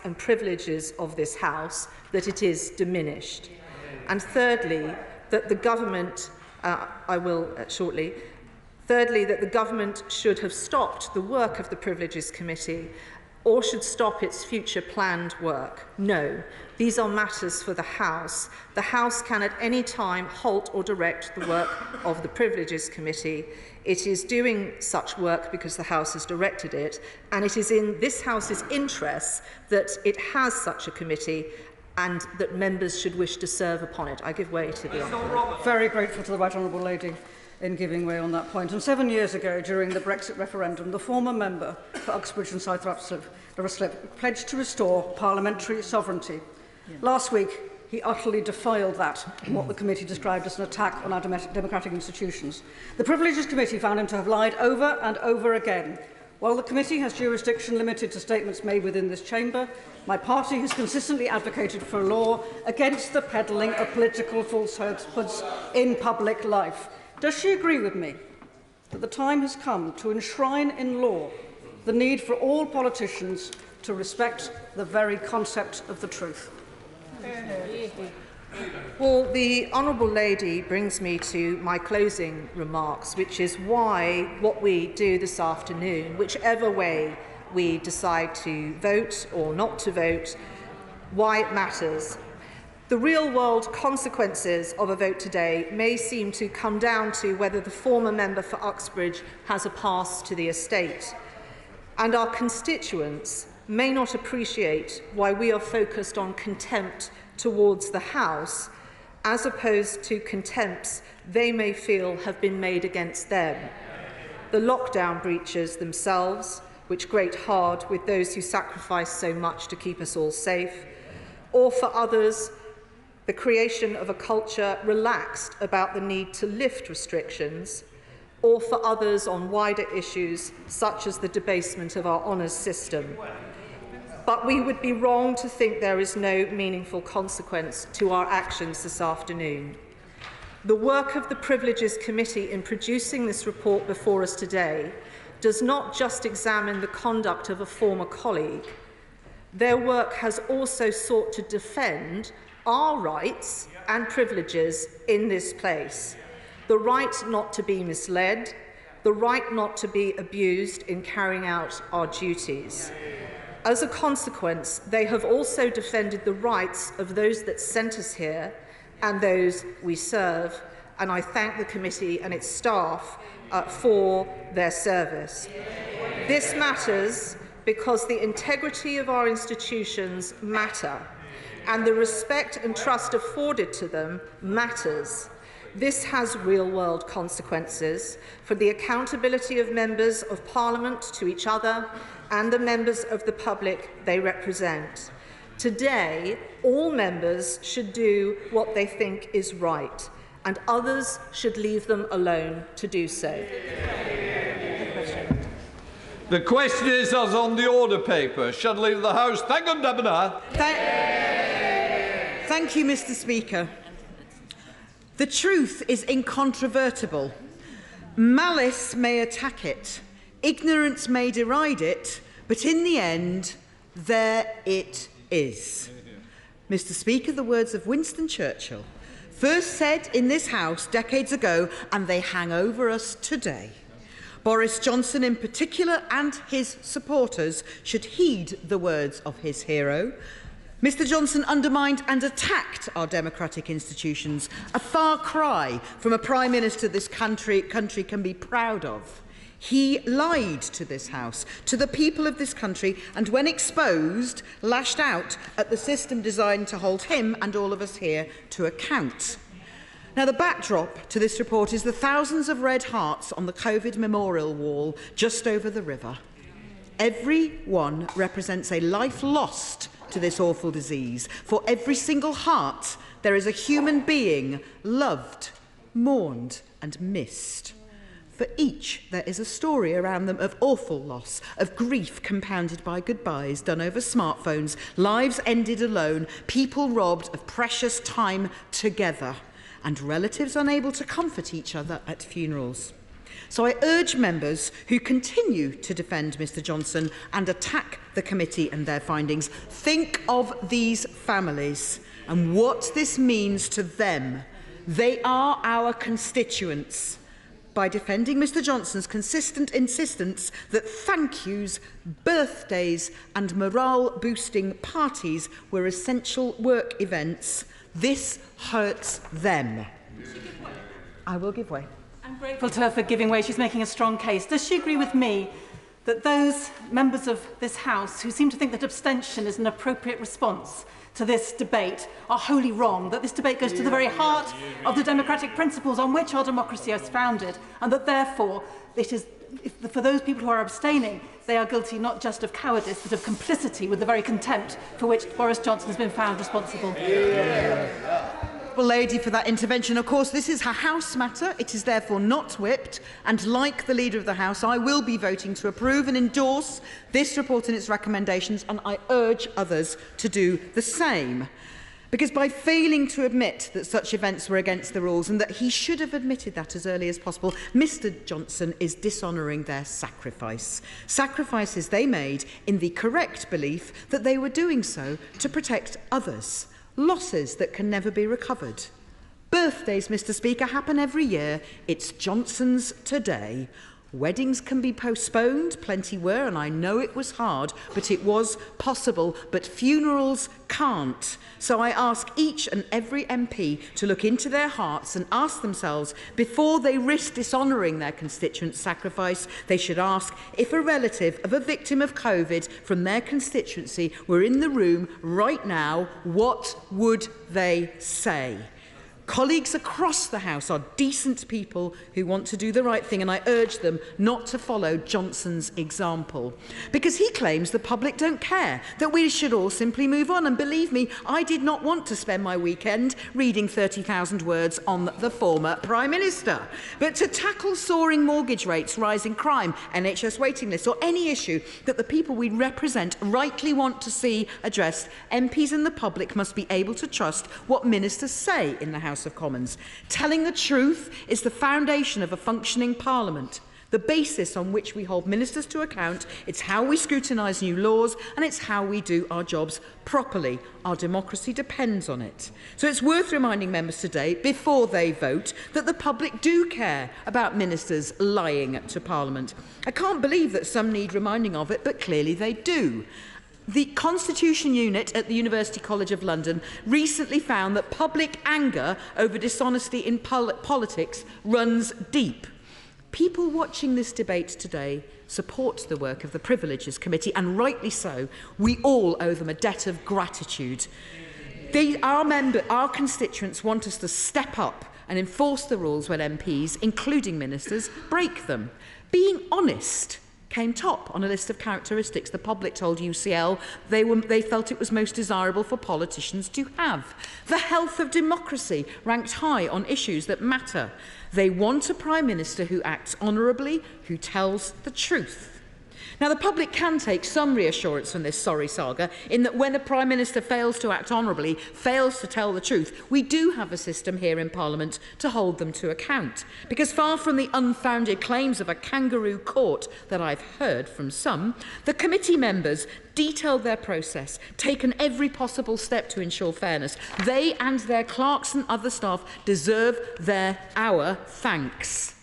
and privileges of this House, that it is diminished. And thirdly, that the government, Thirdly, that the government should have stopped the work of the Privileges Committee or should stop its future planned work. No, these are matters for the House. The House can at any time halt or direct the work of the Privileges Committee. It is doing such work because the House has directed it, and it is in this House's interests that it has such a committee and that members should wish to serve upon it. I give way to the Honourable. Very grateful to the Right Honourable Lady in giving way on that point. And 7 years ago, during the Brexit referendum, the former member for Uxbridge and South Ruislip pledged to restore parliamentary sovereignty. Yeah. Last week, he utterly defiled that in what the committee described as an attack on our democratic institutions. The Privileges Committee found him to have lied over and over again. While the committee has jurisdiction limited to statements made within this chamber, my party has consistently advocated for a law against the peddling of political falsehoods in public life. Does she agree with me that the time has come to enshrine in law the need for all politicians to respect the very concept of the truth? Well, the Honourable Lady brings me to my closing remarks, which is why what we do this afternoon, whichever way we decide to vote or not to vote, why it matters. The real-world consequences of a vote today may seem to come down to whether the former member for Uxbridge has a pass to the estate. And our constituents may not appreciate why we are focused on contempt towards the House, as opposed to contempts they may feel have been made against them. The lockdown breaches themselves, which grate hard with those who sacrifice so much to keep us all safe, or for others, the creation of a culture relaxed about the need to lift restrictions, or for others on wider issues such as the debasement of our honours system. But we would be wrong to think there is no meaningful consequence to our actions this afternoon. The work of the Privileges Committee in producing this report before us today does not just examine the conduct of a former colleague. Their work has also sought to defend our rights and privileges in this place. The right not to be misled, the right not to be abused in carrying out our duties. As a consequence, they have also defended the rights of those that sent us here and those we serve, and I thank the committee and its staff for their service. This matters because the integrity of our institutions matter, and the respect and trust afforded to them matters. This has real-world consequences for the accountability of members of Parliament to each other and the members of the public they represent. Today, all members should do what they think is right, and others should leave them alone to do so. The question is as on the order paper. Should leave the House. Thank you, Deputy. Thank you, Mr. Speaker. The truth is incontrovertible. Malice may attack it, ignorance may deride it, but in the end, there it is. Mr. Speaker, the words of Winston Churchill, first said in this House decades ago, and they hang over us today. Boris Johnson in particular and his supporters should heed the words of his hero. Mr. Johnson undermined and attacked our democratic institutions, a far cry from a Prime Minister this country can be proud of. He lied to this House, to the people of this country, and when exposed, lashed out at the system designed to hold him and all of us here to account. Now, the backdrop to this report is the thousands of red hearts on the COVID memorial wall just over the river. Every one represents a life lost to this awful disease. For every single heart, there is a human being loved, mourned and missed. For each, there is a story around them of awful loss, of grief compounded by goodbyes done over smartphones, lives ended alone, people robbed of precious time together, and relatives unable to comfort each other at funerals. So I urge members who continue to defend Mr Johnson and attack the committee and their findings, think of these families and what this means to them. They are our constituents. By defending Mr Johnson's consistent insistence that thank yous, birthdays and morale-boosting parties were essential work events, this hurts them. I will give way. I'm grateful to her for giving way. She's making a strong case. Does she agree with me that those members of this House who seem to think that abstention is an appropriate response to this debate are wholly wrong, that this debate goes to the very heart of the democratic principles on which our democracy is founded, and that therefore it is, for those people who are abstaining, they are guilty not just of cowardice but of complicity with the very contempt for which Boris Johnson has been found responsible? Lady for that intervention. Of course, this is a House matter. It is therefore not whipped, and like the Leader of the House, I will be voting to approve and endorse this report and its recommendations, and I urge others to do the same. Because by failing to admit that such events were against the rules and that he should have admitted that as early as possible, Mr Johnson is dishonouring their sacrifice. Sacrifices they made in the correct belief that they were doing so to protect others. Losses that can never be recovered. Birthdays, Mr Speaker, happen every year. It's Johnson's today. Weddings can be postponed, plenty were, and I know it was hard, but it was possible. But funerals can't. So I ask each and every MP to look into their hearts and ask themselves, before they risk dishonouring their constituents' sacrifice, they should ask if a relative of a victim of COVID from their constituency were in the room right now, what would they say? Colleagues across the House are decent people who want to do the right thing, and I urge them not to follow Johnson's example. Because he claims the public don't care, that we should all simply move on. And believe me, I did not want to spend my weekend reading 30,000 words on the former Prime Minister. But to tackle soaring mortgage rates, rising crime, NHS waiting lists, or any issue that the people we represent rightly want to see addressed, MPs and the public must be able to trust what ministers say in the House of Commons. Telling the truth is the foundation of a functioning Parliament, the basis on which we hold ministers to account. It's how we scrutinise new laws, and it's how we do our jobs properly. Our democracy depends on it. So it's worth reminding members today, before they vote, that the public do care about ministers lying to Parliament. I can't believe that some need reminding of it, but clearly they do. The Constitution Unit at the University College of London recently found that public anger over dishonesty in politics runs deep. People watching this debate today support the work of the Privileges Committee, and rightly so. We all owe them a debt of gratitude. Our constituents want us to step up and enforce the rules when MPs, including ministers, break them. Being honest came top on a list of characteristics the public told UCL they felt it was most desirable for politicians to have. The health of democracy ranked high on issues that matter. They want a Prime Minister who acts honourably, who tells the truth. Now, the public can take some reassurance from this sorry saga in that when a Prime Minister fails to act honourably, fails to tell the truth, we do have a system here in Parliament to hold them to account. Because far from the unfounded claims of a kangaroo court that I've heard from some, the committee members detailed their process, taken every possible step to ensure fairness. They and their clerks and other staff deserve our thanks.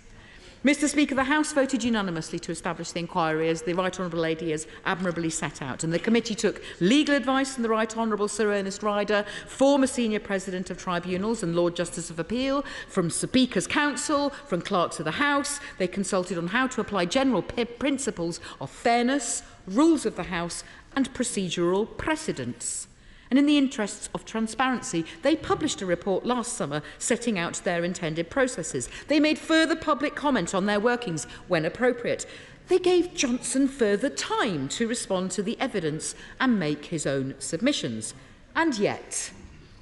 Mr Speaker, the House voted unanimously to establish the inquiry, as the Right Honourable Lady has admirably set out, and the committee took legal advice from the Right Honourable Sir Ernest Ryder, former Senior President of Tribunals and Lord Justice of Appeal, from Speaker's Council, from clerks of the House. They consulted on how to apply general principles of fairness, rules of the House and procedural precedents. And in the interests of transparency, they published a report last summer setting out their intended processes. They made further public comment on their workings when appropriate. They gave Johnson further time to respond to the evidence and make his own submissions. And yet,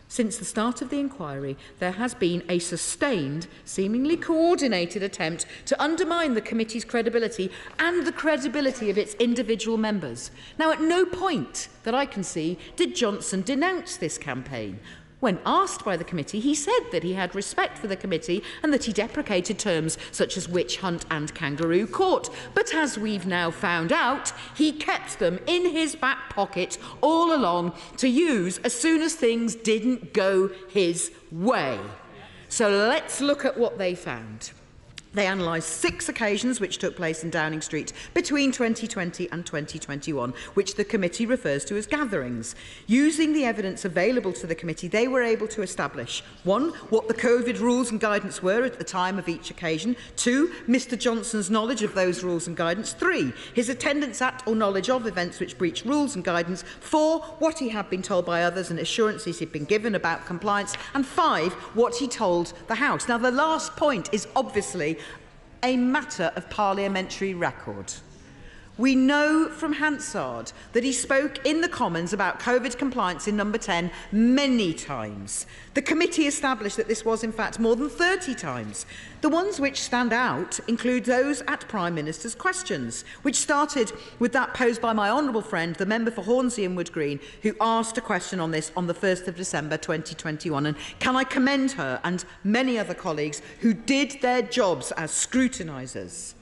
since the start of the inquiry, there has been a sustained, seemingly coordinated attempt to undermine the committee's credibility and the credibility of its individual members. Now, at no point that I can see did Johnson denounce this campaign. When asked by the committee, he said that he had respect for the committee and that he deprecated terms such as witch hunt and kangaroo court. But as we've now found out, he kept them in his back pocket all along to use as soon as things didn't go his way. So let's look at what they found. They analysed 6 occasions which took place in Downing Street between 2020 and 2021, which the committee refers to as gatherings. Using the evidence available to the committee, they were able to establish 1. What the COVID rules and guidance were at the time of each occasion, 2. Mr Johnson's knowledge of those rules and guidance, 3. His attendance at or knowledge of events which breach rules and guidance, 4. What he had been told by others and assurances he'd been given about compliance, and 5. What he told the House. Now, the last point is obviously a matter of parliamentary record. We know from Hansard that he spoke in the Commons about COVID compliance in number 10 many times. The committee established that this was in fact more than 30 times. The ones which stand out include those at Prime Minister's questions, which started with that posed by my honourable friend, the member for Hornsey and Wood Green, who asked a question on this on the 1st of December 2021. And can I commend her and many other colleagues who did their jobs as scrutinisers.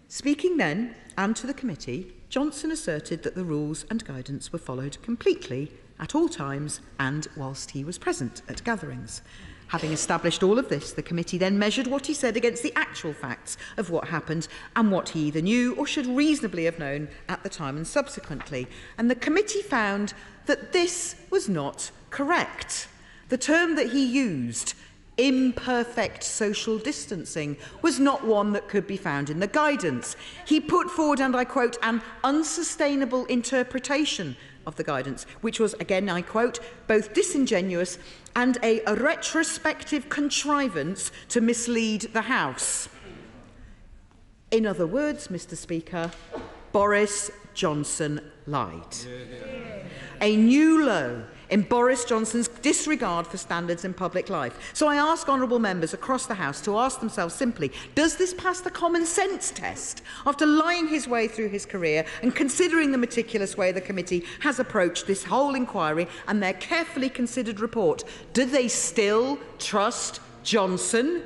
Speaking then, and to the committee, Johnson asserted that the rules and guidance were followed completely at all times and whilst he was present at gatherings. Having established all of this, the committee then measured what he said against the actual facts of what happened and what he either knew or should reasonably have known at the time and subsequently. And the committee found that this was not correct. The term that he used, imperfect social distancing, was not one that could be found in the guidance. He put forward, and I quote, an unsustainable interpretation of the guidance, which was, again I quote, both disingenuous and a retrospective contrivance to mislead the House. In other words, Mr. Speaker, Boris Johnson lied. A new low in Boris Johnson's disregard for standards in public life. So I ask honourable members across the House to ask themselves simply, does this pass the common sense test? After lying his way through his career and considering the meticulous way the committee has approached this whole inquiry and their carefully considered report, do they still trust Johnson?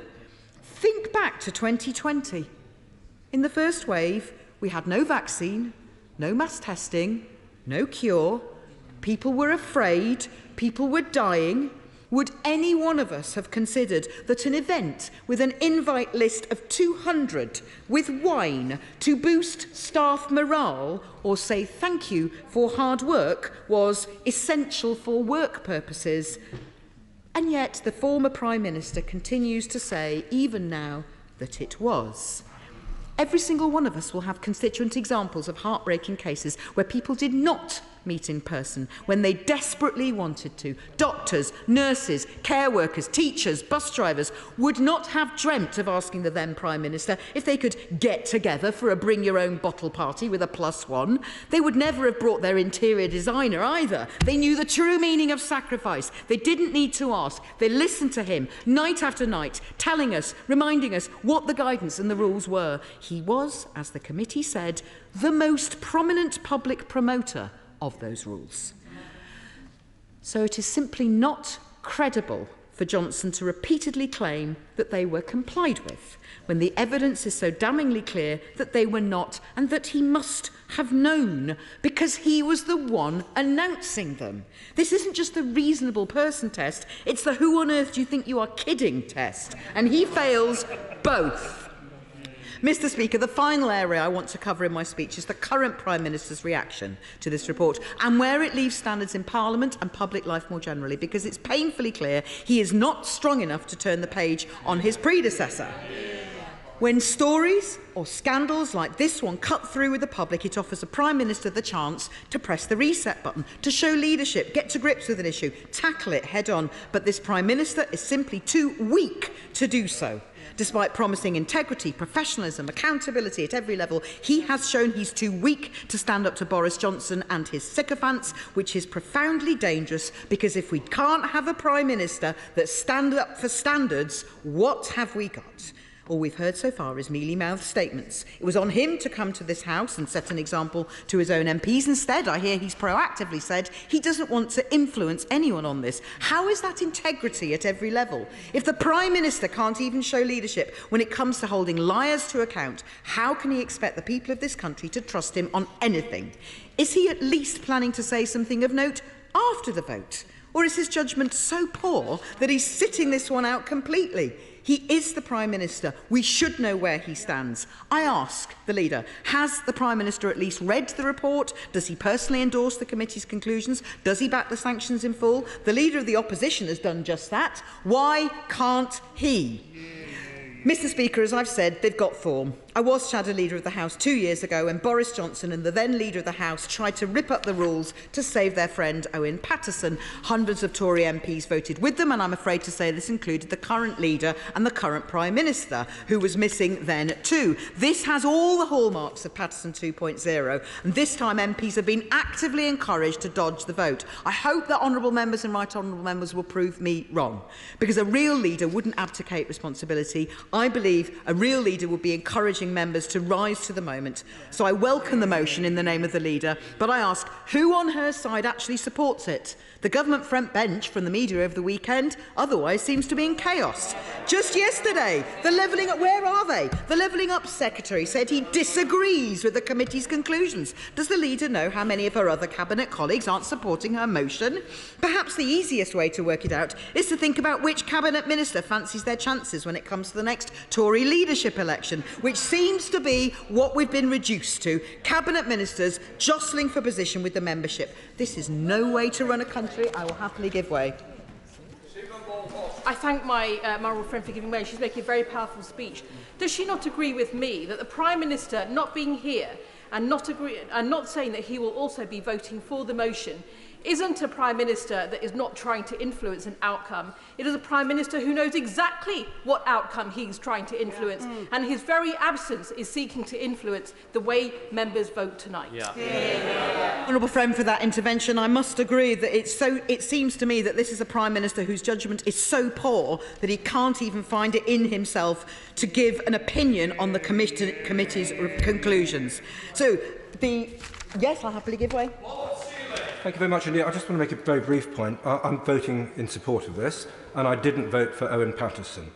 Think back to 2020. In the first wave, we had no vaccine, no mass testing, no cure. People were afraid, people were dying. Would any one of us have considered that an event with an invite list of 200 with wine to boost staff morale or say thank you for hard work was essential for work purposes? And yet the former Prime Minister continues to say, even now, that it was. Every single one of us will have constituent examples of heartbreaking cases where people did not meet in person when they desperately wanted to. Doctors, nurses, care workers, teachers, bus drivers would not have dreamt of asking the then Prime Minister if they could get together for a bring-your-own-bottle party with a +1. They would never have brought their interior designer either. They knew the true meaning of sacrifice. They didn't need to ask. They listened to him night after night, telling us, reminding us what the guidance and the rules were. He was, as the committee said, the most prominent public promoter of those rules. So it is simply not credible for Johnson to repeatedly claim that they were complied with, when the evidence is so damningly clear that they were not, and that he must have known, because he was the one announcing them. This isn't just the reasonable person test, it's the who on earth do you think you are kidding test, and he fails both. Mr. Speaker, the final area I want to cover in my speech is the current Prime Minister's reaction to this report and where it leaves standards in Parliament and public life more generally, because it's painfully clear he is not strong enough to turn the page on his predecessor. When stories or scandals like this one cut through with the public, it offers a Prime Minister the chance to press the reset button, to show leadership, get to grips with an issue, tackle it head on. But this Prime Minister is simply too weak to do so. Despite promising integrity, professionalism, accountability at every level, he has shown he's too weak to stand up to Boris Johnson and his sycophants, which is profoundly dangerous, because if we can't have a Prime Minister that stands up for standards, what have we got? All we've heard so far is mealy-mouthed statements. It was on him to come to this House and set an example to his own MPs. Instead, I hear he's proactively said he doesn't want to influence anyone on this. How is that integrity at every level? If the Prime Minister can't even show leadership when it comes to holding liars to account, how can he expect the people of this country to trust him on anything? Is he at least planning to say something of note after the vote? Or is his judgment so poor that he's sitting this one out completely? He is the Prime Minister. We should know where he stands. I ask the Leader, has the Prime Minister at least read the report? Does he personally endorse the committee's conclusions? Does he back the sanctions in full? The Leader of the Opposition has done just that. Why can't he? Mr Speaker, as I've said, they've got form. I was Shadow Leader of the House 2 years ago when Boris Johnson and the then Leader of the House tried to rip up the rules to save their friend Owen Paterson. Hundreds of Tory MPs voted with them, and I'm afraid to say this included the current Leader and the current Prime Minister, who was missing then too. This has all the hallmarks of Paterson 2.0, and this time MPs have been actively encouraged to dodge the vote. I hope that honourable members and right honourable members will prove me wrong, because a real leader wouldn't abdicate responsibility. I believe a real leader would be encouraging members to rise to the moment. So I welcome the motion in the name of the Leader, but I ask, who on her side actually supports it? The government front bench from the media over the weekend otherwise seems to be in chaos. Just yesterday, the Levelling Up, where are they? The Levelling Up Secretary said he disagrees with the committee's conclusions. Does the Leader know how many of her other cabinet colleagues aren't supporting her motion? Perhaps the easiest way to work it out is to think about which cabinet minister fancies their chances when it comes to the next Tory leadership election, which seems to be what we've been reduced to, cabinet ministers jostling for position with the membership. This is no way to run a country. I will happily give way. I thank my honourable friend for giving way. She's making a very powerful speech. Does she not agree with me that the Prime Minister not being here and not saying that he will also be voting for the motion isn't a Prime Minister that is not trying to influence an outcome? It is a Prime Minister who knows exactly what outcome he's trying to influence, and his very absence is seeking to influence the way members vote tonight. Honourable friend for that intervention. I must agree that it seems to me that this is a Prime Minister whose judgment is so poor that he can't even find it in himself to give an opinion on the committee's conclusions. So, yes, I'll happily give way. Thank you very much indeed. I just want to make a very brief point. I'm voting in support of this, and I didn't vote for Owen Paterson.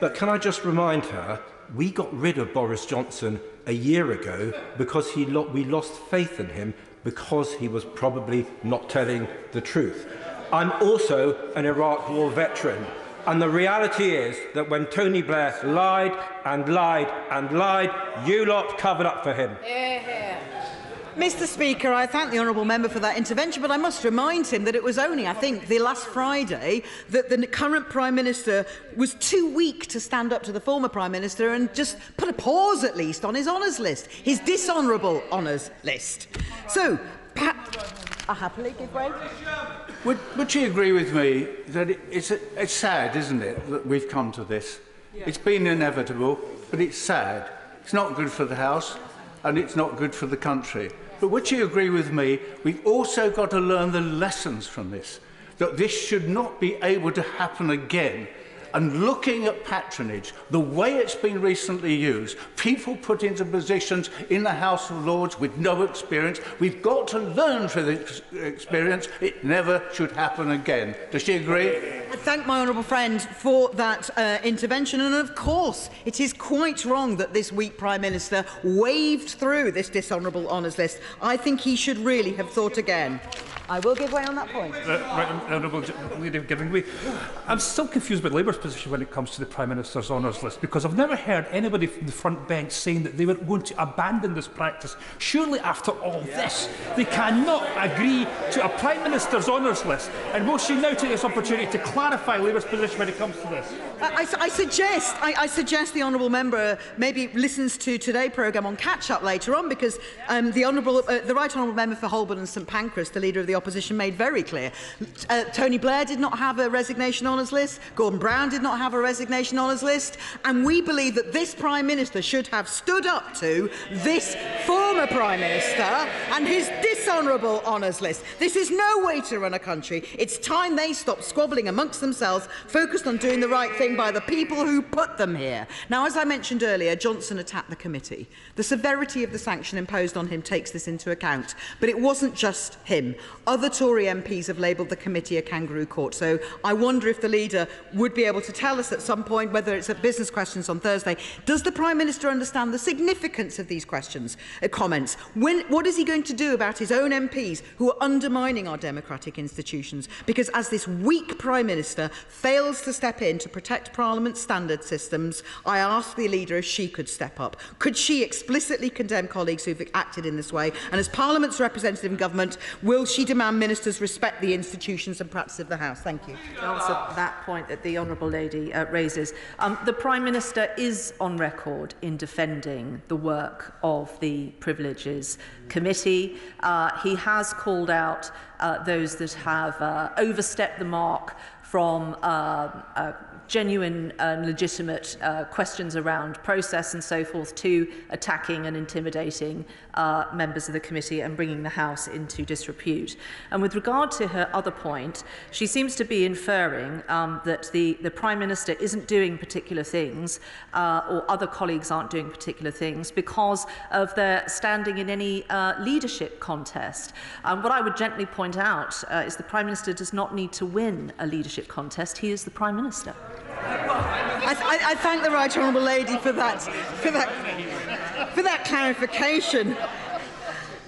But can I just remind her, we got rid of Boris Johnson a year ago because we lost faith in him because he was probably not telling the truth. I'm also an Iraq War veteran, and the reality is that when Tony Blair lied and lied and lied, you lot covered up for him. Mr Speaker, I thank the honourable member for that intervention, but I must remind him that it was only, I think, the last Friday that the current Prime Minister was too weak to stand up to the former Prime Minister and just put a pause, at least, on his honours list, his dishonourable honours list. So, I happily give way. Would she agree with me that it's sad, isn't it, that we've come to this? Yeah. It's been inevitable, but it's sad. It's not good for the House, and it's not good for the country. But would you agree with me, we've also got to learn the lessons from this, that this should not be able to happen again. And looking at patronage, the way it's been recently used, people put into positions in the House of Lords with no experience, we've got to learn from this experience. It never should happen again. Does she agree? I thank my honourable friend for that intervention, and of course it is quite wrong that this weak Prime Minister waved through this dishonourable honours list. I think he should really have thought again. I will give way on that point. Honourable Leader giving way. I'm still confused about Labour's position when it comes to the Prime Minister's honours list, because I've never heard anybody from the front bench saying that they were going to abandon this practice. Surely, after all this, they cannot agree to a Prime Minister's honours list. And will she now take this opportunity to clarify Labour's position when it comes to this? I suggest the honourable member maybe listens to today's programme on catch-up later on, because the right honourable member for Holborn and St Pancras, the Leader of the Opposition, made very clear. Tony Blair did not have a resignation honours list. Gordon Brown did not have a resignation honours list. And we believe that this Prime Minister should have stood up to this for former Prime Minister and his dishonourable honours list. This is no way to run a country. It's time they stopped squabbling amongst themselves, focused on doing the right thing by the people who put them here. Now, as I mentioned earlier, Johnson attacked the committee. The severity of the sanction imposed on him takes this into account. But it wasn't just him. Other Tory MPs have labelled the committee a kangaroo court. So I wonder if the leader would be able to tell us at some point, whether it's at business questions on Thursday, does the Prime Minister understand the significance of these comments? What is he going to do about his own MPs who are undermining our democratic institutions? Because as this weak Prime Minister fails to step in to protect Parliament's standard systems, I ask the leader if she could step up. Could she explicitly condemn colleagues who've acted in this way? And as Parliament's representative in government, will she demand ministers respect the institutions and practice of the House? Thank you. To answer that point that the Honourable Lady raises, the Prime Minister is on record in defending the work of the Privileges Committee. He has called out those that have overstepped the mark from genuine and legitimate questions around process and so forth to attacking and intimidating members of the committee and bringing the House into disrepute. And with regard to her other point, she seems to be inferring that the Prime Minister isn't doing particular things or other colleagues aren't doing particular things because of their standing in any leadership contest. What I would gently point out is the Prime Minister does not need to win a leadership contest. He is the Prime Minister. I thank the Right Honourable Lady for that clarification.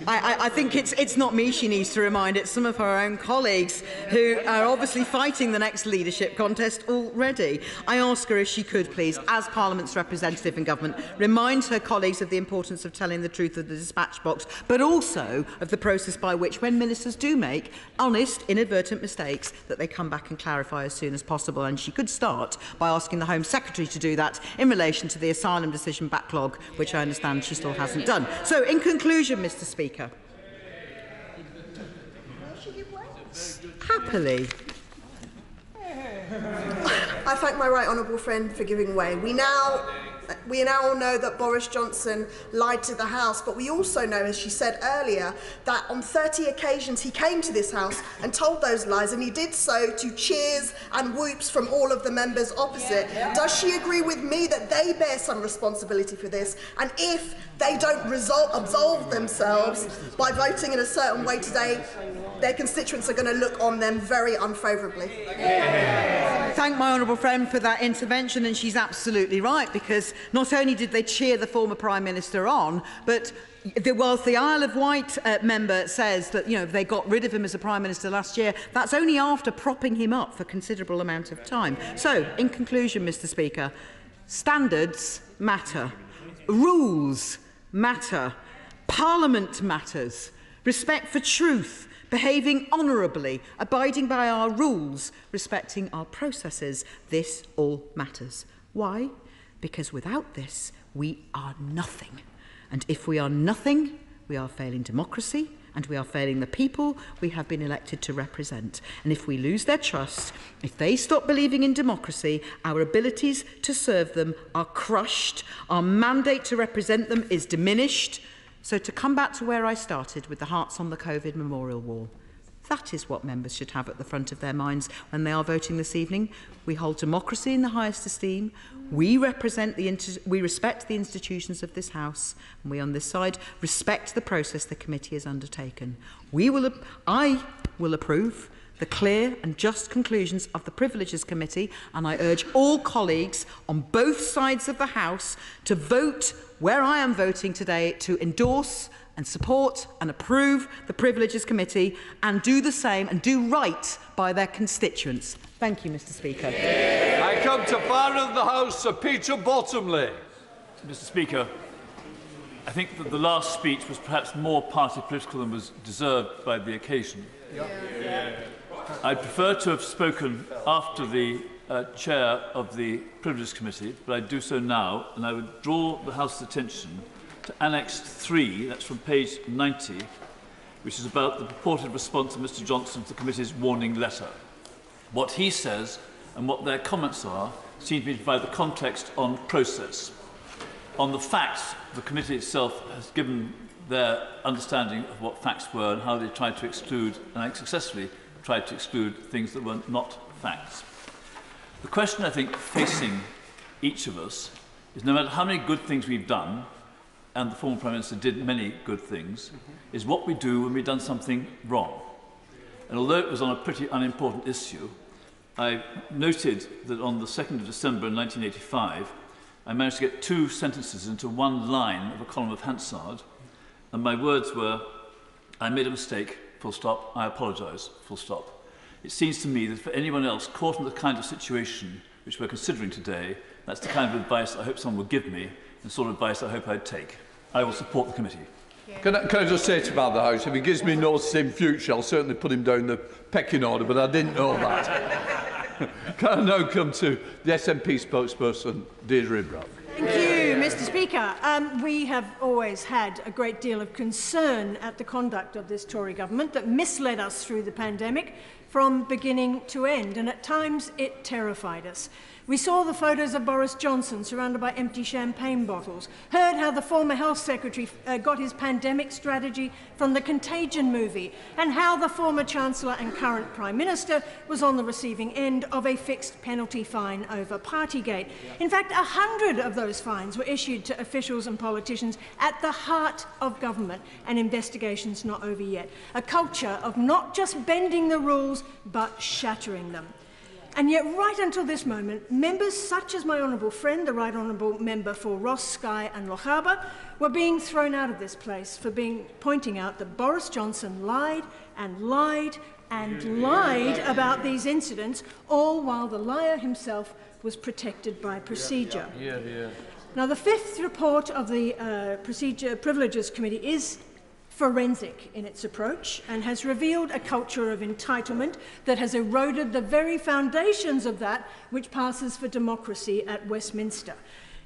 I think it's not me she needs to remind, it's some of her own colleagues who are obviously fighting the next leadership contest already. I ask her if she could, please, as Parliament's representative in government, remind her colleagues of the importance of telling the truth of the dispatch box, but also of the process by which, when ministers do make honest, inadvertent mistakes, that they come back and clarify as soon as possible. And she could start by asking the Home Secretary to do that in relation to the asylum decision backlog, which I understand she still hasn't done. So, in conclusion, Mr. Speaker, happily. I thank my right honourable friend for giving way. We now all know that Boris Johnson lied to the House, but we also know, as she said earlier, that on 30 occasions he came to this House and told those lies, and he did so to cheers and whoops from all of the members opposite. Does she agree with me that they bear some responsibility for this? And if they don't absolve themselves by voting in a certain way today, their constituents are going to look on them very unfavourably. Thank my honourable friend for that intervention, and she's absolutely right, because not only did they cheer the former Prime Minister on, but whilst the Isle of Wight member says that they got rid of him as a Prime Minister last year, that's only after propping him up for a considerable amount of time. So, in conclusion, Mr. Speaker, standards matter, rules matter, Parliament matters, respect for truth, behaving honourably, abiding by our rules, respecting our processes. This all matters. Why? Because without this, we are nothing. And if we are nothing, we are failing democracy and we are failing the people we have been elected to represent. And if we lose their trust, if they stop believing in democracy, our abilities to serve them are crushed, our mandate to represent them is diminished. So to come back to where I started with the Hearts on the COVID memorial wall, that is what members should have at the front of their minds when they are voting this evening. We hold democracy in the highest esteem. We respect the institutions of this House, and we on this side respect the process the committee has undertaken. I will approve the clear and just conclusions of the Privileges Committee, and I urge all colleagues on both sides of the House to vote where I am voting today, to endorse and support and approve the Privileges Committee and do the same and do right by their constituents. Thank you, Mr. Speaker. I come to Father of the House, Sir Peter Bottomley. Mr. Speaker, I think that the last speech was perhaps more party political than was deserved by the occasion. I'd prefer to have spoken after the chair of the Privileges Committee, but I do so now, and I would draw the House's attention to Annex 3, that's from page 90, which is about the purported response of Mr. Johnson to the committee's warning letter. What he says and what their comments are seem to me to provide the context on process. On the facts, the committee itself has given their understanding of what facts were and how they tried to exclude, and successfully tried to exclude, things that were not facts. The question, I think, facing each of us is, no matter how many good things we've done, and the former Prime Minister did many good things, is what we do when we've done something wrong. And although it was on a pretty unimportant issue, I noted that on the 2nd of December 1985, I managed to get 2 sentences into one line of a column of Hansard, and my words were, "I made a mistake, full stop, I apologise, full stop." It seems to me that for anyone else caught in the kind of situation which we're considering today, that's the kind of advice I hope someone would give me, the sort of advice I hope I'd take. I will support the committee. Can I just say to Speaker of the House, if he gives me notice in future, I'll certainly put him down the pecking order, but I didn't know that. Can I now come to the SNP spokesperson, Deirdre Ibrahim? Thank you, Mr. Speaker. We have always had a great deal of concern at the conduct of this Tory government that misled us through the pandemic from beginning to end, and at times it terrified us. We saw the photos of Boris Johnson surrounded by empty champagne bottles, heard how the former Health Secretary got his pandemic strategy from the Contagion movie, and how the former Chancellor and current Prime Minister was on the receiving end of a fixed penalty fine over Partygate. In fact, 100 of those fines were issued to officials and politicians at the heart of government, and investigations not over yet. A culture of not just bending the rules, but shattering them. And yet, right until this moment, members such as my honourable friend, the Right Honourable Member for Ross, Skye and Lochaber, were being thrown out of this place for pointing out that Boris Johnson lied and lied and lied about these incidents, all while the liar himself was protected by procedure. Now, the 5th report of the Procedure Privileges Committee is forensic in its approach and has revealed a culture of entitlement that has eroded the very foundations of that which passes for democracy at Westminster.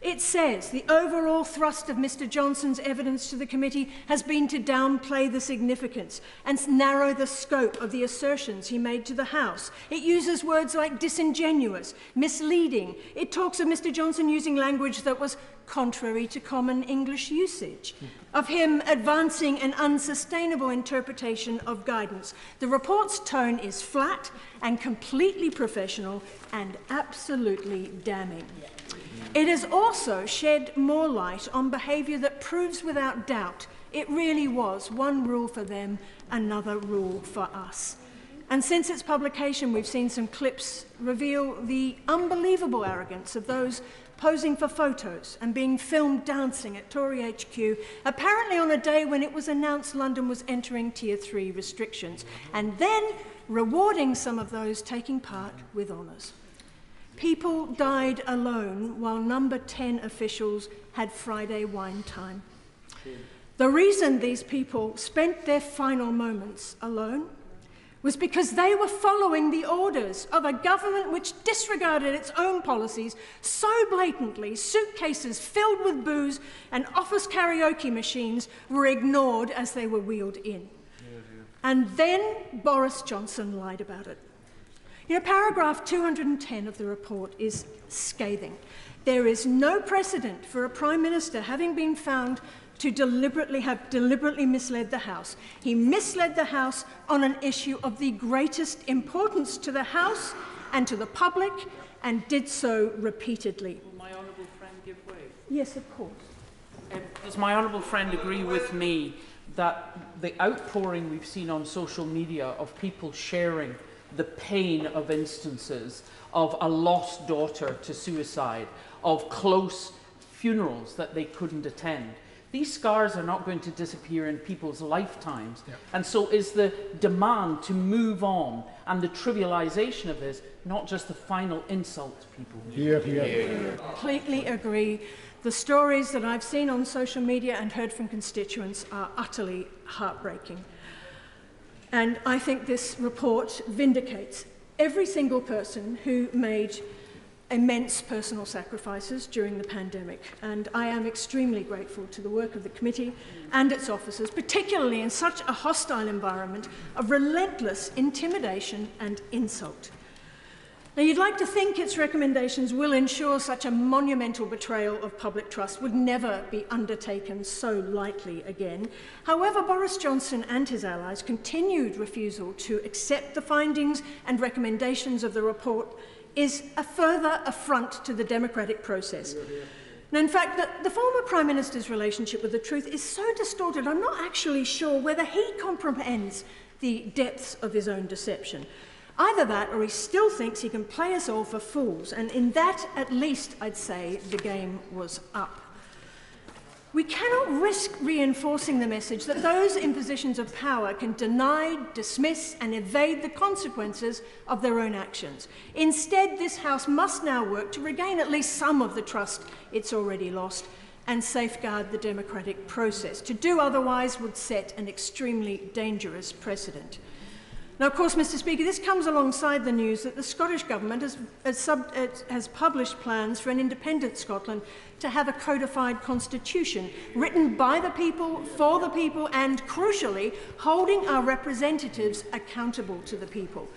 It says the overall thrust of Mr Johnson's evidence to the committee has been to downplay the significance and narrow the scope of the assertions he made to the House. It uses words like disingenuous, misleading. It talks of Mr Johnson using language that was contrary to common English usage, of him advancing an unsustainable interpretation of guidance. The report's tone is flat and completely professional and absolutely damning. It has also shed more light on behaviour that proves without doubt it really was one rule for them, another rule for us. And since its publication, we've seen some clips reveal the unbelievable arrogance of those posing for photos and being filmed dancing at Tory HQ, apparently on a day when it was announced London was entering Tier 3 restrictions, and then rewarding some of those taking part with honours. People died alone while number 10 officials had Friday wine time. The reason these people spent their final moments alone was because they were following the orders of a government which disregarded its own policies so blatantly. Suitcases filled with booze and office karaoke machines were ignored as they were wheeled in. And then Boris Johnson lied about it. You know, paragraph 210 of the report is scathing. There is no precedent for a Prime Minister having been found to have deliberately misled the House. He misled the House on an issue of the greatest importance to the House and to the public, and did so repeatedly. Will my honourable friend give way? Yes, of course. Does my honourable friend agree with me that the outpouring we've seen on social media of people sharing the pain of instances of a lost daughter to suicide, of close funerals that they couldn't attend, these scars are not going to disappear in people's lifetimes. And so is the demand to move on and the trivialization of this not just the final insult to people? Completely agree. The stories that I've seen on social media and heard from constituents are utterly heartbreaking. And I think this report vindicates every single person who made immense personal sacrifices during the pandemic, and I am extremely grateful to the work of the committee and its officers, particularly in such a hostile environment of relentless intimidation and insult. Now, you'd like to think its recommendations will ensure such a monumental betrayal of public trust would never be undertaken so lightly again. However, Boris Johnson and his allies' continued refusal to accept the findings and recommendations of the report is a further affront to the democratic process. Now, in fact, the former Prime Minister's relationship with the truth is so distorted, I'm not actually sure whether he comprehends the depths of his own deception. Either that, or he still thinks he can play us all for fools, and in that, at least, I'd say the game was up. We cannot risk reinforcing the message that those in positions of power can deny, dismiss, and evade the consequences of their own actions. Instead, this House must now work to regain at least some of the trust it's already lost and safeguard the democratic process. To do otherwise would set an extremely dangerous precedent. Now, of course, Mr. Speaker, this comes alongside the news that the Scottish Government has published plans for an independent Scotland to have a codified constitution written by the people, for the people, and, crucially, holding our representatives accountable to the people.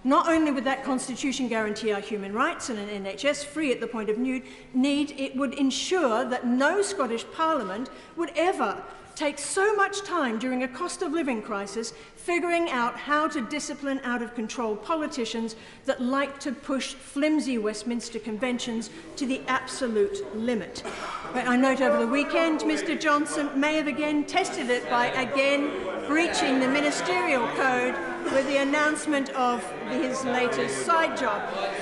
Not only would that constitution guarantee our human rights and an NHS free at the point of need, it would ensure that no Scottish Parliament would ever take so much time during a cost of living crisis figuring out how to discipline out-of-control politicians that like to push flimsy Westminster conventions to the absolute limit. But I note over the weekend Mr Johnson may have again tested it by again breaching the ministerial code with the announcement of his latest side job.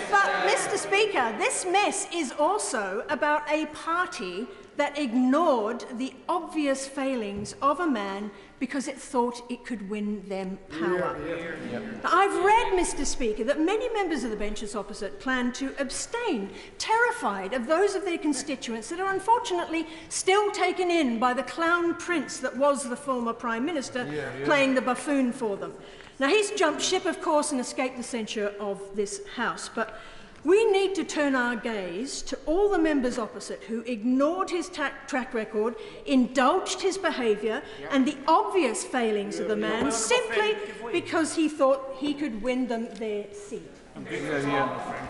But, Mr Speaker, this mess is also about a party that ignored the obvious failings of a man because it thought it could win them power. Now, I've read, Mr Speaker, that many members of the benches opposite plan to abstain, terrified of those of their constituents that are unfortunately still taken in by the clown prince that was the former Prime Minister playing the buffoon for them. Now, he's jumped ship, of course, and escaped the censure of this House, but we need to turn our gaze to all the members opposite who ignored his track record, indulged his behaviour and the obvious failings of the man simply because he thought he could win them their seat.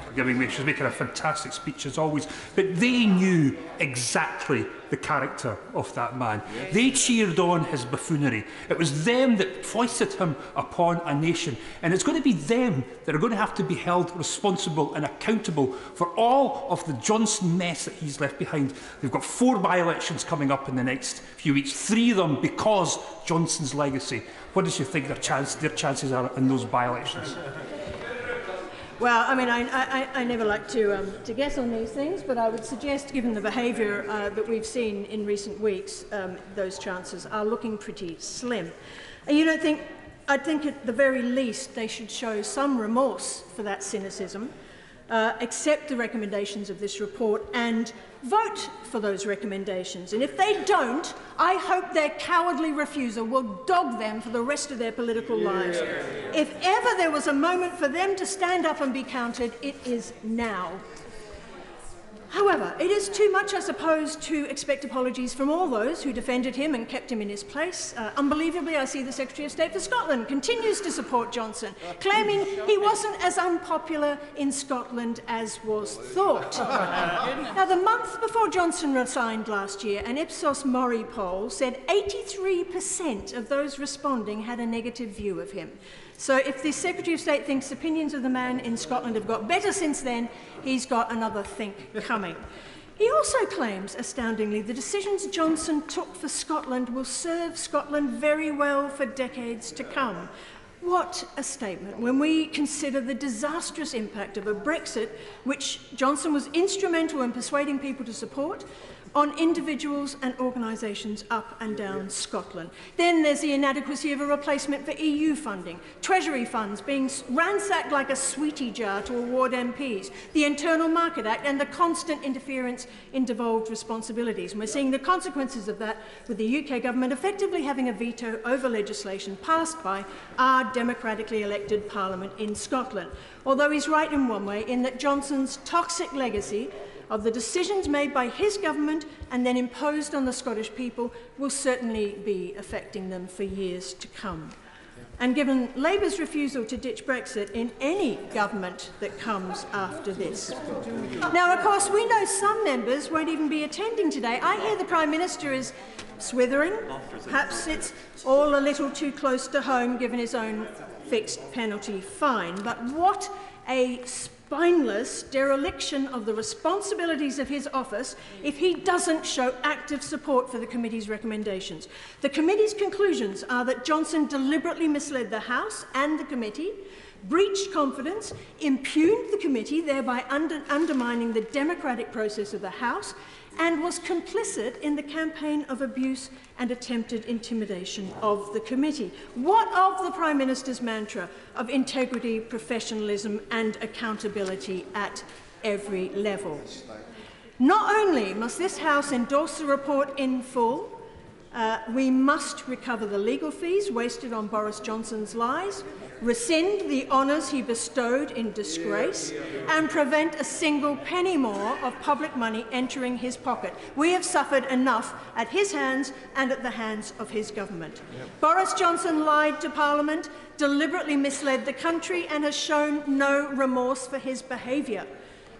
Forgiving me, she's making a fantastic speech as always, but they knew exactly the character of that man. They cheered on his buffoonery. It was them that foisted him upon a nation, and it's going to be them that are going to have to be held responsible and accountable for all of the Johnson mess that he's left behind. They've got 4 by-elections coming up in the next few weeks, 3 of them because Johnson's legacy. What does you think their chances are in those by-elections? Well, I mean, I never like to guess on these things, but I would suggest, given the behaviour that we've seen in recent weeks, those chances are looking pretty slim. And you don't think, I think at the very least they should show some remorse for that cynicism, accept the recommendations of this report and vote for those recommendations. And if they don't, I hope their cowardly refusal will dog them for the rest of their political lives. If ever there was a moment for them to stand up and be counted, it is now. However, it is too much, I suppose, to expect apologies from all those who defended him and kept him in his place. Unbelievably, I see the Secretary of State for Scotland continues to support Johnson, claiming he wasn't as unpopular in Scotland as was thought. Now, the month before Johnson resigned last year, an Ipsos Mori poll said 83% of those responding had a negative view of him. So if the Secretary of State thinks opinions of the man in Scotland have got better since then, he's got another think coming. He also claims, astoundingly, the decisions Johnson took for Scotland will serve Scotland very well for decades to come. What a statement when we consider the disastrous impact of a Brexit, which Johnson was instrumental in persuading people to support, on individuals and organisations up and down Scotland. Then there's the inadequacy of a replacement for EU funding, Treasury funds being ransacked like a sweetie jar to award MPs, the Internal Market Act and the constant interference in devolved responsibilities. And we're seeing the consequences of that with the UK government effectively having a veto over legislation passed by our democratically elected Parliament in Scotland. Although he's right in one way, in that Johnson's toxic legacy of the decisions made by his government and then imposed on the Scottish people will certainly be affecting them for years to come. and given Labour's refusal to ditch Brexit in any government that comes after this. Now, of course, we know some members won't even be attending today. I hear the Prime Minister is swithering. Perhaps it's all a little too close to home given his own fixed penalty fine. But what a spineless dereliction of the responsibilities of his office if he doesn't show active support for the committee's recommendations. The committee's conclusions are that Johnson deliberately misled the House and the committee, breached confidence, impugned the committee, thereby undermining the democratic process of the House, and was complicit in the campaign of abuse and attempted intimidation of the committee. What of the Prime Minister's mantra of integrity, professionalism and accountability at every level? Not only must this House endorse the report in full, we must recover the legal fees wasted on Boris Johnson's lies, rescind the honours he bestowed in disgrace, and prevent a single penny more of public money entering his pocket. We have suffered enough at his hands and at the hands of his government. Boris Johnson lied to Parliament, deliberately misled the country, and has shown no remorse for his behaviour.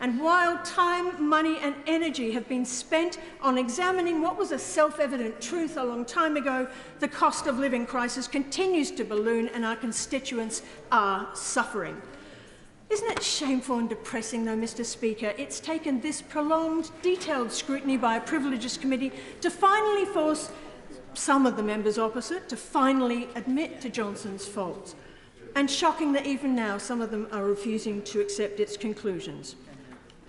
And while time, money and energy have been spent on examining what was a self-evident truth a long time ago, the cost of living crisis continues to balloon and our constituents are suffering. Isn't it shameful and depressing, though, Mr. Speaker? It's taken this prolonged, detailed scrutiny by a Privileges Committee to finally force some of the members opposite to finally admit to Johnson's faults. And shocking that even now some of them are refusing to accept its conclusions.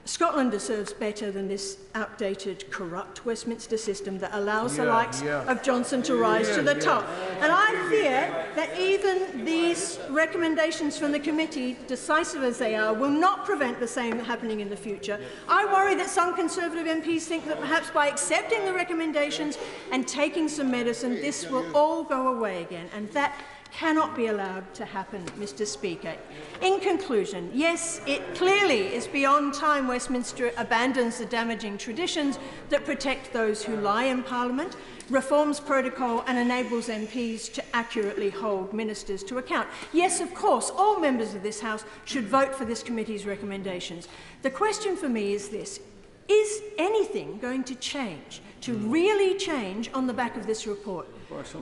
Scotland deserves better than this outdated, corrupt Westminster system that allows the likes of Johnson to rise to the top. And I fear that even these recommendations from the committee, decisive as they are, will not prevent the same happening in the future. I worry that some Conservative MPs think that perhaps by accepting the recommendations and taking some medicine, this will all go away again. And that cannot be allowed to happen, Mr. Speaker. In conclusion, yes, it clearly is beyond time Westminster abandons the damaging traditions that protect those who lie in Parliament, reforms protocol and enables MPs to accurately hold ministers to account. Yes, of course, all members of this House should vote for this committee's recommendations. The question for me is this: is anything going to change, to really change, on the back of this report?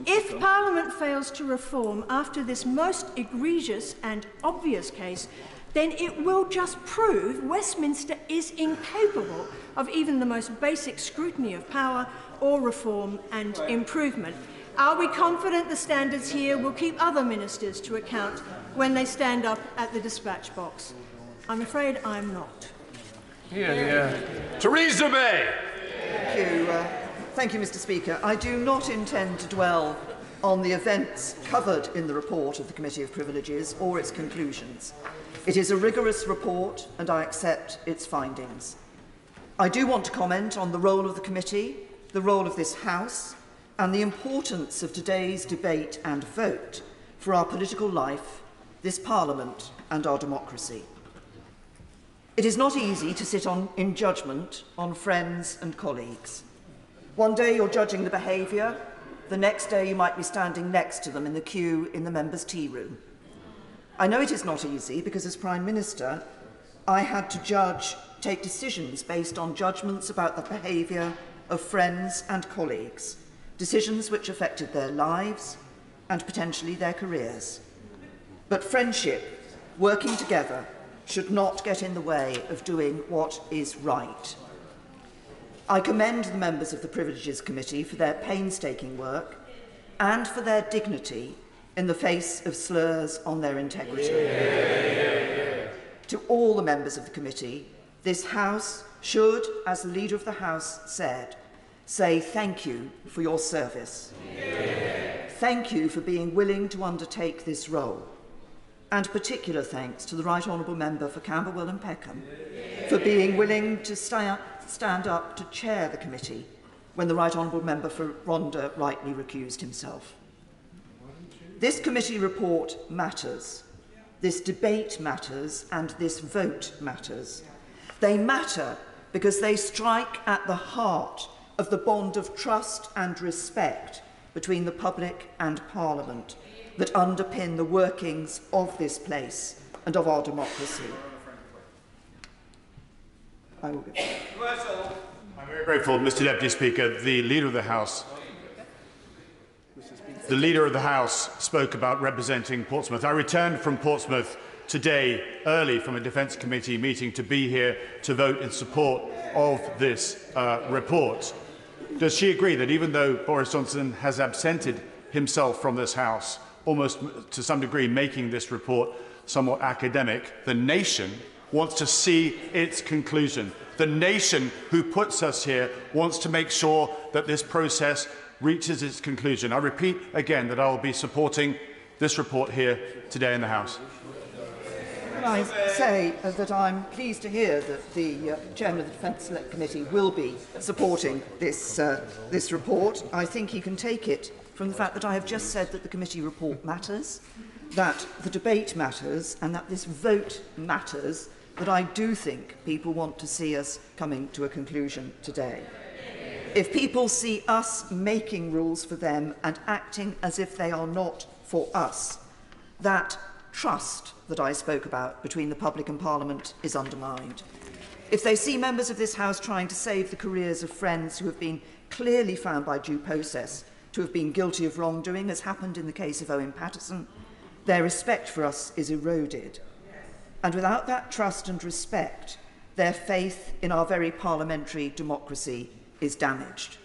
If Parliament fails to reform after this most egregious and obvious case, then it will just prove Westminster is incapable of even the most basic scrutiny of power or reform and improvement. Are we confident the standards here will keep other ministers to account when they stand up at the dispatch box? I'm afraid I'm not. Theresa May. Thank you, Mr. Speaker. I do not intend to dwell on the events covered in the report of the Committee of Privileges or its conclusions. It is a rigorous report and I accept its findings. I do want to comment on the role of the committee, the role of this House, and the importance of today's debate and vote for our political life, this Parliament and our democracy. It is not easy to sit in judgment on friends and colleagues. One day you're judging the behaviour, the next day you might be standing next to them in the queue in the members' tea room. I know it is not easy because as Prime Minister, I had to take decisions based on judgments about the behaviour of friends and colleagues, decisions which affected their lives and potentially their careers. But friendship, working together, should not get in the way of doing what is right. I commend the members of the Privileges Committee for their painstaking work and for their dignity in the face of slurs on their integrity. To all the members of the committee, this House should, as the Leader of the House said, say thank you for your service. Thank you for being willing to undertake this role. And particular thanks to the Right Honourable Member for Camberwell and Peckham for being willing to stand up to chair the committee when the Right Honourable Member for Rhondda rightly recused himself. This committee report matters. This debate matters and this vote matters. They matter because they strike at the heart of the bond of trust and respect between the public and Parliament, that underpin the workings of this place and of our democracy. I will go. I'm very grateful, Mr. Deputy Speaker. The Leader of the House spoke about representing Portsmouth. I returned from Portsmouth today early from a Defence Committee meeting to be here to vote in support of this report. Does she agree that even though Boris Johnson has absented himself from this House, almost to some degree making this report somewhat academic, the nation wants to see its conclusion? The nation who puts us here wants to make sure that this process reaches its conclusion. I repeat again that I will be supporting this report here today in the House. Can I say that I'm pleased to hear that the Chairman of the Defence Select Committee will be supporting this report. I think he can take it from the fact that I have just said that the committee report matters, that the debate matters, and that this vote matters, that I do think people want to see us coming to a conclusion today. If people see us making rules for them and acting as if they are not for us, that trust that I spoke about between the public and Parliament is undermined. If they see members of this House trying to save the careers of friends who have been clearly found by due process to have been guilty of wrongdoing, as happened in the case of Owen Paterson, their respect for us is eroded. And without that trust and respect, their faith in our very parliamentary democracy is damaged.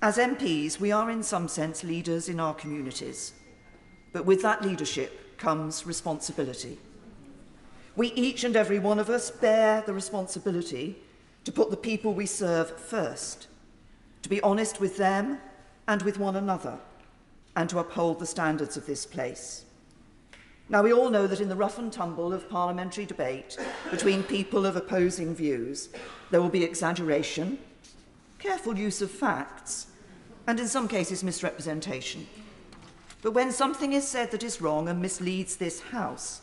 As MPs, we are in some sense leaders in our communities, but with that leadership comes responsibility. We, each and every one of us, bear the responsibility to put the people we serve first, to be honest with them and with one another, and to uphold the standards of this place. Now, we all know that in the rough and tumble of parliamentary debate between people of opposing views, there will be exaggeration, careful use of facts, and in some cases misrepresentation. But when something is said that is wrong and misleads this House,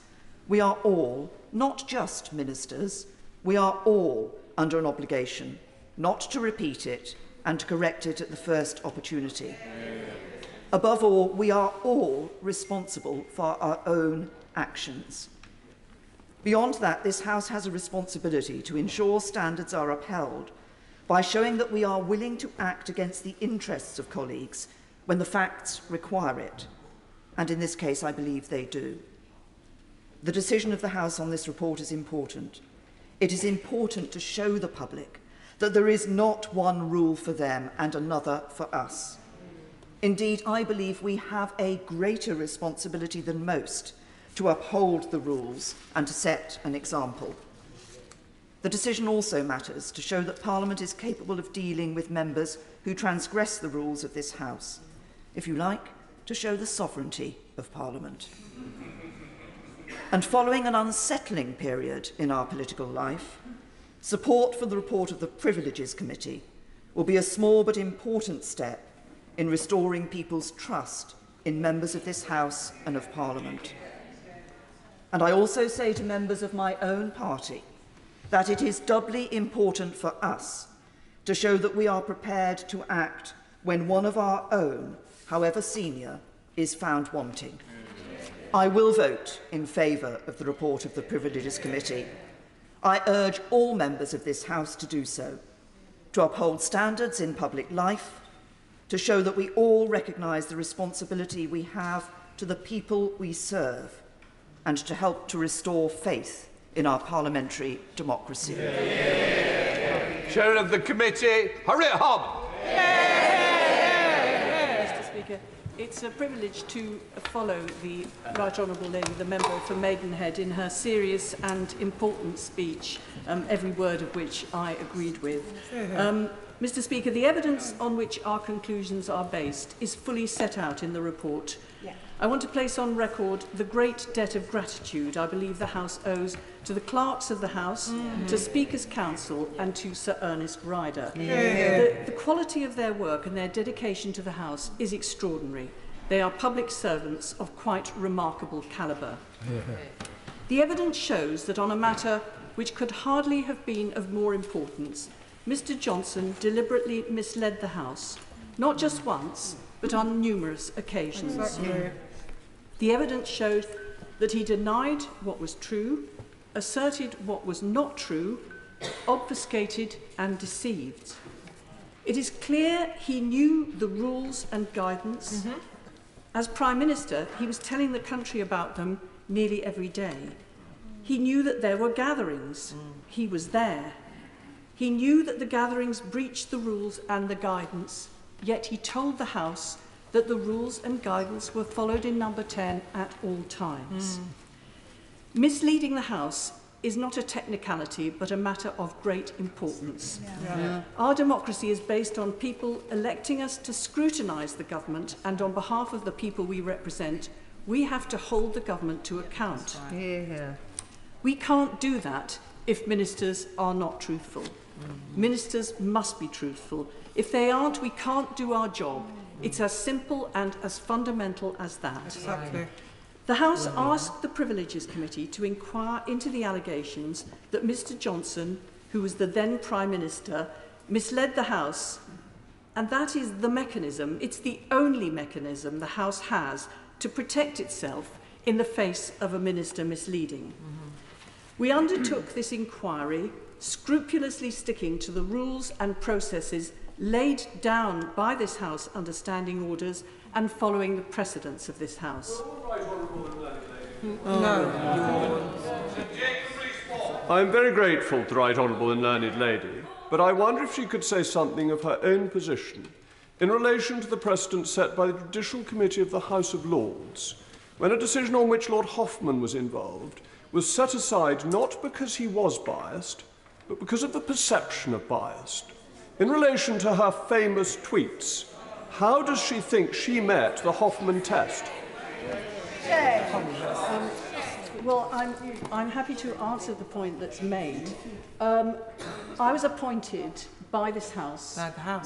we are all, not just ministers, we are all under an obligation not to repeat it and to correct it at the first opportunity. Above all, we are all responsible for our own actions. Beyond that, this House has a responsibility to ensure standards are upheld by showing that we are willing to act against the interests of colleagues when the facts require it, and in this case I believe they do. The decision of the House on this report is important. It is important to show the public that there is not one rule for them and another for us. Indeed, I believe we have a greater responsibility than most to uphold the rules and to set an example. The decision also matters to show that Parliament is capable of dealing with members who transgress the rules of this House. If you like, to show the sovereignty of Parliament. And following an unsettling period in our political life, support for the report of the Privileges Committee will be a small but important step in restoring people's trust in members of this House and of Parliament. And I also say to members of my own party that it is doubly important for us to show that we are prepared to act when one of our own, however senior, is found wanting. I will vote in favour of the report of the Privileges Committee. I urge all members of this House to do so, to uphold standards in public life, to show that we all recognise the responsibility we have to the people we serve, and to help to restore faith in our parliamentary democracy. Chair of the committee, Harriet Hobb. Mr. Speaker, it's a privilege to follow the Right Honourable Lady, the member for Maidenhead, in her serious and important speech, every word of which I agreed with. Mr. Speaker, the evidence on which our conclusions are based is fully set out in the report. Yeah. I want to place on record the great debt of gratitude I believe the House owes to the clerks of the House, to Speaker's Council and to Sir Ernest Ryder. Yeah. The quality of their work and their dedication to the House is extraordinary. They are public servants of quite remarkable calibre. Yeah. The evidence shows that on a matter which could hardly have been of more importance, Mr. Johnson deliberately misled the House, not just once, but on numerous occasions. Exactly. The evidence showed that he denied what was true, asserted what was not true, obfuscated and deceived. It is clear he knew the rules and guidance. As Prime Minister, he was telling the country about them nearly every day. He knew that there were gatherings. He was there. He knew that the gatherings breached the rules and the guidance, yet he told the House that the rules and guidance were followed in Number 10 at all times. Misleading the House is not a technicality, but a matter of great importance. Our democracy is based on people electing us to scrutinise the government, and on behalf of the people we represent, we have to hold the government to account. We can't do that if ministers are not truthful. Ministers must be truthful. If they aren't, we can't do our job. It's as simple and as fundamental as that. Exactly. The House asked the Privileges Committee to inquire into the allegations that Mr Johnson, who was the then Prime Minister, misled the House, and that is the mechanism, it's the only mechanism the House has to protect itself in the face of a minister misleading. We undertook this inquiry, scrupulously sticking to the rules and processes laid down by this House under standing orders and following the precedents of this House. I'm very grateful to the Right Honourable and Learned Lady, but I wonder if she could say something of her own position in relation to the precedent set by the Judicial Committee of the House of Lords, when a decision on which Lord Hoffman was involved was set aside not because he was biased, but because of the perception of bias. In relation to her famous tweets, how does she think she met the Hoffman test? Well, I'm happy to answer the point that's made. I was appointed by this House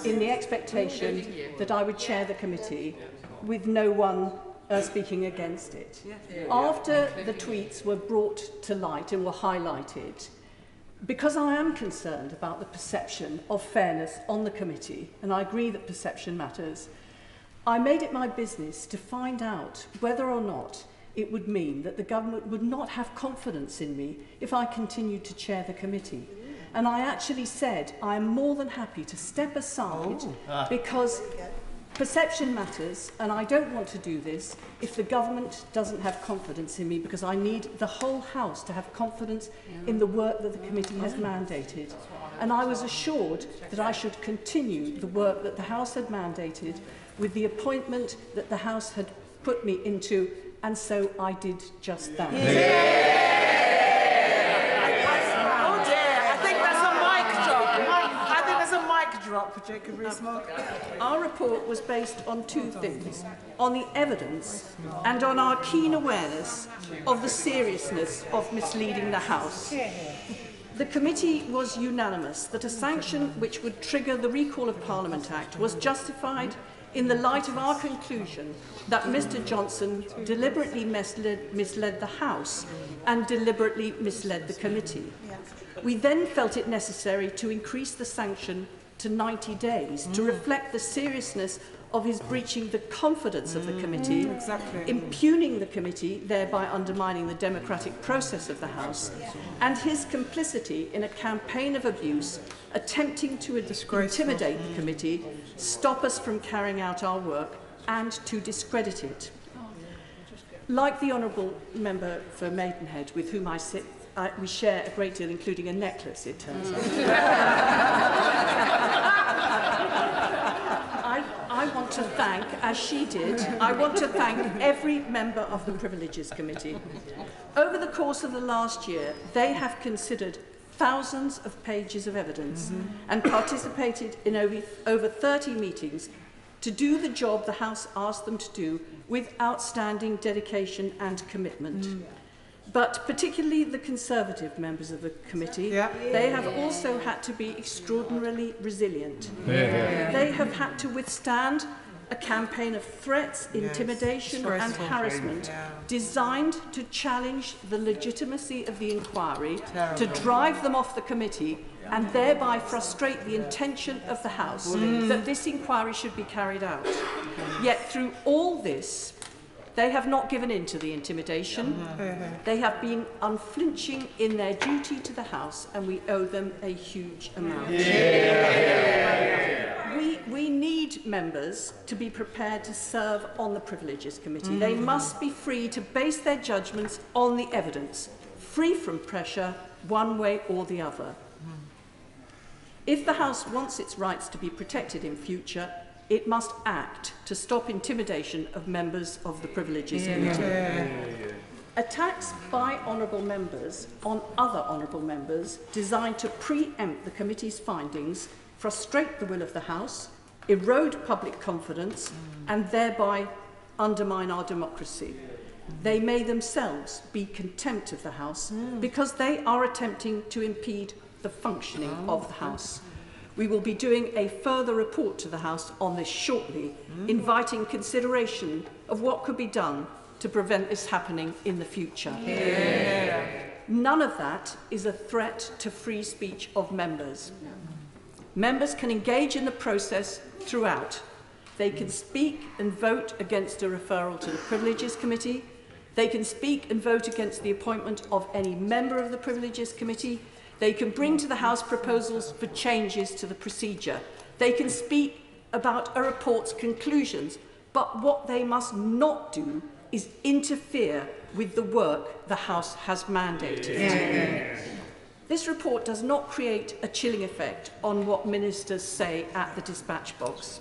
in the expectation that I would chair the committee with no one speaking against it. After the tweets were brought to light and were highlighted, because I am concerned about the perception of fairness on the committee, and I agree that perception matters, I made it my business to find out whether or not it would mean that the government would not have confidence in me if I continued to chair the committee. And I actually said I am more than happy to step aside because perception matters, and I don't want to do this if the government doesn't have confidence in me, because I need the whole House to have confidence in the work that the committee has mandated. And I was assured that I should continue the work that the House had mandated with the appointment that the House had put me into, and so I did just that. Our report was based on two things: on the evidence and on our keen awareness of the seriousness of misleading the House. The committee was unanimous that a sanction which would trigger the Recall of Parliament Act was justified in the light of our conclusion that Mr Johnson deliberately misled the House and deliberately misled the committee. We then felt it necessary to increase the sanction to 90 days to reflect the seriousness of his breaching the confidence of the committee, impugning the committee, thereby undermining the democratic process of the House, and his complicity in a campaign of abuse, attempting to intimidate the committee, stop us from carrying out our work, and to discredit it. Like the Honourable Member for Maidenhead, with whom I sit, we share a great deal, including a necklace, it turns out. I want to thank, as she did, I want to thank every member of the Privileges Committee. Over the course of the last year, they have considered thousands of pages of evidence and participated in over 30 meetings to do the job the House asked them to do with outstanding dedication and commitment. But particularly the Conservative members of the committee, they have also had to be extraordinarily resilient. They have had to withstand a campaign of threats, intimidation and harassment designed to challenge the legitimacy of the inquiry, to drive them off the committee and thereby frustrate the intention of the House that this inquiry should be carried out. Yet through all this, They have not given in to the intimidation. They have been unflinching in their duty to the House, and we owe them a huge amount. We need members to be prepared to serve on the Privileges Committee. They must be free to base their judgments on the evidence, free from pressure, one way or the other. If the House wants its rights to be protected in future, it must act to stop intimidation of members of the Privileges Committee. Attacks by honourable members on other honourable members designed to preempt the committee's findings frustrate the will of the House, erode public confidence, and thereby undermine our democracy. They may themselves be contempt of the House because they are attempting to impede the functioning of the House. We will be doing a further report to the House on this shortly, inviting consideration of what could be done to prevent this happening in the future. None of that is a threat to free speech of members. Members can engage in the process throughout. They can speak and vote against a referral to the Privileges Committee. They can speak and vote against the appointment of any member of the Privileges Committee. They can bring to the House proposals for changes to the procedure. They can speak about a report's conclusions, but what they must not do is interfere with the work the House has mandated. This report does not create a chilling effect on what ministers say at the dispatch box.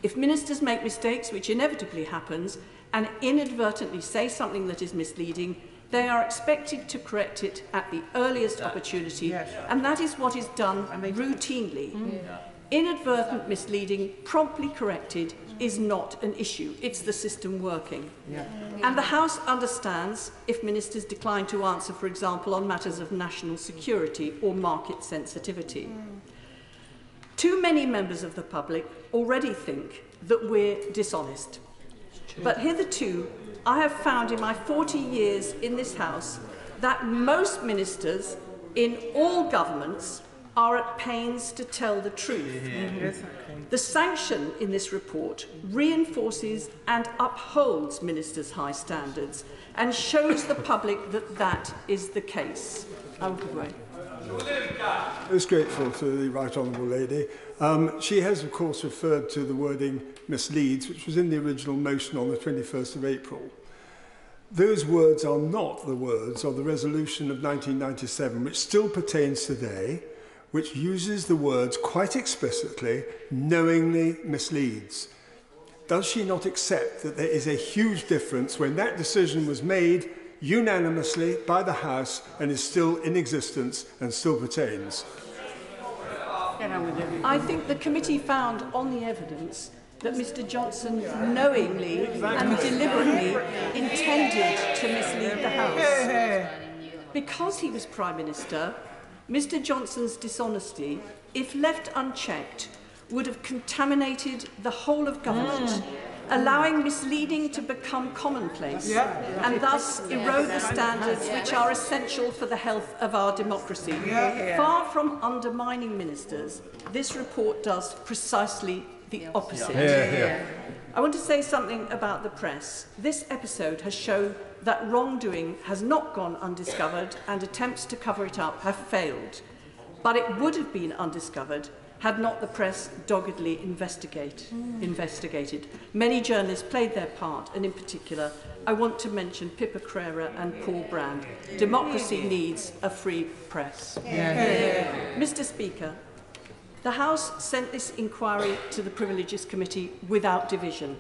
If ministers make mistakes, which inevitably happens, and inadvertently say something that is misleading, they are expected to correct it at the earliest opportunity, and that is what is done routinely. Inadvertent misleading, promptly corrected, is not an issue. It's the system working. And the House understands if ministers decline to answer, for example, on matters of national security or market sensitivity. Too many members of the public already think that we're dishonest. But hitherto, I have found in my 40 years in this House that most ministers in all governments are at pains to tell the truth. The sanction in this report reinforces and upholds ministers' high standards and shows the public that that is the case. I will give way. Most grateful to the Right Honourable Lady. She has, of course, referred to the wording misleads, which was in the original motion on the 21st of April. Those words are not the words of the resolution of 1997, which still pertains today, which uses the words quite explicitly, knowingly misleads. Does she not accept that there is a huge difference when that decision was made unanimously by the House and is still in existence and still pertains? I think the committee found on the evidence that Mr Johnson knowingly and deliberately intended to mislead the House. Because he was Prime Minister, Mr Johnson's dishonesty, if left unchecked, would have contaminated the whole of government, allowing misleading to become commonplace and thus erode the standards which are essential for the health of our democracy. Far from undermining ministers, this report does precisely the opposite. I want to say something about the press. This episode has shown that wrongdoing has not gone undiscovered and attempts to cover it up have failed. But it would have been undiscovered had not the press doggedly investigated. Many journalists played their part, and in particular, I want to mention Pippa Crerar and Paul Brand. Democracy needs a free press. Mr Speaker, the House sent this inquiry to the Privileges Committee without division.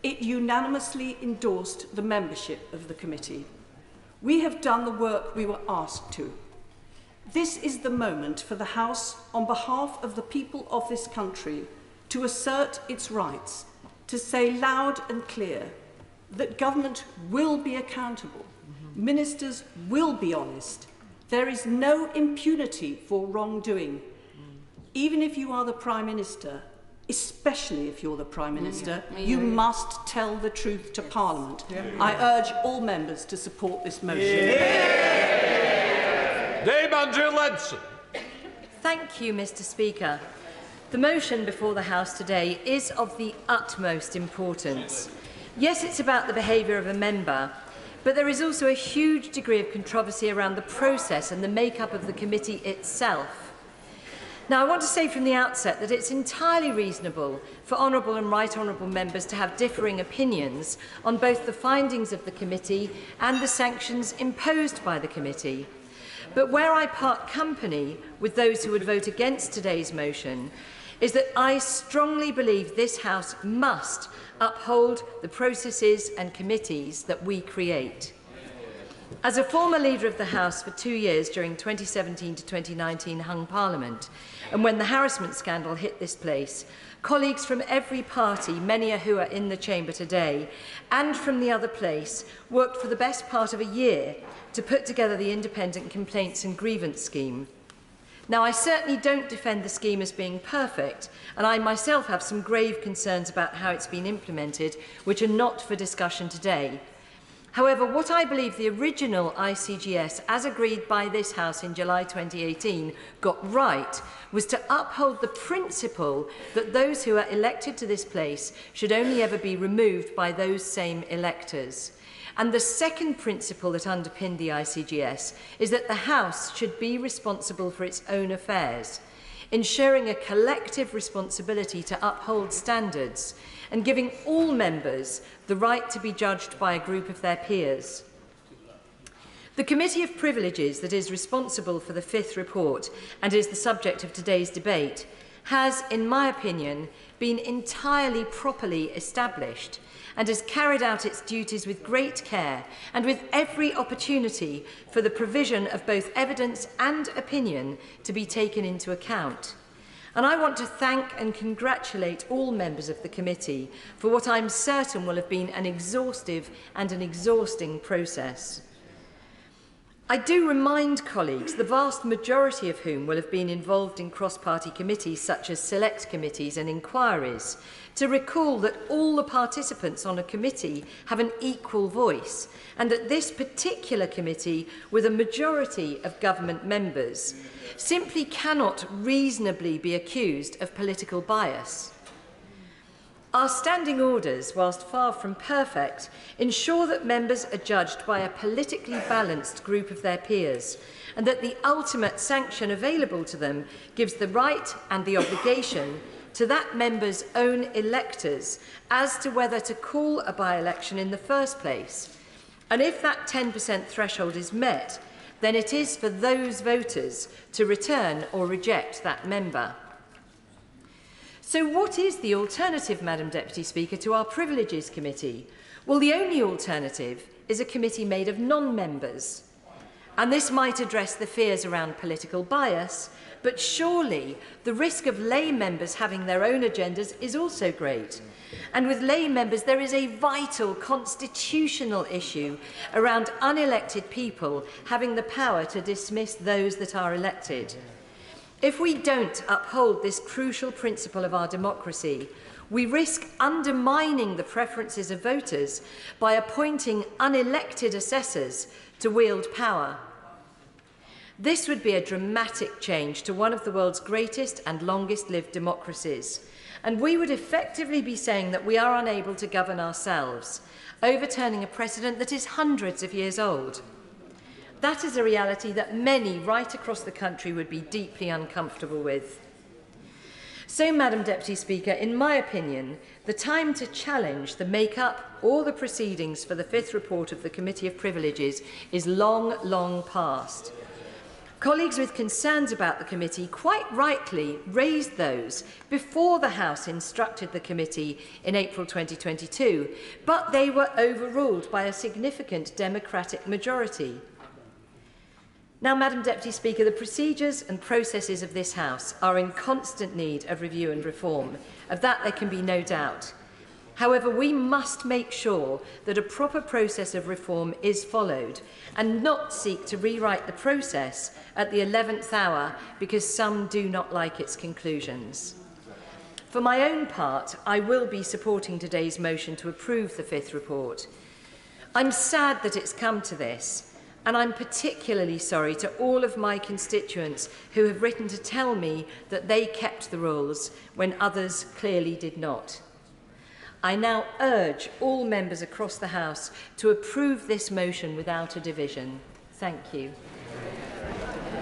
It unanimously endorsed the membership of the committee. We have done the work we were asked to. This is the moment for the House, on behalf of the people of this country, to assert its rights, to say loud and clear that government will be accountable, ministers will be honest, there is no impunity for wrongdoing. Even if you are the Prime Minister, especially if you're the Prime Minister, you must tell the truth to Parliament. I urge all members to support this motion. Dame Andrea Ledson. Thank you, Mr Speaker. The motion before the House today is of the utmost importance. Yes, it's about the behaviour of a member, but there is also a huge degree of controversy around the process and the makeup of the committee itself. Now, I want to say from the outset that it's entirely reasonable for honourable and right honourable members to have differing opinions on both the findings of the committee and the sanctions imposed by the committee. But where I part company with those who would vote against today's motion is that I strongly believe this House must uphold the processes and committees that we create. As a former leader of the House for 2 years during 2017 to 2019 hung Parliament, and when the harassment scandal hit this place, colleagues from every party, many who are in the chamber today, and from the other place, worked for the best part of a year to put together the Independent Complaints and Grievance Scheme. Now, I certainly don't defend the scheme as being perfect, and I myself have some grave concerns about how it's been implemented, which are not for discussion today. However, what I believe the original ICGS, as agreed by this House in July 2018, got right was to uphold the principle that those who are elected to this place should only ever be removed by those same electors. And the second principle that underpinned the ICGS is that the House should be responsible for its own affairs, ensuring a collective responsibility to uphold standards and giving all members the right to be judged by a group of their peers. The Committee of Privileges that is responsible for the fifth report and is the subject of today's debate has, in my opinion, been entirely properly established and has carried out its duties with great care and with every opportunity for the provision of both evidence and opinion to be taken into account. And I want to thank and congratulate all members of the committee for what I'm certain will have been an exhaustive and an exhausting process. I do remind colleagues, the vast majority of whom will have been involved in cross-party committees such as select committees and inquiries, to recall that all the participants on a committee have an equal voice, and that this particular committee, with a majority of government members, simply cannot reasonably be accused of political bias. Our standing orders, whilst far from perfect, ensure that members are judged by a politically balanced group of their peers, and that the ultimate sanction available to them gives the right and the obligation to that member's own electors as to whether to call a by-election in the first place. And if that 10% threshold is met, then it is for those voters to return or reject that member. So what is the alternative, Madam Deputy Speaker, to our Privileges Committee? Well, the only alternative is a committee made of non-members. And this might address the fears around political bias, but surely the risk of lay members having their own agendas is also great. And with lay members, there is a vital constitutional issue around unelected people having the power to dismiss those that are elected. If we don't uphold this crucial principle of our democracy, we risk undermining the preferences of voters by appointing unelected assessors to wield power. This would be a dramatic change to one of the world's greatest and longest-lived democracies, and we would effectively be saying that we are unable to govern ourselves, overturning a precedent that is hundreds of years old. That is a reality that many right across the country would be deeply uncomfortable with. So, Madam Deputy Speaker, in my opinion, the time to challenge the make-up or the proceedings for the fifth report of the Committee of Privileges is long, long past. Colleagues with concerns about the committee quite rightly raised those before the House instructed the committee in April 2022, but they were overruled by a significant democratic majority. Now, Madam Deputy Speaker, the procedures and processes of this House are in constant need of review and reform. Of that there can be no doubt. However, we must make sure that a proper process of reform is followed and not seek to rewrite the process at the 11th hour because some do not like its conclusions. For my own part, I will be supporting today's motion to approve the fifth report. I'm sad that it's come to this, and I'm particularly sorry to all of my constituents who have written to tell me that they kept the rules when others clearly did not. I now urge all members across the House to approve this motion without a division. Thank you.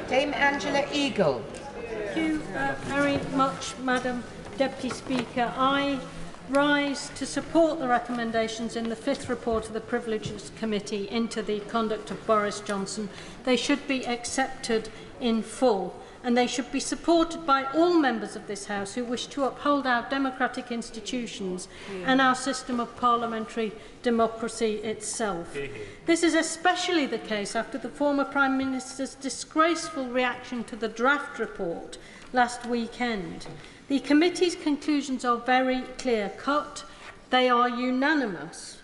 Dame Angela Eagle. Thank you very much, Madam Deputy Speaker. I rise to support the recommendations in the 5th report of the Privileges Committee into the conduct of Boris Johnson. They should be accepted in full, and they should be supported by all members of this House who wish to uphold our democratic institutions and our system of parliamentary democracy itself. This is especially the case after the former Prime Minister's disgraceful reaction to the draft report last weekend. The committee's conclusions are very clear-cut. They are unanimous.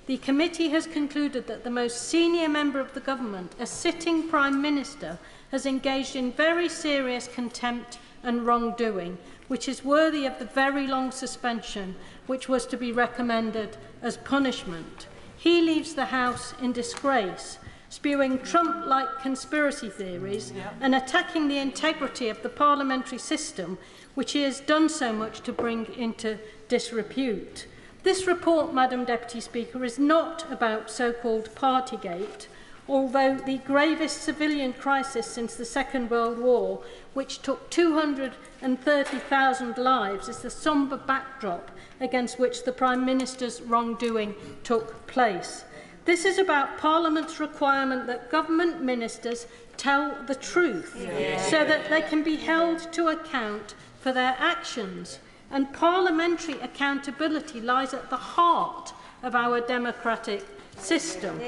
The committee has concluded that the most senior member of the government, a sitting Prime Minister, has engaged in very serious contempt and wrongdoing, which is worthy of the very long suspension which was to be recommended as punishment. He leaves the House in disgrace, spewing Trump-like conspiracy theories and attacking the integrity of the parliamentary system, which he has done so much to bring into disrepute. This report, Madam Deputy Speaker, is not about so-called Partygate, although the gravest civilian crisis since the Second World War, which took 230,000 lives, is the sombre backdrop against which the Prime Minister's wrongdoing took place. This is about Parliament's requirement that government ministers tell the truth so that they can be held to account for their actions. And parliamentary accountability lies at the heart of our democratic system.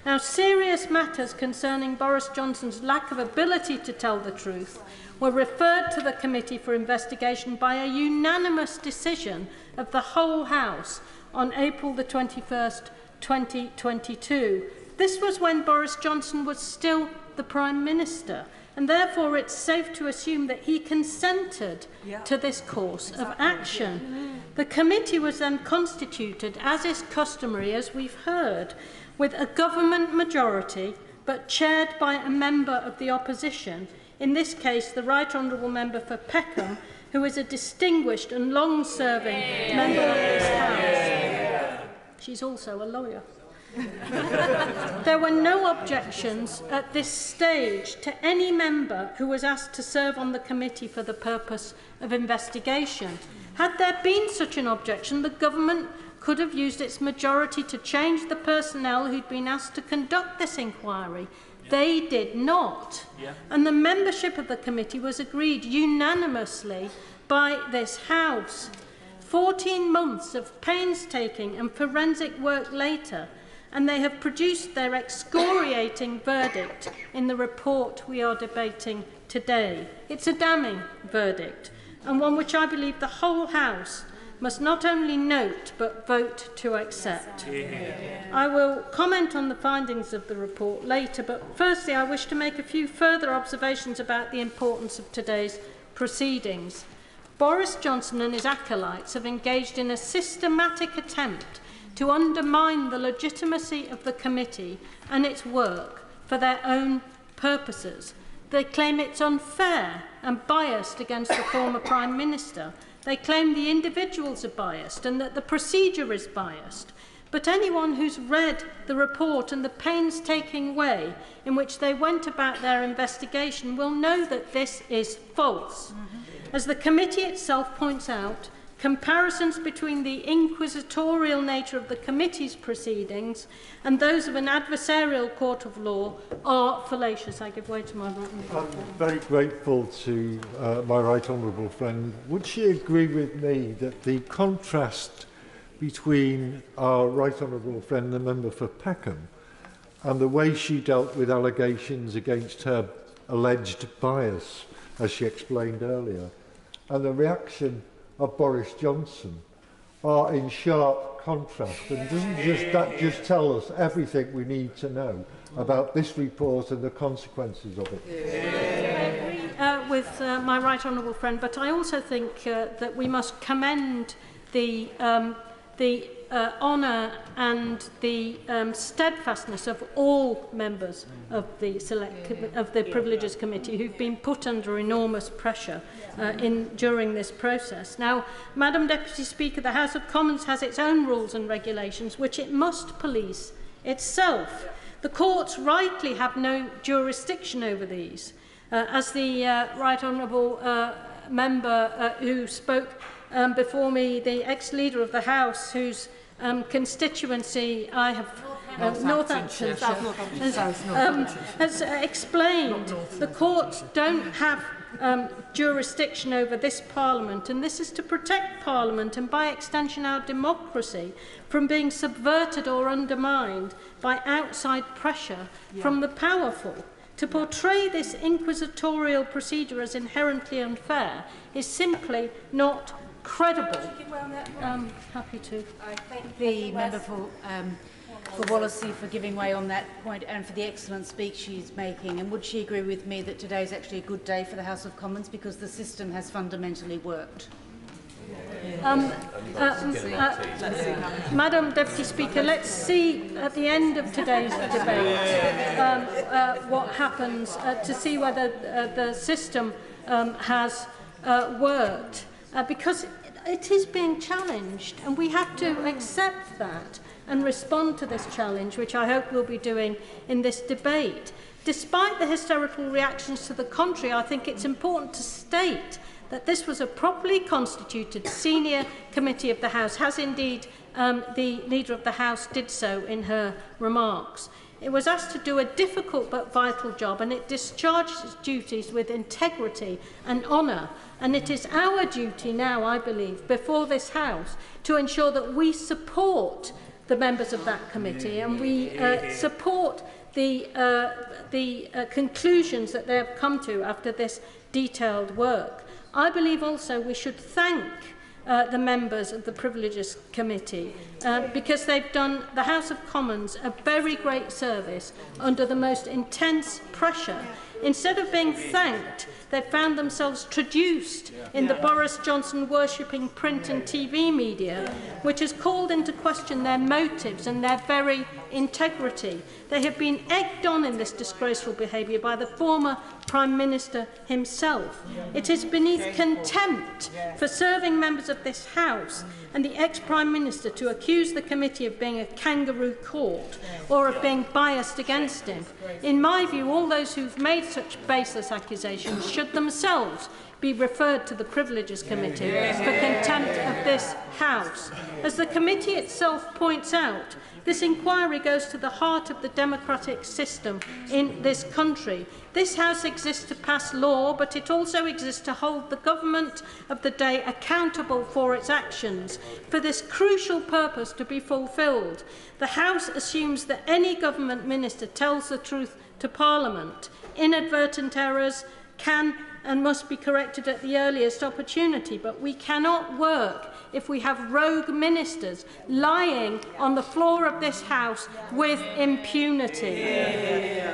Now, serious matters concerning Boris Johnson's lack of ability to tell the truth were referred to the Committee for Investigation by a unanimous decision of the whole House on April the 21st, 2022. This was when Boris Johnson was still the Prime Minister, and therefore it's safe to assume that he consented to this course of action. The committee was then constituted, as is customary, as we've heard, with a government majority, but chaired by a member of the opposition, in this case the Right Honourable Member for Peckham, who is a distinguished and long-serving member of this House. She's also a lawyer. There were no objections at this stage to any member who was asked to serve on the committee for the purpose of investigation. Had there been such an objection, the government could have used its majority to change the personnel who'd been asked to conduct this inquiry. They did not. And the membership of the committee was agreed unanimously by this House. 14 months of painstaking and forensic work later, and they have produced their excoriating verdict in the report we are debating today. It's a damning verdict, and one which I believe the whole House must not only note but vote to accept. I will comment on the findings of the report later, but firstly I wish to make a few further observations about the importance of today's proceedings. Boris Johnson and his acolytes have engaged in a systematic attempt to undermine the legitimacy of the committee and its work for their own purposes. They claim it's unfair and biased against the former Prime Minister. They claim the individuals are biased and that the procedure is biased. But anyone who's read the report and the painstaking way in which they went about their investigation will know that this is false. As the committee itself points out, comparisons between the inquisitorial nature of the committee's proceedings and those of an adversarial court of law are fallacious. I give way to my right honourable friend. I'm very grateful to my right honourable friend. Would she agree with me that the contrast between our right honourable friend, the member for Peckham, and the way she dealt with allegations against her alleged bias, as she explained earlier, and the reaction of Boris Johnson are in sharp contrast? And doesn't that just tell us everything we need to know about this report and the consequences of it? I agree with my right honourable friend, but I also think that we must commend the the honour and the steadfastness of all members of the Privileges Committee who've been put under enormous pressure during this process. Now, Madam Deputy Speaker, the House of Commons has its own rules and regulations which it must police itself. The courts rightly have no jurisdiction over these. As the Right Honourable member who spoke before me, the ex-leader of the House, whose constituency I have Northampton has explained, the courts don't have jurisdiction over this Parliament, and this is to protect Parliament and by extension our democracy from being subverted or undermined by outside pressure from the powerful. To portray this inquisitorial procedure as inherently unfair is simply not credible. Happy to. I thank the member for Wallasey for giving way on that point and for the excellent speech she's making. And would she agree with me that today is actually a good day for the House of Commons because the system has fundamentally worked? Madam Deputy Speaker, let's see at the end of today's debate what happens to see whether the system has worked, because it is being challenged and we have to accept that and respond to this challenge, which I hope we'll be doing in this debate. Despite the hysterical reactions to the contrary, I think it's important to state that this was a properly constituted senior committee of the House, as indeed the Leader of the House did so in her remarks. It was asked to do a difficult but vital job, and it discharged its duties with integrity and honour. And it is our duty now, I believe, before this House, to ensure that we support the members of that committee and we support the conclusions that they have come to after this detailed work. I believe also we should thank the members of the Privileges Committee because they've done the House of Commons a very great service under the most intense pressure. Instead of being thanked, they found themselves traduced in the Boris Johnson worshipping print and TV media, which has called into question their motives and their very integrity. They have been egged on in this disgraceful behaviour by the former Prime Minister himself. It is beneath contempt for serving members of this House and the ex-Prime Minister to accuse the committee of being a kangaroo court or of being biased against him. In my view, all those who've made such baseless accusations should themselves be referred to the Privileges Committee for contempt of this House. As the committee itself points out, this inquiry goes to the heart of the democratic system in this country. This House exists to pass law, but it also exists to hold the government of the day accountable for its actions. For this crucial purpose to be fulfilled, the House assumes that any government minister tells the truth to Parliament. Inadvertent errors can and must be corrected at the earliest opportunity, but we cannot work if we have rogue ministers lying on the floor of this House with impunity.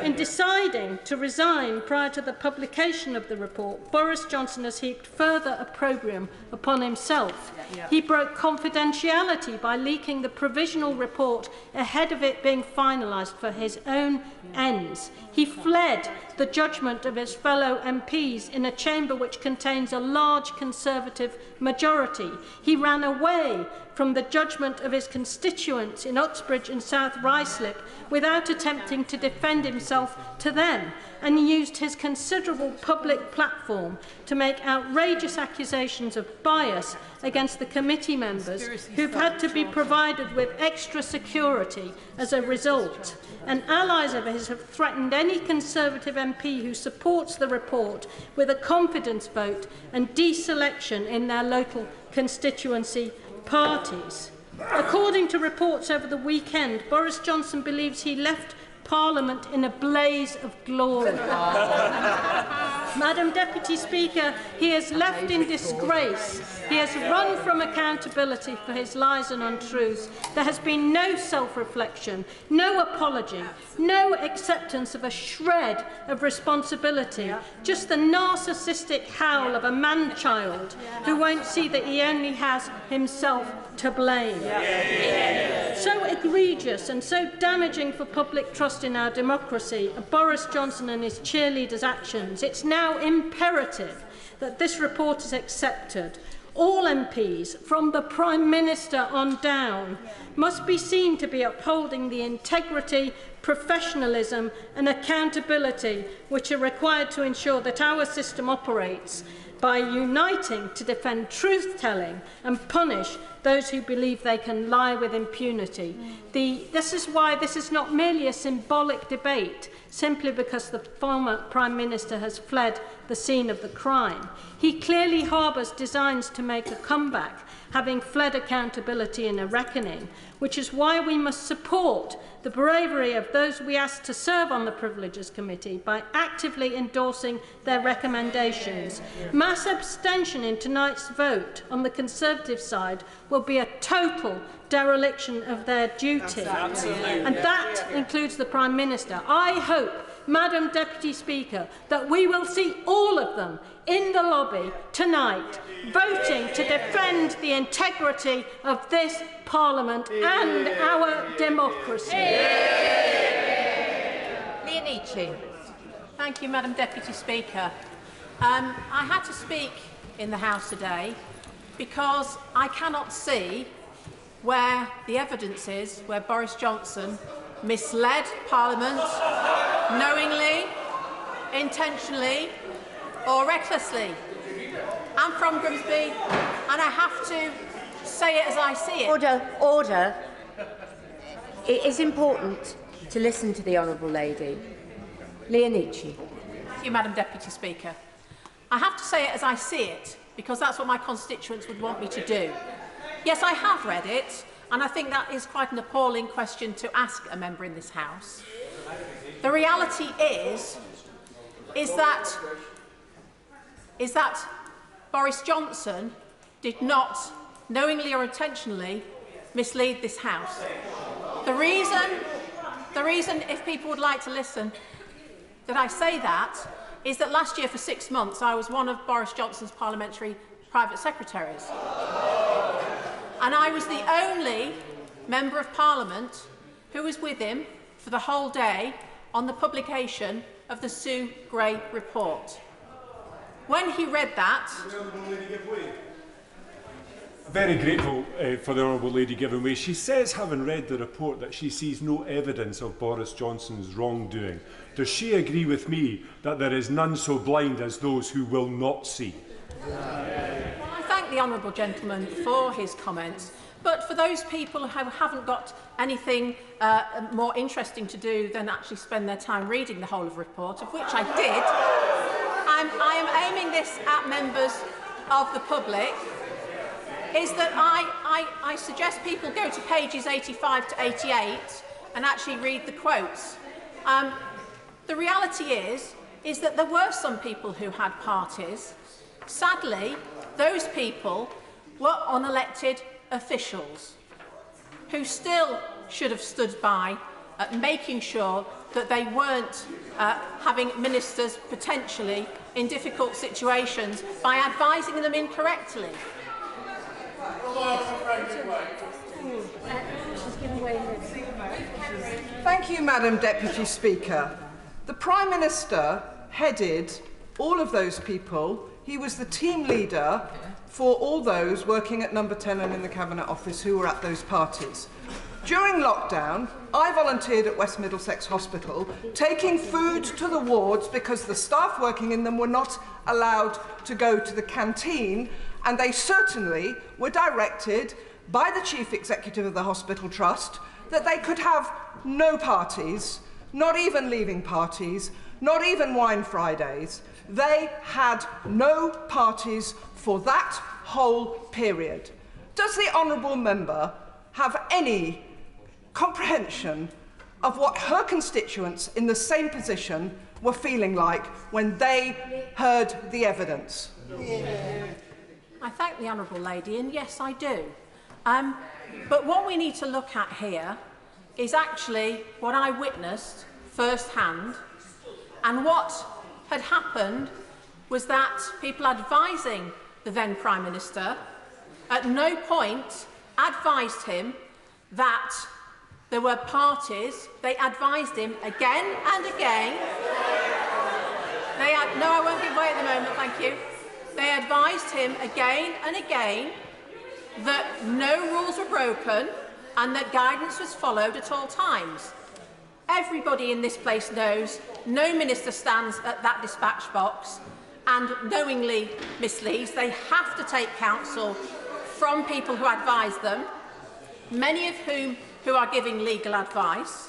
In deciding to resign prior to the publication of the report, Boris Johnson has heaped further opprobrium upon himself. He broke confidentiality by leaking the provisional report ahead of it being finalised for his own ends. He fled the judgment of his fellow MPs in a chamber which contains a large Conservative majority. He ran away from the judgment of his constituents in Uxbridge and South Ruislip without attempting to defend himself to them, and he used his considerable public platform to make outrageous accusations of bias against the committee members who've had to be provided with extra security as a result. And allies of his have threatened any Conservative MP who supports the report with a confidence vote and deselection in their local constituency parties. According to reports over the weekend, Boris Johnson believes he left Parliament in a blaze of glory. Madam Deputy Speaker, he has left in disgrace. He has run from accountability for his lies and untruths. There has been no self-reflection, no apology, no acceptance of a shred of responsibility, just the narcissistic howl of a man-child who won't see that he only has himself to blame. So egregious and so damaging for public trust in our democracy are Boris Johnson and his cheerleaders' actions. It's now imperative that this report is accepted. All MPs, from the Prime Minister on down, must be seen to be upholding the integrity, professionalism and accountability which are required to ensure that our system operates by uniting to defend truth-telling and punish those who believe they can lie with impunity. This is why this is not merely a symbolic debate, simply because the former Prime Minister has fled the scene of the crime. He clearly harbours designs to make a comeback, having fled accountability in a reckoning, which is why we must support the bravery of those we ask to serve on the Privileges Committee by actively endorsing their recommendations. Mass abstention in tonight's vote on the Conservative side will be a total dereliction of their duty. And that includes the Prime Minister. I hope, Madam Deputy Speaker, that we will see all of them in the lobby tonight voting to defend the integrity of this Parliament and our democracy. Leonici. Thank you, Madam Deputy Speaker. I had to speak in the House today because I cannot see where the evidence is where Boris Johnson misled Parliament knowingly, intentionally or recklessly. I'm from Grimsby and I have to say it as I see it. Order, order. It is important to listen to the Honourable Lady. Leonici. Thank you, Madam Deputy Speaker. I have to say it as I see it because that's what my constituents would want me to do. Yes, I have read it, and I think that is quite an appalling question to ask a member in this House. The reality is that Boris Johnson did not, knowingly or intentionally, mislead this House. The reason, if people would like to listen, that I say that is that last year for 6 months I was one of Boris Johnson's parliamentary private secretaries. And I was the only Member of Parliament who was with him for the whole day on the publication of the Sue Gray report. When he read that... Very grateful for the Honourable Lady giving way. She says, having read the report, that she sees no evidence of Boris Johnson's wrongdoing. Does she agree with me that there is none so blind as those who will not see? I thank the honourable gentleman for his comments, but for those people who haven't got anything more interesting to do than actually spend their time reading the whole of the report, of which I did, I am aiming this at members of the public, is that I suggest people go to pages 85 to 88 and actually read the quotes. The reality is that there were some people who had parties. Sadly, those people were unelected officials who still should have stood by making sure that they weren't having ministers potentially in difficult situations by advising them incorrectly. Thank you, Madam Deputy Speaker. The Prime Minister headed all of those people. He was the team leader for all those working at Number 10 and in the Cabinet Office who were at those parties. During lockdown, I volunteered at West Middlesex Hospital, taking food to the wards because the staff working in them were not allowed to go to the canteen, and they certainly were directed by the Chief Executive of the Hospital Trust that they could have no parties, not even leaving parties, not even Wine Fridays. They had no parties for that whole period. Does the honourable member have any comprehension of what her constituents in the same position were feeling like when they heard the evidence? I thank the honourable lady, and yes, I do. But what we need to look at here is actually what I witnessed firsthand, and what had happened was that people advising the then Prime Minister at no point advised him that there were parties. They advised him again and again. No, I won't give way at the moment, thank you. They advised him again and again that no rules were broken and that guidance was followed at all times. Everybody in this place knows no minister stands at that dispatch box and knowingly misleads. They have to take counsel from people who advise them, many of whom who are giving legal advice.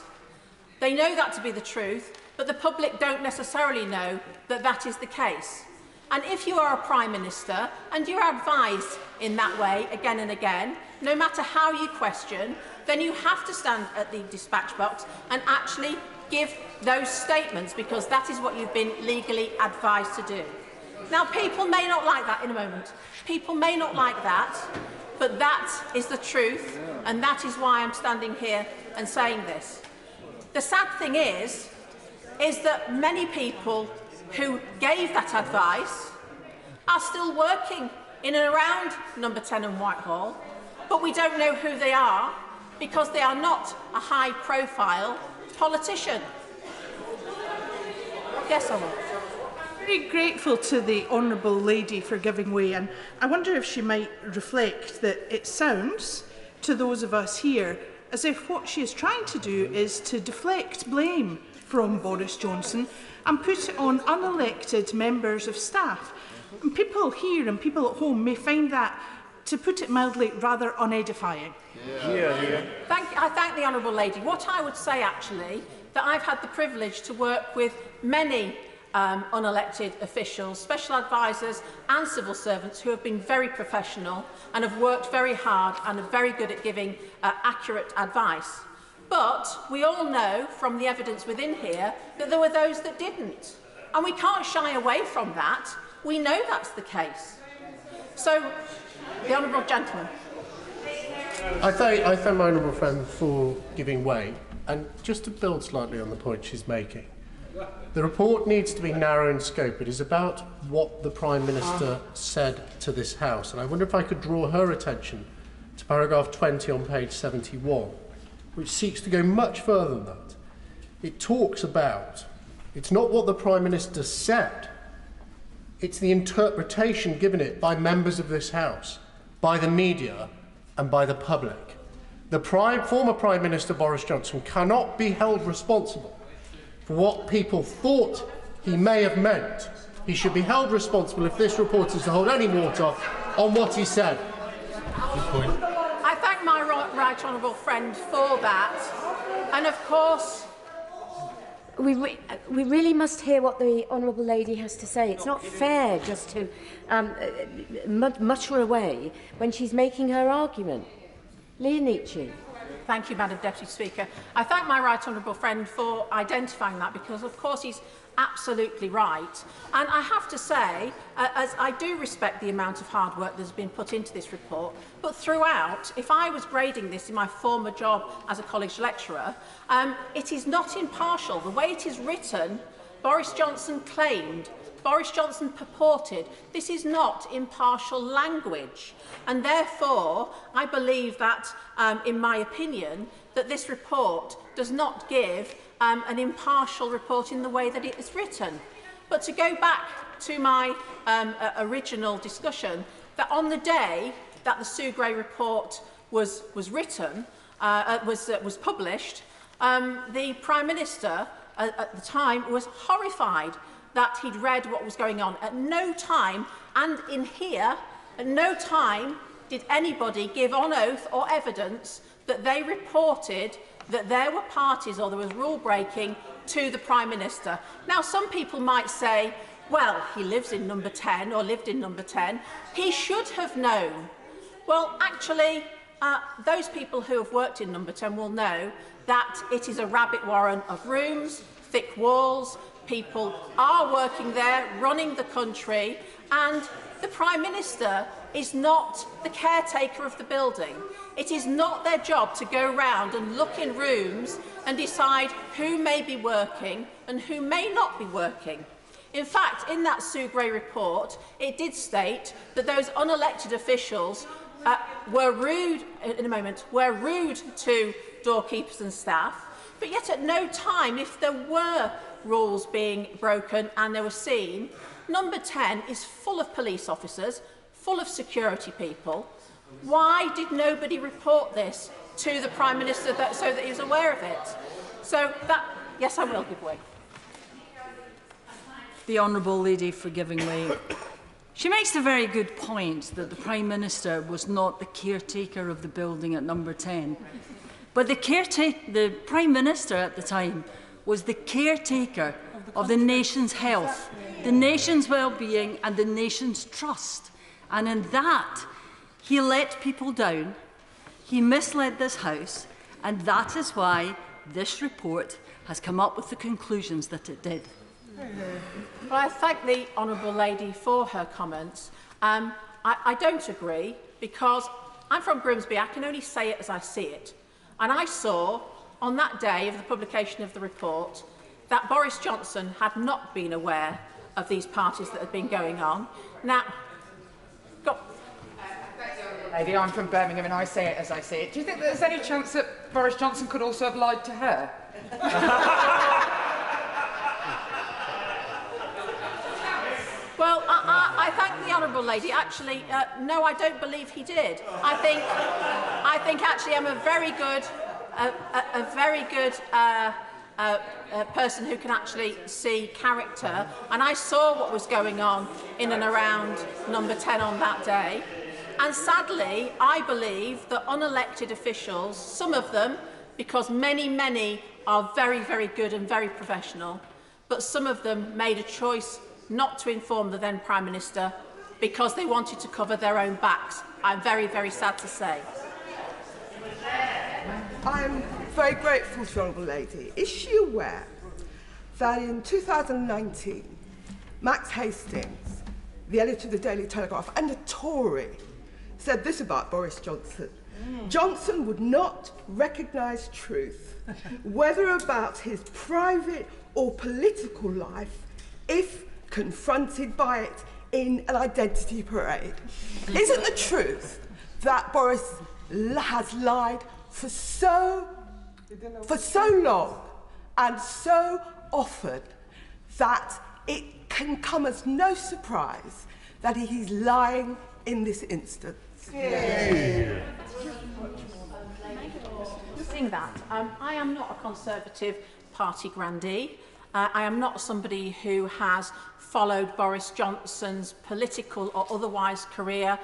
They know that to be the truth, but the public don't necessarily know that that is the case. And if you are a Prime Minister and you're advised in that way again and again, no matter how you question, then you have to stand at the dispatch box and actually give those statements, because that is what you've been legally advised to do. Now, people may not like that in a moment. People may not like that, but that is the truth, and that is why I'm standing here and saying this. The sad thing is that many people who gave that advice are still working in and around number 10 and Whitehall, but we don't know who they are because they are not a high-profile politician. Yes, I will. Very grateful to the honourable lady for giving way, and I wonder if she might reflect that it sounds to those of us here as if what she is trying to do is to deflect blame from Boris Johnson and put it on unelected members of staff. And people here and people at home may find that, to put it mildly, rather unedifying. I thank the honourable lady. What I would say, actually, that I've had the privilege to work with many unelected officials, special advisors and civil servants who have been very professional and have worked very hard and are very good at giving accurate advice. But we all know from the evidence within here that there were those that didn't. And we can't shy away from that. We know that's the case. So, the honourable gentleman. I thank my honourable friend for giving way. And just to build slightly on the point she's making, the report needs to be narrow in scope. It is about what the Prime Minister said to this House. And I wonder if I could draw her attention to paragraph 20 on page 71, which seeks to go much further than that. It talks about, it's not what the Prime Minister said, it's the interpretation given it by members of this House, by the media and by the public. The former Prime Minister Boris Johnson cannot be held responsible for what people thought he may have meant. He should be held responsible, if this report is to hold any water, on what he said. Good point. I thank my right honourable friend for that. And of course, we really must hear what the honourable lady has to say. It's not fair just to mutter away when she's making her argument. Leonici. Thank you, Madam Deputy Speaker. I thank my right honourable friend for identifying that, because, of course, he's absolutely right. And I have to say, as I do respect the amount of hard work that's been put into this report, but throughout, if I was grading this in my former job as a college lecturer, it is not impartial. The way it is written, Boris Johnson claimed, Boris Johnson purported, this is not impartial language. And therefore, I believe that, in my opinion, that this report does not give an impartial report in the way that it is written. But to go back to my original discussion, that on the day that the Sue Gray report was written, was published, the Prime Minister at the time was horrified that he'd read what was going on. At no time, and in here, at no time did anybody give on oath or evidence that they reported that there were parties or there was rule breaking to the Prime Minister. Now, some people might say, well, he lives in number 10 or lived in number 10. He should have known. Well, actually, those people who have worked in number 10 will know that it is a rabbit warren of rooms, thick walls, people are working there, running the country, and the Prime Minister is not the caretaker of the building. It is not their job to go round and look in rooms and decide who may be working and who may not be working. In fact, in that Sue Gray report, it did state that those unelected officials were rude to doorkeepers and staff, but yet at no time, if there were rules being broken and they were seen, Number 10 is full of police officers, full of security people. Why did nobody report this to the Prime Minister so that he was aware of it? So that, yes, I will give way. The Honourable Lady for giving way. She makes a very good point that the Prime Minister was not the caretaker of the building at number 10. But the Prime Minister at the time was the caretaker of the nation's health, the nation's well-being and the nation's trust. And in that, he let people down, he misled this House, and that is why this report has come up with the conclusions that it did. Well, I thank the Honourable Lady for her comments. I don't agree, because I'm from Grimsby. I can only say it as I see it. And I saw, on that day of the publication of the report, that Boris Johnson had not been aware of these parties that had been going on. Now, Lady, I'm from Birmingham and I say it as I see it. Do you think there's any chance that Boris Johnson could also have lied to her? Well, I thank the Honourable Lady. Actually, no, I don't believe he did. I think actually I'm a very good person who can actually see character, and I saw what was going on in and around number 10 on that day. And sadly, I believe that unelected officials, some of them, because many are very, very good and very professional, but some of them made a choice not to inform the then Prime Minister because they wanted to cover their own backs. I'm very, very sad to say. I'm very grateful to the Honourable Lady. Is she aware that in 2019, Max Hastings, the editor of the Daily Telegraph and a Tory, said this about Boris Johnson? Johnson would not recognise truth, whether about his private or political life, if confronted by it in an identity parade. Isn't the truth that Boris has lied for so long and so often that it can come as no surprise that he's lying in this instance? Seeing that, I am not a Conservative Party grandee. I am not somebody who has followed Boris Johnson's political or otherwise career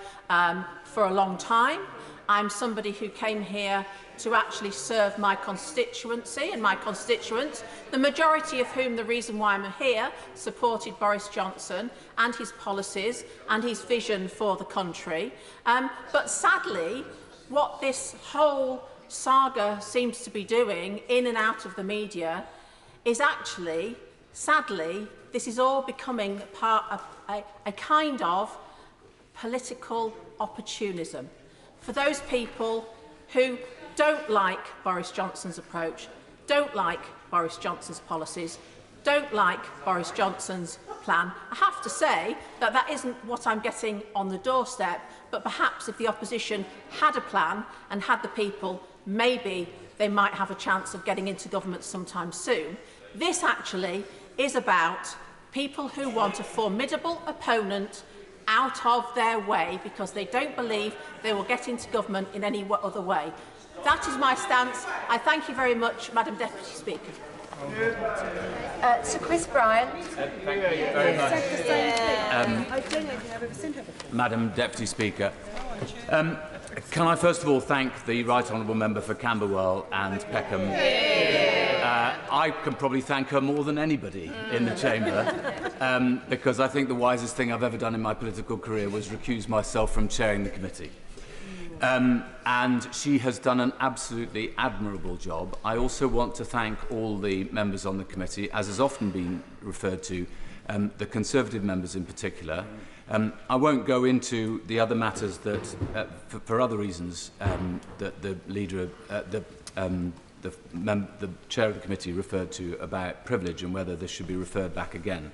for a long time. I'm somebody who came here to actually serve my constituency and my constituents, the majority of whom, the reason why I'm here, supported Boris Johnson and his policies and his vision for the country. But sadly, what this whole saga seems to be doing in and out of the media is actually, sadly, this is all becoming part of a kind of political opportunism. For those people who don't like Boris Johnson's approach, don't like Boris Johnson's policies, don't like Boris Johnson's plan, I have to say that that isn't what I'm getting on the doorstep, but perhaps if the opposition had a plan and had the people, maybe they might have a chance of getting into government sometime soon. This actually is about people who want a formidable opponent out of their way because they don't believe they will get into government in any other way. That is my stance. I thank you very much, Madam Deputy Speaker. Sir Chris Bryan. Thank you very much. Madam Deputy Speaker, can I first of all thank the Right Honourable Member for Camberwell and Peckham. I can probably thank her more than anybody in the chamber because I think the wisest thing I've ever done in my political career was recuse myself from chairing the committee. And she has done an absolutely admirable job. I also want to thank all the members on the committee, as has often been referred to, the Conservative members in particular. I won't go into the other matters that, for other reasons, that the leader, the chair of the committee referred to about privilege and whether this should be referred back again.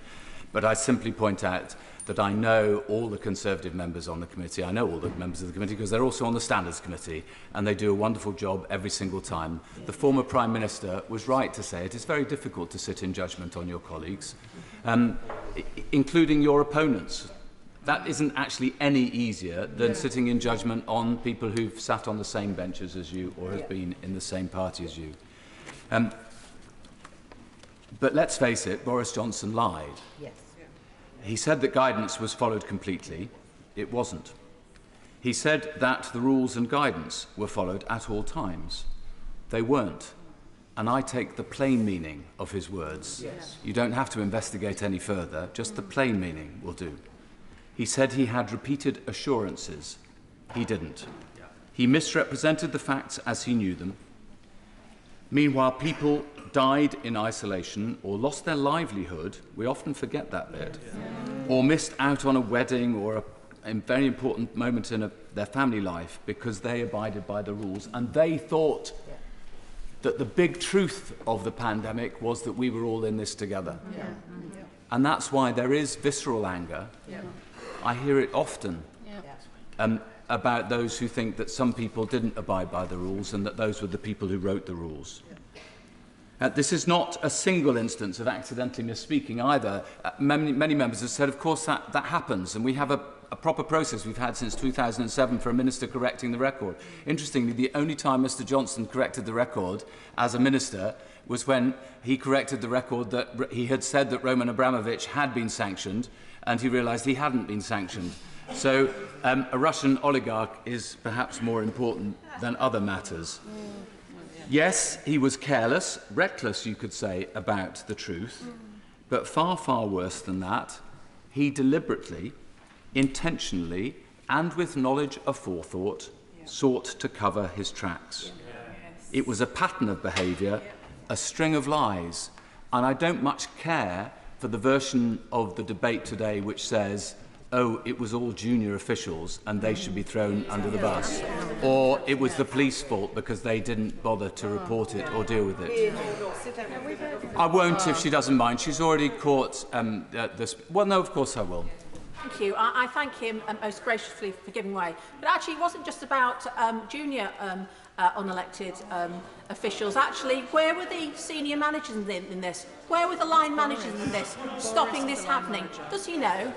But I simply point out that I know all the Conservative members on the committee. I know all the members of the committee because they're also on the Standards Committee, and they do a wonderful job every single time. The former Prime Minister was right to say it is very difficult to sit in judgment on your colleagues, including your opponents. That isn't actually any easier than sitting in judgment on people who've sat on the same benches as you or have been in the same party as you. But let's face it, Boris Johnson lied. Yes. He said that guidance was followed completely. It wasn't. He said that the rules and guidance were followed at all times. They weren't. And I take the plain meaning of his words. Yes. You don't have to investigate any further. Just the plain meaning will do. He said he had repeated assurances. He didn't. He misrepresented the facts as he knew them. Meanwhile, people died in isolation or lost their livelihood, we often forget that bit, or missed out on a wedding or a very important moment in their family life because they abided by the rules and they thought that the big truth of the pandemic was that we were all in this together. And that's why there is visceral anger. I hear it often about those who think that some people didn't abide by the rules and that those were the people who wrote the rules. This is not a single instance of accidentally misspeaking either. Many members have said, of course, that happens, and we have a proper process we've had since 2007 for a minister correcting the record. Interestingly, the only time Mr Johnson corrected the record as a minister was when he corrected the record that he had said that Roman Abramovich had been sanctioned, and he realised he hadn't been sanctioned. So a Russian oligarch is perhaps more important than other matters. Yes, he was careless, reckless, you could say, about the truth, but far, far worse than that, he deliberately, intentionally, and with knowledge aforethought, sought to cover his tracks. It was a pattern of behaviour, a string of lies, and I don't much care for the version of the debate today which says, oh, it was all junior officials and they should be thrown under the bus. Or it was the police fault because they didn't bother to report it or deal with it. I won't if she doesn't mind. She's already caught this. Well, no, of course I will. Thank you. I thank him most graciously for giving way. But actually, it wasn't just about junior unelected officials. Actually, where were the senior managers in this? Where were the line managers in this, stopping this happening? Does he know?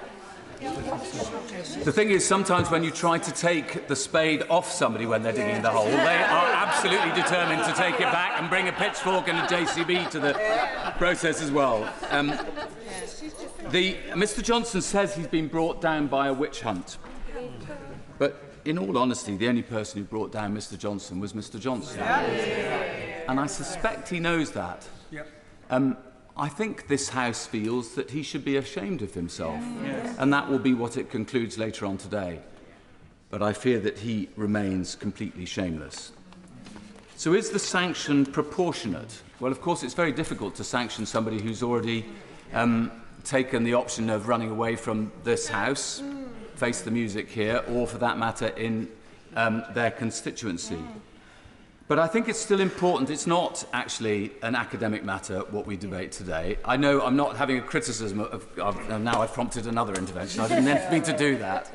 The thing is, sometimes when you try to take the spade off somebody when they're digging the hole, they are absolutely determined to take it back and bring a pitchfork and a JCB to the process as well. Mr Johnson says he's been brought down by a witch hunt. But in all honesty, the only person who brought down Mr Johnson was Mr Johnson. And I suspect he knows that. I think this House feels that he should be ashamed of himself, and that will be what it concludes later on today. But I fear that he remains completely shameless. So is the sanction proportionate? Well, of course, it's very difficult to sanction somebody who's already taken the option of running away from this House, face the music here, or for that matter in their constituency. But I think it's still important. It's not actually an academic matter, what we debate today. I know I'm not having a criticism of now I've prompted another intervention. I didn't mean to do that.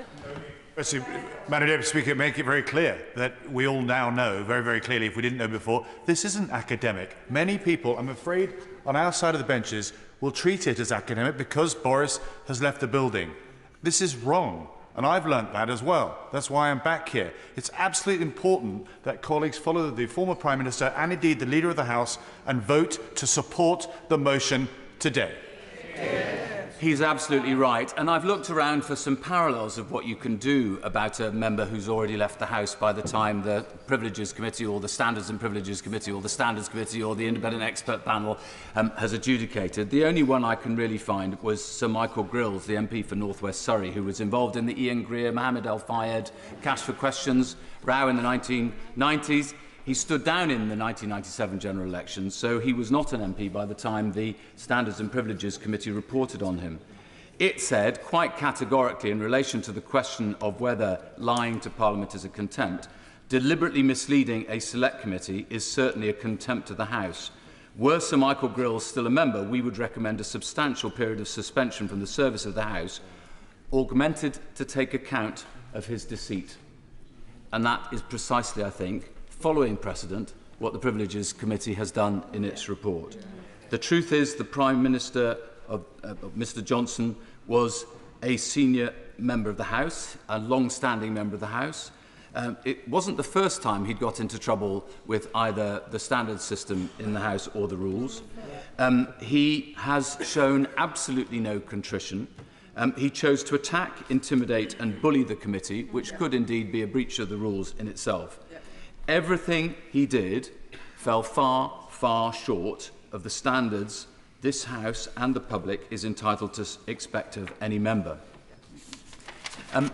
Madam Deputy Speaker, make it very clear that we all now know, very, very clearly, if we didn't know before, this isn't academic. Many people, I'm afraid, on our side of the benches, will treat it as academic because Boris has left the building. This is wrong. And I've learnt that as well. That's why I'm back here. It's absolutely important that colleagues follow the former Prime Minister and indeed the Leader of the House and vote to support the motion today. He's absolutely right. And I've looked around for some parallels of what you can do about a member who's already left the House by the time the Privileges Committee or the Standards and Privileges Committee or the Standards Committee or the Independent Expert Panel has adjudicated. The only one I can really find was Sir Michael Grills, the MP for North West Surrey, who was involved in the Ian Greer, Mohammed El Fayed, Cash for Questions row in the 1990s. He stood down in the 1997 general election, so he was not an MP by the time the Standards and Privileges Committee reported on him. It said, quite categorically, in relation to the question of whether lying to Parliament is a contempt, deliberately misleading a select committee is certainly a contempt of the House. Were Sir Michael Grills still a member, we would recommend a substantial period of suspension from the service of the House, augmented to take account of his deceit. And that is precisely, I think, following precedent, what the Privileges Committee has done in its report. The truth is the Prime Minister of Mr Johnson was a senior member of the House, a long-standing member of the House. It wasn't the first time he'd got into trouble with either the standard system in the House or the rules. He has shown absolutely no contrition. He chose to attack, intimidate and bully the committee, which could indeed be a breach of the rules in itself. Everything he did fell far, far short of the standards this House and the public is entitled to expect of any member. I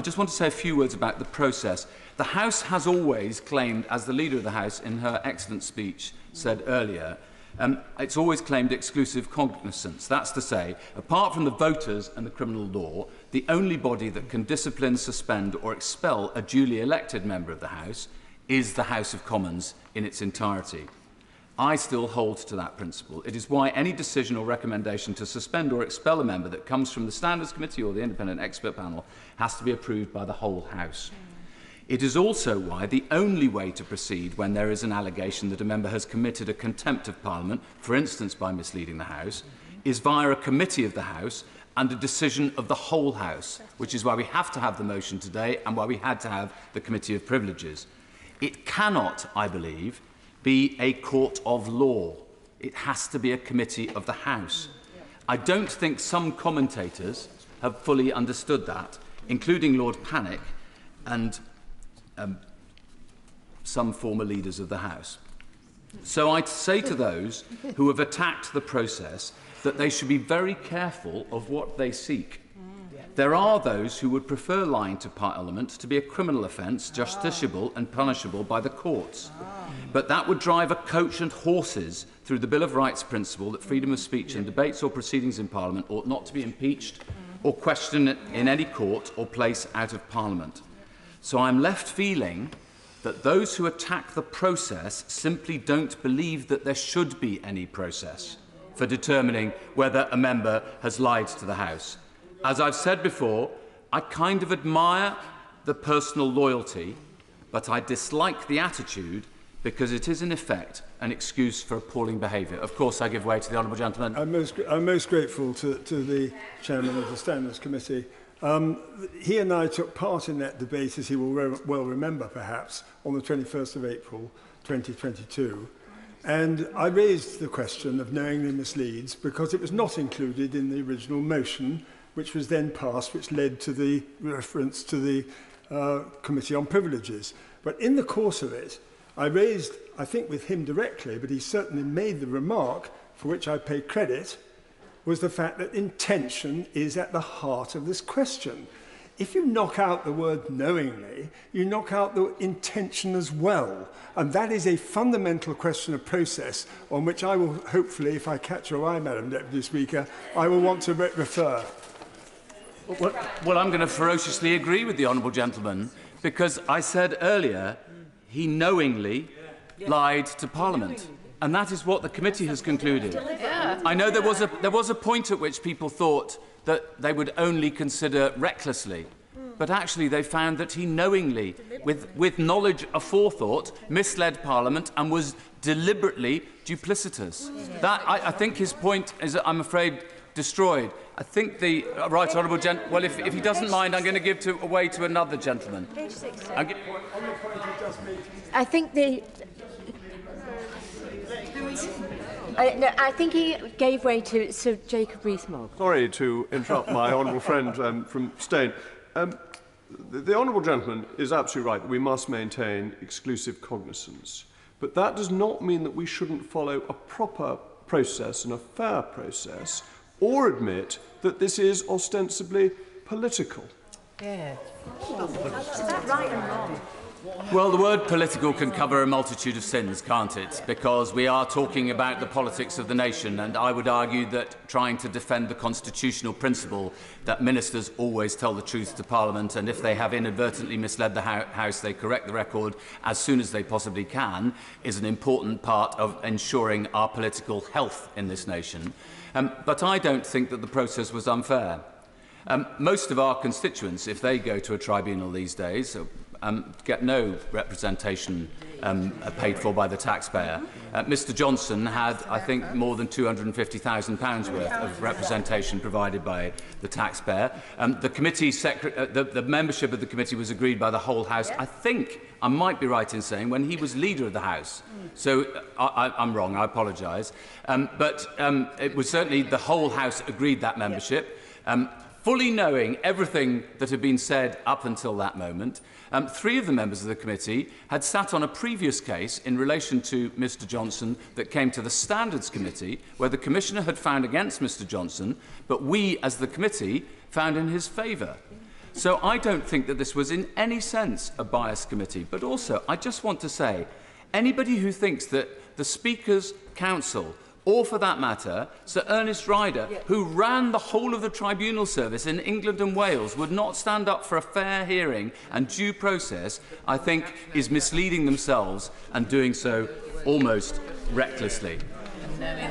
just want to say a few words about the process. The House has always claimed, as the Leader of the House in her excellent speech said earlier, it's always claimed exclusive cognizance. That's to say, apart from the voters and the criminal law, the only body that can discipline, suspend or expel a duly elected member of the House is the House of Commons in its entirety. I still hold to that principle. It is why any decision or recommendation to suspend or expel a member that comes from the Standards Committee or the Independent Expert Panel has to be approved by the whole House. It is also why the only way to proceed when there is an allegation that a member has committed a contempt of Parliament, for instance by misleading the House, is via a committee of the House and a decision of the whole House, which is why we have to have the motion today and why we had to have the Committee of Privileges. It cannot, I believe, be a court of law. It has to be a committee of the House. I don't think some commentators have fully understood that, including Lord Pannick and some former leaders of the House. So I'd say to those who have attacked the process that they should be very careful of what they seek. There are those who would prefer lying to Parliament to be a criminal offence, justiciable and punishable by the courts. But that would drive a coach and horses through the Bill of Rights principle that freedom of speech and debates or proceedings in Parliament ought not to be impeached or questioned in any court or place out of Parliament. So I'm left feeling that those who attack the process simply don't believe that there should be any process for determining whether a member has lied to the House. As I've said before, I kind of admire the personal loyalty, but I dislike the attitude because it is in effect an excuse for appalling behaviour. Of course, I give way to the honourable gentleman. I'm most grateful to the chairman of the Standards Committee. He and I took part in that debate, as he will well remember perhaps, on the 21st of April 2022. And I raised the question of knowingly misleads because it was not included in the original motion, which was then passed, which led to the reference to the Committee on Privileges. But in the course of it, I raised, I think with him directly, but he certainly made the remark, for which I pay credit, was the fact that intention is at the heart of this question. If you knock out the word knowingly, you knock out the intention as well. And that is a fundamental question of process on which I will hopefully, if I catch your eye, Madam Deputy Speaker, I will want to refer. Well, I'm going to ferociously agree with the honourable gentleman because I said earlier he knowingly lied to Parliament. And that is what the committee has concluded. I know there was a point at which people thought that they would only consider recklessly. But actually they found that he knowingly, with knowledge aforethought, misled Parliament and was deliberately duplicitous. That, I think his point is, I'm afraid, destroyed. I think the right honourable gentleman... Well, if he doesn't mind, I'm going to give away to another gentleman. Page 6. I think the... No, I think he gave way to Sir Jacob Rees-Mogg. Sorry to interrupt my honourable friend from Stayne. The honourable gentleman is absolutely right that we must maintain exclusive cognizance. But that does not mean that we shouldn't follow a proper process and a fair process, or admit that this is ostensibly political. Yeah. Is that right and wrong? Well, the word political can cover a multitude of sins, can't it? Because we are talking about the politics of the nation, and I would argue that trying to defend the constitutional principle that ministers always tell the truth to Parliament, and if they have inadvertently misled the House, they correct the record as soon as they possibly can, is an important part of ensuring our political health in this nation. But I don't think that the process was unfair. Most of our constituents, if they go to a tribunal these days, get no representation paid for by the taxpayer. Mr Johnson had, I think, more than £250,000 worth of representation provided by the taxpayer. The membership of the committee was agreed by the whole House, I think, I might be right in saying, when he was leader of the House. So I'm wrong, I apologise. But it was certainly the whole House agreed that membership. Fully knowing everything that had been said up until that moment, 3 of the members of the committee had sat on a previous case in relation to Mr Johnson that came to the Standards Committee, where the Commissioner had found against Mr Johnson, but we, as the committee, found in his favour. So I don't think that this was in any sense a biased committee. But also, I just want to say, anybody who thinks that the Speaker's Council, or for that matter, Sir Ernest Ryder, who ran the whole of the tribunal service in England and Wales, would not stand up for a fair hearing and due process, I think is misleading themselves and doing so almost recklessly.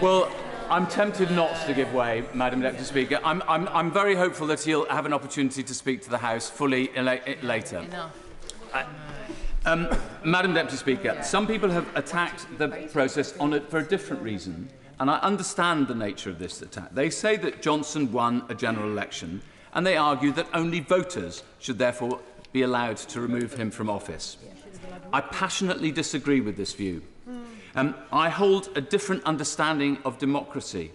Well, I'm tempted not to give way, Madam Deputy Speaker. I'm very hopeful that he'll have an opportunity to speak to the House fully later. Madam Deputy Speaker, some people have attacked the process for a different reason, and I understand the nature of this attack. They say that Johnson won a general election, and they argue that only voters should therefore be allowed to remove him from office. I passionately disagree with this view. I hold a different understanding of democracy.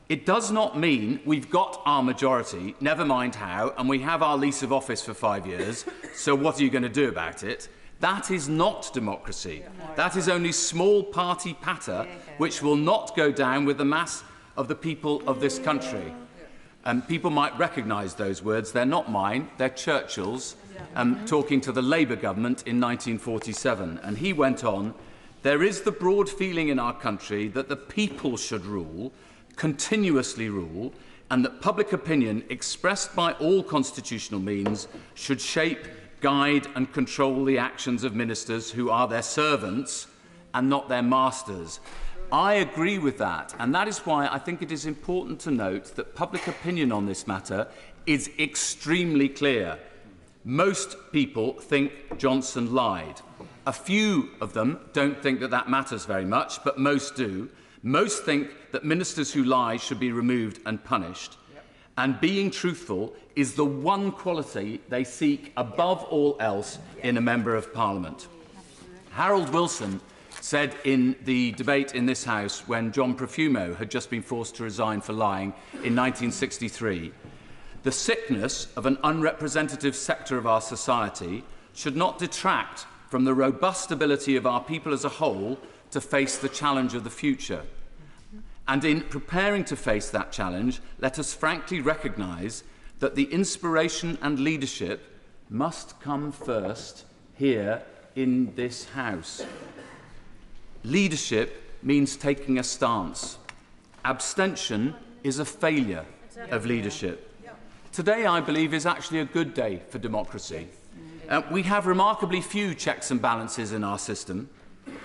It does not mean we've got our majority, never mind how, and we have our lease of office for 5 years, so what are you going to do about it? That is not democracy. That is only small party patter which will not go down with the mass of the people of this country. People might recognise those words. They're not mine. They're Churchill's, talking to the Labour government in 1947. And he went on, "There is the broad feeling in our country that the people should rule, continuously rule, and that public opinion expressed by all constitutional means should shape, guide and control the actions of ministers who are their servants and not their masters." I agree with that, and that is why I think it is important to note that public opinion on this matter is extremely clear. Most people think Johnson lied. A few of them don't think that that matters very much, but most do. Most think that ministers who lie should be removed and punished. And being truthful is the one quality they seek above all else in a Member of Parliament. Harold Wilson said in the debate in this House when John Profumo had just been forced to resign for lying in 1963, "The sickness of an unrepresentative sector of our society should not detract from the robust ability of our people as a whole to face the challenge of the future. And in preparing to face that challenge, let us frankly recognise that the inspiration and leadership must come first here in this House. Leadership means taking a stance. Abstention is a failure of leadership. Today, I believe, is actually a good day for democracy. We have remarkably few checks and balances in our system.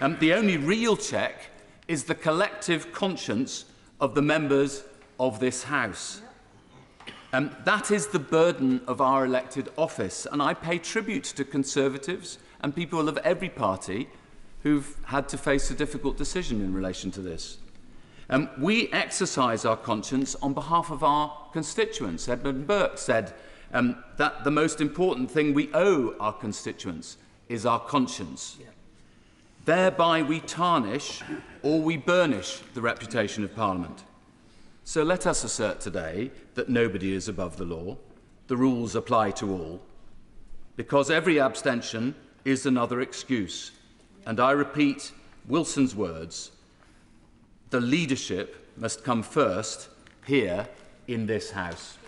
The only real check is the collective conscience of the members of this House. That is the burden of our elected office, and I pay tribute to Conservatives and people of every party who've had to face a difficult decision in relation to this. We exercise our conscience on behalf of our constituents. Edmund Burke said that the most important thing we owe our constituents is our conscience. Thereby we tarnish or we burnish the reputation of Parliament. So let us assert today that nobody is above the law. The rules apply to all. Because every abstention is another excuse. And I repeat Wilson's words, the leadership must come first here in this House.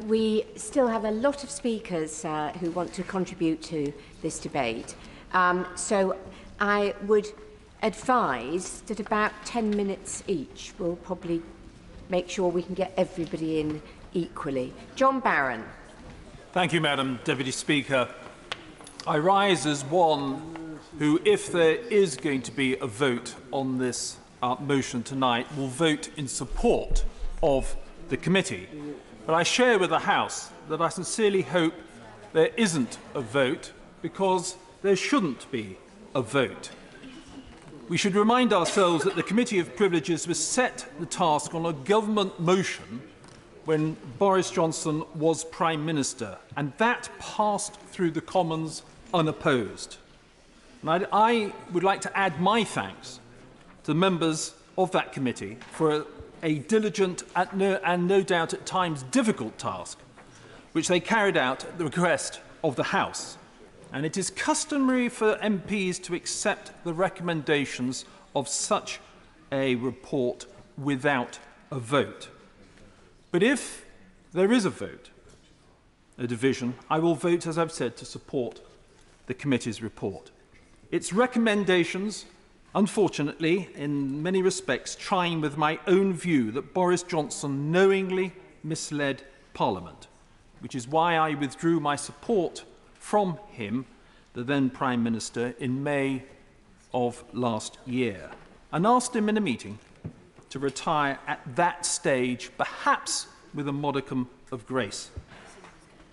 We still have a lot of speakers who want to contribute to this debate. So I would advise that about 10 minutes each will probably make sure we can get everybody in equally. John Barron. Thank you, Madam Deputy Speaker. I rise as one who, if there is going to be a vote on this motion tonight, will vote in support of the committee. But I share with the House that I sincerely hope there isn't a vote, because there shouldn't be a vote. We should remind ourselves that the Committee of Privileges was set the task on a government motion when Boris Johnson was Prime Minister, and that passed through the Commons unopposed. And I would like to add my thanks to the members of that committee for a diligent and no doubt at times difficult task, which they carried out at the request of the House. And it is customary for MPs to accept the recommendations of such a report without a vote. But if there is a vote, a division, I will vote, as I've said, to support the committee's report. Its recommendations, unfortunately, in many respects, chime with my own view that Boris Johnson knowingly misled Parliament, which is why I withdrew my support from him, the then Prime Minister, in May of last year, and asked him in a meeting to retire at that stage, perhaps with a modicum of grace.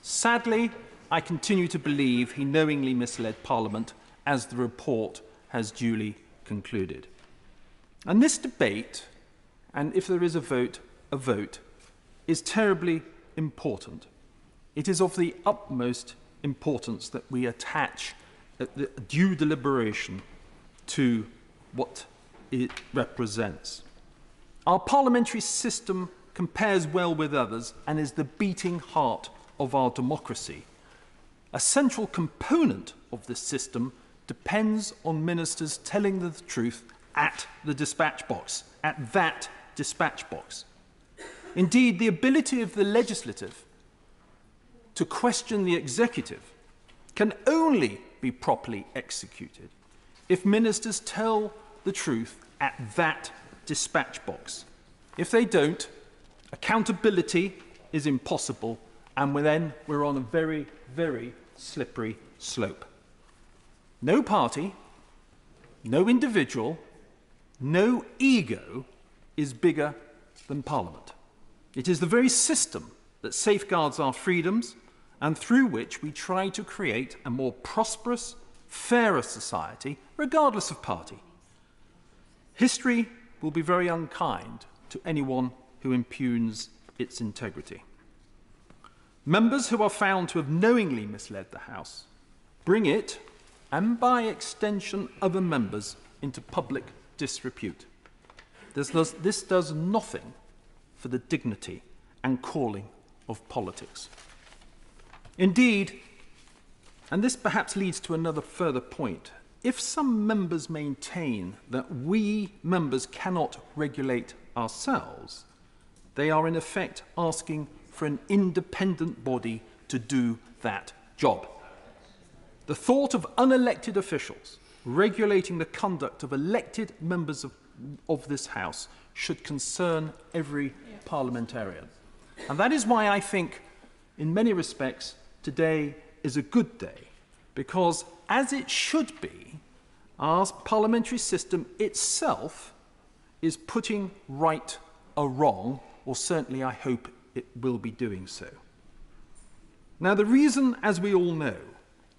Sadly, I continue to believe he knowingly misled Parliament, as the report has duly concluded. And this debate, and if there is a vote, is terribly important. It is of the utmost importance that we attach the due deliberation to what it represents. Our parliamentary system compares well with others and is the beating heart of our democracy. A central component of this system depends on ministers telling the truth at the dispatch box, at that dispatch box. Indeed, the ability of the legislative to question the executive can only be properly executed if ministers tell the truth at that dispatch box. If they don't, accountability is impossible, and then we're on a very, very slippery slope. No party, no individual, no ego is bigger than Parliament. It is the very system that safeguards our freedoms and through which we try to create a more prosperous, fairer society, regardless of party. History will be very unkind to anyone who impugns its integrity. Members who are found to have knowingly misled the House bring it, and by extension other members, into public disrepute. This does nothing for the dignity and calling of politics. Indeed, and this perhaps leads to another further point, if some members maintain that we members cannot regulate ourselves, they are in effect asking for an independent body to do that job. The thought of unelected officials regulating the conduct of elected members of this House should concern every parliamentarian. And that is why I think, in many respects, today is a good day, because, as it should be, our parliamentary system itself is putting right a wrong, or certainly I hope it will be doing so. Now, the reason, as we all know,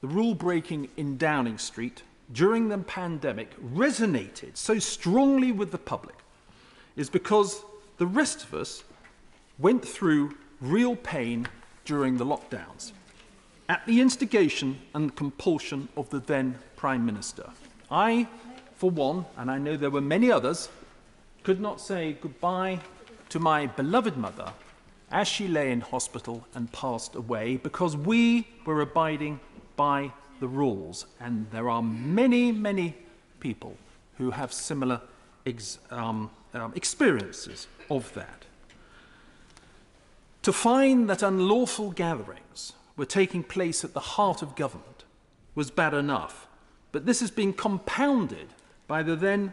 the rule-breaking in Downing Street during the pandemic resonated so strongly with the public is because the rest of us went through real pain during the lockdowns. at the instigation and compulsion of the then Prime Minister. I, for one, and I know there were many others, could not say goodbye to my beloved mother as she lay in hospital and passed away because we were abiding by the rules. And there are many, many people who have similar experiences of that. To find that unlawful gatherings were taking place at the heart of government was bad enough, but this has been compounded by the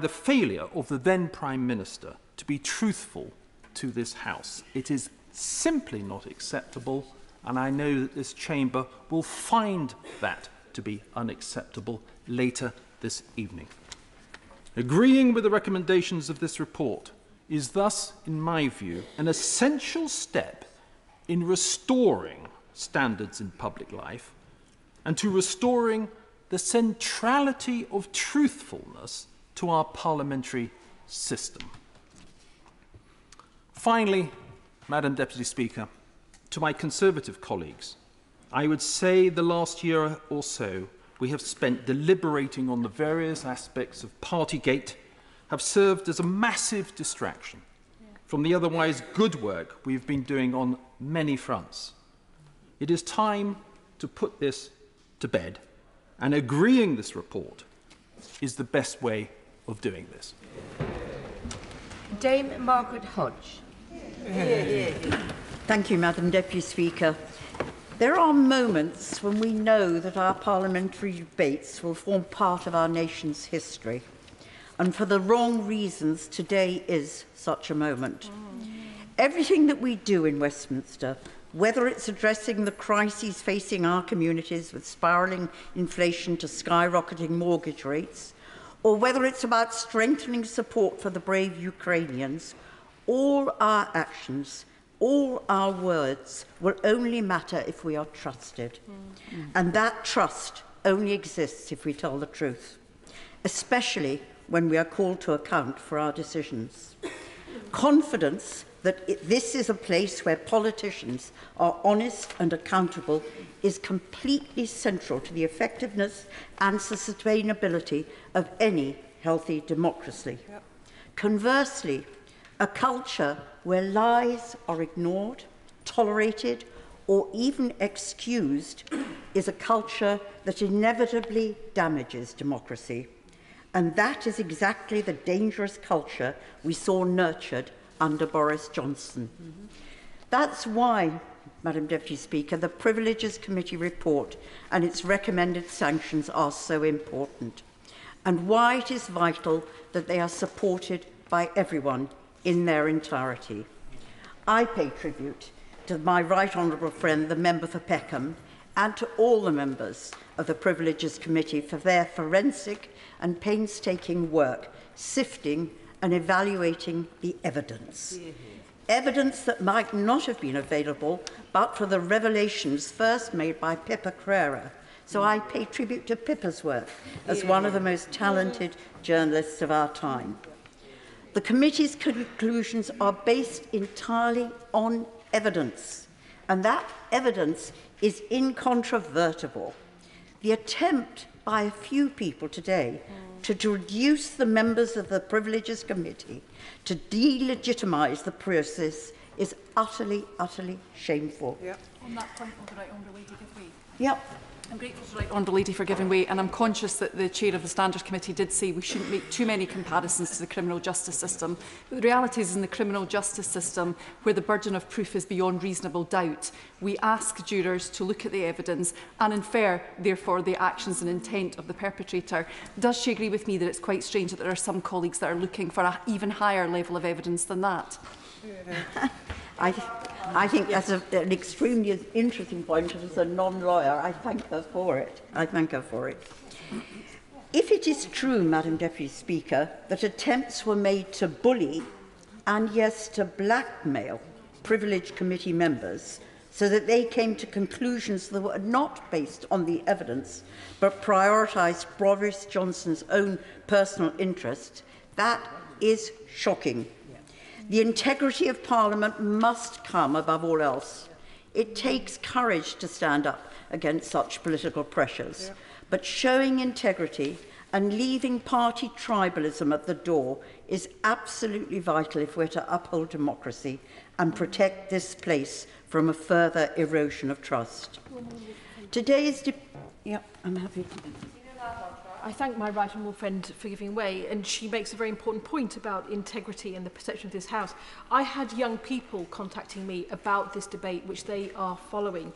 failure of the then Prime Minister to be truthful to this House. It is simply not acceptable, and I know that this chamber will find that to be unacceptable later this evening. Agreeing with the recommendations of this report is thus, in my view, an essential step in restoring standards in public life and to restoring the centrality of truthfulness to our parliamentary system. Finally, Madam Deputy Speaker, to my Conservative colleagues, I would say the last year or so we have spent deliberating on the various aspects of Partygate have served as a massive distraction from the otherwise good work we've been doing on many fronts. It is time to put this to bed, and agreeing this report is the best way of doing this. Dame Margaret Hodge. Thank you, Madam Deputy Speaker. There are moments when we know that our parliamentary debates will form part of our nation's history. And for the wrong reasons, today is such a moment. Everything that we do in Westminster, whether it's addressing the crises facing our communities with spiralling inflation to skyrocketing mortgage rates, or whether it's about strengthening support for the brave Ukrainians, all our actions, all our words will only matter if we are trusted. And that trust only exists if we tell the truth, especially when we are called to account for our decisions. Confidence that this is a place where politicians are honest and accountable is completely central to the effectiveness and sustainability of any healthy democracy. Conversely, a culture where lies are ignored, tolerated, or even excused is a culture that inevitably damages democracy. And that is exactly the dangerous culture we saw nurtured under Boris Johnson. That's why, Madam Deputy Speaker, the Privileges Committee report and its recommended sanctions are so important, and why it is vital that they are supported by everyone in their entirety. I pay tribute to my right honourable friend, the member for Peckham, and to all the members of the Privileges Committee for their forensic and painstaking work, sifting and evaluating the evidence. Evidence that might not have been available but for the revelations first made by Pippa Crerar. So I pay tribute to Pippa's work as one of the most talented journalists of our time. The committee's conclusions are based entirely on evidence, and that evidence is incontrovertible. The attempt by a few people today to reduce the members of the Privileges Committee to delegitimise the process is utterly, utterly shameful. On that point, would the Right Honourable Lady give way? Yep. I'm grateful to the Right Honourable Lady for giving way, and I'm conscious that the Chair of the Standards Committee did say we shouldn't make too many comparisons to the criminal justice system. But the reality is, in the criminal justice system, where the burden of proof is beyond reasonable doubt, we ask jurors to look at the evidence and infer, therefore, the actions and intent of the perpetrator. Does she agree with me that it's quite strange that there are some colleagues that are looking for an even higher level of evidence than that? I think that's an extremely interesting point, and as a non-lawyer, I thank her for it. I thank her for it. If it is true, Madam Deputy Speaker, that attempts were made to bully and, yes, to blackmail Privileged Committee members so that they came to conclusions that were not based on the evidence but prioritised Boris Johnson's own personal interest, that is shocking. The integrity of Parliament must come above all else. It takes courage to stand up against such political pressures, but showing integrity and leaving party tribalism at the door is absolutely vital if we're to uphold democracy and protect this place from a further erosion of trust. Today's I'm happy to. I thank my right honourable friend for giving way, and she makes a very important point about integrity and the perception of this House. I had young people contacting me about this debate, which they are following.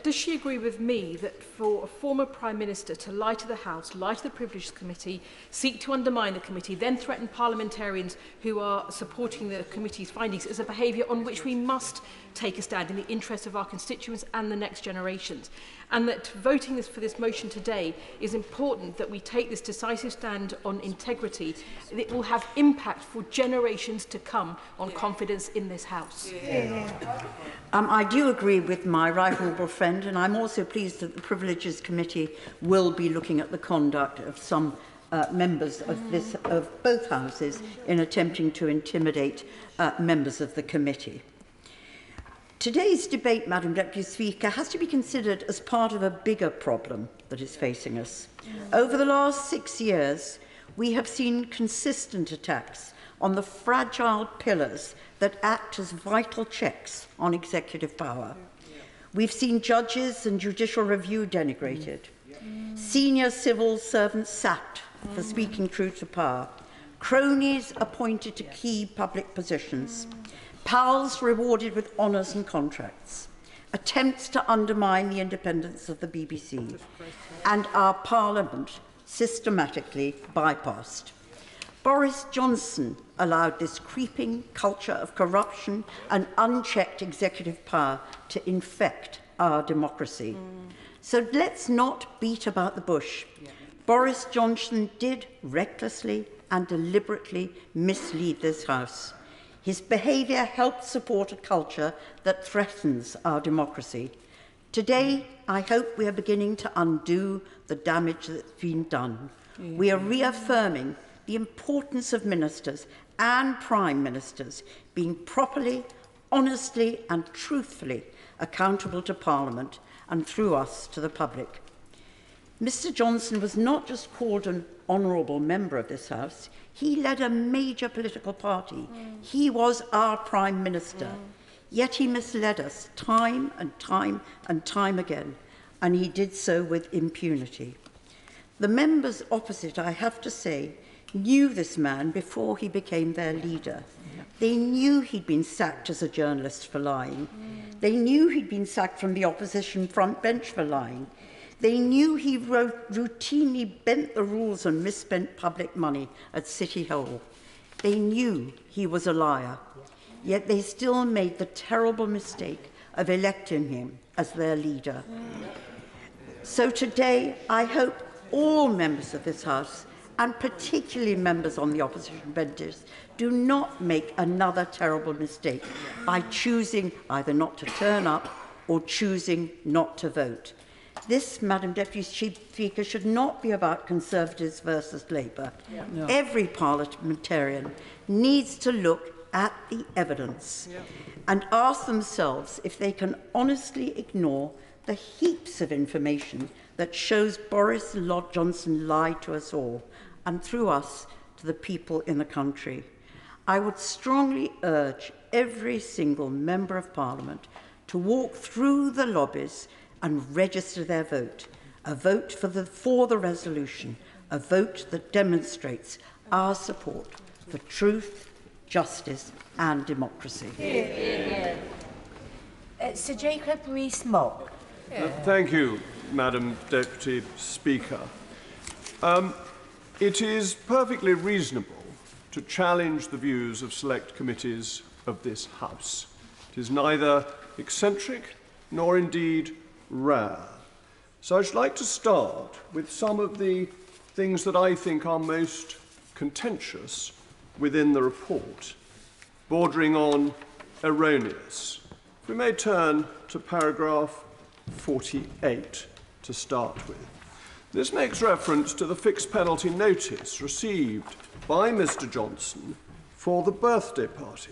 Does she agree with me that for a former Prime Minister to lie to the House, lie to the Privileges Committee, seek to undermine the committee, then threaten parliamentarians who are supporting the committee's findings is a behaviour on which we must take a stand in the interests of our constituents and the next generations? And that voting for this motion today is important, that we take this decisive stand on integrity. It will have impact for generations to come on confidence in this House. I do agree with my right honourable friend, and I'm also pleased that the Privileges Committee will be looking at the conduct of some members of both houses in attempting to intimidate members of the committee. Today's debate, Madam Deputy Speaker, has to be considered as part of a bigger problem that is facing us. Over the last 6 years, we have seen consistent attacks on the fragile pillars that act as vital checks on executive power. We've seen judges and judicial review denigrated, senior civil servants sacked for speaking truth to power, cronies appointed to key public positions, pals rewarded with honours and contracts, attempts to undermine the independence of the BBC, and our Parliament systematically bypassed. Boris Johnson allowed this creeping culture of corruption and unchecked executive power to infect our democracy. So let's not beat about the bush. Boris Johnson did recklessly and deliberately mislead this House. His behaviour helped support a culture that threatens our democracy. Today, I hope we are beginning to undo the damage that's been done. We are reaffirming the importance of ministers and prime ministers being properly, honestly and truthfully accountable to Parliament and through us to the public. Mr Johnson was not just called an honourable member of this House, he led a major political party. He was our Prime Minister. Yet he misled us time and time and time again, and he did so with impunity. The members opposite, I have to say, knew this man before he became their leader. They knew he'd been sacked as a journalist for lying. They knew he'd been sacked from the opposition front bench for lying. They knew he routinely bent the rules and misspent public money at City Hall. They knew he was a liar. Yet they still made the terrible mistake of electing him as their leader. So today, I hope all members of this House, and particularly members on the opposition benches, do not make another terrible mistake by choosing either not to turn up or choosing not to vote. This, Madam Deputy Speaker, should not be about Conservatives versus Labour. No. Every parliamentarian needs to look at the evidence and ask themselves if they can honestly ignore the heaps of information that shows Boris Johnson lied to us all, and through us to the people in the country. I would strongly urge every single member of Parliament to walk through the lobbies and register their vote, a vote for the resolution, a vote that demonstrates our support for truth, justice and democracy. Sir Jacob Rees-Mogg. Thank you, Madam Deputy Speaker. It is perfectly reasonable to challenge the views of select committees of this House. It is neither eccentric nor indeed rare. So I should like to start with some of the things that I think are most contentious within the report, bordering on erroneous. If we may turn to paragraph 48 to start with. This makes reference to the fixed penalty notice received by Mr Johnson for the birthday party.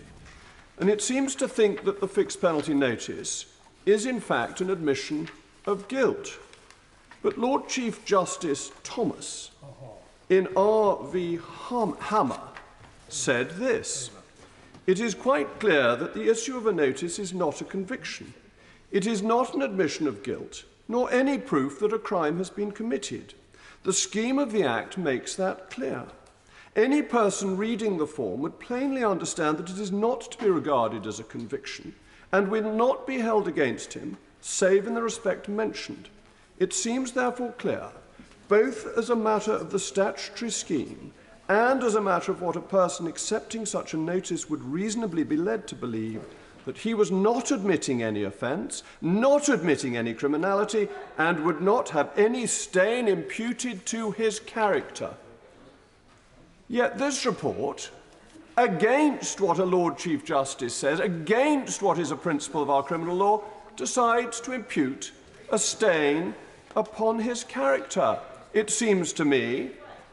And it seems to think that the fixed penalty notice is in fact an admission of guilt. But Lord Chief Justice Thomas, in R v Hammer, said this: "It is quite clear that the issue of a notice is not a conviction. It is not an admission of guilt, nor any proof that a crime has been committed. The scheme of the Act makes that clear. Any person reading the form would plainly understand that it is not to be regarded as a conviction, and will not be held against him, save in the respect mentioned. It seems therefore clear, both as a matter of the statutory scheme and as a matter of what a person accepting such a notice would reasonably be led to believe, that he was not admitting any offence, not admitting any criminality, and would not have any stain imputed to his character." Yet this report, against what a Lord Chief Justice says, against what is a principle of our criminal law, decides to impute a stain upon his character. It seems to me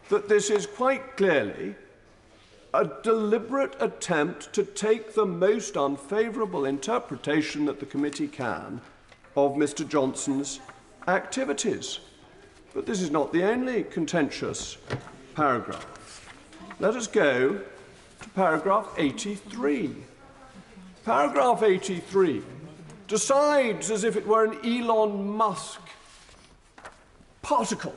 that this is quite clearly a deliberate attempt to take the most unfavourable interpretation that the committee can of Mr. Johnson's activities. But this is not the only contentious paragraph. Let us go to paragraph 83. Paragraph 83 decides as if it were an Elon Musk particle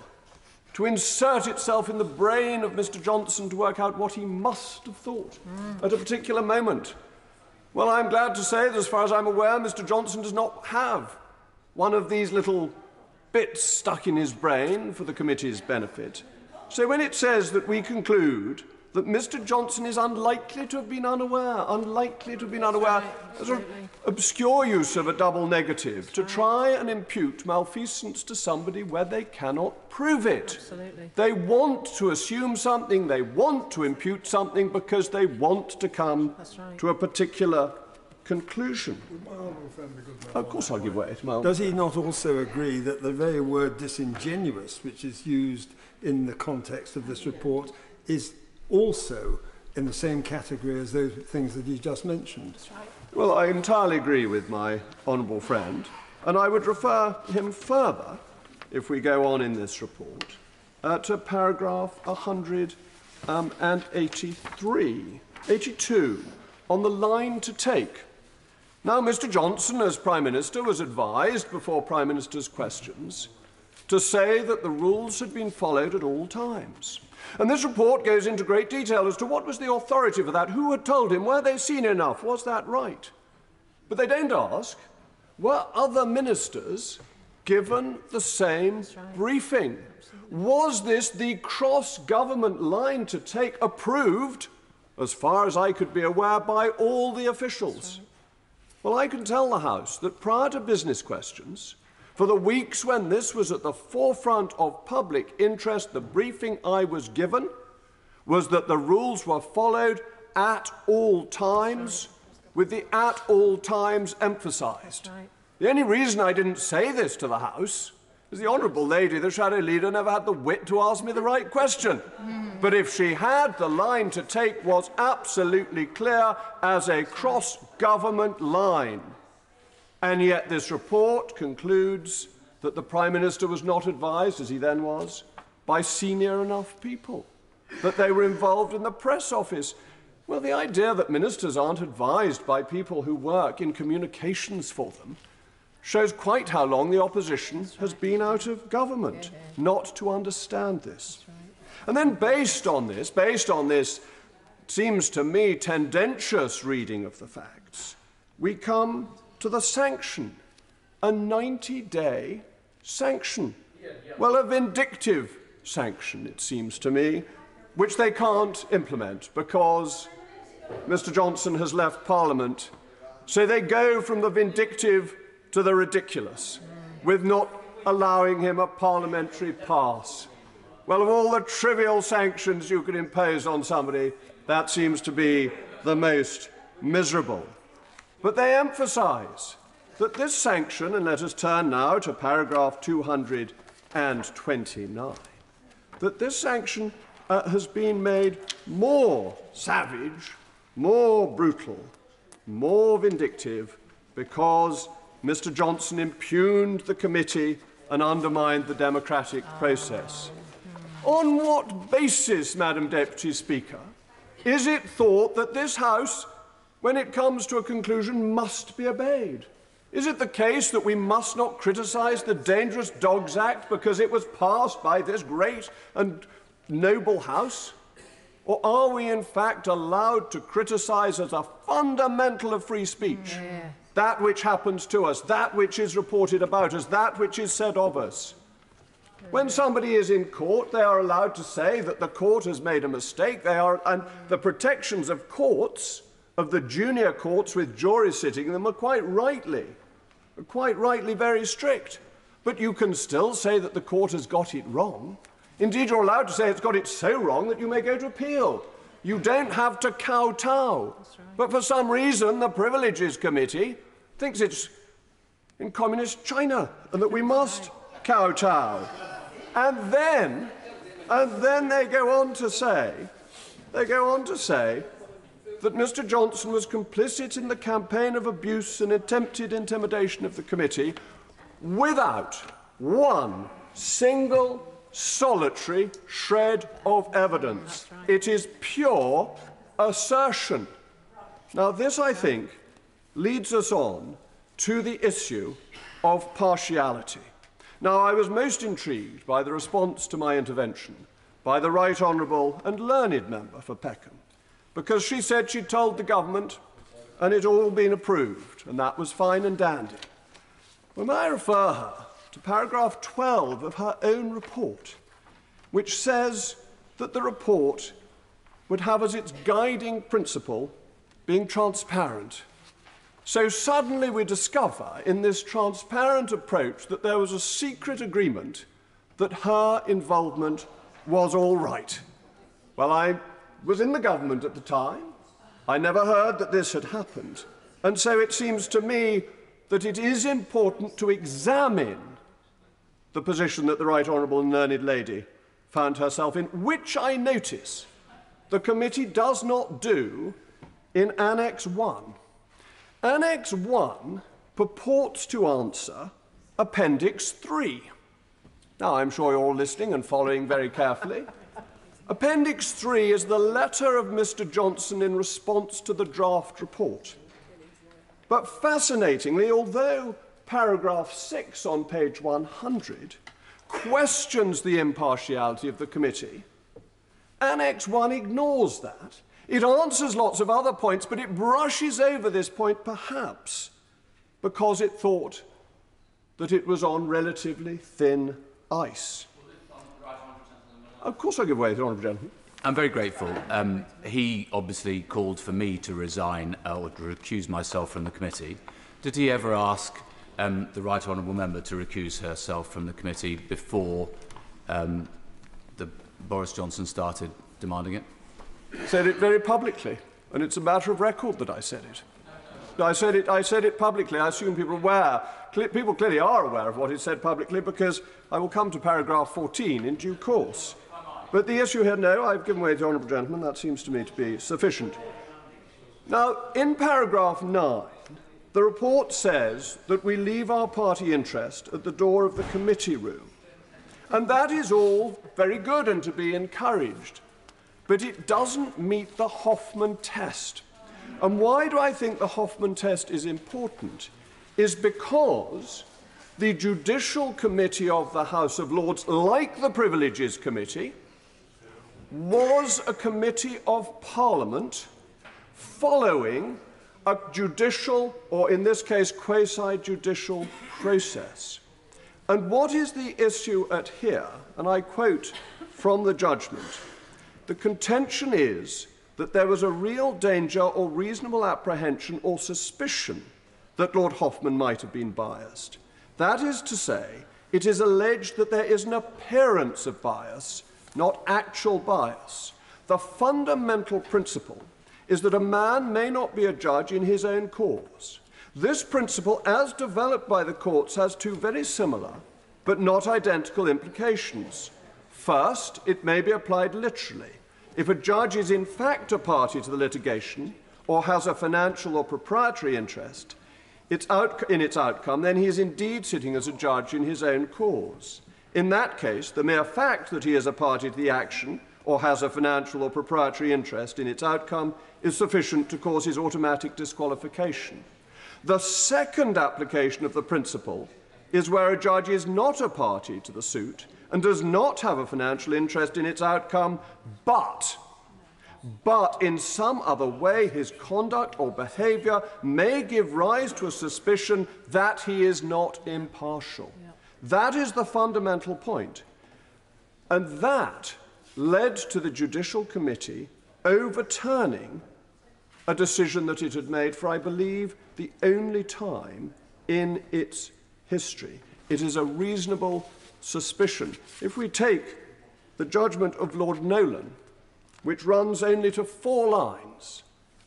to insert itself in the brain of Mr. Johnson to work out what he must have thought at a particular moment. Well, I'm glad to say that, as far as I'm aware, Mr. Johnson does not have one of these little bits stuck in his brain for the committee's benefit. So when it says that we conclude that Mr. Johnson is unlikely to have been unaware, as an obscure use of a double negative to try and impute malfeasance to somebody where they cannot prove it. Absolutely. They want to assume something, they want to impute something because they want to come to a particular conclusion. Of course I'll give way to my... Does he not also agree that the very word disingenuous, which is used in the context of this report, is also in the same category as those things that you just mentioned? That's right. Well, I entirely agree with my honourable friend, and I would refer him further, if we go on in this report, to paragraph 82, on the line to take. Now, Mr. Johnson, as Prime Minister, was advised before Prime Minister's questions to say that the rules had been followed at all times. And this report goes into great detail as to what was the authority for that, who had told him, were they seen enough, was that right? But they don't ask, were other ministers given the same briefing? Was this the cross-government line to take, approved, as far as I could be aware, by all the officials? Well, I can tell the House that prior to business questions, for the weeks when this was at the forefront of public interest, the briefing I was given was that the rules were followed at all times, with the at all times emphasised. The only reason I didn't say this to the House is the Honourable Lady, the Shadow Leader, never had the wit to ask me the right question. But if she had, the line to take was absolutely clear as a cross-government line. And yet this report concludes that the Prime Minister was not advised, as he then was, by senior enough people, that they were involved in the press office. Well, the idea that ministers aren't advised by people who work in communications for them shows quite how long the opposition has been out of government, not to understand this. And then based on this, seems to me, tendentious reading of the facts, we come to the sanction, a 90-day sanction. Well, a vindictive sanction, it seems to me, which they can't implement because Mr. Johnson has left Parliament. So they go from the vindictive to the ridiculous, with not allowing him a parliamentary pass. Well, of all the trivial sanctions you could impose on somebody, that seems to be the most miserable. But they emphasise that this sanction, and let us turn now to paragraph 229, that this sanction has been made more savage, more brutal, more vindictive, because Mr Johnson impugned the committee and undermined the democratic process. On what basis, Madam Deputy Speaker, is it thought that this House, when it comes to a conclusion, must be obeyed? Is it the case that we must not criticise the Dangerous Dogs Act because it was passed by this great and noble House? Or are we, in fact, allowed to criticise as a fundamental of free speech that which happens to us, that which is reported about us, that which is said of us? When somebody is in court, they are allowed to say that the court has made a mistake. And the protections of courts, of the junior courts with juries sitting in them, are quite rightly very strict. But you can still say that the court has got it wrong. Indeed, you're allowed to say it's got it so wrong that you may go to appeal. You don't have to kowtow. But for some reason, the Privileges Committee thinks it's in communist China and that we must kowtow. And then they go on to say that Mr Johnson was complicit in the campaign of abuse and attempted intimidation of the committee without one single solitary shred of evidence. It is pure assertion. Now, this, I think, leads us on to the issue of partiality. Now, I was most intrigued by the response to my intervention by the Right Honourable and learned member for Peckham, because she said she'd told the government and it all been approved, and that was fine and dandy. Well, may I refer her to paragraph 12 of her own report, which says that the report would have as its guiding principle being transparent. So suddenly we discover in this transparent approach that there was a secret agreement that her involvement was all right. Well, I was in the government at the time. I never heard that this had happened. And so it seems to me that it is important to examine the position that the Right Honourable and Learned Lady found herself in, which I notice the committee does not do in Annex 1. Annex 1 purports to answer Appendix 3. Now, I'm sure you're all listening and following very carefully. Appendix 3 is the letter of Mr Johnson in response to the draft report. But fascinatingly, although paragraph 6 on page 100 questions the impartiality of the committee, Annex 1 ignores that. It answers lots of other points, but it brushes over this point, perhaps because it thought that it was on relatively thin ice. Of course I give way to the Honourable Gentleman. I'm very grateful. He obviously called for me to resign or to recuse myself from the committee. Did he ever ask the Right Honourable Member to recuse herself from the committee before Boris Johnson started demanding it? Said it very publicly, and it's a matter of record that I said it. I said it publicly. I assume people are aware. People clearly are aware of what is said publicly, because I will come to paragraph 14 in due course. But the issue here, no, I've given way to the Honourable Gentleman. That seems to me to be sufficient. Now, in paragraph 9, the report says that we leave our party interest at the door of the committee room. And that is all very good and to be encouraged. But it doesn't meet the Hoffman test. And why do I think the Hoffman test is important? Is because the Judicial Committee of the House of Lords, like the Privileges Committee, was a committee of Parliament following a judicial, or in this case, quasi-judicial process. And what is the issue at here? And I quote from the judgment. The contention is that there was a real danger or reasonable apprehension or suspicion that Lord Hoffman might have been biased. That is to say, it is alleged that there is an appearance of bias, not actual bias. The fundamental principle is that a man may not be a judge in his own cause. This principle, as developed by the courts, has two very similar but not identical implications. First, it may be applied literally. If a judge is in fact a party to the litigation or has a financial or proprietary interest, in its outcome, then he is indeed sitting as a judge in his own cause. In that case, the mere fact that he is a party to the action or has a financial or proprietary interest in its outcome is sufficient to cause his automatic disqualification. The second application of the principle is where a judge is not a party to the suit and does not have a financial interest in its outcome, but in some other way his conduct or behaviour may give rise to a suspicion that he is not impartial. That is the fundamental point. And that led to the Judicial Committee overturning a decision that it had made for, I believe, the only time in its history. It is a reasonable suspicion. If we take the judgment of Lord Nolan, which runs only to 4 lines,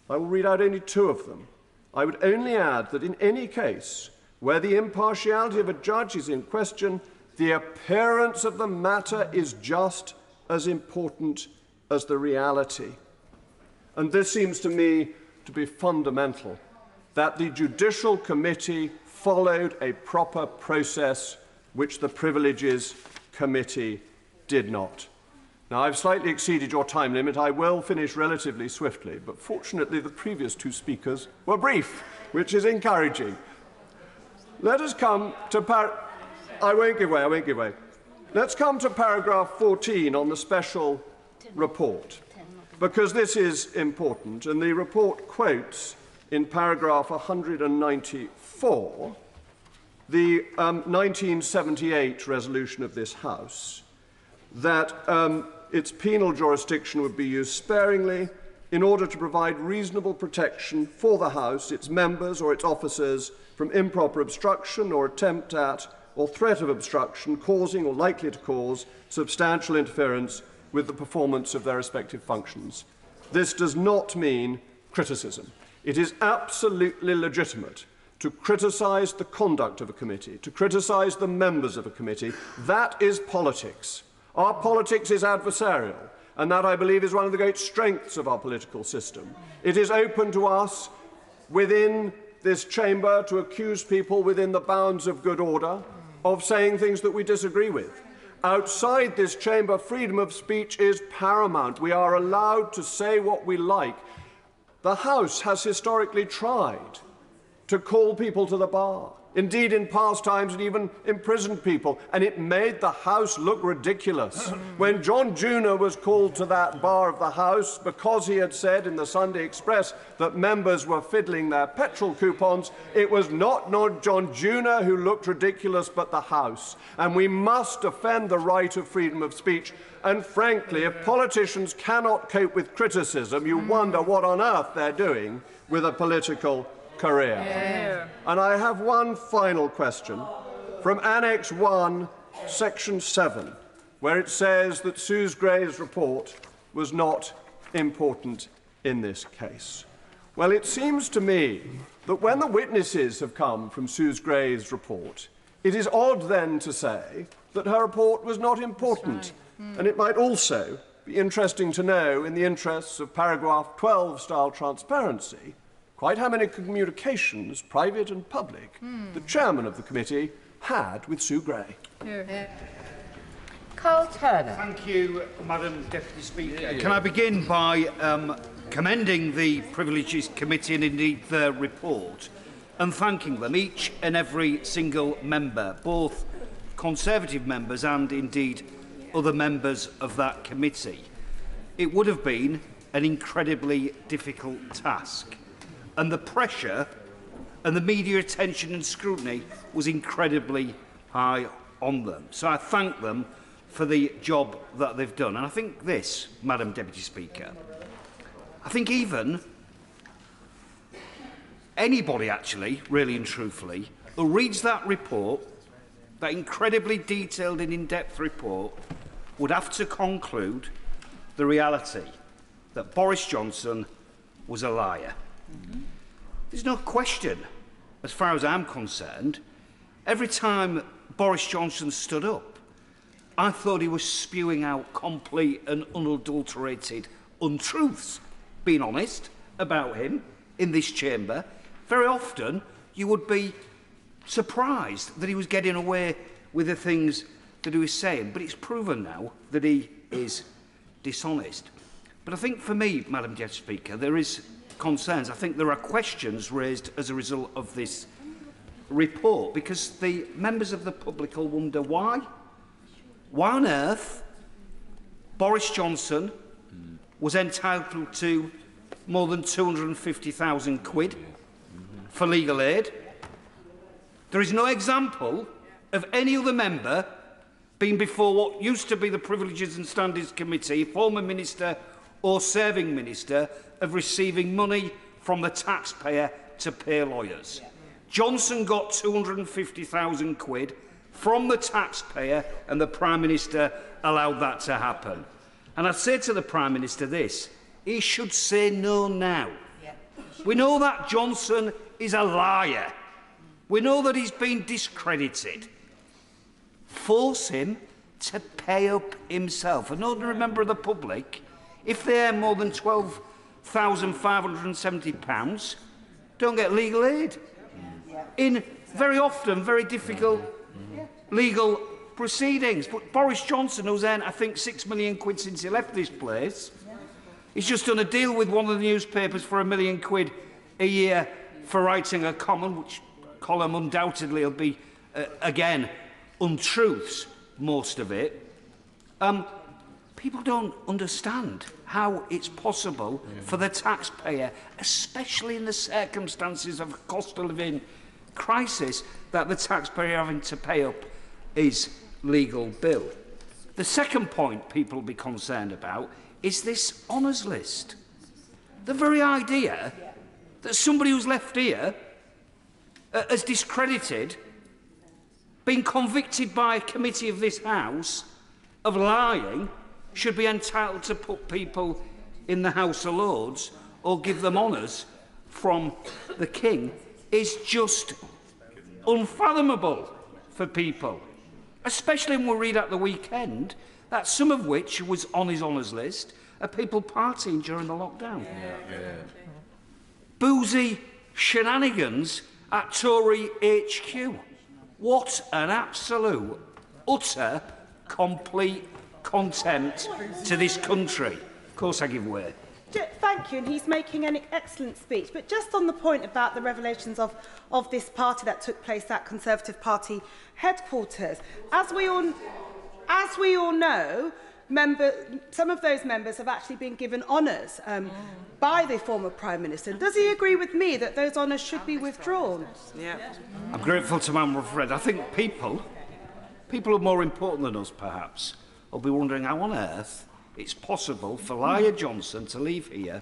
I will read out only 2 of them. I would only add that in any case where the impartiality of a judge is in question, the appearance of the matter is just as important as the reality. And this seems to me to be fundamental, that the Judicial Committee followed a proper process which the Privileges Committee did not. Now, I've slightly exceeded your time limit. I will finish relatively swiftly, but fortunately the previous 2 speakers were brief, which is encouraging. Let us come to I won't give way. Let's come to paragraph 14 on the special report, because this is important, and the report quotes in paragraph 194 the 1978 resolution of this House that its penal jurisdiction would be used sparingly in order to provide reasonable protection for the House, its members or its officers from improper obstruction or attempt at or threat of obstruction causing or likely to cause substantial interference with the performance of their respective functions. This does not mean criticism. It is absolutely legitimate to criticise the conduct of a committee, to criticise the members of a committee. That is politics. Our politics is adversarial, and that, I believe, is one of the great strengths of our political system. It is open to us within this chamber to accuse people within the bounds of good order of saying things that we disagree with. Outside this chamber, freedom of speech is paramount. We are allowed to say what we like. The House has historically tried to call people to the bar. Indeed, in past times, it even imprisoned people, and it made the House look ridiculous. When John Junior was called to that bar of the House because he had said in the Sunday Express that members were fiddling their petrol coupons, it was not John Junior who looked ridiculous, but the House. And we must defend the right of freedom of speech. And frankly, if politicians cannot cope with criticism, you wonder what on earth they're doing with a political career. Yeah. And I have one final question from Annex 1, Section 7, where it says that Suze Gray's report was not important in this case. Well, it seems to me that when the witnesses have come from Suze Gray's report, it is odd then to say that her report was not important. Right. And it might also be interesting to know, in the interests of paragraph 12 style transparency, quite how many communications, private and public, the chairman of the committee had with Sue Gray. Carl Turner. Thank you, Madam Deputy Speaker. Can I begin by commending the Privileges Committee and indeed their report and thanking them, each and every single member, both Conservative members and indeed other members of that committee. It would have been an incredibly difficult task, and the pressure and the media attention and scrutiny was incredibly high on them. So I thank them for the job that they've done. And I think this, Madam Deputy Speaker, I think even anybody actually, really and truthfully, who reads that report, that incredibly detailed and in-depth report, would have to conclude the reality that Boris Johnson was a liar. There's no question, as far as I'm concerned, every time Boris Johnson stood up, I thought he was spewing out complete and unadulterated untruths. Being honest about him in this chamber, very often you would be surprised that he was getting away with the things that he was saying. But it's proven now that he is dishonest. But I think for me, Madam Deputy Speaker, there is concerns. I think there are questions raised as a result of this report, because the members of the public will wonder why on earth Boris Johnson was entitled to more than 250,000 quid for legal aid. There is no example of any other member being before what used to be the Privileges and Standards Committee, former minister or serving minister, of receiving money from the taxpayer to pay lawyers. Johnson got 250,000 quid from the taxpayer, and the Prime Minister allowed that to happen. And I'd say to the Prime Minister this: he should say no now. We know that Johnson is a liar. We know that he's been discredited. Force him to pay up himself. An ordinary member of the public, if they earn more than £12,570, don't get legal aid. In very often very difficult legal proceedings. But Boris Johnson, who's earned, I think, £6 million quid since he left this place, he's just done a deal with one of the newspapers for £1 million quid a year for writing a column undoubtedly will be, again, untruths, most of it. People don't understand how it's possible for the taxpayer, especially in the circumstances of a cost of living crisis, that the taxpayer having to pay up his legal bill. The second point people will be concerned about is this honours list. The very idea that somebody who's left here as discredited, been convicted by a committee of this House of lying, should be entitled to put people in the House of Lords or give them honours from the King is just unfathomable for people, especially when we read at the weekend that some of which was on his honours list are people partying during the lockdown. Boozy shenanigans at Tory HQ. What an absolute, utter, complete contempt to this country. Of course I give way. Thank you, and he's making an excellent speech. But just on the point about the revelations of this party that took place at Conservative Party headquarters, as we all know, some of those members have actually been given honours by the former Prime Minister. Does he agree with me that those honours should be withdrawn? I'm grateful to Madam Fred. I think people who are more important than us, perhaps, will be wondering how on earth it's possible for Liar Johnson to leave here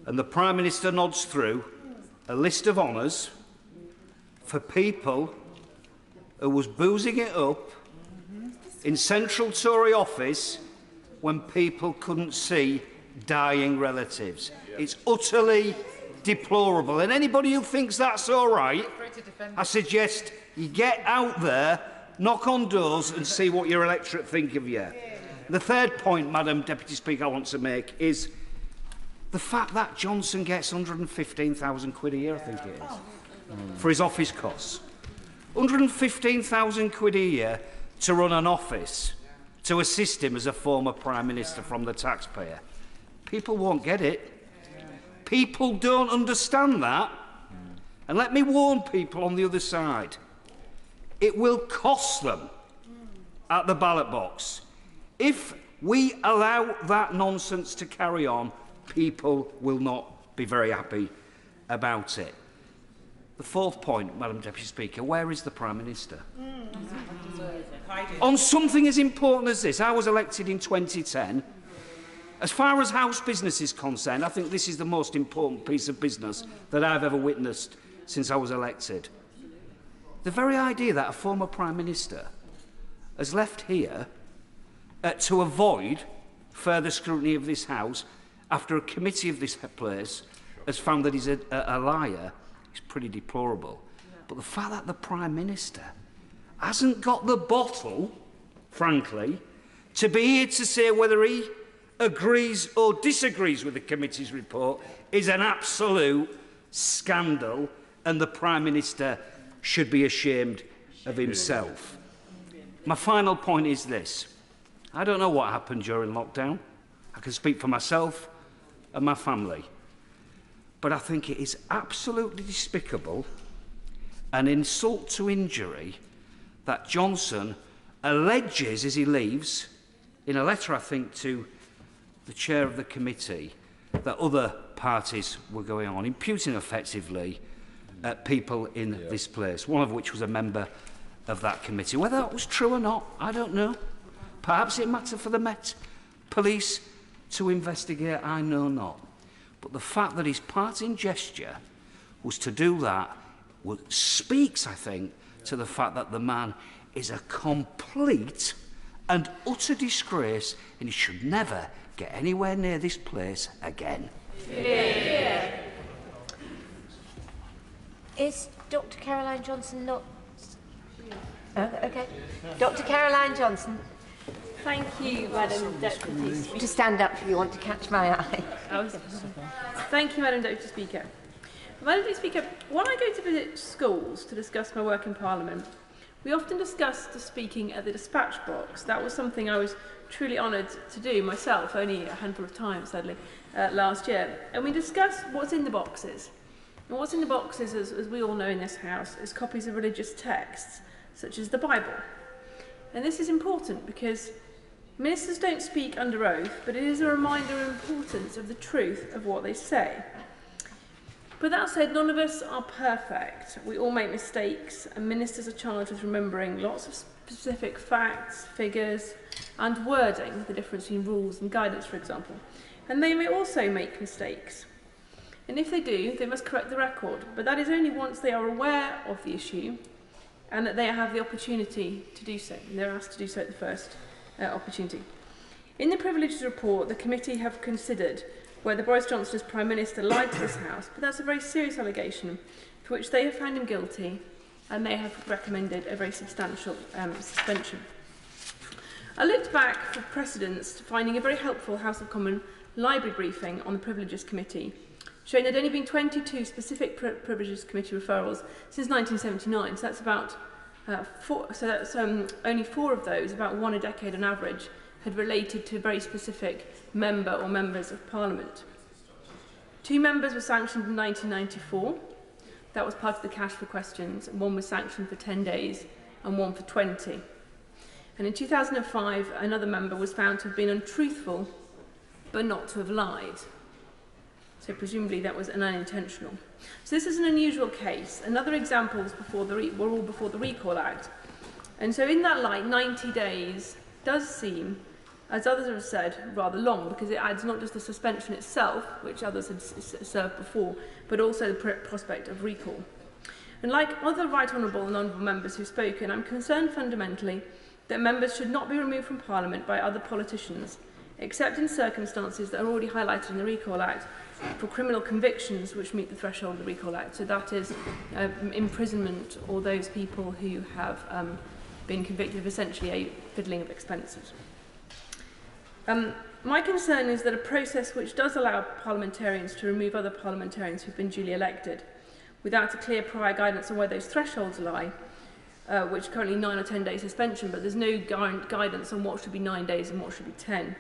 and the Prime Minister nods through a list of honours for people who was boozing it up in Central Tory office when people couldn't see dying relatives. It's utterly deplorable. And anybody who thinks that's all right, I suggest you get out there, knock on doors and see what your electorate think of you. The third point, Madam Deputy Speaker, I want to make is the fact that Johnson gets 115,000 quid a year, I think it is, for his office costs. 115,000 quid a year to run an office, to assist him as a former Prime Minister from the taxpayer. People won't get it. People don't understand that. And let me warn people on the other side. It will cost them at the ballot box. If we allow that nonsense to carry on, people will not be very happy about it. The fourth point, Madam Deputy Speaker, where is the Prime Minister? On something as important as this, I was elected in 2010. As far as House business is concerned, I think this is the most important piece of business that I've ever witnessed since I was elected. The very idea that a former Prime Minister has left here to avoid further scrutiny of this House after a committee of this place has found that he's a liar is pretty deplorable. But the fact that the Prime Minister hasn't got the bottle, frankly, to be here to say whether he agrees or disagrees with the committee's report is an absolute scandal and the Prime Minister should be ashamed of himself. My final point is this. I don't know what happened during lockdown. I can speak for myself and my family. But I think it is absolutely despicable, an insult to injury, that Johnson alleges as he leaves, in a letter, I think, to the chair of the committee, that other parties were going on, imputing effectively people in this place, one of which was a member of that committee. Whether that was true or not, I don't know. Perhaps it mattered for the Met Police to investigate, I know not. But the fact that his parting gesture was to do that speaks, I think, to the fact that the man is a complete and utter disgrace, and he should never get anywhere near this place again. Yeah. Is Dr. Caroline Johnson not... Oh, OK. Dr. Caroline Johnson. Thank you, Madam Deputy Speaker. To stand up if you want to catch my eye. Thank you, Madam Deputy Speaker. Madam Deputy Speaker, when I go to visit schools to discuss my work in Parliament, we often discuss the speaking at the dispatch box. That was something I was truly honoured to do myself, only a handful of times, sadly, last year. And we discussed what's in the boxes. And what's in the boxes, as we all know in this House, is copies of religious texts, such as the Bible. And this is important because ministers don't speak under oath, but it is a reminder of the importance of the truth of what they say. But that said, none of us are perfect. We all make mistakes, and ministers are charged with remembering lots of specific facts, figures, and wording, the difference between rules and guidance, for example. And they may also make mistakes. And if they do, they must correct the record. But that is only once they are aware of the issue and that they have the opportunity to do so. And they're asked to do so at the first opportunity. In the Privileges Report, the committee have considered whether Boris Johnson as Prime Minister lied to this House, but that's a very serious allegation for which they have found him guilty, and they have recommended a very substantial suspension. I looked back for precedents, finding a very helpful House of Commons library briefing on the Privileges Committee, showing there had only been 22 specific Privileges Committee referrals since 1979. So that's about only 4 of those, about one a decade on average, had related to a very specific member or members of Parliament. 2 members were sanctioned in 1994. That was part of the Cash for Questions, and 1 was sanctioned for 10 days and 1 for 20. And in 2005, another member was found to have been untruthful, but not to have lied. So presumably that was an unintentional. So this is an unusual case. Another examples were all before the Recall Act. And so in that light, 90 days does seem, as others have said, rather long, because it adds not just the suspension itself, which others had served before, but also the prospect of recall. And like other Right Honourable and Honourable members who've spoken, I'm concerned fundamentally that members should not be removed from Parliament by other politicians, except in circumstances that are already highlighted in the Recall Act, for criminal convictions which meet the threshold of the Recall Act. So that is imprisonment, or those people who have been convicted of essentially a fiddling of expenses. My concern is that a process which does allow parliamentarians to remove other parliamentarians who've been duly elected without a clear prior guidance on where those thresholds lie, which currently 9 or 10 day suspension, but there's no guidance on what should be 9 days and what should be 10,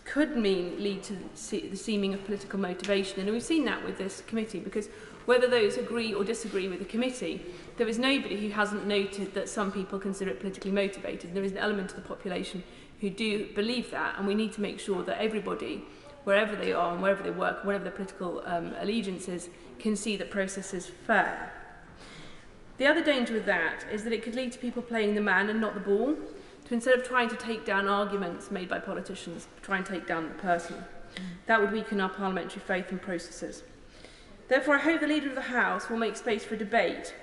could lead to the seeming of political motivation. And we've seen that with this committee, because whether those agree or disagree with the committee, there is nobody who hasn't noted that some people consider it politically motivated. There is an element of the population who do believe that, and we need to make sure that everybody, wherever they are and wherever they work, whatever their political allegiances, can see that process is fair. The other danger with that is that it could lead to people playing the man and not the ball, to instead of trying to take down arguments made by politicians, try and take down the person. That would weaken our parliamentary faith and processes. Therefore, I hope the Leader of the House will make space for debate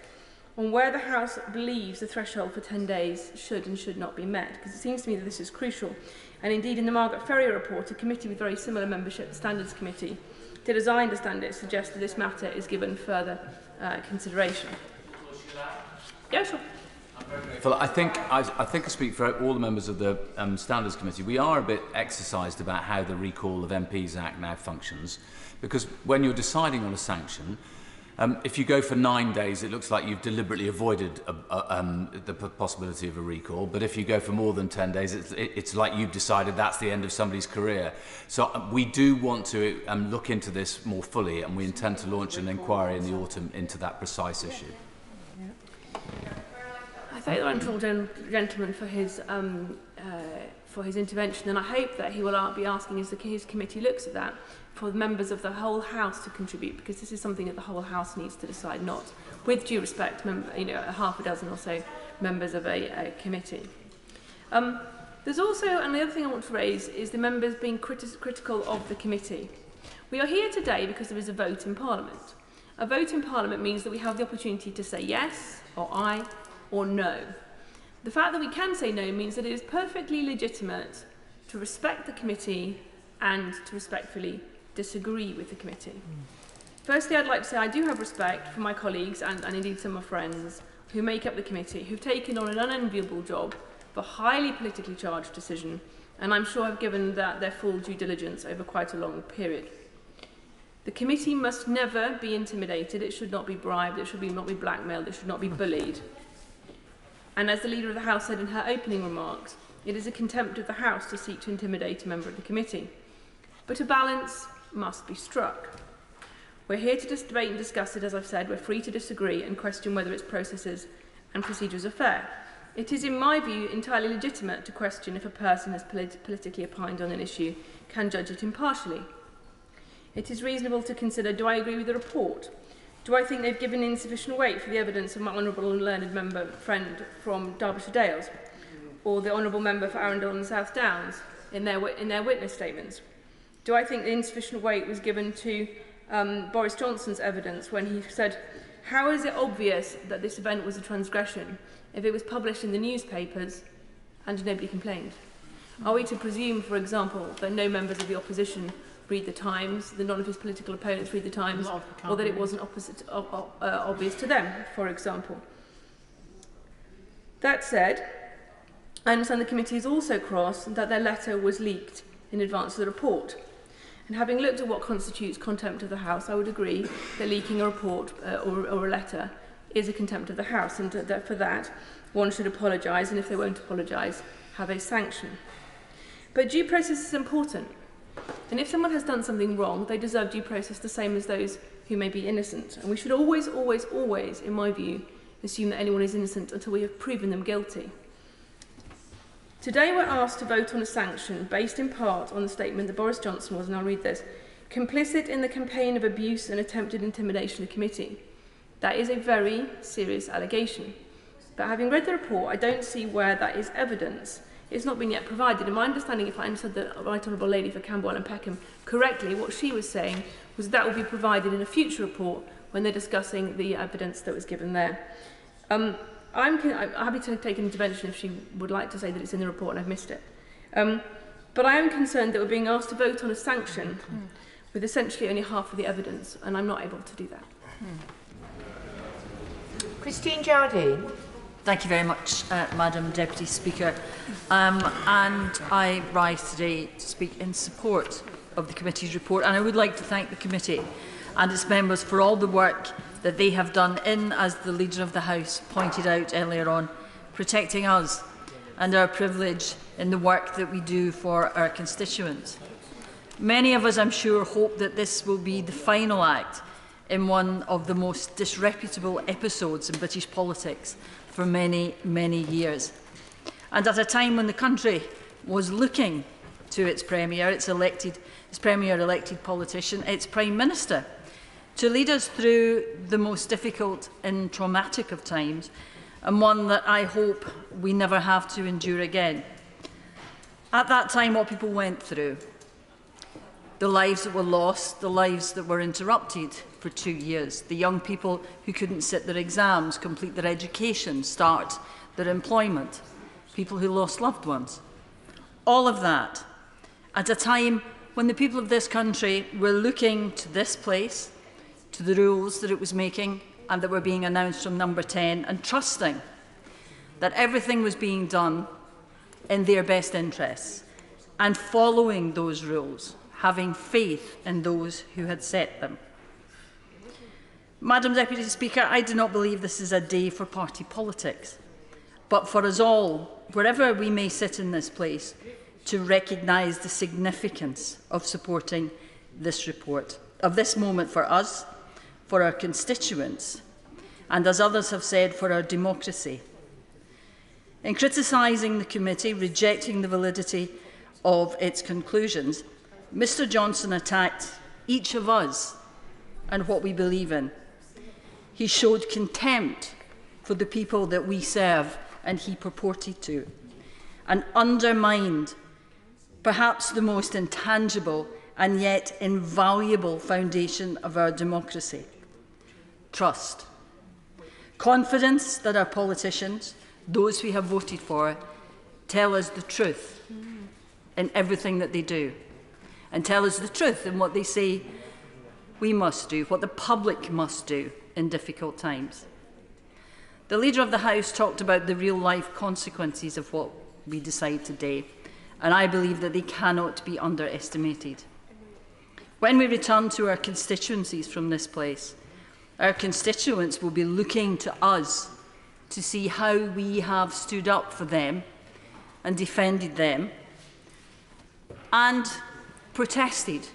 on where the House believes the threshold for 10 days should and should not be met, because it seems to me that this is crucial. And indeed, in the Margaret Ferrier report, a committee with very similar membership, the Standards Committee, did, as I understand it, suggest that this matter is given further consideration. Yeah, sure. Phil, I think I speak for all the members of the Standards Committee. We are a bit exercised about how the Recall of MPs Act now functions, because when you're deciding on a sanction, If you go for 9 days, it looks like you've deliberately avoided the possibility of a recall. But if you go for more than 10 days, it's like you've decided that's the end of somebody's career. So we do want to look into this more fully, and we intend to launch an inquiry in the autumn into that precise issue. I thank the honourable gentleman for his intervention, and I hope that he will be asking as his committee looks at that for the members of the whole House to contribute, because this is something that the whole House needs to decide, not, with due respect, half a dozen or so members of a committee. There's also, and the other thing I want to raise is the members being critical of the committee. We are here today because there is a vote in Parliament. A vote in Parliament means that we have the opportunity to say yes, or aye, or no. The fact that we can say no means that it is perfectly legitimate to respect the committee and to respectfully disagree with the committee. Firstly, I'd like to say I do have respect for my colleagues and indeed some of my friends who make up the committee, who've taken on an unenviable job for a highly politically charged decision, and I'm sure have given that their full due diligence over quite a long period. The committee must never be intimidated, it should not be bribed, it should not be blackmailed, it should not be bullied. And as the Leader of the House said in her opening remarks, it is a contempt of the House to seek to intimidate a member of the committee. But a balance must be struck. We're here to debate and discuss it, as I've said. We're free to disagree and question whether its processes and procedures are fair. It is, in my view, entirely legitimate to question if a person has politically opined on an issue can judge it impartially. It is reasonable to consider, do I agree with the report? Do I think they've given insufficient weight for the evidence of my honourable and learned friend from Derbyshire Dales, or the honourable member for Arundel and South Downs in their witness statements? Do I think the insufficient weight was given to Boris Johnson's evidence when he said, how is it obvious that this event was a transgression if it was published in the newspapers and nobody complained? Are we to presume, for example, that no members of the opposition read the Times, that none of his political opponents read the Times, or that it wasn't obvious to them, for example? That said, I understand the committee is also cross that their letter was leaked in advance of the report. And having looked at what constitutes contempt of the House, I would agree that leaking a report or a letter is a contempt of the House, and that for that one should apologise, and if they won't apologise, have a sanction. But due process is important, and if someone has done something wrong, they deserve due process the same as those who may be innocent. And we should always, always, always, in my view, assume that anyone is innocent until we have proven them guilty. Today we're asked to vote on a sanction based in part on the statement that Boris Johnson was, and I'll read this, complicit in the campaign of abuse and attempted intimidation of the committee. That is a very serious allegation. But having read the report, I don't see where that is evidence. It's not been yet provided. In my understanding, if I understood the Right Honourable Lady for Camberwell and Peckham correctly, what she was saying was that will be provided in a future report when they're discussing the evidence that was given there. I'm happy to take an intervention if she would like to say that it's in the report and I've missed it. But I am concerned that we're being asked to vote on a sanction with essentially only half of the evidence, and I'm not able to do that. Christine Jardine. Thank you very much, Madam Deputy Speaker. And I rise today to speak in support of the committee's report, and I would like to thank the committee and its members for all the work that they have done in, as the Leader of the House pointed out earlier on, protecting us and our privilege in the work that we do for our constituents. Many of us, I'm sure, hope that this will be the final act in one of the most disreputable episodes in British politics for many, many years. And at a time when the country was looking to its Premier, its Premier-elected politician, its Prime Minister, to lead us through the most difficult and traumatic of times, and one that I hope we never have to endure again. At that time, what people went through, the lives that were lost, the lives that were interrupted for 2 years, the young people who couldn't sit their exams, complete their education, start their employment, people who lost loved ones. All of that at a time when the people of this country were looking to this place, to the rules that it was making and that were being announced from Number 10, and trusting that everything was being done in their best interests, and following those rules, having faith in those who had set them. Madam Deputy Speaker, I do not believe this is a day for party politics, but for us all, wherever we may sit in this place, to recognise the significance of supporting this report, of this moment for us, for our constituents, and as others have said, for our democracy. In criticising the committee, rejecting the validity of its conclusions, Mr Johnson attacked each of us and what we believe in. He showed contempt for the people that we serve and he purported to, and undermined perhaps the most intangible and yet invaluable foundation of our democracy: trust. Confidence that our politicians, those we have voted for, tell us the truth in everything that they do, and tell us the truth in what they say we must do, what the public must do in difficult times. The Leader of the House talked about the real-life consequences of what we decide today, and I believe that they cannot be underestimated. When we return to our constituencies from this place, our constituents will be looking to us to see how we have stood up for them and defended them and protested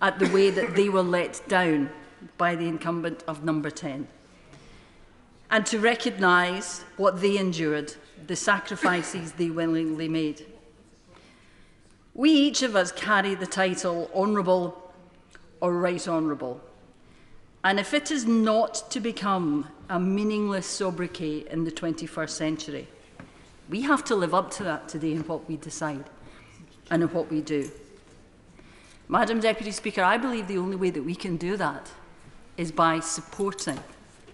at the way that they were let down by the incumbent of number 10, and to recognise what they endured, the sacrifices they willingly made. We, each of us, carry the title Honourable or Right Honourable, and if it is not to become a meaningless sobriquet in the 21st century, we have to live up to that today in what we decide and in what we do. Madam Deputy Speaker, I believe the only way that we can do that is by supporting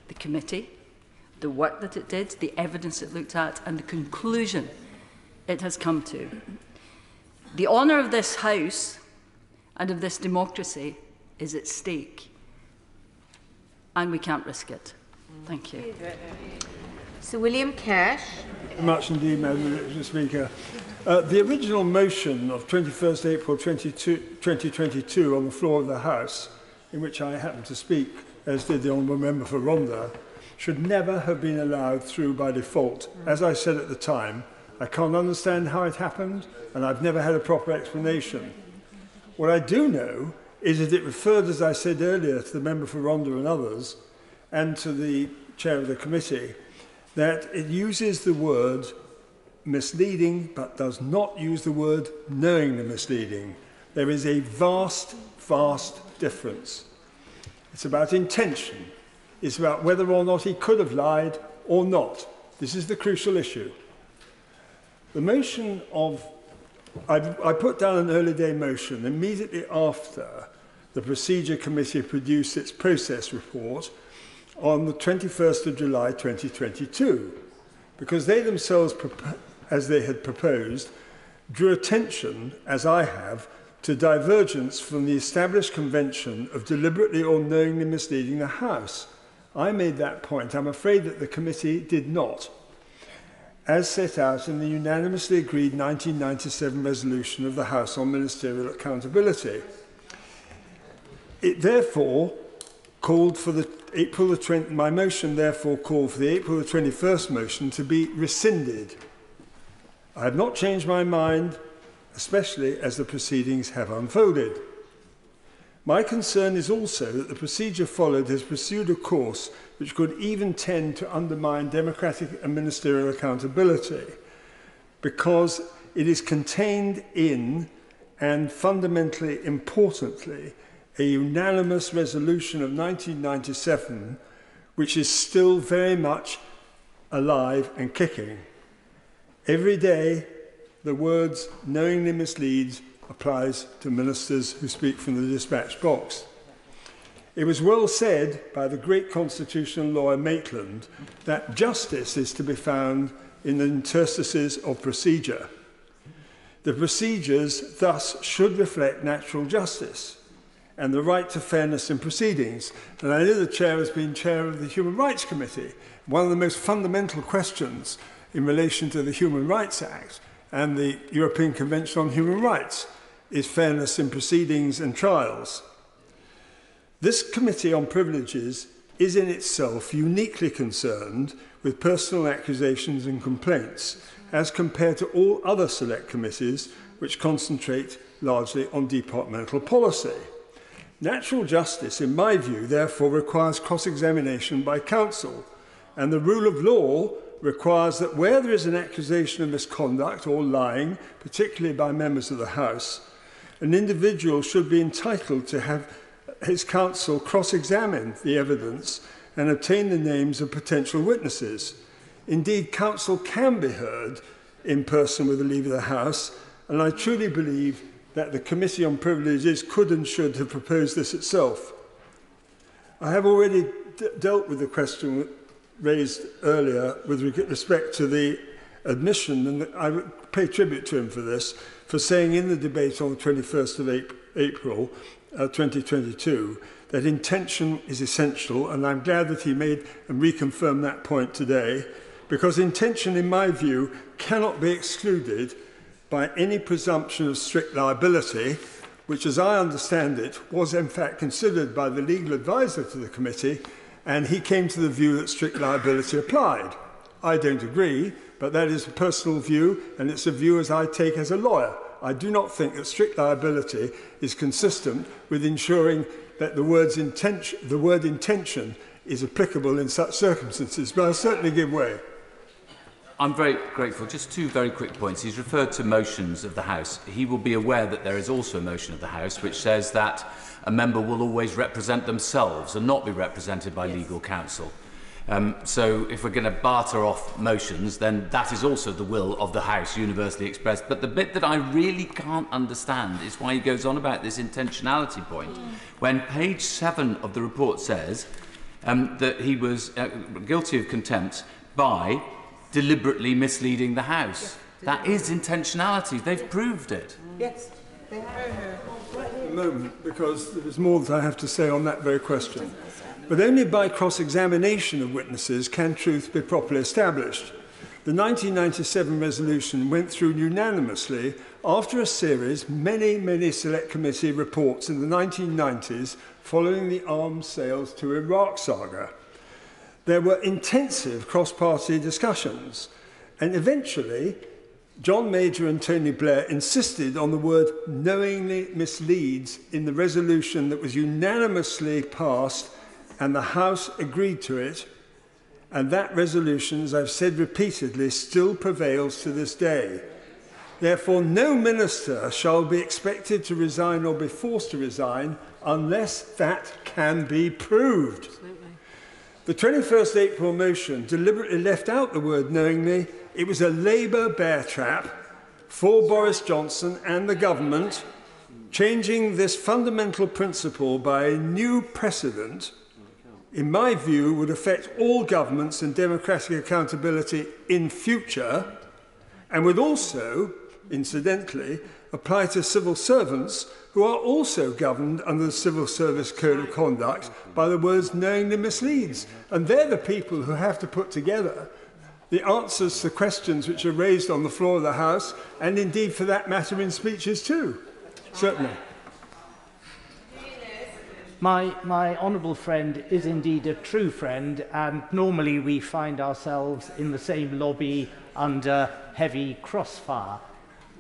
the committee, the work that it did, the evidence it looked at, and the conclusion it has come to. The honour of this House and of this democracy is at stake, and we can't risk it. Thank you. Sir William Cash. Much indeed, Madam Deputy Speaker. The original motion of 21st April 2022 on the floor of the House, in which I happened to speak, as did the Honourable Member for Rhondda, should never have been allowed through by default. As I said at the time, I can't understand how it happened, and I've never had a proper explanation. What I do know is that it referred, as I said earlier, to the Member for Rhondda and others, and to the Chair of the Committee, that it uses the word misleading, but does not use the word knowingly misleading. There is a vast, vast difference. It's about intention. It's about whether or not he could have lied or not. This is the crucial issue. The motion of... I put down an early day motion immediately after the Procedure Committee produced its process report on the 21st of July 2022, because they themselves, as they had proposed, drew attention, as I have, to divergence from the established convention of deliberately or knowingly misleading the House. I made that point. I'm afraid that the committee did not, as set out in the unanimously agreed 1997 resolution of the House on Ministerial Accountability. It therefore called for the my motion therefore called for the April the 21st motion to be rescinded. I have not changed my mind, especially as the proceedings have unfolded. My concern is also that the procedure followed has pursued a course which could even tend to undermine democratic and ministerial accountability, because it is contained in, and fundamentally importantly, a unanimous resolution of 1997, which is still very much alive and kicking. Every day, the words knowingly misleads applies to ministers who speak from the dispatch box. It was well said by the great constitutional lawyer Maitland that justice is to be found in the interstices of procedure. The procedures thus should reflect natural justice and the right to fairness in proceedings. And I know the Chair has been Chair of the Human Rights Committee. One of the most fundamental questions in relation to the Human Rights Act and the European Convention on Human Rights is fairness in proceedings and trials. This Committee on Privileges is in itself uniquely concerned with personal accusations and complaints, as compared to all other select committees which concentrate largely on departmental policy. Natural justice, in my view, therefore requires cross-examination by counsel, and the rule of law requires that where there is an accusation of misconduct or lying, particularly by members of the House, an individual should be entitled to have his counsel cross-examine the evidence and obtain the names of potential witnesses. Indeed, counsel can be heard in person with the Leader of the House, and I truly believe that the Committee on Privileges could and should have proposed this itself. I have already dealt with the question raised earlier with respect to the admission, and I pay tribute to him for this, for saying in the debate on the 21st of April 2022 that intention is essential, and I'm glad that he made and reconfirmed that point today, because intention, in my view, cannot be excluded by any presumption of strict liability, which, as I understand it, was in fact considered by the legal advisor to the committee, and he came to the view that strict liability applied. I don't agree, but that is a personal view, and it's a view as I take as a lawyer. I do not think that strict liability is consistent with ensuring that the word intention is applicable in such circumstances, but I'll certainly give way. I'm very grateful. Just two very quick points. He's referred to motions of the House. He will be aware that there is also a motion of the House which says that a member will always represent themselves and not be represented by legal counsel. So if we're going to barter off motions, then that is also the will of the House, universally expressed. But the bit that I really can't understand is why he goes on about this intentionality point, when page 7 of the report says that he was guilty of contempt by deliberately misleading the House. That is intentionality. They've proved it. Yes. A moment, because there is more that I have to say on that very question. But only by cross-examination of witnesses can truth be properly established. The 1997 resolution went through unanimously after a series, many select committee reports in the 1990s following the arms sales to Iraq saga. There were intensive cross-party discussions, and eventually John Major and Tony Blair insisted on the word knowingly misleads in the resolution that was unanimously passed, and the House agreed to it, and that resolution, as I've said repeatedly, still prevails to this day. Therefore, no minister shall be expected to resign or be forced to resign unless that can be proved. The 21st April motion deliberately left out the word knowingly. It was a Labour bear trap for Boris Johnson and the government, changing this fundamental principle by a new precedent, in my view, would affect all governments and democratic accountability in future, and would also, incidentally, apply to civil servants who are also governed under the Civil Service Code of Conduct by the words knowingly misleads. And they're the people who have to put together the answers to questions which are raised on the floor of the House, and indeed, for that matter, in speeches too. Certainly. My honourable friend is indeed a true friend, and normally we find ourselves in the same lobby under heavy crossfire.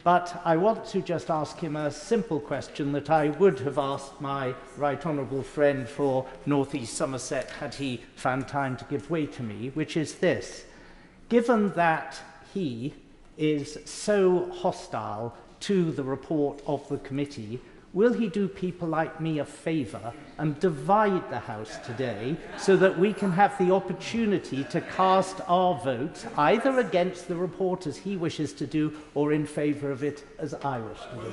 But I want to just ask him a simple question that I would have asked my right honourable friend for North East Somerset had he found time to give way to me, which is this. Given that he is so hostile to the report of the committee, will he do people like me a favour and divide the House today so that we can have the opportunity to cast our votes either against the report as he wishes to do or in favour of it as I wish to do?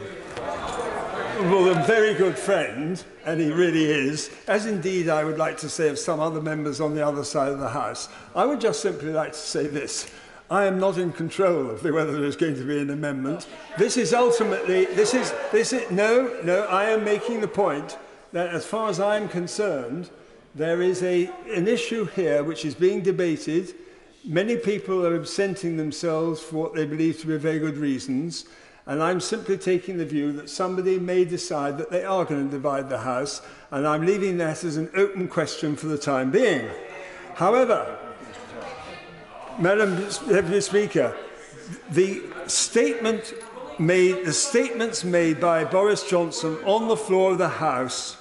Well, a very good friend, and he really is, as indeed I would like to say of some other members on the other side of the House. I would just simply like to say this. I am not in control of whether there is going to be an amendment. This is ultimately, no, I am making the point that as far as I'm concerned, there is an issue here which is being debated. Many people are absenting themselves for what they believe to be very good reasons. And I'm simply taking the view that somebody may decide that they are going to divide the House, and I'm leaving that as an open question for the time being. However, Madam Deputy Speaker, the statements made by Boris Johnson on the floor of the House,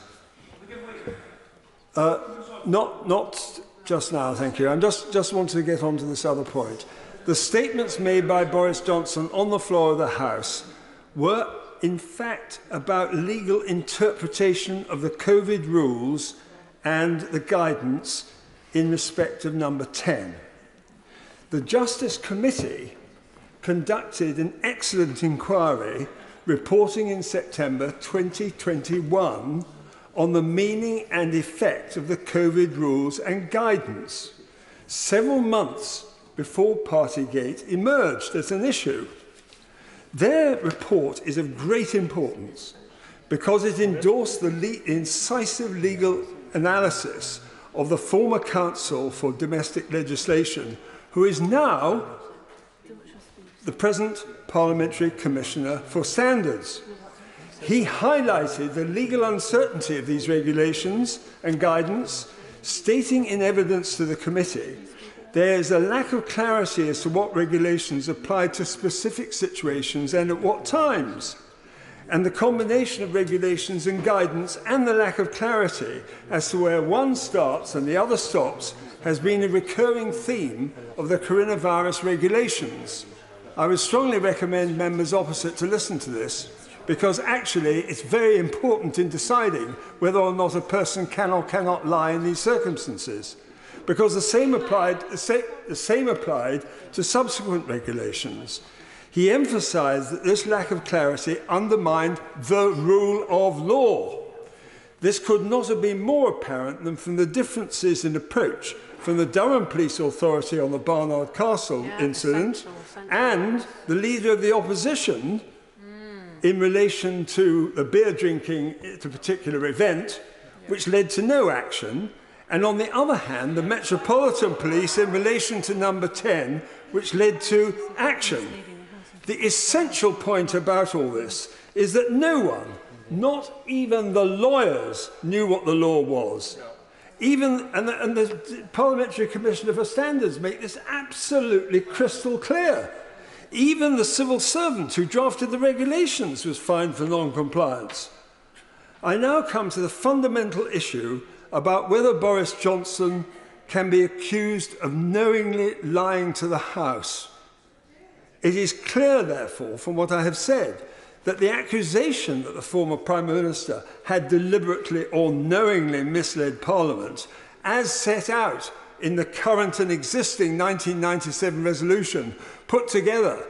not just now, thank you. I just want to get on to this other point. The statements made by Boris Johnson on the floor of the House were, in fact, about legal interpretation of the COVID rules and the guidance in respect of number 10. The Justice Committee conducted an excellent inquiry reporting in September 2021 on the meaning and effect of the COVID rules and guidance, several months before Partygate emerged as an issue. Their report is of great importance because it endorsed the incisive legal analysis of the former Counsel for Domestic Legislation, who is now the present Parliamentary Commissioner for Standards. He highlighted the legal uncertainty of these regulations and guidance, stating in evidence to the committee there is a lack of clarity as to what regulations apply to specific situations and at what times. And the combination of regulations and guidance and the lack of clarity as to where one starts and the other stops has been a recurring theme of the coronavirus regulations. I would strongly recommend members opposite to listen to this, because actually it's very important in deciding whether or not a person can or cannot lie in these circumstances. Because the same applied to subsequent regulations. He emphasised that this lack of clarity undermined the rule of law. This could not have been more apparent than from the differences in approach from the Durham Police Authority on the Barnard Castle incident and the leader of the opposition in relation to the beer drinking at a particular event, which led to no action, and on the other hand, the Metropolitan Police in relation to number 10, which led to action. The essential point about all this is that no one, not even the lawyers, knew what the law was. And the Parliamentary Commissioner for Standards make this absolutely crystal clear. Even the civil servant who drafted the regulations was fined for non-compliance. I now come to the fundamental issue about whether Boris Johnson can be accused of knowingly lying to the House. It is clear, therefore, from what I have said, that the accusation that the former Prime Minister had deliberately or knowingly misled Parliament, as set out in the current and existing 1997 resolution put together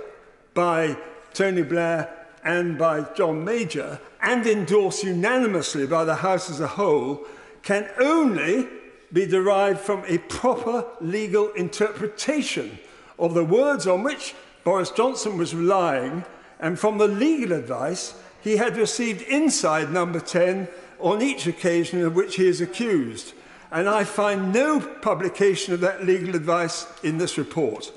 by Tony Blair and by John Major, and endorsed unanimously by the House as a whole, can only be derived from a proper legal interpretation of the words on which Boris Johnson was relying and from the legal advice he had received inside number 10 on each occasion of which he is accused. And I find no publication of that legal advice in this report.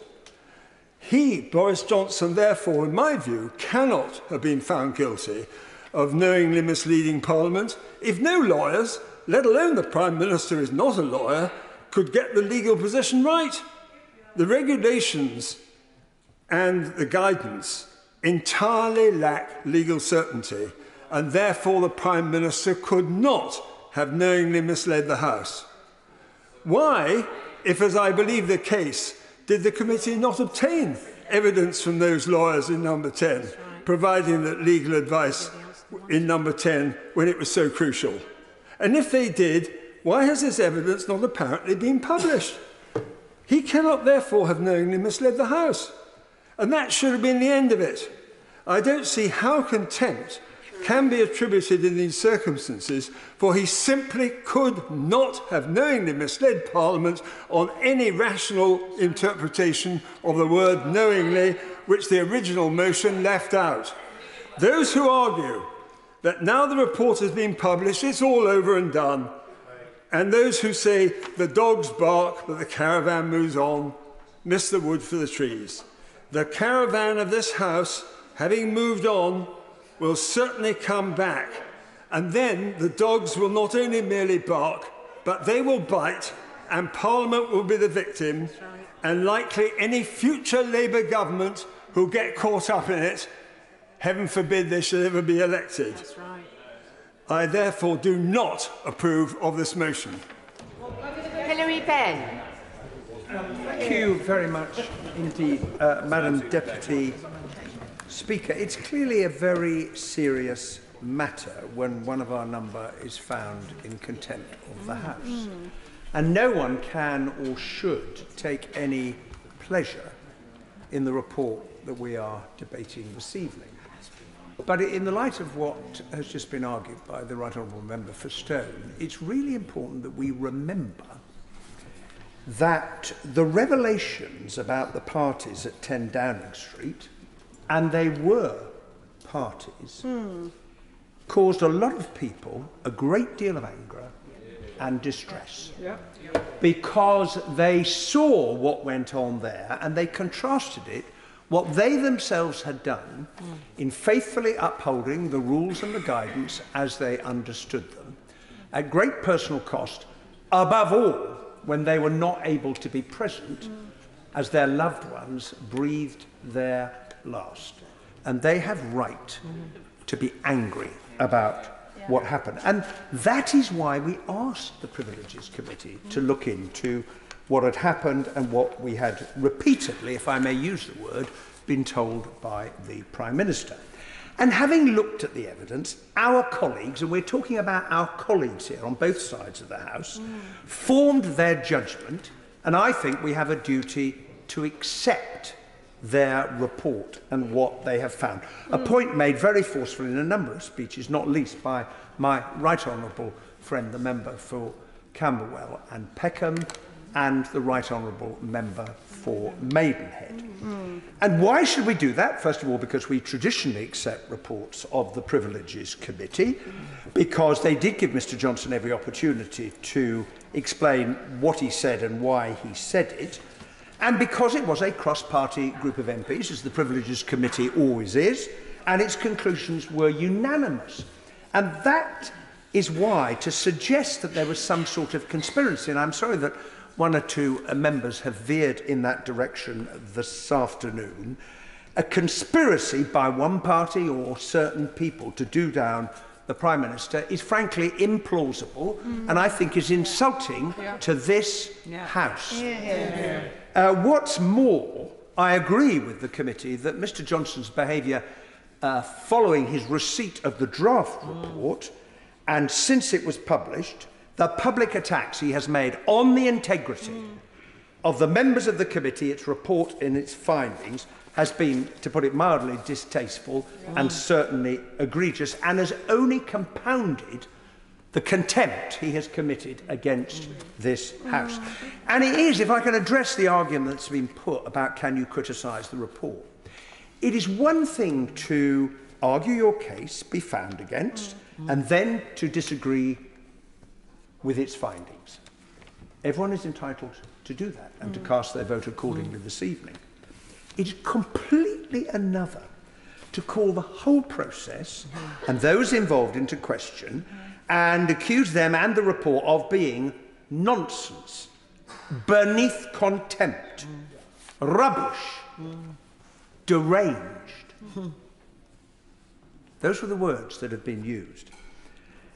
He, Boris Johnson, therefore, in my view, cannot have been found guilty of knowingly misleading Parliament if no lawyers, let alone the Prime Minister is not a lawyer, could get the legal position right. The regulations and the guidance entirely lack legal certainty, and therefore the Prime Minister could not have knowingly misled the House. Why, if as I believe the case, did the committee not obtain evidence from those lawyers in number 10, providing that legal advice in number 10 when it was so crucial? And if they did, why has this evidence not apparently been published? He cannot therefore have knowingly misled the House. And that should have been the end of it. I don't see how contempt can be attributed in these circumstances, for he simply could not have knowingly misled Parliament on any rational interpretation of the word knowingly, which the original motion left out. Those who argue that now the report has been published, it's all over and done, and those who say the dogs bark but the caravan moves on, miss the wood for the trees. The caravan of this House having moved on, will certainly come back. And then the dogs will not only merely bark, but they will bite, and Parliament will be the victim, and likely any future Labour government who get caught up in it, heaven forbid they should ever be elected. That's right. I therefore do not approve of this motion. Hilary Benn. Thank you very much indeed, Madam Deputy Speaker. It's clearly a very serious matter when one of our number is found in contempt of the House. And no one can or should take any pleasure in the report that we are debating this evening. But in the light of what has just been argued by the Right Honourable Member for Stone, it's really important that we remember that the revelations about the parties at 10 Downing Street, and they were parties, caused a lot of people a great deal of anger and distress. Because they saw what went on there and they contrasted it, what they themselves had done in faithfully upholding the rules and the guidance as they understood them, at great personal cost, above all when they were not able to be present as their loved ones breathed their last. And they have right to be angry about what happened. And that is why we asked the Privileges Committee to look into what had happened and what we had repeatedly, if I may use the word, been told by the Prime Minister. And having looked at the evidence, our colleagues, and we're talking about our colleagues here on both sides of the House, formed their judgment, and I think we have a duty to accept their report and what they have found. A point made very forcefully in a number of speeches, not least by my Right Honourable friend, the member for Camberwell and Peckham, and the Right Honourable member for Maidenhead. And why should we do that? First of all, because we traditionally accept reports of the Privileges Committee, because they did give Mr Johnson every opportunity to explain what he said and why he said it, and because it was a cross-party group of MPs, as the Privileges Committee always is, and its conclusions were unanimous. And that is why, to suggest that there was some sort of conspiracy, and I'm sorry that one or two members have veered in that direction this afternoon, a conspiracy by one party or certain people to do down the Prime Minister is frankly implausible and I think is insulting to this House. What's more, I agree with the committee that Mr Johnson's behaviour following his receipt of the draft report and since it was published, the public attacks he has made on the integrity of the members of the committee, its report and its findings, has been, to put it mildly, distasteful and certainly egregious, and has only compounded the contempt he has committed against this House. And it is, if I can address the argument that's been put about can you criticise the report, it is one thing to argue your case, be found against, and then to disagree with its findings. Everyone is entitled to do that and to cast their vote accordingly this evening. It is completely another to call the whole process and those involved into question and accuse them and the report of being nonsense, beneath contempt, rubbish, deranged. Those were the words that have been used.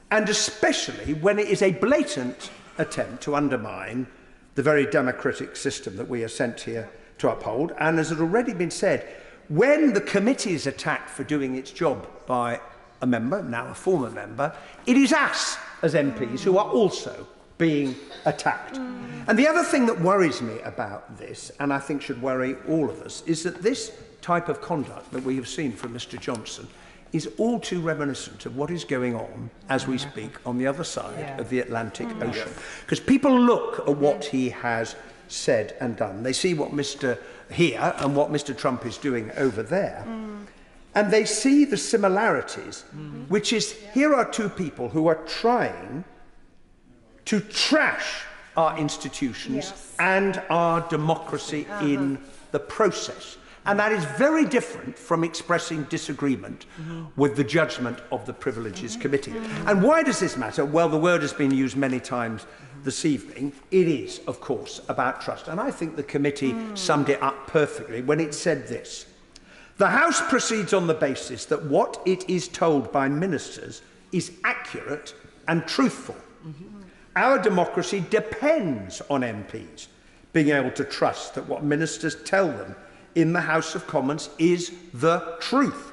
And especially when it is a blatant attempt to undermine the very democratic system that we are sent here to uphold. And as has already been said, when the committee is attacked for doing its job by a member, now a former member, it is us as MPs who are also being attacked. And the other thing that worries me about this, and I think should worry all of us, is that this type of conduct that we have seen from Mr Johnson is all too reminiscent of what is going on as we speak on the other side of the Atlantic Ocean. Because people look at what he has said and done. They see what Mr. here and what Mr. Trump is doing over there. And they see the similarities, which is here are two people who are trying to trash our institutions and our democracy in the process. And that is very different from expressing disagreement with the judgment of the Privileges Committee. And why does this matter? Well, the word has been used many times this evening. It is, of course, about trust. And I think the committee summed it up perfectly when it said this. The House proceeds on the basis that what it is told by ministers is accurate and truthful. Our democracy depends on MPs being able to trust that what ministers tell them in the House of Commons is the truth.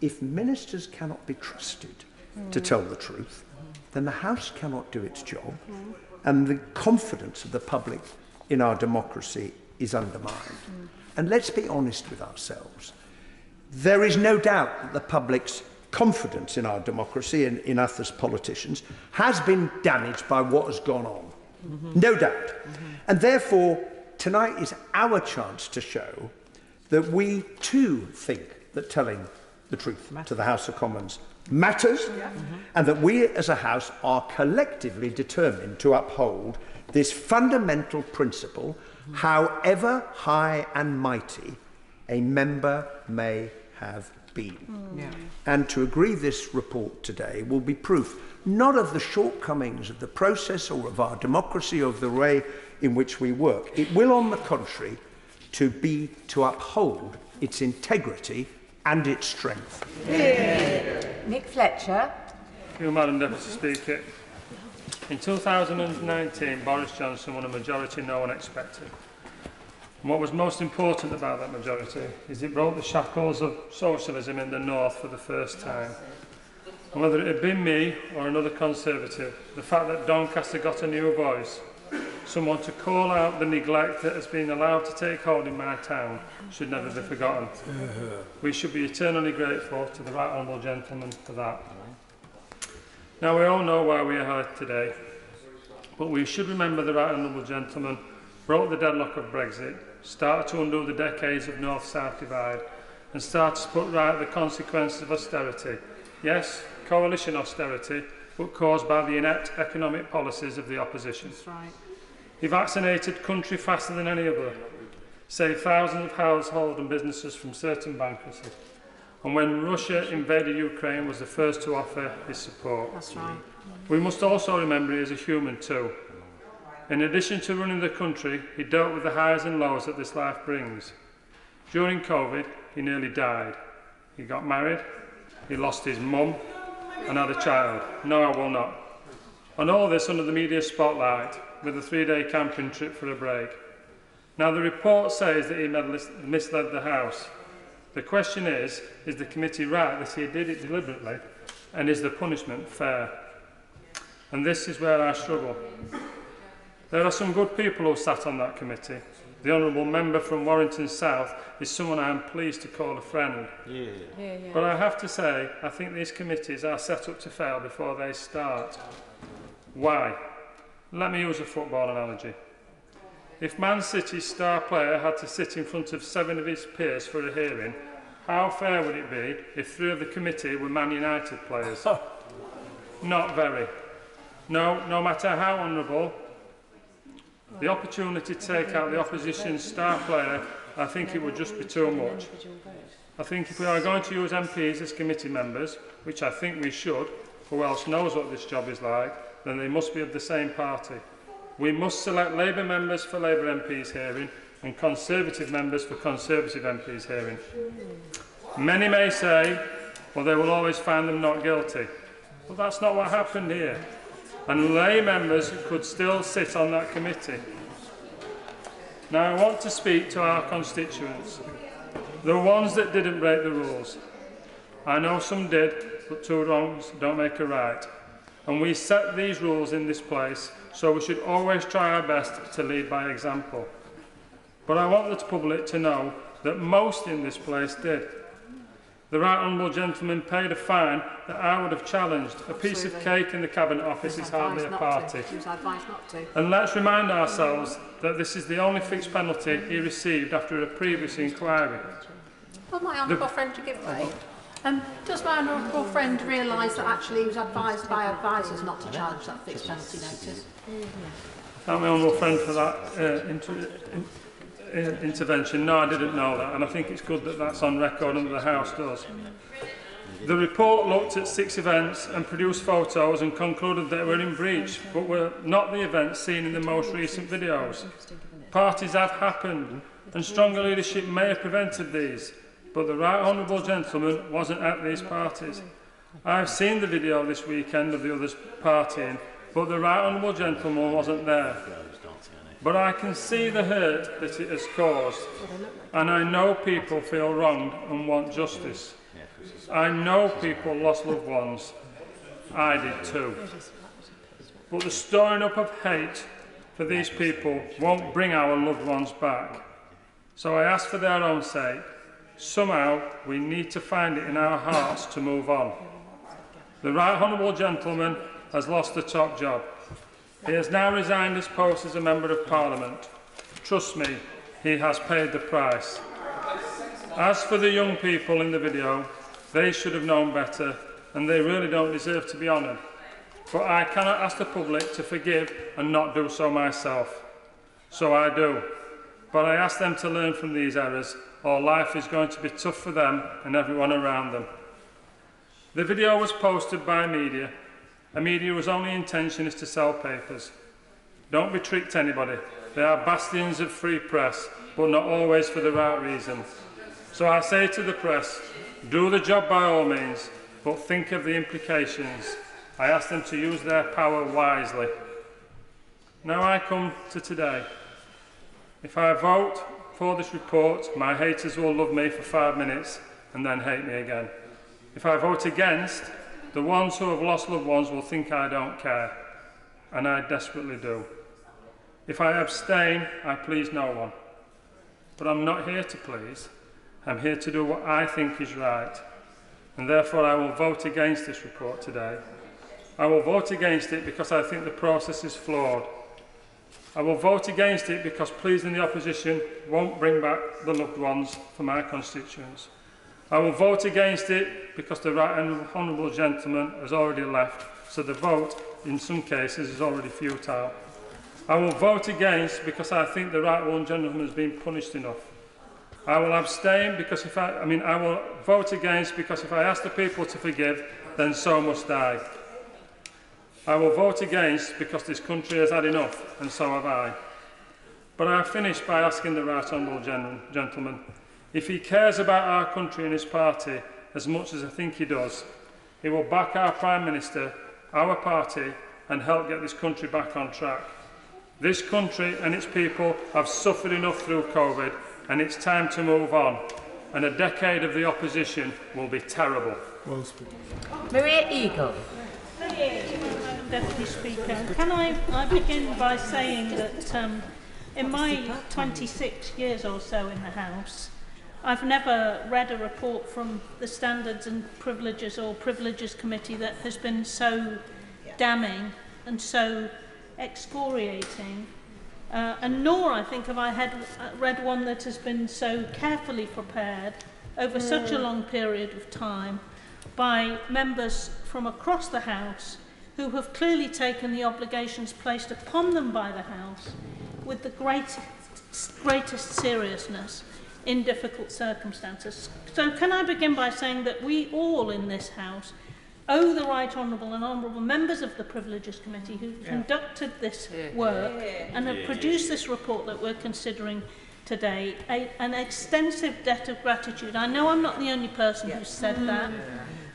If ministers cannot be trusted to tell the truth, then the House cannot do its job, and the confidence of the public in our democracy is undermined. And let's be honest with ourselves. There is no doubt that the public's confidence in our democracy and in us as politicians has been damaged by what has gone on. No doubt. And therefore, tonight is our chance to show that we too think that telling the truth to the House of Commons matters, and that we as a House are collectively determined to uphold this fundamental principle, however high and mighty a member may have been. And to agree this report today will be proof not of the shortcomings of the process or of our democracy or of the way in which we work. It will, on the contrary, to uphold its integrity and its strength. Nick Fletcher. Thank you, Madam Deputy Speaker. In 2019, Boris Johnson won a majority no one expected. And what was most important about that majority is it broke the shackles of socialism in the North for the first time. And whether it had been me or another Conservative, the fact that Doncaster got a new voice, someone to call out the neglect that has been allowed to take hold in my town, should never be forgotten. We should be eternally grateful to the right honourable gentleman for that. Now, we all know why we are here today, but we should remember the right honourable gentleman broke the deadlock of Brexit, started to undo the decades of North-South divide, and started to put right the consequences of austerity. Yes, coalition austerity, but caused by the inept economic policies of the opposition. That's right. He vaccinated country faster than any other, saved thousands of households and businesses from certain bankruptcy, and when Russia invaded Ukraine was the first to offer his support. That's right. We must also remember he is a human too. In addition to running the country, he dealt with the highs and lows that this life brings. During COVID, he nearly died. He got married, he lost his mum, and had a child. No, I will not. And all this under the media spotlight, with a 3-day camping trip for a break. Now, the report says that he misled the House. The question is the committee right that he did it deliberately, and is the punishment fair? And this is where I struggle. There are some good people who sat on that committee. The honourable member from Warrington South is someone I am pleased to call a friend. But I have to say, I think these committees are set up to fail before they start. Why? Let me use a football analogy. If Man City's star player had to sit in front of 7 of his peers for a hearing, how fair would it be if 3 of the committee were Man United players? Not very. No matter how honourable, the opportunity to take out the opposition's star player, I think it would just be too much. I think if we are going to use MPs as committee members, which I think we should, who else knows what this job is like, then they must be of the same party. We must select Labour members for Labour MPs hearing and Conservative members for Conservative MPs hearing. Many may say, well, they will always find them not guilty. But that's not what happened here. And lay members could still sit on that committee. Now, I want to speak to our constituents, the ones that didn't break the rules. I know some did, but 2 wrongs don't make a right. And we set these rules in this place, so we should always try our best to lead by example. But I want the public to know that most in this place did. The right honourable gentleman paid a fine that I would have challenged. A piece of cake in the Cabinet Office is hardly a party. He was advised not to. And let's remind ourselves that this is the only fixed penalty he received after a previous inquiry. Well, my honourable friend to give way. Does my honourable friend realise that actually he was advised by advisers not to challenge that fixed penalty notice? Thank my honourable friend for that intervention. No, I didn't know that, and I think it's good that that's on record and the House does. The report looked at 6 events and produced photos and concluded they were in breach, but were not the events seen in the most recent videos. Parties have happened, and stronger leadership may have prevented these, but the Right Honourable Gentleman wasn't at these parties. I've seen the video this weekend of the others partying, but the Right Honourable Gentleman wasn't there. But I can see the hurt that it has caused, and I know people feel wronged and want justice. I know people lost loved ones. I did too. But the storing up of hate for these people won't bring our loved ones back. So I ask for their own sake, somehow we need to find it in our hearts to move on. The Right Honourable Gentleman has lost the top job. He has now resigned his post as a Member of Parliament. Trust me, he has paid the price. As for the young people in the video, they should have known better, and they really don't deserve to be honoured. But I cannot ask the public to forgive and not do so myself. So I do. But I ask them to learn from these errors, or life is going to be tough for them and everyone around them. The video was posted by media. A media whose only intention is to sell papers. Don't be tricked, anybody. They are bastions of free press, but not always for the right reason. So I say to the press, do the job by all means, but think of the implications. I ask them to use their power wisely. Now I come to today. If I vote for this report, my haters will love me for 5 minutes and then hate me again. If I vote against, the ones who have lost loved ones will think I don't care, and I desperately do. If I abstain, I please no one. But I'm not here to please. I'm here to do what I think is right, and therefore I will vote against this report today. I will vote against it because I think the process is flawed. I will vote against it because pleasing the opposition won't bring back the loved ones for my constituents. I will vote against it because the Right Honourable Gentleman has already left, so the vote, in some cases, is already futile. I will vote against because I think the Right Honourable Gentleman has been punished enough. I will abstain because I will vote against because if I ask the people to forgive, then so must I. I will vote against because this country has had enough, and so have I. But I finish by asking the Right Honourable Gentleman, if he cares about our country and his party as much as I think he does, he will back our Prime Minister, our party, and help get this country back on track. This country and its people have suffered enough through COVID, and it's time to move on. And a decade of the opposition will be terrible. Well spoken. Maria Eagle. Thank you, Madam Deputy Speaker. Can I begin by saying that in my 26 years or so in the House, I've never read a report from the Standards and Privileges or Privileges Committee that has been so damning and so excoriating, and nor, I think, have I read one that has been so carefully prepared over such a long period of time by members from across the House who have clearly taken the obligations placed upon them by the House with the greatest seriousness in difficult circumstances. So can I begin by saying that we all in this House owe the Right Honourable and Honourable members of the Privileges Committee who conducted this work and have produced this report that we're considering today an extensive debt of gratitude. I know I'm not the only person who's said that,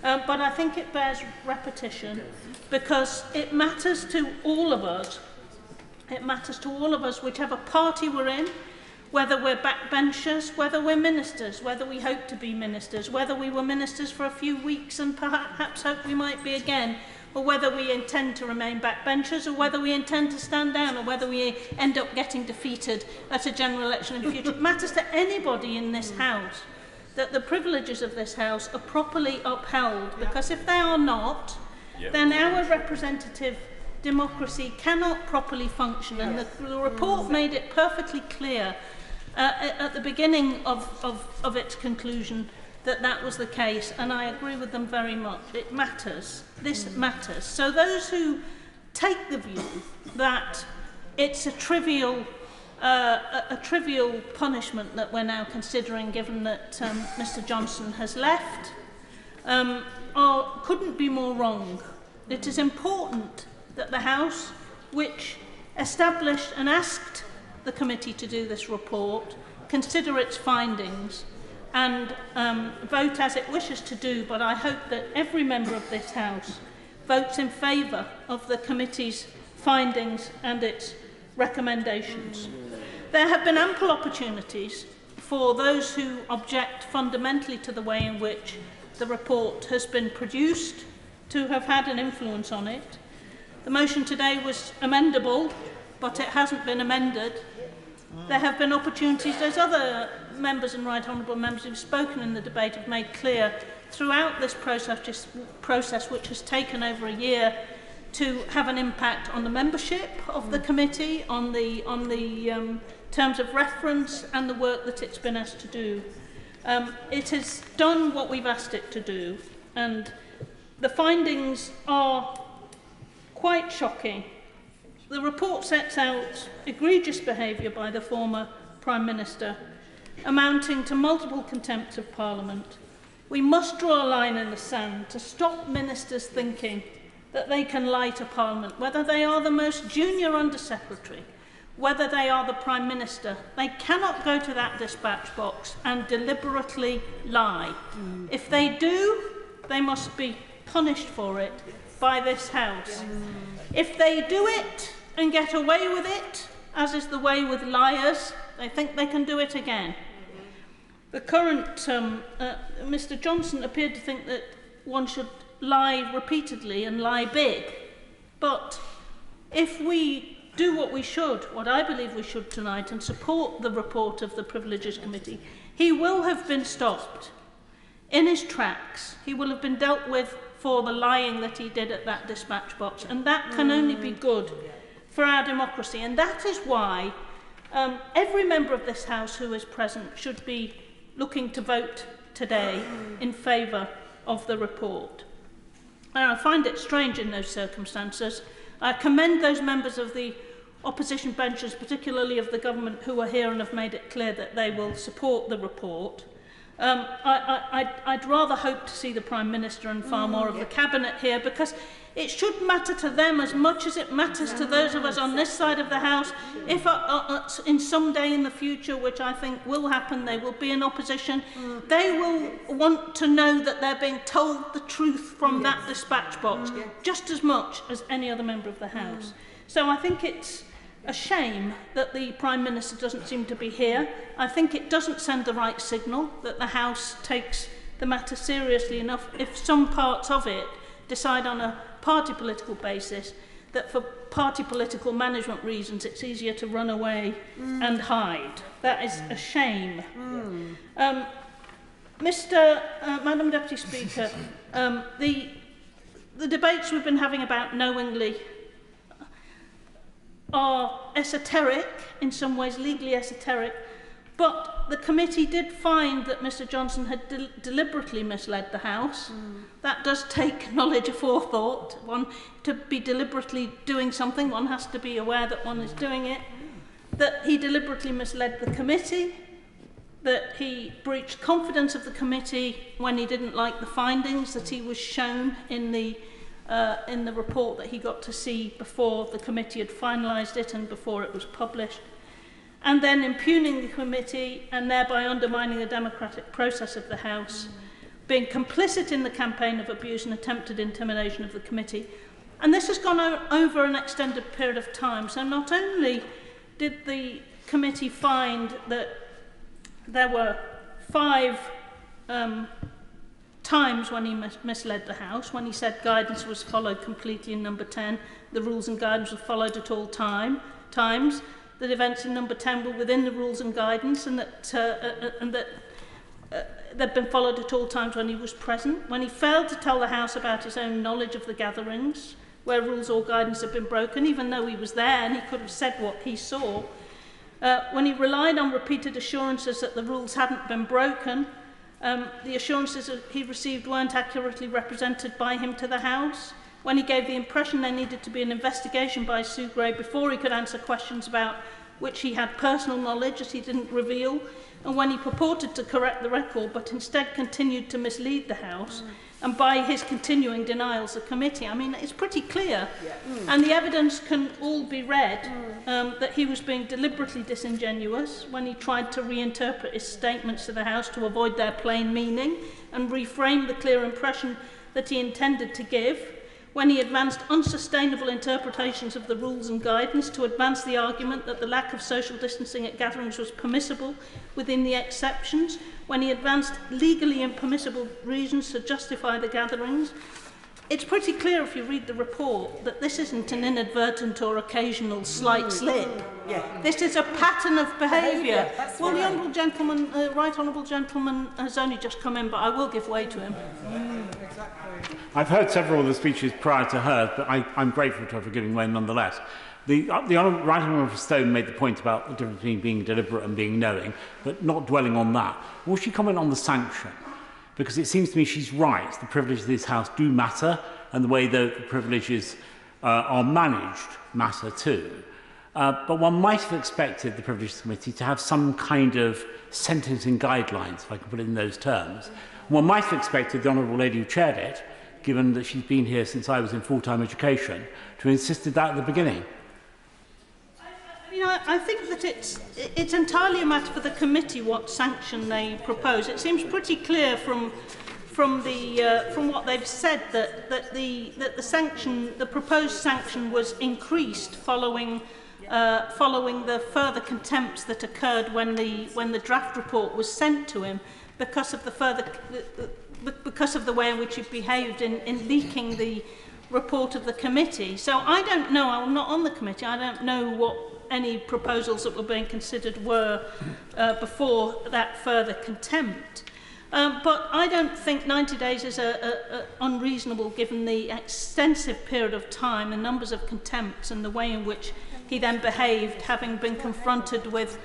but I think it bears repetition because it matters to all of us. It matters to all of us, whichever party we're in, whether we're backbenchers, whether we're ministers, whether we hope to be ministers, whether we were ministers for a few weeks and perhaps hope we might be again, or whether we intend to remain backbenchers, or whether we intend to stand down, or whether we end up getting defeated at a general election in the future. It matters to anybody in this House that the privileges of this House are properly upheld, because if they are not, then our representative democracy cannot properly function, and the report made it perfectly clear at the beginning of its conclusion that that was the case, and I agree with them very much. It matters. This matters. So those who take the view that it's a trivial a trivial punishment that we're now considering, given that Mr Johnson has left, couldn't be more wrong. It is important that the House, which established and asked the committee to do this report, consider its findings and vote as it wishes to do, but I hope that every member of this House votes in favour of the committee's findings and its recommendations. There have been ample opportunities for those who object fundamentally to the way in which the report has been produced to have had an influence on it. The motion today was amendable, but it hasn't been amended. There have been opportunities, as other members and right honourable members who have spoken in the debate have made clear, throughout this process which has taken over a year, to have an impact on the membership of the committee, on the terms of reference and the work that it's been asked to do. It has done what we've asked it to do, and the findings are quite shocking. The report sets out egregious behaviour by the former Prime Minister, amounting to multiple contempts of Parliament. We must draw a line in the sand to stop ministers thinking that they can lie to Parliament, whether they are the most junior Under-Secretary, whether they are the Prime Minister. They cannot go to that dispatch box and deliberately lie. If they do, they must be punished for it by this House. If they do it and get away with it, as is the way with liars, they think they can do it again. The current Mr Johnson appeared to think that one should lie repeatedly and lie big. But if we do what we should, what I believe we should tonight, and support the report of the Privileges Committee, he will have been stopped in his tracks. He will have been dealt with for the lying that he did at that dispatch box, and that can only be good for our democracy. And that is why every member of this House who is present should be looking to vote today in favour of the report. And I find it strange in those circumstances. I commend those members of the opposition benches, particularly of the government, who are here and have made it clear that they will support the report. I'd rather hope to see the Prime Minister and far more of the Cabinet here, because it should matter to them as much as it matters to those of us on this side of the House. If in some day in the future, which I think will happen, they will be in opposition, they will want to know that they're being told the truth from that dispatch box, just as much as any other member of the House. So I think it's a shame that the Prime Minister doesn't seem to be here. I think it doesn't send the right signal that the House takes the matter seriously enough if some parts of it decide on a party political basis that for party political management reasons it's easier to run away and hide. That is a shame. Madam Deputy Speaker, the debates we've been having about knowingly are esoteric, in some ways legally esoteric, but the committee did find that Mr Johnson had deliberately misled the House. That does take knowledge of forethought. To be deliberately doing something, one has to be aware that one is doing it. That he deliberately misled the committee, that he breached confidence of the committee when he didn't like the findings that he was shown in the report that he got to see before the committee had finalised it and before it was published, and then impugning the committee and thereby undermining the democratic process of the House, being complicit in the campaign of abuse and attempted intimidation of the committee. And this has gone over an extended period of time. So not only did the committee find that there were 5 times when he misled the House, when he said guidance was followed completely in number 10, the rules and guidance were followed at all times, that events in number 10 were within the rules and guidance, and that they'd been followed at all times when he was present, when he failed to tell the House about his own knowledge of the gatherings, where rules or guidance had been broken, even though he was there and he could have said what he saw, when he relied on repeated assurances that the rules hadn't been broken. The assurances that he received weren't accurately represented by him to the House, when he gave the impression there needed to be an investigation by Sue Gray before he could answer questions about which he had personal knowledge that he didn't reveal, and when he purported to correct the record but instead continued to mislead the House, and by his continuing denials the committee. I mean, it's pretty clear, and the evidence can all be read, that he was being deliberately disingenuous when he tried to reinterpret his statements to the House to avoid their plain meaning and reframe the clear impression that he intended to give, when he advanced unsustainable interpretations of the rules and guidance to advance the argument that the lack of social distancing at gatherings was permissible within the exceptions, when he advanced legally impermissible reasons to justify the gatherings. It's pretty clear if you read the report that this isn't an inadvertent or occasional slight slip. This is a pattern of behaviour. Well, the honourable gentleman, right honourable gentleman has only just come in, but I will give way to him. I've heard several of the speeches prior to hers, but I'm grateful to her for giving way nonetheless. The Right Honourable Stone made the point about the difference between being deliberate and being knowing, but not dwelling on that. Will she comment on the sanction? Because it seems to me she's right. The privileges of this House do matter, and the way the privileges are managed matter too. But one might have expected the Privileges Committee to have some kind of sentencing guidelines, if I can put it in those terms. One might have expected the Honourable Lady who chaired it, given that she's been here since I was in full-time education, to have insisted that at the beginning. I think that it's entirely a matter for the committee what sanction they propose. It seems pretty clear from what they've said that the proposed sanction was increased following the further contempts that occurred when the draft report was sent to him because of the way in which he behaved in leaking the report of the committee. So I don't know. I'm not on the committee. I don't know what any proposals that were being considered were before that further contempt. But I don't think 90 days is unreasonable given the extensive period of time, the numbers of contempts and the way in which he then behaved, having been confronted with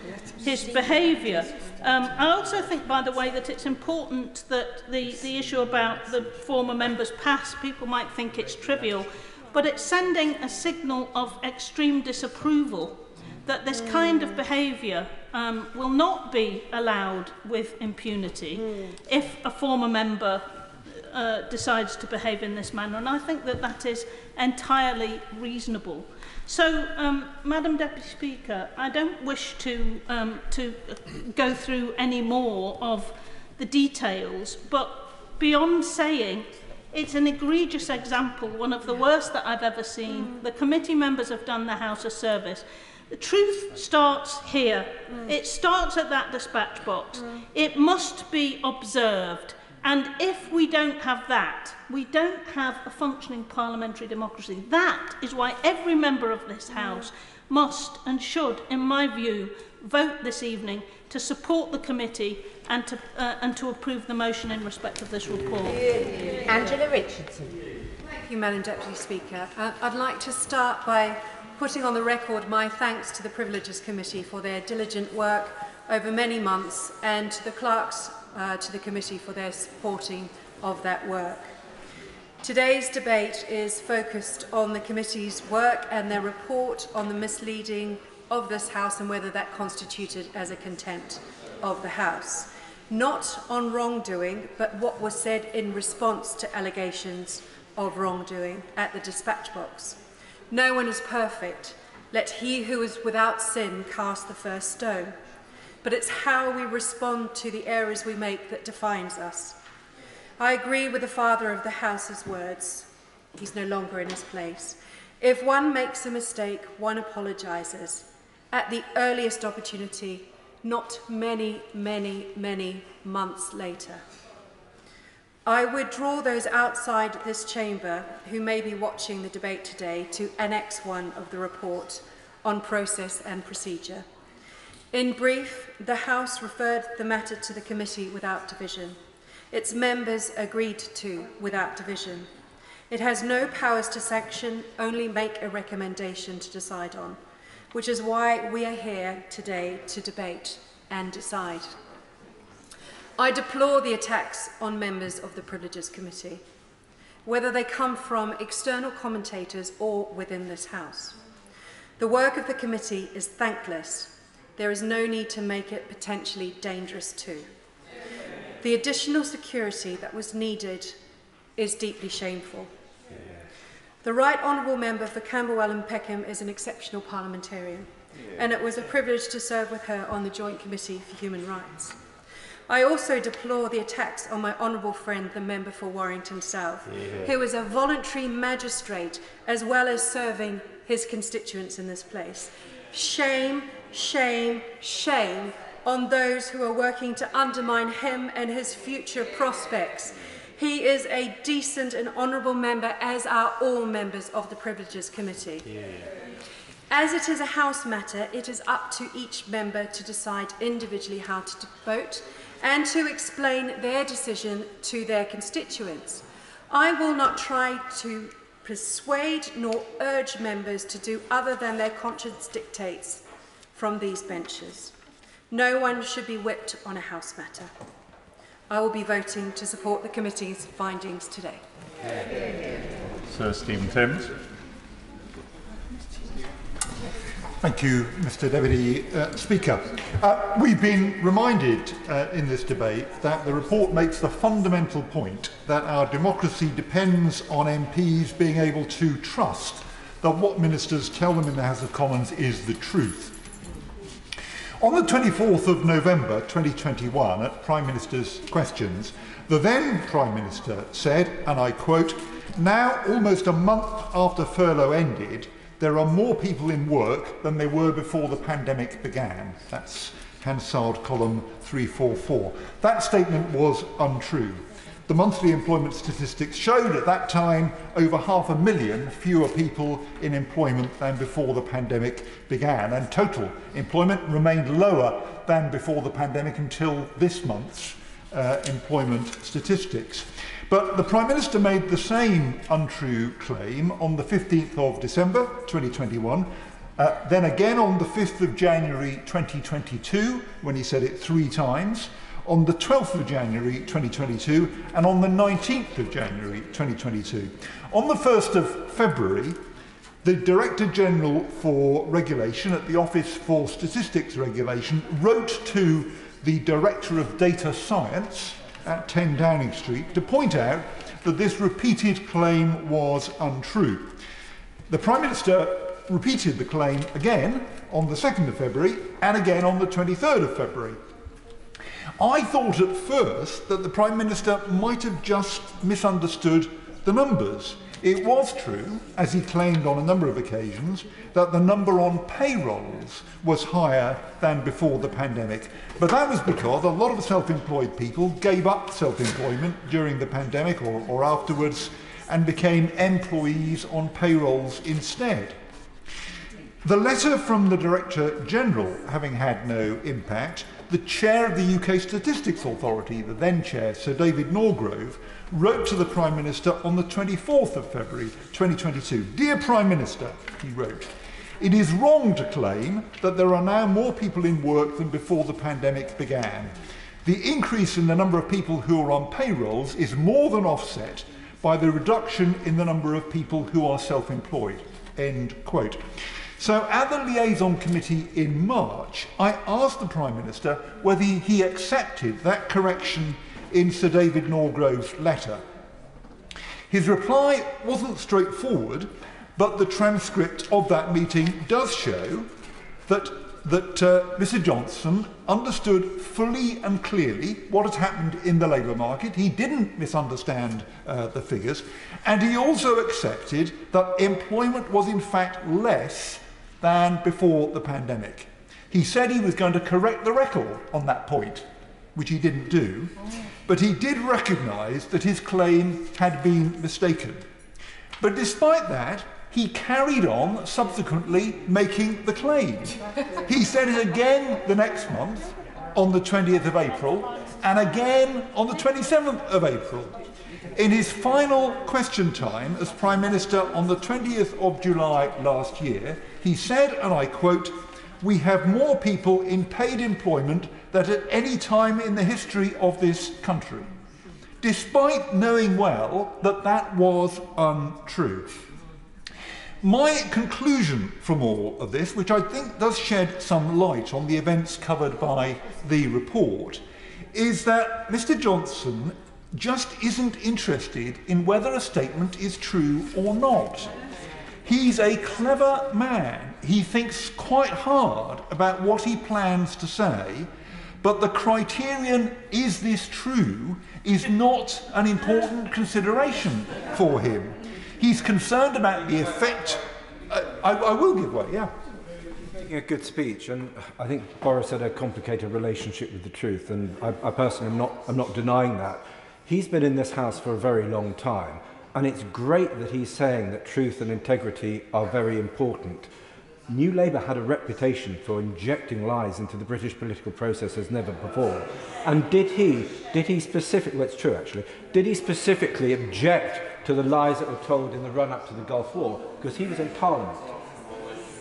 his behaviour. I also think, by the way, that it's important that the issue about the former member's past, people might think it's trivial, but it's sending a signal of extreme disapproval that this kind of behaviour will not be allowed with impunity if a former member decides to behave in this manner. And I think that that is entirely reasonable. So, Madam Deputy Speaker, I don't wish to go through any more of the details, but beyond saying it's an egregious example, one of the worst that I've ever seen. The committee members have done the House a service. The truth starts here. It starts at that dispatch box. It must be observed. And if we don't have that, we don't have a functioning parliamentary democracy. That is why every member of this House must and should, in my view, vote this evening to support the committee and to approve the motion in respect of this report. Angela Richardson. Thank you, Madam Deputy Speaker. I'd like to start by putting on the record my thanks to the Privileges Committee for their diligent work over many months, and to the clerks to the committee for their supporting of that work. Today's debate is focused on the committee's work and their report on the misleading of this House and whether that constituted as a contempt of the House. Not on wrongdoing, but what was said in response to allegations of wrongdoing at the dispatch box. No one is perfect. Let he who is without sin cast the first stone. But it's how we respond to the errors we make that defines us. I agree with the father of the House's words. He's no longer in his place. If one makes a mistake, one apologises at the earliest opportunity, not many, many, many months later. I would draw those outside this chamber who may be watching the debate today to Annex 1 of the report on process and procedure. In brief, the House referred the matter to the committee without division. Its members agreed to without division. It has no powers to sanction, only make a recommendation to decide on, which is why we are here today to debate and decide. I deplore the attacks on members of the Privileges Committee, whether they come from external commentators or within this House. The work of the committee is thankless. There is no need to make it potentially dangerous too. The additional security that was needed is deeply shameful. The Right Honourable Member for Camberwell and Peckham is an exceptional parliamentarian, and it was a privilege to serve with her on the Joint Committee for Human Rights. I also deplore the attacks on my honourable friend, the member for Warrington South, who is a voluntary magistrate as well as serving his constituents in this place. Shame, shame, shame on those who are working to undermine him and his future prospects. He is a decent and honourable member, as are all members of the Privileges Committee. As it is a House matter, it is up to each member to decide individually how to vote and to explain their decision to their constituents. I will not try to persuade nor urge members to do other than their conscience dictates from these benches. No one should be whipped on a House matter. I will be voting to support the committee's findings today. Sir Stephen Timms. Thank you, Mr Deputy Speaker. We've been reminded in this debate that the report makes the fundamental point that our democracy depends on MPs being able to trust that what ministers tell them in the House of Commons is the truth. On the 24th of November 2021, at Prime Minister's Questions, the then Prime Minister said, and I quote, "Now, almost a month after furlough ended, there are more people in work than there were before the pandemic began." That's Hansard column 344. That statement was untrue. The monthly employment statistics showed at that time over 500,000 fewer people in employment than before the pandemic began, and total employment remained lower than before the pandemic until this month's employment statistics. But the Prime Minister made the same untrue claim on the 15th of December 2021, then again on the 5th of January 2022, when he said it 3 times, on the 12th of January 2022, and on the 19th of January 2022. On the 1st of February, the Director General for Regulation at the Office for Statistics Regulation wrote to the Director of Data Science at 10 Downing Street to point out that this repeated claim was untrue. The Prime Minister repeated the claim again on the 2nd of February and again on the 23rd of February. I thought at first that the Prime Minister might have just misunderstood the numbers. It was true, as he claimed on a number of occasions, that the number on payrolls was higher than before the pandemic. But that was because a lot of self-employed people gave up self-employment during the pandemic or afterwards and became employees on payrolls instead. The letter from the Director General having had no impact, the chair of the UK Statistics Authority, the then chair, Sir David Norgrove, wrote to the Prime Minister on the 24th of February 2022. "Dear Prime Minister," he wrote, "it is wrong to claim that there are now more people in work than before the pandemic began. The increase in the number of people who are on payrolls is more than offset by the reduction in the number of people who are self-employed." End quote. So at the Liaison Committee in March, I asked the Prime Minister whether he accepted that correction in Sir David Norgrove's letter. His reply wasn't straightforward, but the transcript of that meeting does show that Mr Johnson understood fully and clearly what had happened in the labour market. He didn't misunderstand the figures, and he also accepted that employment was in fact less than before the pandemic. He said he was going to correct the record on that point, which he didn't do, but he did recognise that his claim had been mistaken. But despite that, he carried on subsequently making the claim. He said it again the next month, on the 20th of April, and again on the 27th of April. In his final question time as Prime Minister on the 20th of July last year, he said, and I quote, "We have more people in paid employment than at any time in the history of this country," despite knowing well that that was untrue. My conclusion from all of this, which I think does shed some light on the events covered by the report, is that Mr. Johnson just isn't interested in whether a statement is true or not. He's a clever man. He thinks quite hard about what he plans to say, but the criterion, is this true, is not an important consideration for him. He's concerned about the effect. I will give way, yeah. Making a good speech, and I think Boris had a complicated relationship with the truth, and I personally am not denying that. He's been in this house for a very long time, and it's great that he's saying that truth and integrity are very important. New Labour had a reputation for injecting lies into the British political process as never before. And did he specifically, well, it's true actually, did he specifically object to the lies that were told in the run-up to the Gulf War? Because he was in Parliament.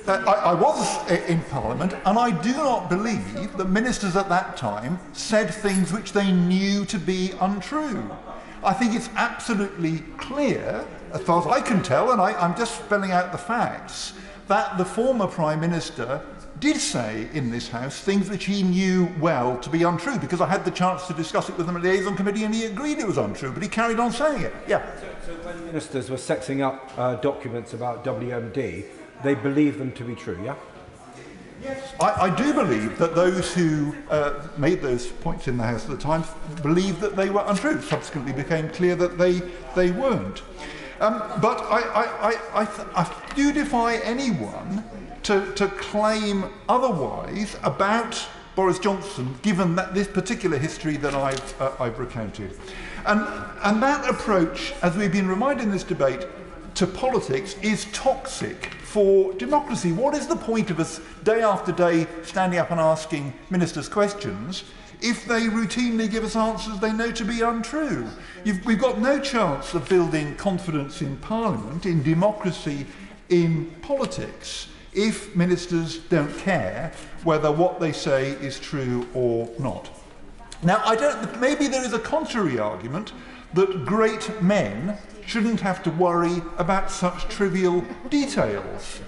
I was in Parliament, and I do not believe that ministers at that time said things which they knew to be untrue. I think it's absolutely clear, as far as I can tell, and I'm just spelling out the facts, that the former Prime Minister did say in this House things which he knew well to be untrue, because I had the chance to discuss it with him at the Liaison Committee and he agreed it was untrue, but he carried on saying it. Yeah. So when ministers were sexing up documents about WMD, they believed them to be true, yeah? Yes. I do believe that those who made those points in the House at the time believed that they were untrue. It subsequently became clear that they weren't. But I do defy anyone to claim otherwise about Boris Johnson, given that this particular history that I've recounted. And that approach, as we've been reminded in this debate, to politics is toxic for democracy. What is the point of us day after day standing up and asking ministers questions if they routinely give us answers they know to be untrue? We've got no chance of building confidence in Parliament, in democracy, in politics, if ministers don't care whether what they say is true or not. Now, maybe there is a contrary argument that great men shouldn't have to worry about such trivial details.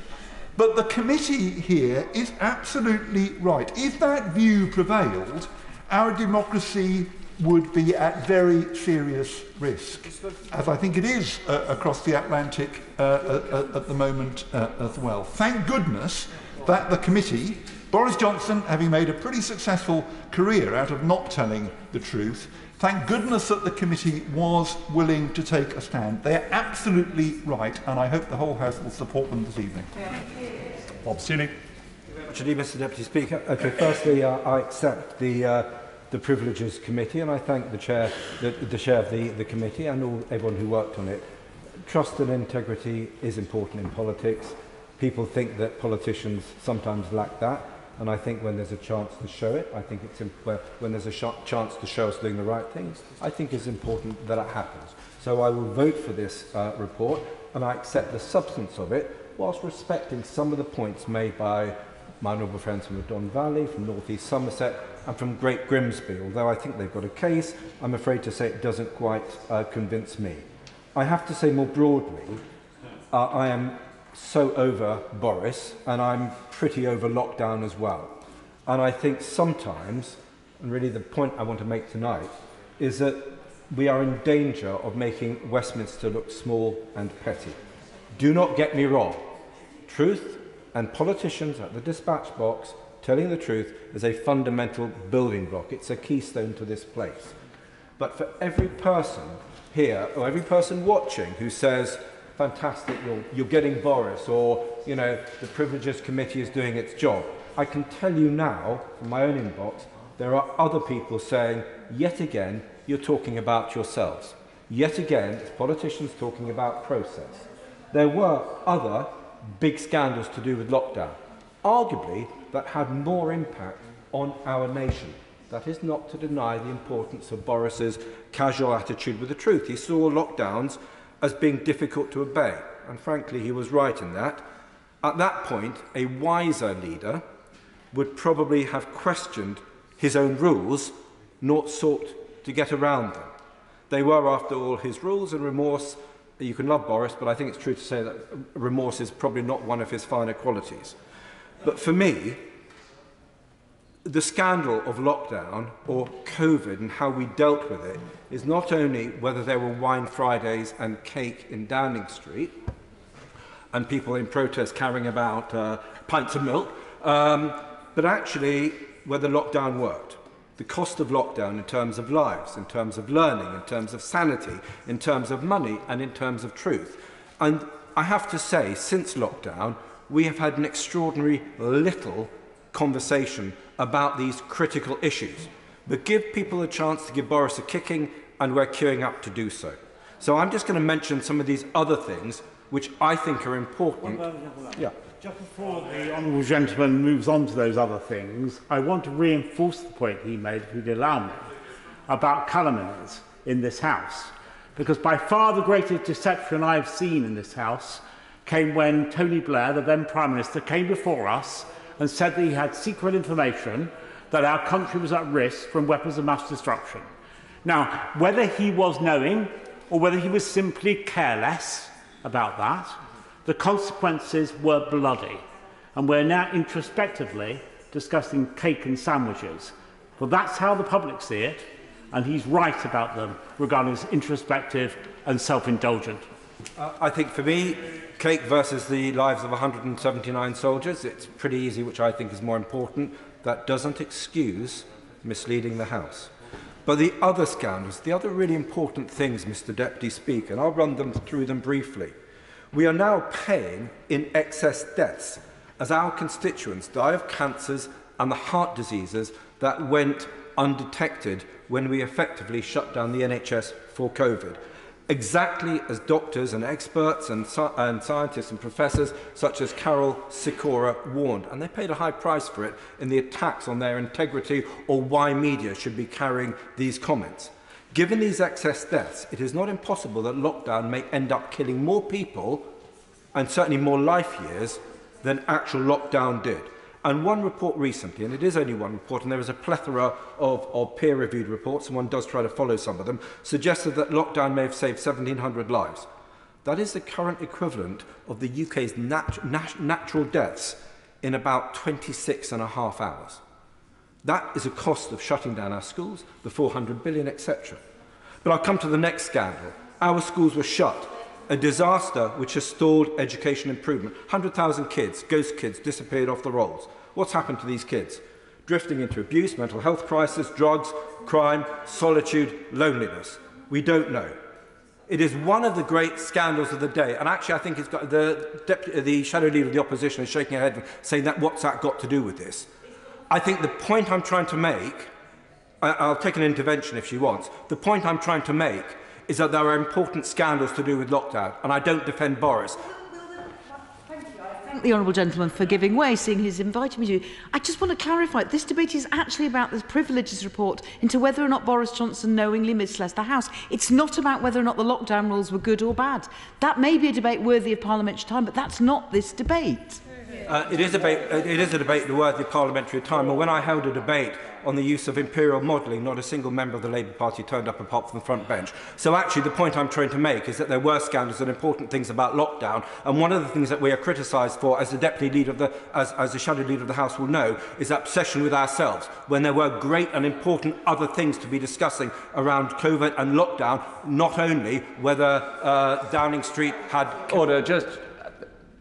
But the committee here is absolutely right. If that view prevailed, our democracy would be at very serious risk, as I think it is across the Atlantic at the moment as well. Thank goodness that the committee, Boris Johnson having made a pretty successful career out of not telling the truth, thank goodness that the committee was willing to take a stand. They're absolutely right, and I hope the whole House will support them this evening. Bob Seeley. Actually, Mr. Deputy Speaker. Okay, firstly, I accept the Privileges Committee, and I thank the chair of the committee and everyone who worked on it. Trust and integrity is important in politics. People think that politicians sometimes lack that. And I think when there's a chance to show it, I think it's when there's a chance to show us doing the right things, I think it's important that it happens. So I will vote for this report, and I accept the substance of it, whilst respecting some of the points made by my honourable friends from the Don Valley, from North East Somerset, and from Great Grimsby. Although I think they've got a case, I'm afraid to say it doesn't quite convince me. I have to say more broadly, I am so over Boris, and I'm pretty over lockdown as well. And I think sometimes, and really the point I want to make tonight, is that we are in danger of making Westminster look small and petty. Do not get me wrong. Truth and politicians at the dispatch box telling the truth is a fundamental building block. It's a keystone to this place. But for every person here, or every person watching who says, fantastic, you're getting Boris, or, you know, the Privileges Committee is doing its job, I can tell you now, from my own inbox, there are other people saying, yet again, you're talking about yourselves. Yet again, it's politicians talking about process. There were other big scandals to do with lockdown, arguably that had more impact on our nation. That is not to deny the importance of Boris's casual attitude with the truth. He saw lockdowns as being difficult to obey, and frankly he was right in that. At that point, a wiser leader would probably have questioned his own rules, not sought to get around them. They were, after all, his rules, and remorse You can love Boris, but I think it's true to say that remorse is probably not one of his finer qualities. But for me, the scandal of lockdown or COVID and how we dealt with it is not only whether there were wine Fridays and cake in Downing Street and people in protest carrying about pints of milk, but actually whether lockdown worked. The cost of lockdown in terms of lives, in terms of learning, in terms of sanity, in terms of money and in terms of truth. And I have to say, since lockdown, we have had an extraordinary little conversation about these critical issues. But give people a chance to give Boris a kicking, and we're queuing up to do so. So I'm just going to mention some of these other things which I think are important. Yeah. Just before the honourable gentleman moves on to those other things, I want to reinforce the point he made, if you'd allow me, about calumnies in this House. Because by far the greatest deception I've seen in this House came when Tony Blair, the then Prime Minister, came before us and said that he had secret information that our country was at risk from weapons of mass destruction. Now, whether he was knowing or whether he was simply careless about that, the consequences were bloody, and we're now introspectively discussing cake and sandwiches. Well, that's how the public see it, and he's right about them regarding as introspective and self-indulgent. I think for me, cake versus the lives of 179 soldiers, it's pretty easy, which I think is more important. That doesn't excuse misleading the House. But the other scandals, the other really important things, Mr. Deputy Speaker, and I'll run them through them briefly. We are now paying in excess deaths as our constituents die of cancers and the heart diseases that went undetected when we effectively shut down the NHS for COVID. Exactly as doctors and experts and scientists and professors such as Carol Sikora warned. And they paid a high price for it in the attacks on their integrity or why media should be carrying these comments. Given these excess deaths, it is not impossible that lockdown may end up killing more people, and certainly more life years, than actual lockdown did. And one report recently, and it is only one report, and there is a plethora of peer-reviewed reports, and one does try to follow some of them, suggested that lockdown may have saved 1,700 lives. That is the current equivalent of the UK's natural deaths in about 26.5 hours. That is a cost of shutting down our schools, the 400 billion, etc. But I'll come to the next scandal. Our schools were shut. A disaster which has stalled education improvement. 100,000 kids, ghost kids, disappeared off the rolls. What's happened to these kids? Drifting into abuse, mental health crisis, drugs, crime, solitude, loneliness. We don't know. It is one of the great scandals of the day, and actually I think it's got the shadow leader of the opposition is shaking her head saying that what's that got to do with this? I think the point I'm trying to make, I'll take an intervention if she wants, the point I'm trying to make is that there are important scandals to do with lockdown, and I don't defend Boris. Thank the honourable gentleman for giving way, seeing he's invited me to. I just want to clarify, this debate is actually about the privileges report into whether or not Boris Johnson knowingly misled the House. It's not about whether or not the lockdown rules were good or bad. That may be a debate worthy of parliamentary time, but that's not this debate. It is a debate worthy of parliamentary time. And when I held a debate on the use of imperial modelling, not a single member of the Labour Party turned up apart from the front bench. So actually the point I'm trying to make is that there were scandals and important things about lockdown. And one of the things that we are criticised for, as the deputy leader of the, as the shadow leader of the House will know, is obsession with ourselves, when there were great and important other things to be discussing around COVID and lockdown, not only whether Downing Street had... Order, just...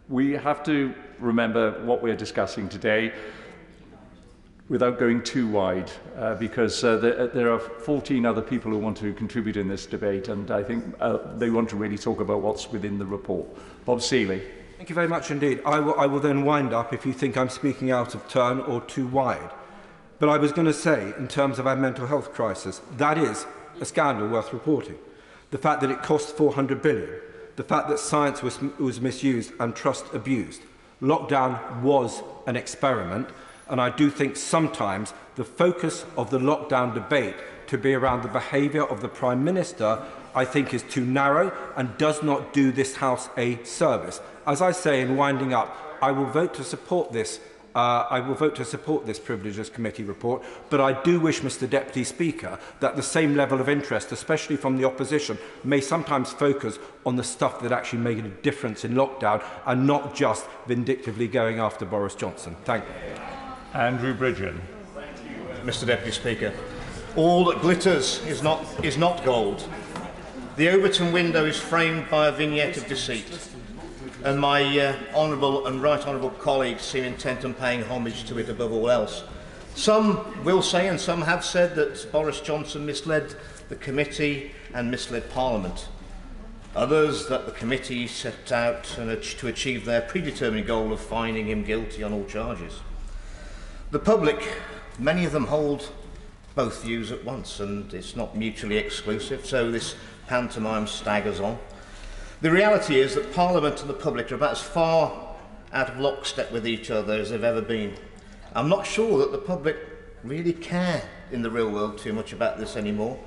We have to remember what we're discussing today without going too wide, because there are 14 other people who want to contribute in this debate, and I think they want to really talk about what's within the report. Bob Seeley. Thank you very much indeed. I will then wind up if you think I'm speaking out of turn or too wide. But I was going to say, in terms of our mental health crisis, that is a scandal worth reporting. The fact that it cost 400 billion, the fact that science was misused and trust abused. Lockdown was an experiment, and I do think sometimes the focus of the lockdown debate to be around the behaviour of the Prime Minister, I think is too narrow and does not do this House a service. As I say in winding up, I will vote to support this I will vote to support this Privileges Committee report, but I do wish, Mr Deputy Speaker, that the same level of interest, especially from the opposition, may sometimes focus on the stuff that actually made a difference in lockdown and not just vindictively going after Boris Johnson. Thank you. Andrew Bridgen. Mr Deputy Speaker, all that glitters is not gold. The Overton window is framed by a vignette of deceit, and my honourable and right honourable colleagues seem intent on paying homage to it above all else. Some will say, and some have said, that Boris Johnson misled the committee and misled Parliament. Others that the committee set out to achieve their predetermined goal of finding him guilty on all charges. The public, many of them hold both views at once, and it's not mutually exclusive, so this pantomime staggers on. The reality is that Parliament and the public are about as far out of lockstep with each other as they've ever been. I'm not sure that the public really care in the real world too much about this anymore.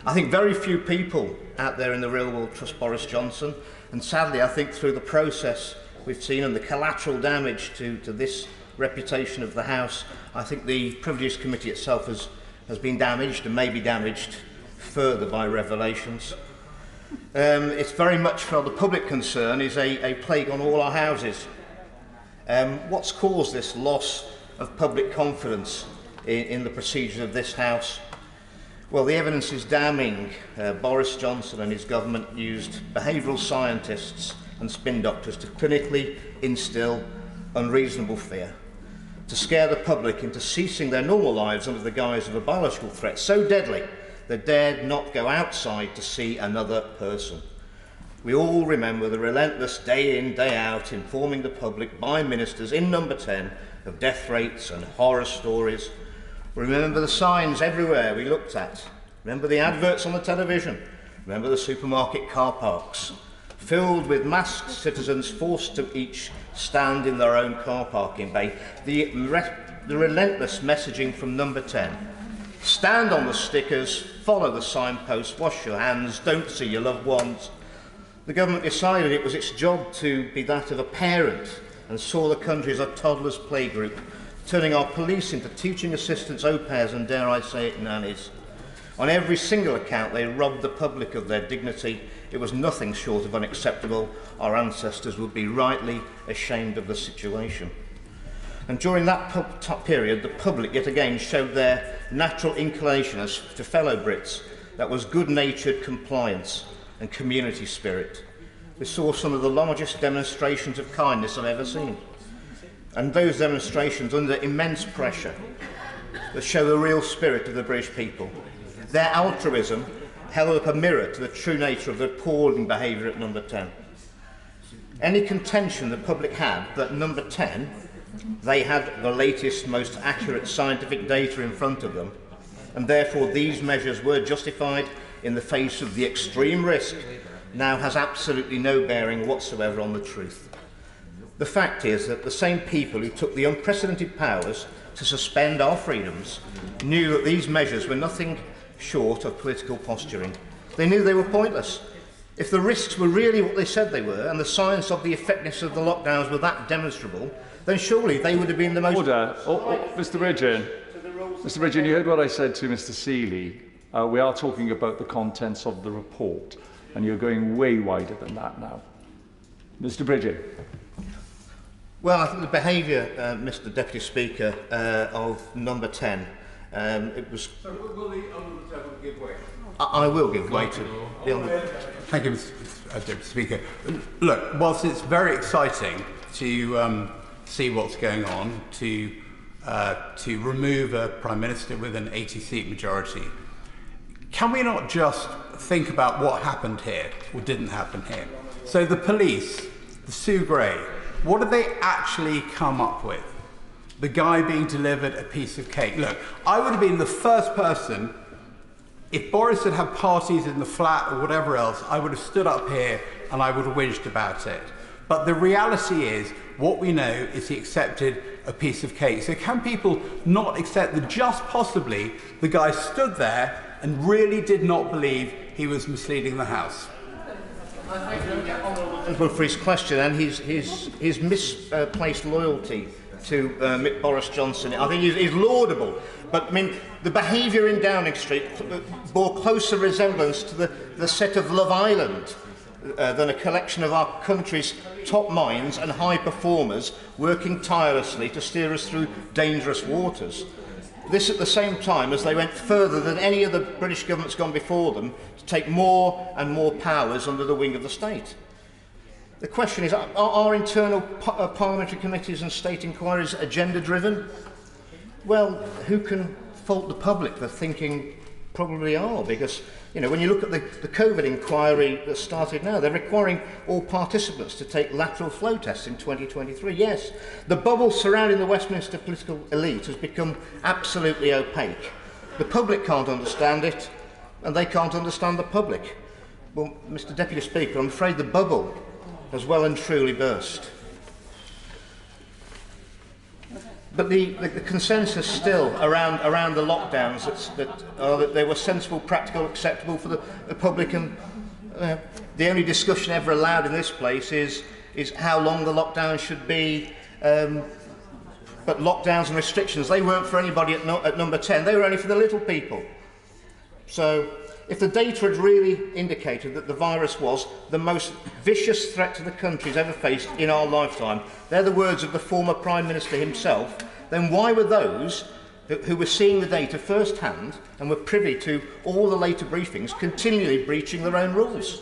I think very few people out there in the real world trust Boris Johnson, and sadly I think through the process we've seen and the collateral damage to this reputation of the House, I think the Privileges Committee itself has been damaged and may be damaged further by revelations. It's very much, for the public concern, is a plague on all our houses. What's caused this loss of public confidence in the procedures of this House? Well, the evidence is damning. Boris Johnson and his government used behavioural scientists and spin doctors to clinically instill unreasonable fear, to scare the public into ceasing their normal lives under the guise of a biological threat so deadly they dared not go outside to see another person. We all remember the relentless day in, day out informing the public by ministers in Number 10 of death rates and horror stories. We remember the signs everywhere we looked at. Remember the adverts on the television. Remember the supermarket car parks, filled with masked citizens forced to each stand in their own car parking bay. The relentless messaging from Number 10. Stand on the stickers, follow the signposts, wash your hands, don't see your loved ones. The government decided it was its job to be that of a parent and saw the country as a toddler's playgroup, turning our police into teaching assistants, au pairs and, dare I say it, nannies. On every single account they robbed the public of their dignity. It was nothing short of unacceptable. Our ancestors would be rightly ashamed of the situation. And during that period, the public yet again showed their natural inclination as to fellow Brits. That was good-natured compliance and community spirit. We saw some of the largest demonstrations of kindness I've ever seen. And those demonstrations under immense pressure that show the real spirit of the British people. Their altruism held up a mirror to the true nature of the appalling behaviour at Number 10. Any contention the public had that Number 10, they had the latest, most accurate scientific data in front of them, and therefore these measures were justified in the face of the extreme risk, now has absolutely no bearing whatsoever on the truth. The fact is that the same people who took the unprecedented powers to suspend our freedoms knew that these measures were nothing short of political posturing. They knew they were pointless. If the risks were really what they said they were, and the science of the effectiveness of the lockdowns were that demonstrable, then surely they would have been the most... Order. Mr Bridgen, you heard what I said to Mr Seeley. We are talking about the contents of the report, and you're going way wider than that now. Mr Bridgen. Well, I think the behaviour, Mr Deputy Speaker, of Number 10, it was... So will the Honourable Gentleman give way? I will give way to the Honourable... Thank you, Mr Deputy Speaker. Look, whilst it's very exciting to see what's going on, to remove a Prime Minister with an 80-seat majority, can we not just think about what happened here, or didn't happen here? So the police, the Sue Gray, what did they actually come up with? The guy being delivered a piece of cake. Look, I would have been the first person, if Boris had had parties in the flat or whatever else, I would have stood up here and I would have whinged about it. But the reality is, what we know is he accepted a piece of cake. So can people not accept that just possibly the guy stood there and really did not believe he was misleading the House? For his question and his misplaced loyalty Boris Johnson. I think he's laudable. But I mean, the behaviour in Downing Street bore closer resemblance to the set of Love Island than a collection of our country's top minds and high performers working tirelessly to steer us through dangerous waters. This at the same time as they went further than any other British government's gone before them to take more and more powers under the wing of the state. The question is, are our internal parliamentary committees and state inquiries agenda-driven? Well, who can fault the public for thinking probably are? Because, you know, when you look at the COVID inquiry that started now, they're requiring all participants to take lateral flow tests in 2023. Yes, the bubble surrounding the Westminster political elite has become absolutely opaque. The public can't understand it, and they can't understand the public. Well, Mr. Deputy Speaker, I'm afraid the bubble has well and truly burst. But the consensus still around the lockdowns that they were sensible, practical, acceptable for the public, and the only discussion ever allowed in this place is how long the lockdown should be. But lockdowns and restrictions, they weren't for anybody at number 10. They were only for the little people. So if the data had really indicated that the virus was the most vicious threat to the country's ever faced in our lifetime, they're the words of the former Prime Minister himself, then why were those who were seeing the data firsthand and were privy to all the later briefings continually breaching their own rules?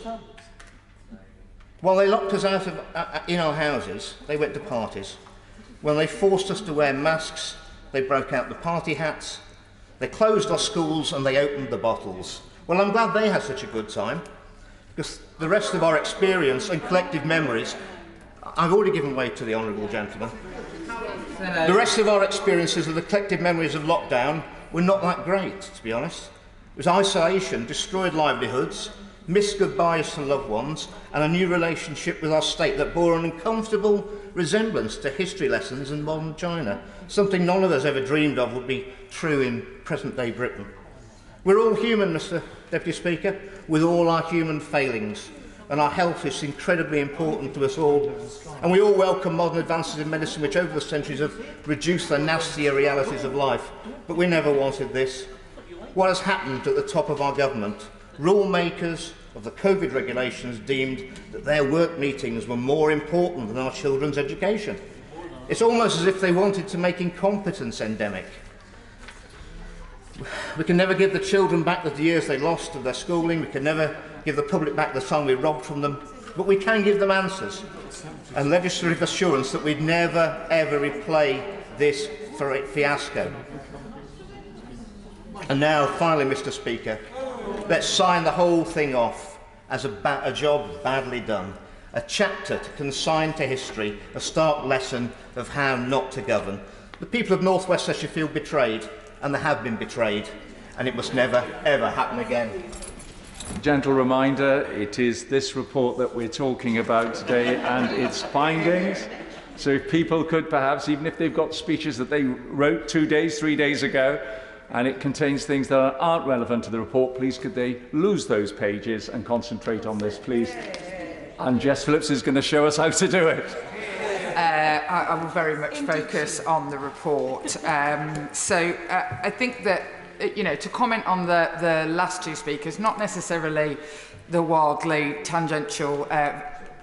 While they locked us out in our houses, they went to parties. When they forced us to wear masks, they broke out the party hats. They closed our schools and they opened the bottles. Well, I'm glad they had such a good time, because the rest of our experience and collective memories, I've already given way to the honourable gentleman. The rest of our experiences of the collective memories of lockdown were not that great, to be honest. It was isolation, destroyed livelihoods, missed goodbyes to loved ones, and a new relationship with our state that bore an uncomfortable resemblance to history lessons in modern China, something none of us ever dreamed of would be true in present-day Britain. We're all human, Mr. Deputy Speaker, with all our human failings, and our health is incredibly important to us all. And we all welcome modern advances in medicine which over the centuries have reduced the nastier realities of life. But we never wanted this. What has happened at the top of our government? Rule makers of the COVID regulations deemed that their work meetings were more important than our children's education. It's almost as if they wanted to make incompetence endemic. We can never give the children back the years they lost of their schooling. We can never give the public back the time we robbed from them. But we can give them answers and legislative assurance that we'd never, ever replay this fiasco. And now, finally, Mr. Speaker, let's sign the whole thing off as a job badly done, a chapter to consign to history, a stark lesson of how not to govern. The people of North West Cheshire feel betrayed, and they have been betrayed, and it must never, ever happen again. Gentle reminder, it is this report that we're talking about today and its findings. So if people could perhaps, even if they've got speeches that they wrote 2 days, 3 days ago, and it contains things that aren't relevant to the report, please could they lose those pages and concentrate on this, please. And Jess Phillips is going to show us how to do it. I will very much focus on the report. I think that, you know, to comment on the last two speakers, not necessarily the wildly tangential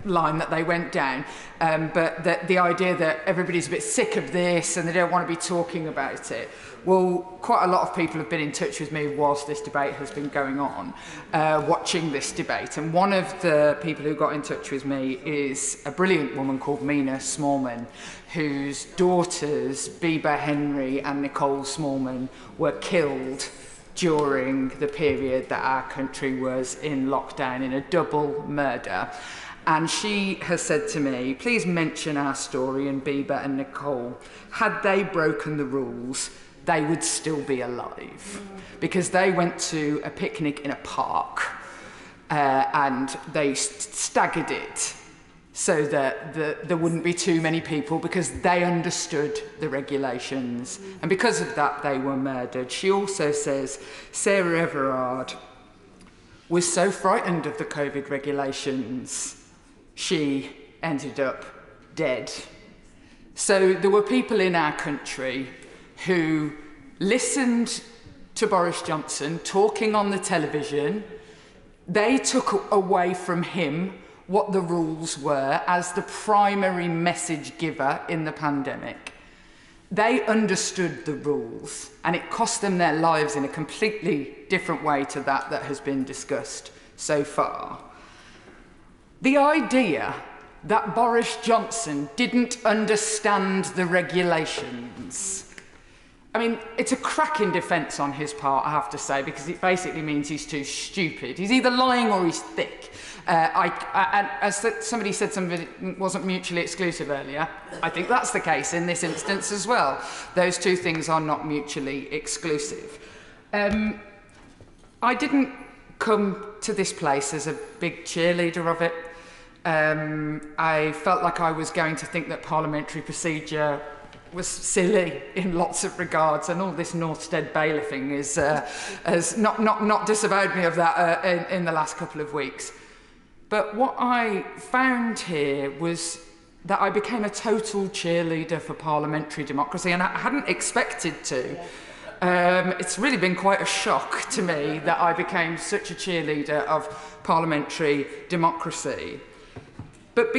line that they went down, but the idea that everybody's a bit sick of this and they don't want to be talking about it. Well, quite a lot of people have been in touch with me whilst this debate has been going on, watching this debate. And one of the people who got in touch with me is a brilliant woman called Mina Smallman, whose daughters, Biba Henry and Nicole Smallman, were killed during the period that our country was in lockdown in a double murder. And she has said to me, please mention our story and Biba and Nicole. Had they broken the rules, they would still be alive, because they went to a picnic in a park and they staggered it so that there wouldn't be too many people, because they understood the regulations, and because of that they were murdered. She also says Sarah Everard was so frightened of the COVID regulations she ended up dead. So there were people in our country who listened to Boris Johnson talking on the television. They took away from him what the rules were as the primary message giver in the pandemic. They understood the rules, and it cost them their lives in a completely different way to that has been discussed so far. The idea that Boris Johnson didn't understand the regulations, I mean, it's a cracking defence on his part, I have to say, because it basically means he's too stupid. He's either lying or he's thick. And as somebody said, somebody wasn't mutually exclusive earlier. I think that's the case in this instance as well. Those two things are not mutually exclusive. I didn't come to this place as a big cheerleader of it. I felt like I was going to think that parliamentary procedure was silly in lots of regards, and all this Northstead bailiffing has not disavowed me of that in the last couple of weeks. But what I found here was that I became a total cheerleader for parliamentary democracy, and I hadn't expected to. It's really been quite a shock to me that I became such a cheerleader of parliamentary democracy. But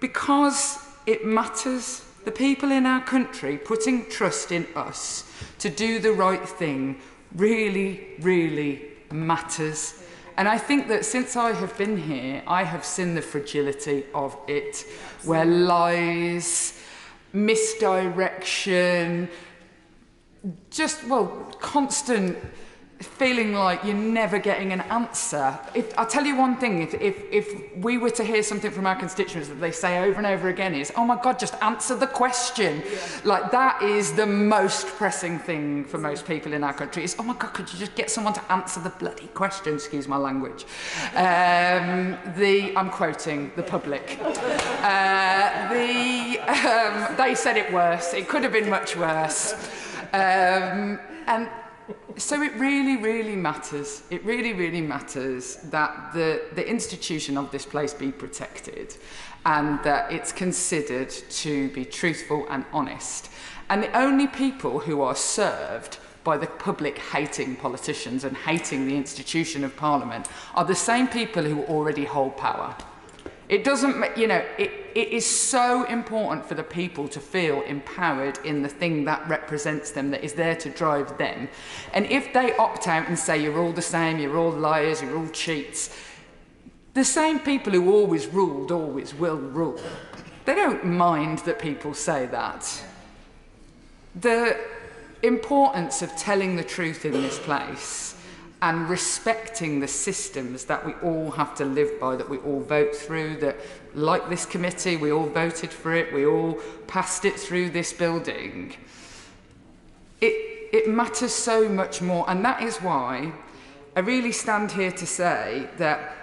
because it matters, the people in our country putting trust in us to do the right thing really, really matters. And I think that since I have been here, I have seen the fragility of it, where lies, misdirection, constant feeling like you're never getting an answer. I'll tell you one thing, if we were to hear something from our constituents that they say over and over again is, oh my God, just answer the question. Yeah. Like, that is the most pressing thing for most people in our country is, oh my God, could you just get someone to answer the bloody question, excuse my language. I'm quoting the public. They said it worse, it could have been much worse. And so it really, really matters. It really, really matters that the institution of this place be protected and that it's considered to be truthful and honest. And the only people who are served by the public hating politicians and hating the institution of Parliament are the same people who already hold power. It doesn't, it is so important for the people to feel empowered in the thing that represents them, that is there to drive them. And if they opt out and say, you're all the same, you're all liars, you're all cheats, the same people who always ruled always will rule. They don't mind that people say that. The importance of telling the truth in this place and respecting the systems that we all have to live by, that we all vote through, that, like this committee, we all voted for it, we all passed it through this building. It matters so much more, and that is why I really stand here to say that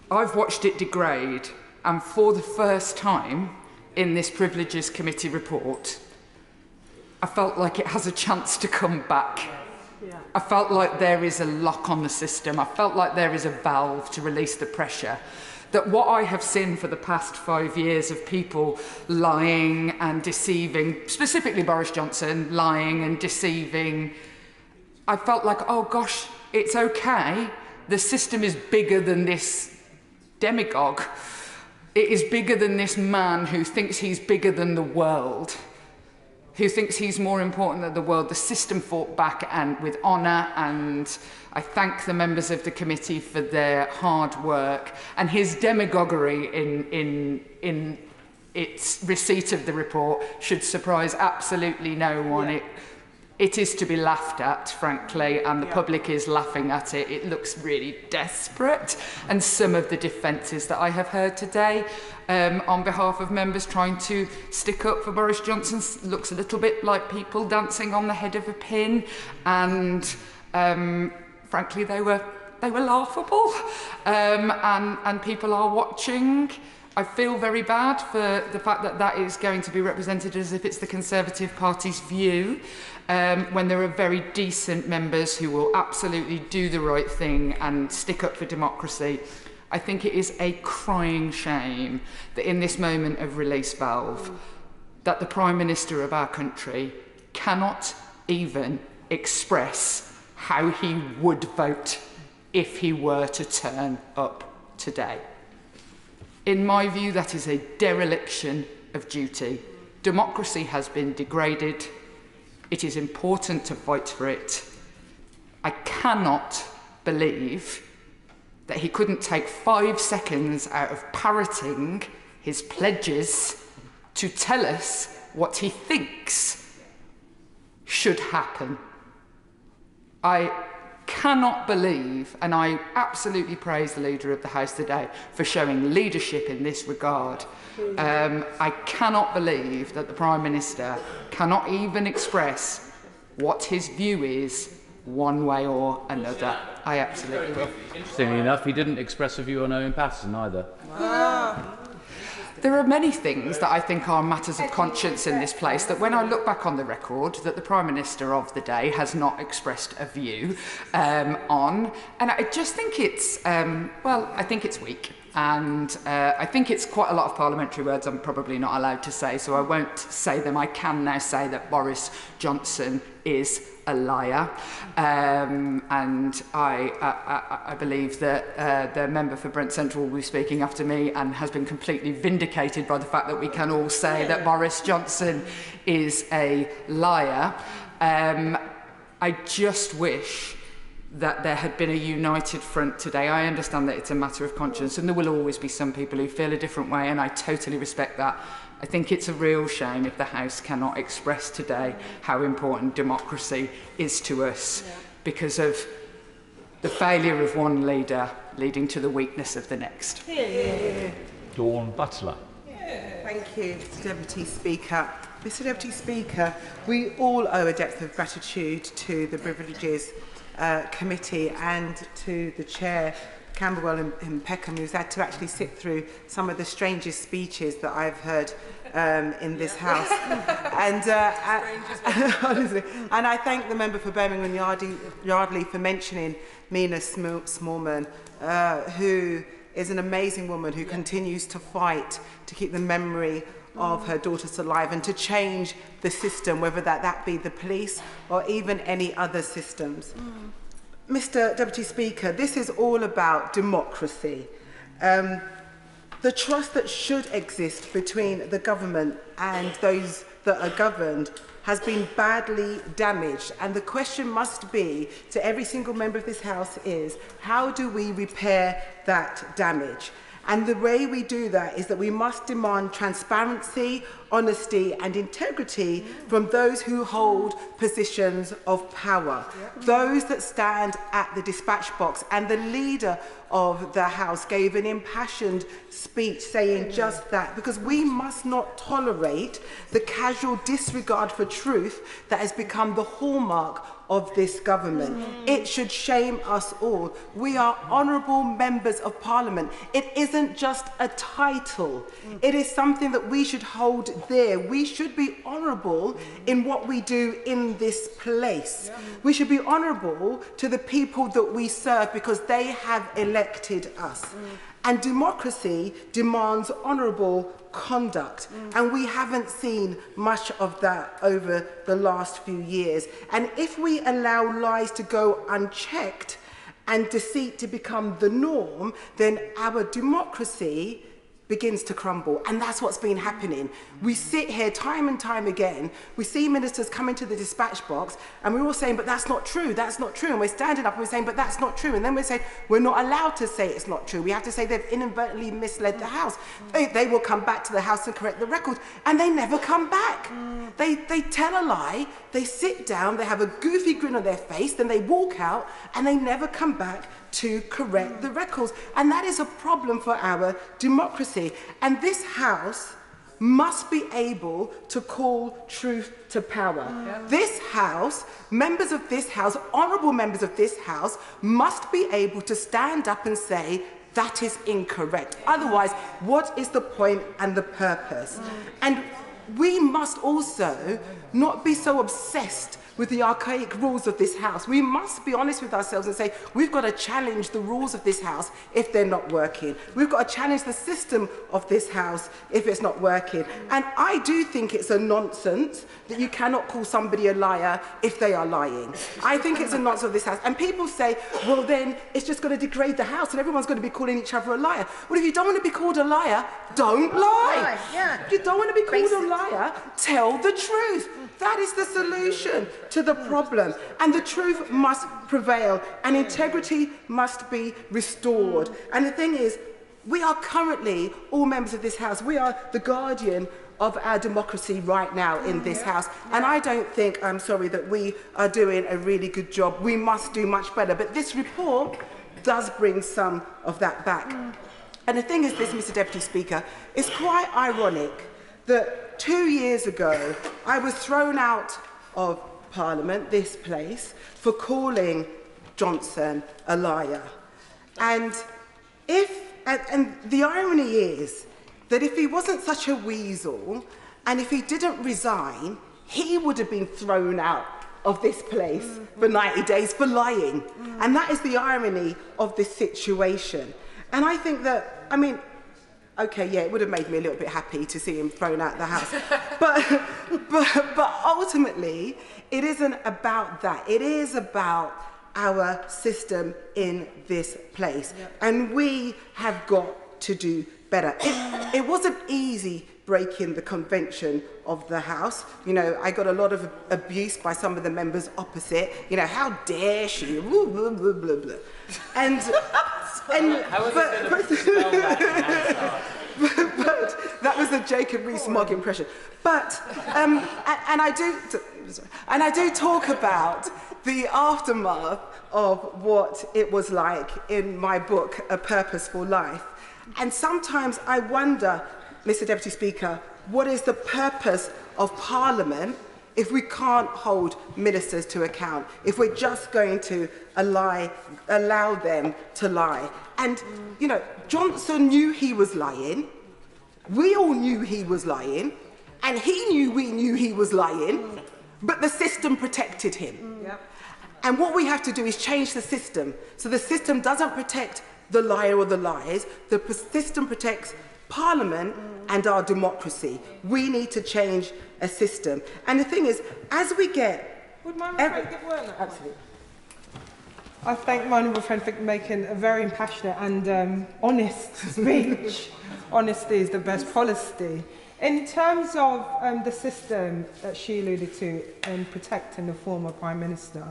I've watched it degrade, and for the first time in this Privileges Committee report, I felt like it has a chance to come back. Yeah. I felt like there is a lock on the system. I felt like there is a valve to release the pressure. That what I have seen for the past 5 years of people lying and deceiving, specifically Boris Johnson, lying and deceiving, I felt like, oh gosh, it's okay. The system is bigger than this demagogue. It is bigger than this man who thinks he's bigger than the world, who thinks he's more important than the world. The system fought back and with honour, and I thank the members of the committee for their hard work, and his demagoguery in its receipt of the report should surprise absolutely no one. Yeah. It is to be laughed at, frankly, and the public is laughing at it. It looks really desperate, and some of the defences that I have heard today on behalf of members trying to stick up for Boris Johnson looks a little bit like people dancing on the head of a pin, and frankly they were laughable, and people are watching. I feel very bad for the fact that that is going to be represented as if it's the Conservative Party's view, when there are very decent members who will absolutely do the right thing and stick up for democracy. I think it is a crying shame that in this moment of release valve, that the Prime Minister of our country cannot even express how he would vote if he were to turn up today. In my view, that is a dereliction of duty. Democracy has been degraded. It is important to fight for it. I cannot believe that he couldn't take 5 seconds out of parroting his pledges to tell us what he thinks should happen. I cannot believe, and I absolutely praise the Leader of the House today for showing leadership in this regard. I cannot believe that the Prime Minister cannot even express what his view is one way or another. I absolutely will. Interestingly enough, he didn't express a view on Owen Paterson either. There are many things that I think are matters of conscience in this place that when I look back on the record that the Prime Minister of the day has not expressed a view on, and I just think it's, well, I think it's weak. And I think it's quite a lot of parliamentary words I'm probably not allowed to say, so I won't say them. I can now say that Boris Johnson is a liar. And I believe that the member for Brent Central will be speaking after me and has been completely vindicated by the fact that we can all say that Boris Johnson is a liar. I just wish that there had been a united front today. I understand that it's a matter of conscience and there will always be some people who feel a different way, and I totally respect that. I think it's a real shame if the House cannot express today how important democracy is to us because of the failure of one leader leading to the weakness of the next. Dawn Butler. Thank you, Mr Deputy Speaker. Mr Deputy Speaker, we all owe a depth of gratitude to the Privileges Committee and to the Chair, Camberwell and Peckham, who's had to actually sit through some of the strangest speeches that I've heard in this House. And honestly, and I thank the member for Birmingham Yardley for mentioning Mina Smallman, who is an amazing woman who continues to fight to keep the memory of her daughters alive and to change the system, whether that be the police or even any other systems. Mr Deputy Speaker, this is all about democracy. The trust that should exist between the government and those that are governed has been badly damaged, and the question must be to every single member of this House is, how do we repair that damage? And the way we do that is that we must demand transparency, honesty and integrity from those who hold positions of power, those that stand at the dispatch box. And the Leader of the House gave an impassioned speech saying just that, because we must not tolerate the casual disregard for truth that has become the hallmark of this government. It should shame us all. We are honourable members of Parliament. It isn't just a title. It is something that we should hold dear. We should be honourable in what we do in this place. We should be honourable to the people that we serve because they have elected us. And democracy demands honourable conduct. And we haven't seen much of that over the last few years. And if we allow lies to go unchecked and deceit to become the norm, then our democracy begins to crumble. And that's what's been happening. We sit here time and time again, we see ministers come into the dispatch box and we're all saying, but that's not true, that's not true. And we're standing up and we're saying, but that's not true. And then we're saying, we're not allowed to say it's not true. We have to say they've inadvertently misled the House. They will come back to the House and correct the record. And they never come back. They tell a lie, they sit down, they have a goofy grin on their face, then they walk out and they never come back to correct the records. And that is a problem for our democracy. And this House must be able to call truth to power. This House, members of this House, honourable members of this House, must be able to stand up and say, that is incorrect. Otherwise, what is the point and the purpose? And we must also not be so obsessed with the archaic rules of this house. We must be honest with ourselves and say, we've got to challenge the rules of this house if they're not working. We've got to challenge the system of this house if it's not working. And I do think it's a nonsense that you cannot call somebody a liar if they are lying. I think it's a nonsense of this house. And people say, well, then it's just going to degrade the house and everyone's going to be calling each other a liar. Well, if you don't want to be called a liar, don't lie. If you don't want to be called a liar, tell the truth. That is the solution to the problem. And the truth must prevail and integrity must be restored. And the thing is, we are currently, all members of this house, we are the guardian of our democracy right now in this house. And I don't think, I'm sorry, that we are doing a really good job. We must do much better. But this report does bring some of that back. And the thing is this, Mr. Deputy Speaker, it's quite ironic that 2 years ago, I was thrown out of Parliament, this place, for calling Johnson a liar. And the irony is that if he wasn't such a weasel, and if he didn't resign, he would have been thrown out of this place for 90 days for lying. And that is the irony of this situation. And I think that, I mean, okay, yeah, it would have made me a little bit happy to see him thrown out of the house. but ultimately, it isn't about that. It is about our system in this place. And we have got to do better. It wasn't easy breaking the convention of the House. You know, I got a lot of abuse by some of the members opposite. You know, how dare she? Blah, blah, blah, blah, blah. But that was the Jacob Rees-Mogg impression. But and I do talk about the aftermath of what it was like in my book, A Purposeful Life. And sometimes I wonder, Mr. Deputy Speaker, what is the purpose of Parliament if we can't hold ministers to account, if we're just going to allow them to lie? And, you know, Johnson knew he was lying, we all knew he was lying, and he knew we knew he was lying, but the system protected him. And what we have to do is change the system, so the system doesn't protect the liar or the lies, the system protects Parliament and our democracy. We need to change a system. And the thing is, as we get... Would my friend get word? Absolutely. I thank my honourable friend for making a very impassionate and honest speech. Honesty is the best policy. In terms of the system that she alluded to in protecting the former Prime Minister,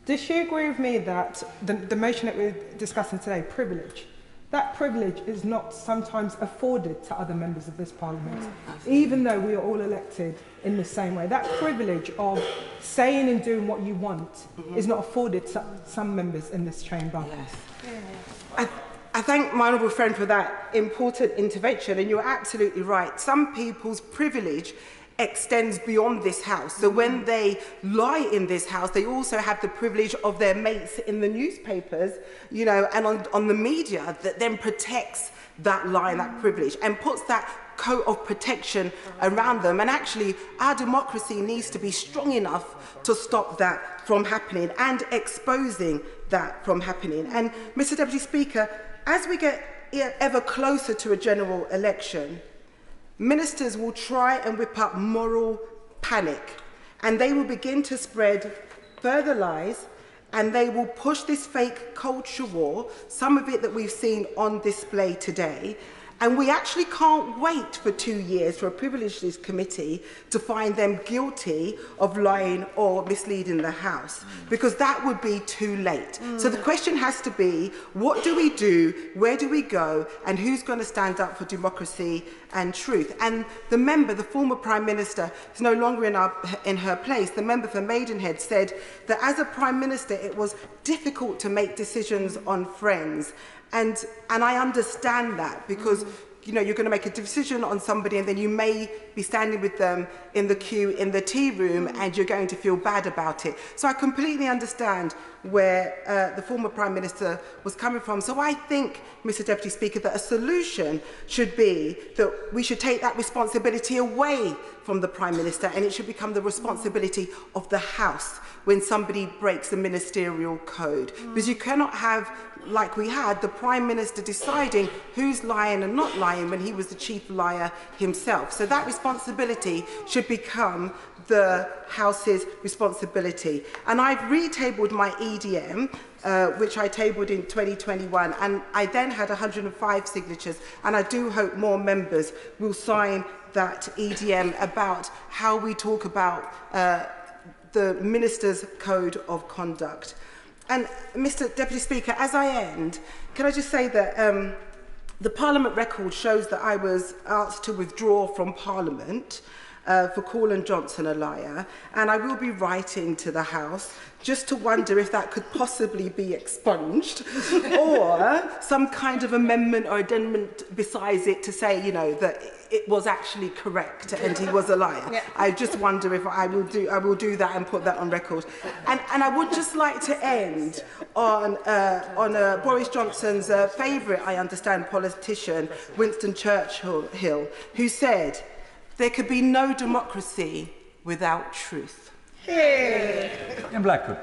does she agree with me that the motion that we're discussing today, privilege, that privilege is not sometimes afforded to other members of this Parliament, even though we are all elected in the same way? That privilege of saying and doing what you want is not afforded to some members in this chamber. Yes. I thank my honourable friend for that important intervention, and you're absolutely right. Some people's privilege extends beyond this house. So when they lie in this house, they also have the privilege of their mates in the newspapers, you know, and on the media that then protects that lie, that privilege, and puts that coat of protection around them. And actually, our democracy needs to be strong enough to stop that from happening and exposing that from happening. And Mr. Deputy Speaker, as we get ever closer to a general election, ministers will try and whip up moral panic, and they will begin to spread further lies, and they will push this fake culture war, some of it that we've seen on display today. And we actually can't wait for 2 years for a privileged committee to find them guilty of lying or misleading the House, because that would be too late. So the question has to be, what do we do, where do we go, and who's going to stand up for democracy and truth? And the member, the former Prime Minister, is no longer in her place. The member for Maidenhead said that as a Prime Minister, it was difficult to make decisions on friends. And I understand that, because you know, you're going to make a decision on somebody and then you may be standing with them in the queue in the tea room and you're going to feel bad about it. So I completely understand where the former Prime Minister was coming from. So I think, Mr. Deputy Speaker, that a solution should be that we should take that responsibility away from the Prime Minister, and it should become the responsibility of the House when somebody breaks the ministerial code. Because you cannot have, like we had, the Prime Minister deciding who's lying and not lying when he was the chief liar himself. So that responsibility should become the House's responsibility. And I've retabled my EDM, which I tabled in 2021, and I then had 105 signatures, and I do hope more members will sign that EDM about how we talk about the Minister's Code of Conduct. And Mr. Deputy Speaker, as I end, can I just say that the Parliament record shows that I was asked to withdraw from Parliament for calling Johnson a liar, and I will be writing to the House just to wonder if that could possibly be expunged or some kind of amendment or amendment besides it to say, you know, that it was actually correct and he was a liar. Yeah. I just wonder if I will do that and put that on record. And I would just like to end on Boris Johnson's favourite, I understand, politician, Winston Churchill, who said, "There could be no democracy without truth." In Blackwood.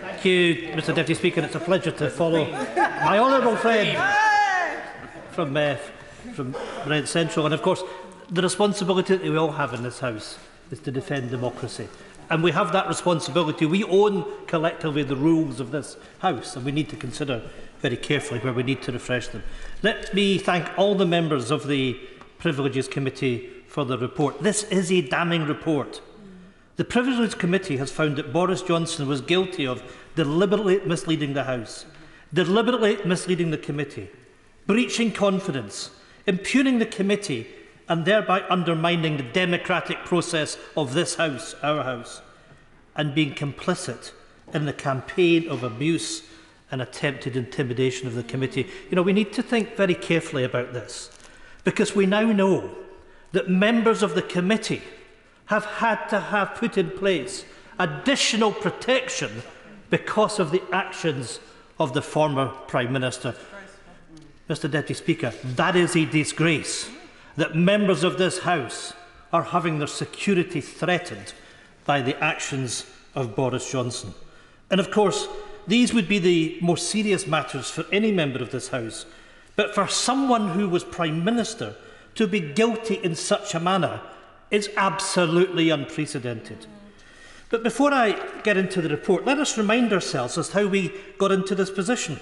Thank you, Mr. Deputy Speaker. It's a pleasure to follow my honourable friend from Brent Central. And of course, the responsibility that we all have in this House is to defend democracy. And we have that responsibility. We own collectively the rules of this House, and we need to consider very carefully where we need to refresh them. Let me thank all the members of the Privileges Committee for the report. This is a damning report. The Privileges Committee has found that Boris Johnson was guilty of deliberately misleading the House, deliberately misleading the committee, breaching confidence, impugning the committee, and thereby undermining the democratic process of this House, our House, and being complicit in the campaign of abuse and attempted intimidation of the committee. You know, we need to think very carefully about this, because we now know that members of the committee have had to have put in place additional protection because of the actions of the former Prime Minister. Mr. Deputy Speaker, that is a disgrace that members of this House are having their security threatened by the actions of Boris Johnson. And of course, these would be the more serious matters for any member of this House. But for someone who was Prime Minister to be guilty in such a manner is absolutely unprecedented. But before I get into the report, let us remind ourselves as to how we got into this position.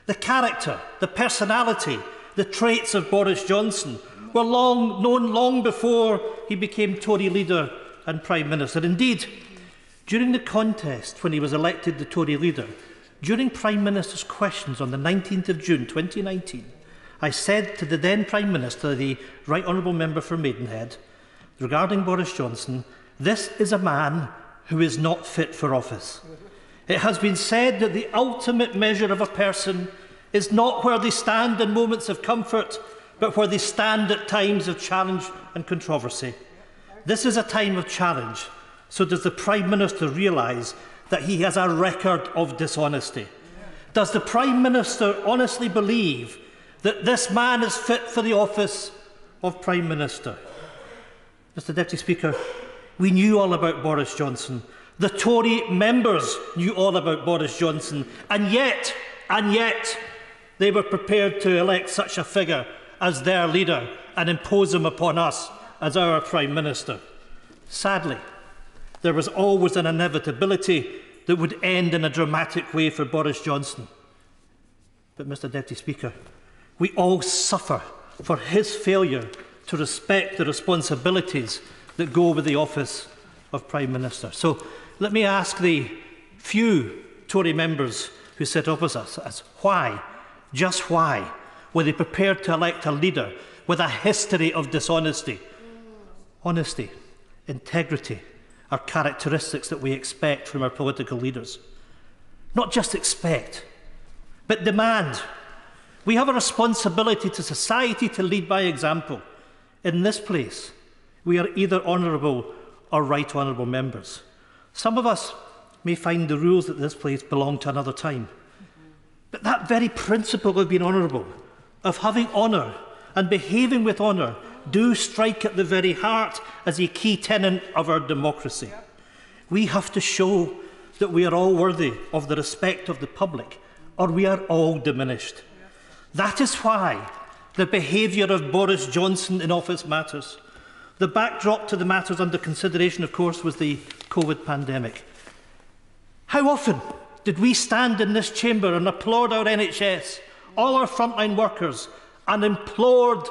The character, the personality, the traits of Boris Johnson were known long before he became Tory leader and Prime Minister. Indeed, during the contest when he was elected the Tory leader, during Prime Minister's questions on the 19th of June 2019, I said to the then Prime Minister, the Right Honourable Member for Maidenhead, regarding Boris Johnson, this is a man who is not fit for office. It has been said that the ultimate measure of a person is not where they stand in moments of comfort, but where they stand at times of challenge and controversy. This is a time of challenge, so does the Prime Minister realise that he has a record of dishonesty? Does the Prime Minister honestly believe that this man is fit for the office of Prime Minister? Mr. Deputy Speaker, we knew all about Boris Johnson. The Tory members knew all about Boris Johnson, and yet, they were prepared to elect such a figure as their leader and impose him upon us as our Prime Minister. Sadly, there was always an inevitability that would end in a dramatic way for Boris Johnson. But, Mr. Deputy Speaker, we all suffer for his failure to respect the responsibilities that go with the office of Prime Minister. So let me ask the few Tory members who sit opposite us why, just why, were they prepared to elect a leader with a history of dishonesty? Honesty, integrity are characteristics that we expect from our political leaders. Not just expect, but demand. We have a responsibility to society to lead by example. In this place, we are either honourable or right honourable members. Some of us may find the rules at this place belong to another time. But that very principle of being honourable, of having honour and behaving with honour, do strike at the very heart as a key tenet of our democracy. We have to show that we are all worthy of the respect of the public, or we are all diminished. That is why the behaviour of Boris Johnson in office matters. The backdrop to the matters under consideration, of course, was the COVID pandemic. How often did we stand in this chamber and applaud our NHS, all our frontline workers, and implored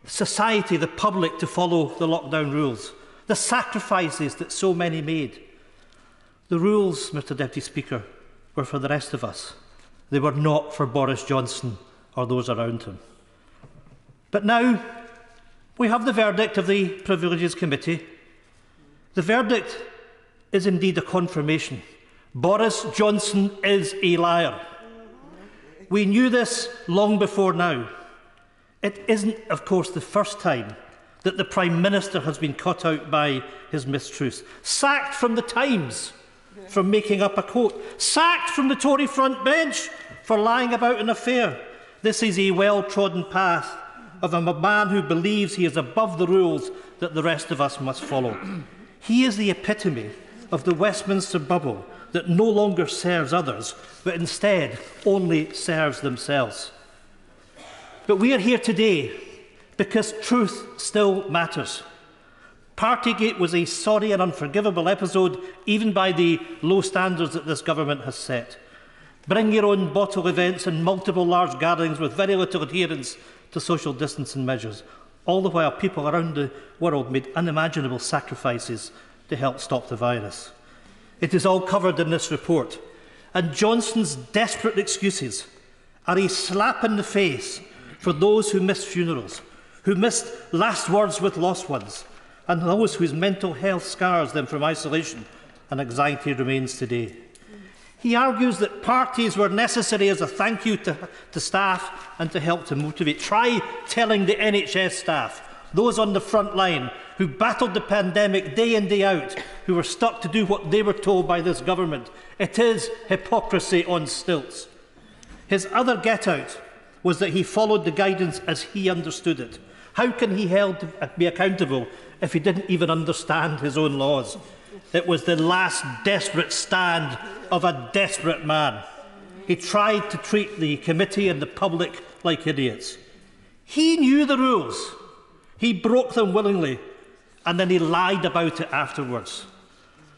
society, the public, to follow the lockdown rules, the sacrifices that so many made? The rules, Mr Deputy Speaker, were for the rest of us. They were not for Boris Johnson or those around him. But now we have the verdict of the Privileges Committee. The verdict is indeed a confirmation. Boris Johnson is a liar. We knew this long before now. It isn't, of course, the first time that the Prime Minister has been caught out by his mistruths. Sacked from the Times for making up a quote. Sacked from the Tory front bench for lying about an affair. This is a well-trodden path of a man who believes he is above the rules that the rest of us must follow. He is the epitome of the Westminster bubble that no longer serves others, but instead only serves themselves. But we are here today because truth still matters. Partygate was a sorry and unforgivable episode, even by the low standards that this government has set. Bring your own bottle events and multiple large gatherings with very little adherence to social distancing measures. All the while, people around the world made unimaginable sacrifices to help stop the virus. It is all covered in this report. And Johnson's desperate excuses are a slap in the face for those who missed funerals, who missed last words with lost ones, and those whose mental health scars them from isolation and anxiety remains today. He argues that parties were necessary as a thank you to staff and to help to motivate. Try telling the NHS staff, those on the front line who battled the pandemic day in, day out, who were stuck to do what they were told by this government. It is hypocrisy on stilts. His other get-out was that he followed the guidance as he understood it. How can he be accountable if he didn't even understand his own laws? It was the last desperate stand of a desperate man. He tried to treat the committee and the public like idiots. He knew the rules. He broke them willingly, and then he lied about it afterwards.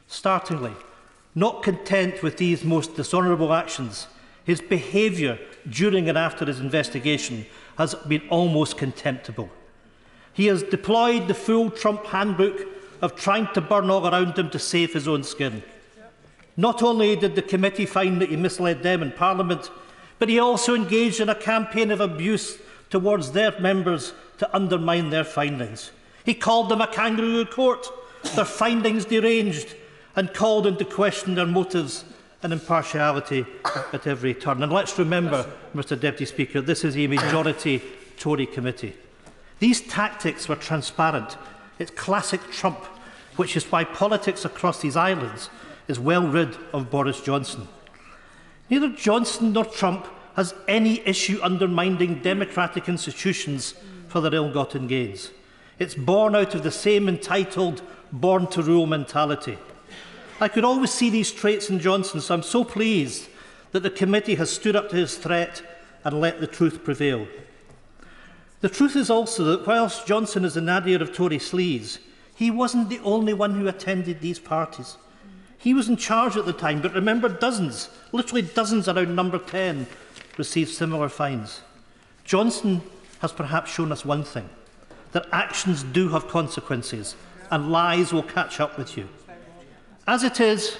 Startlingly, not content with these most dishonourable actions, his behaviour during and after his investigation has been almost contemptible. He has deployed the full Trump handbook of trying to burn all around him to save his own skin. Not only did the committee find that he misled them in Parliament, but he also engaged in a campaign of abuse towards their members to undermine their findings. He called them a kangaroo court, their findings deranged, and called into question their motives and impartiality at every turn. And let's remember, Mr Deputy Speaker, this is a majority Tory committee. These tactics were transparent. It's classic Trump, which is why politics across these islands is well rid of Boris Johnson. Neither Johnson nor Trump has any issue undermining democratic institutions for their ill-gotten gains. It's born out of the same entitled, born-to-rule mentality. I could always see these traits in Johnson, so I'm so pleased that the committee has stood up to his threat and let the truth prevail. The truth is also that whilst Johnson is the nadir of Tory sleaze, he wasn't the only one who attended these parties. He was in charge at the time, but remember dozens, literally dozens around number 10, received similar fines. Johnson has perhaps shown us one thing, that actions do have consequences, and lies will catch up with you. As it is,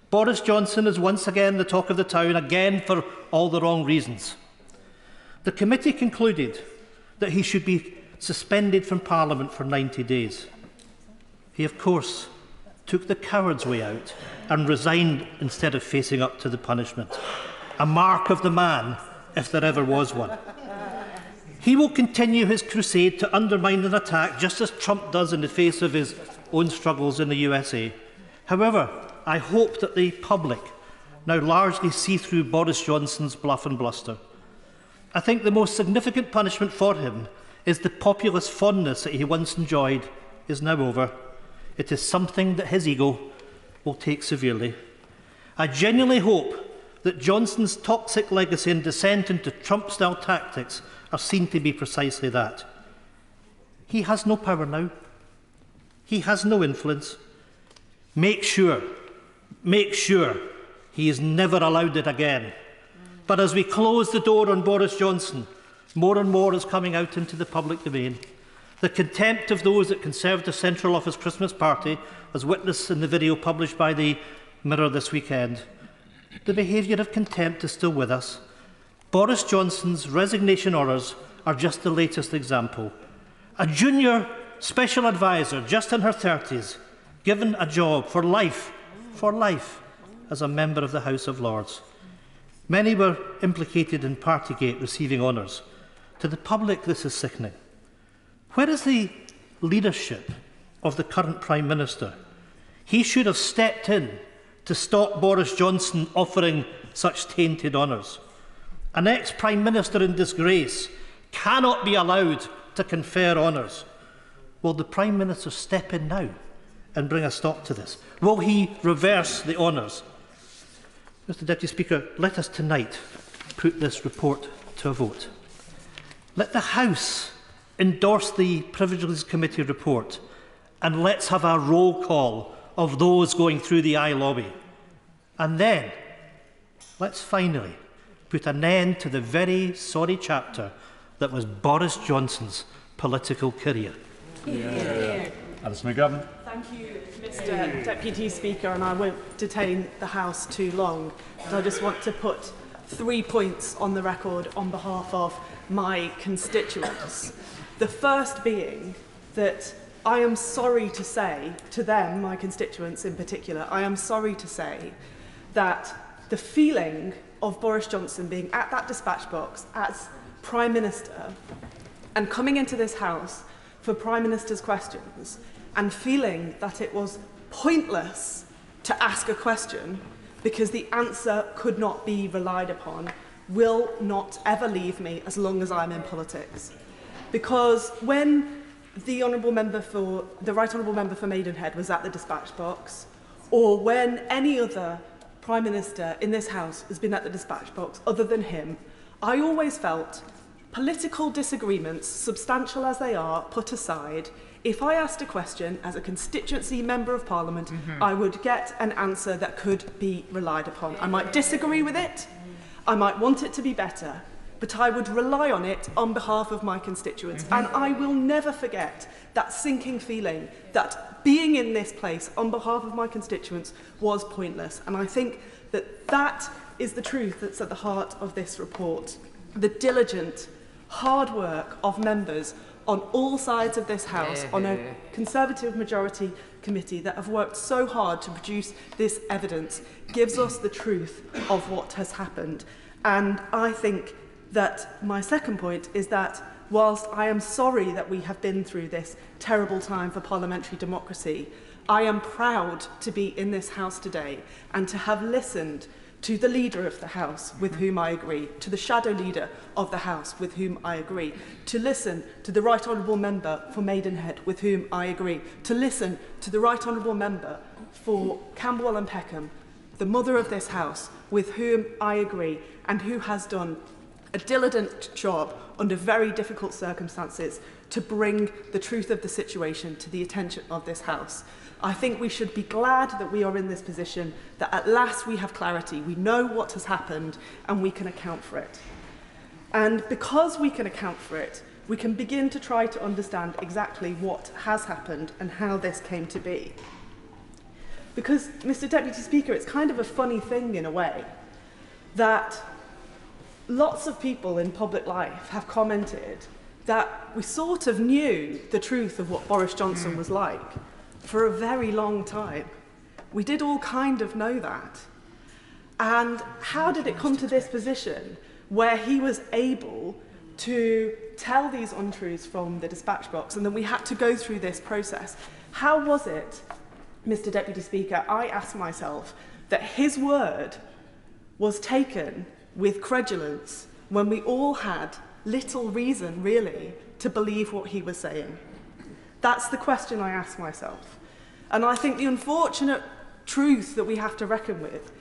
Boris Johnson is once again the talk of the town, again for all the wrong reasons. The committee concluded that he should be suspended from Parliament for 90 days. He, of course, took the coward's way out and resigned instead of facing up to the punishment. A mark of the man, if there ever was one. He will continue his crusade to undermine and attack, just as Trump does in the face of his own struggles in the USA. However, I hope that the public now largely see through Boris Johnson's bluff and bluster. I think the most significant punishment for him is the populist fondness that he once enjoyed is now over. It is something that his ego will take severely. I genuinely hope that Johnson's toxic legacy and descent into Trump-style tactics are seen to be precisely that. He has no power now. He has no influence. Make sure he is never allowed it again. But as we close the door on Boris Johnson, more and more is coming out into the public domain. The contempt of those at Conservative Central Office Christmas party, as witnessed in the video published by the Mirror this weekend. The behaviour of contempt is still with us. Boris Johnson's resignation orders are just the latest example. A junior special advisor, just in her 30s, given a job for life, as a member of the House of Lords. Many were implicated in Partygate receiving honours. To the public, this is sickening. Where is the leadership of the current Prime Minister? He should have stepped in to stop Boris Johnson offering such tainted honours. An ex-Prime Minister in disgrace cannot be allowed to confer honours. Will the Prime Minister step in now and bring a stop to this? Will he reverse the honours? Mr Deputy Speaker, let us tonight put this report to a vote. Let the House endorse the Privileges Committee report, and let's have a roll call of those going through the eye lobby. And then, let's finally put an end to the very sorry chapter that was Boris Johnson's political career. Alison McGovern. Thank you, Mr Deputy Speaker, and I won't detain the House too long, but I just want to put 3 points on the record on behalf of my constituents. The first being that I am sorry to say to them, my constituents in particular, I am sorry to say that the feeling of Boris Johnson being at that dispatch box as Prime Minister and coming into this House for Prime Minister's questions and feeling that it was pointless to ask a question because the answer could not be relied upon will not ever leave me as long as I'm in politics. Because when the Right Honourable Member for Maidenhead was at the dispatch box, or when any other Prime Minister in this House has been at the dispatch box other than him, I always felt political disagreements, substantial as they are, put aside, if I asked a question as a constituency Member of Parliament, I would get an answer that could be relied upon. I might disagree with it, I might want it to be better, but I would rely on it on behalf of my constituents. And I will never forget that sinking feeling that being in this place on behalf of my constituents was pointless. And I think that that is the truth that's at the heart of this report. The diligent, hard work of members on all sides of this House, on a Conservative majority committee that have worked so hard to produce this evidence, gives us the truth of what has happened. And I think that my second point is that whilst I am sorry that we have been through this terrible time for parliamentary democracy, I am proud to be in this House today and to have listened to the Leader of the House, with whom I agree, to the Shadow Leader of the House, with whom I agree, to listen to the Right Honourable Member for Maidenhead, with whom I agree, to listen to the Right Honourable Member for Camberwell and Peckham, the Mother of this House, with whom I agree, and who has done a diligent job under very difficult circumstances to bring the truth of the situation to the attention of this House. I think we should be glad that we are in this position, that at last we have clarity, we know what has happened, and we can account for it. And because we can account for it, we can begin to try to understand exactly what has happened and how this came to be. Because, Mr. Deputy Speaker, it's kind of a funny thing in a way that lots of people in public life have commented that we sort of knew the truth of what Boris Johnson was like for a very long time. We did all kind of know that. And how did it come to this position where he was able to tell these untruths from the dispatch box, and then we had to go through this process? How was it, Mr. Deputy Speaker, I asked myself, that his word was taken with credulence when we all had little reason, really, to believe what he was saying? That's the question I ask myself. And I think the unfortunate truth that we have to reckon with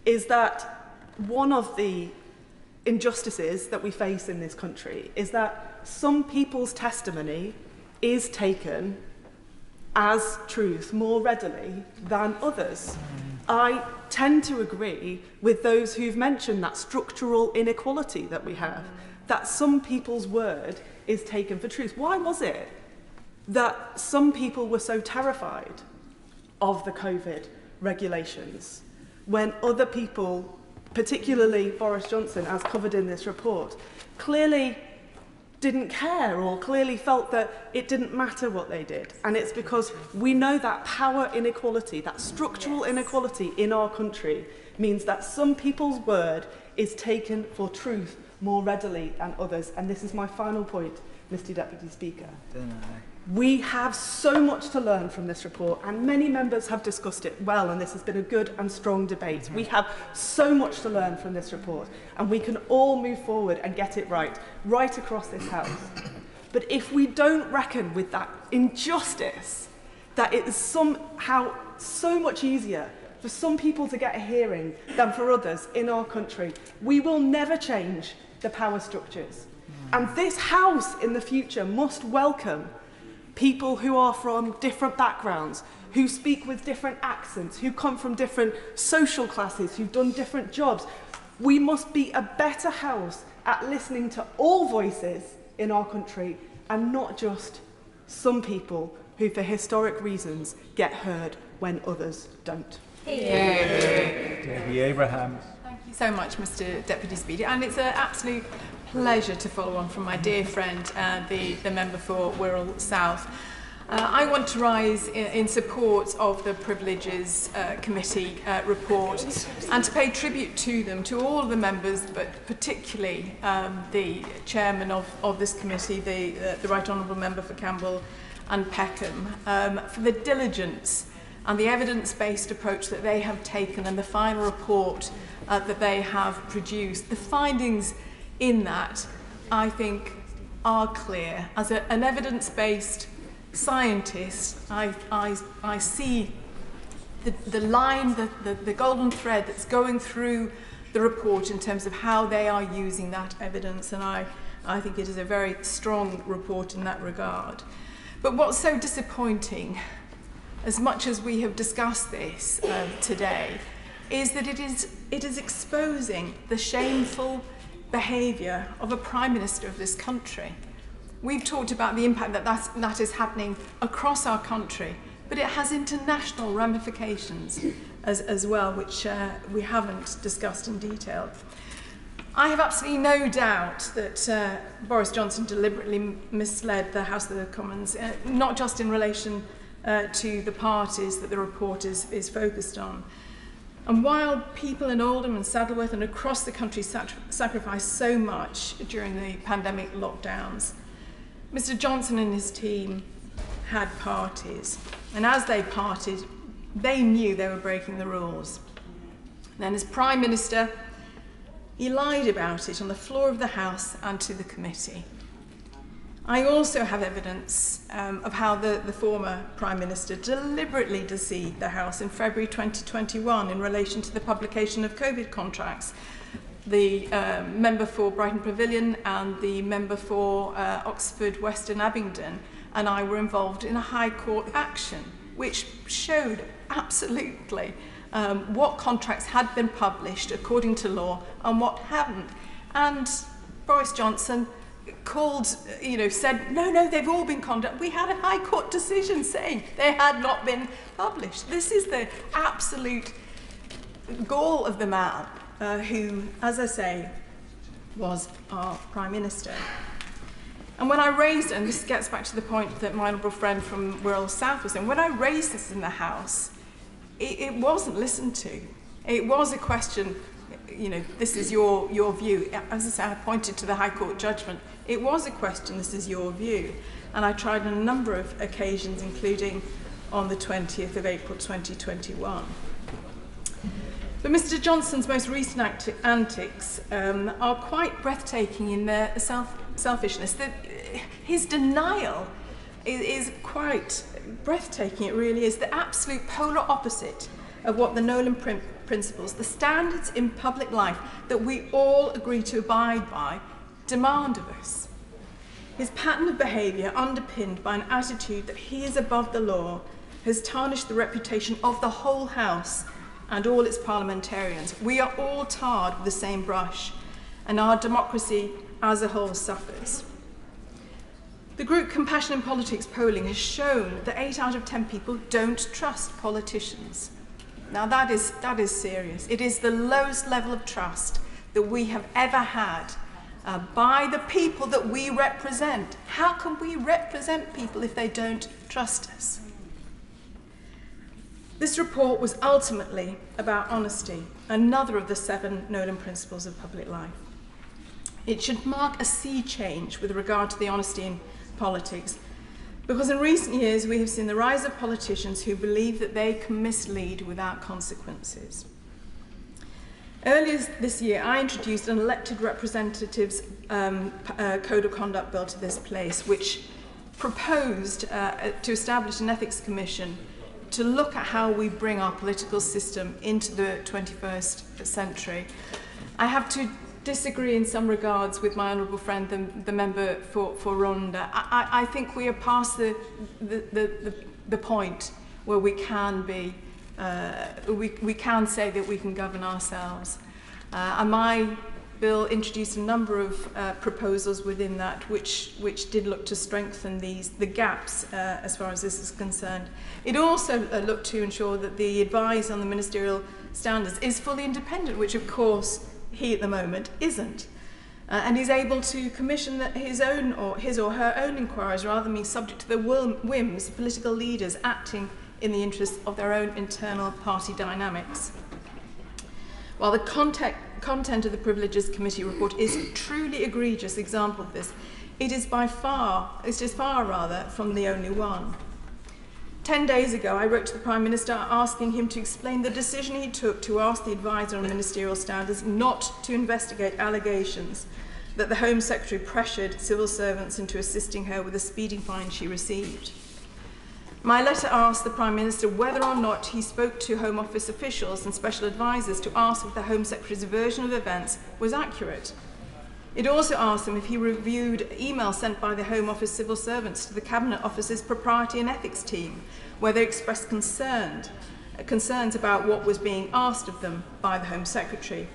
is that one of the injustices that we face in this country is that some people's testimony is taken as truth more readily than others. I tend to agree with those who've mentioned that structural inequality that we have, that some people's word is taken for truth. Why was it that some people were so terrified of the COVID regulations when other people, particularly Boris Johnson, as covered in this report, clearly didn't care or clearly felt that it didn't matter what they did? And it's because we know that power inequality, that structural inequality in our country means that some people's word is taken for truth more readily than others. And this is my final point, Mr. Deputy Speaker. We have so much to learn from this report, and many members have discussed it well, and this has been a good and strong debate. We have so much to learn from this report, and we can all move forward and get it right across this House. But if we don't reckon with that injustice, that it is somehow so much easier for some people to get a hearing than for others in our country, we will never change the power structures. And this House in the future must welcome people who are from different backgrounds, who speak with different accents, who come from different social classes, who've done different jobs. We must be a better House at listening to all voices in our country and not just some people who, for historic reasons, get heard when others don't. Debbie Abraham. Thank you so much, Mr. Deputy Speaker, and it's an absolute pleasure to follow on from my dear friend, the member for Wirral South. I want to rise in support of the Privileges Committee report and to pay tribute to them, to all of the members, but particularly the chairman of this committee, the Right Honourable Member for Campbell and Peckham, for the diligence and the evidence-based approach that they have taken and the final report that they have produced. The findings in that, I think, are clear. As an evidence-based scientist, I see the line, the golden thread that's going through the report in terms of how they are using that evidence, and I think it is a very strong report in that regard. But what's so disappointing, as much as we have discussed this today, is that it is exposing the shameful behaviour of a Prime Minister of this country. We've talked about the impact that is happening across our country, but it has international ramifications as well, which we haven't discussed in detail. I have absolutely no doubt that Boris Johnson deliberately misled the House of the Commons, not just in relation to the parties that the report is focused on. And while people in Oldham and Saddleworth and across the country sacrificed so much during the pandemic lockdowns, Mr. Johnson and his team had parties. And as they partied, they knew they were breaking the rules. Then as Prime Minister, he lied about it on the floor of the House and to the committee. I also have evidence of how the former Prime Minister deliberately deceived the House in February 2021 in relation to the publication of COVID contracts. The member for Brighton Pavilion and the member for Oxford Western Abingdon and I were involved in a High Court action which showed absolutely what contracts had been published according to law and what hadn't. And Boris Johnson said, no, they've all been conducted. We had a High Court decision saying they had not been published. This is the absolute gall of the man who, as I say, was our Prime Minister. And when I raised, and this gets back to the point that my honourable friend from Wirral South was saying, when I raised this in the House, it wasn't listened to. It was a question, this is your view. As I say, I pointed to the High Court judgment. It was a question, this is your view. And I tried on a number of occasions, including on the 20th of April 2021. But Mr Johnson's most recent antics are quite breathtaking in their selfishness. His denial is quite breathtaking, it really is. The absolute polar opposite of what the Nolan principles, the standards in public life that we all agree to abide by, demand of us. His pattern of behaviour, underpinned by an attitude that he is above the law, has tarnished the reputation of the whole House and all its parliamentarians. We are all tarred with the same brush, and our democracy as a whole suffers. The group Compassion in Politics polling has shown that 8 out of 10 people don't trust politicians. Now that is serious. It is the lowest level of trust that we have ever had by the people that we represent. How can we represent people if they don't trust us? This report was ultimately about honesty, another of the 7 Nolan principles of public life. It should mark a sea change with regard to the honesty in politics, because in recent years we have seen the rise of politicians who believe that they can mislead without consequences. Earlier this year, I introduced an elected representatives code of conduct bill to this place, which proposed to establish an ethics commission to look at how we bring our political system into the 21st century. I have to disagree in some regards with my honourable friend, the member for Rhondda. I think we are past the point where we can be, we can say that we can govern ourselves. And my bill introduced a number of proposals within that which did look to strengthen the gaps as far as this is concerned. It also looked to ensure that the advice on the ministerial standards is fully independent, which of course he at the moment isn't. And he's able to commission his or her own inquiries rather than being subject to the whims of political leaders acting in the interests of their own internal party dynamics. While the content of the Privileges Committee report is a truly egregious example of this, it is far from the only one. 10 days ago, I wrote to the Prime Minister asking him to explain the decision he took to ask the advisor on ministerial standards not to investigate allegations that the Home Secretary pressured civil servants into assisting her with a speeding fine she received. My letter asked the Prime Minister whether or not he spoke to Home Office officials and special advisors to ask if the Home Secretary's version of events was accurate. It also asked him if he reviewed emails sent by the Home Office civil servants to the Cabinet Office's Propriety and Ethics team, where they expressed concerns about what was being asked of them by the Home Secretary.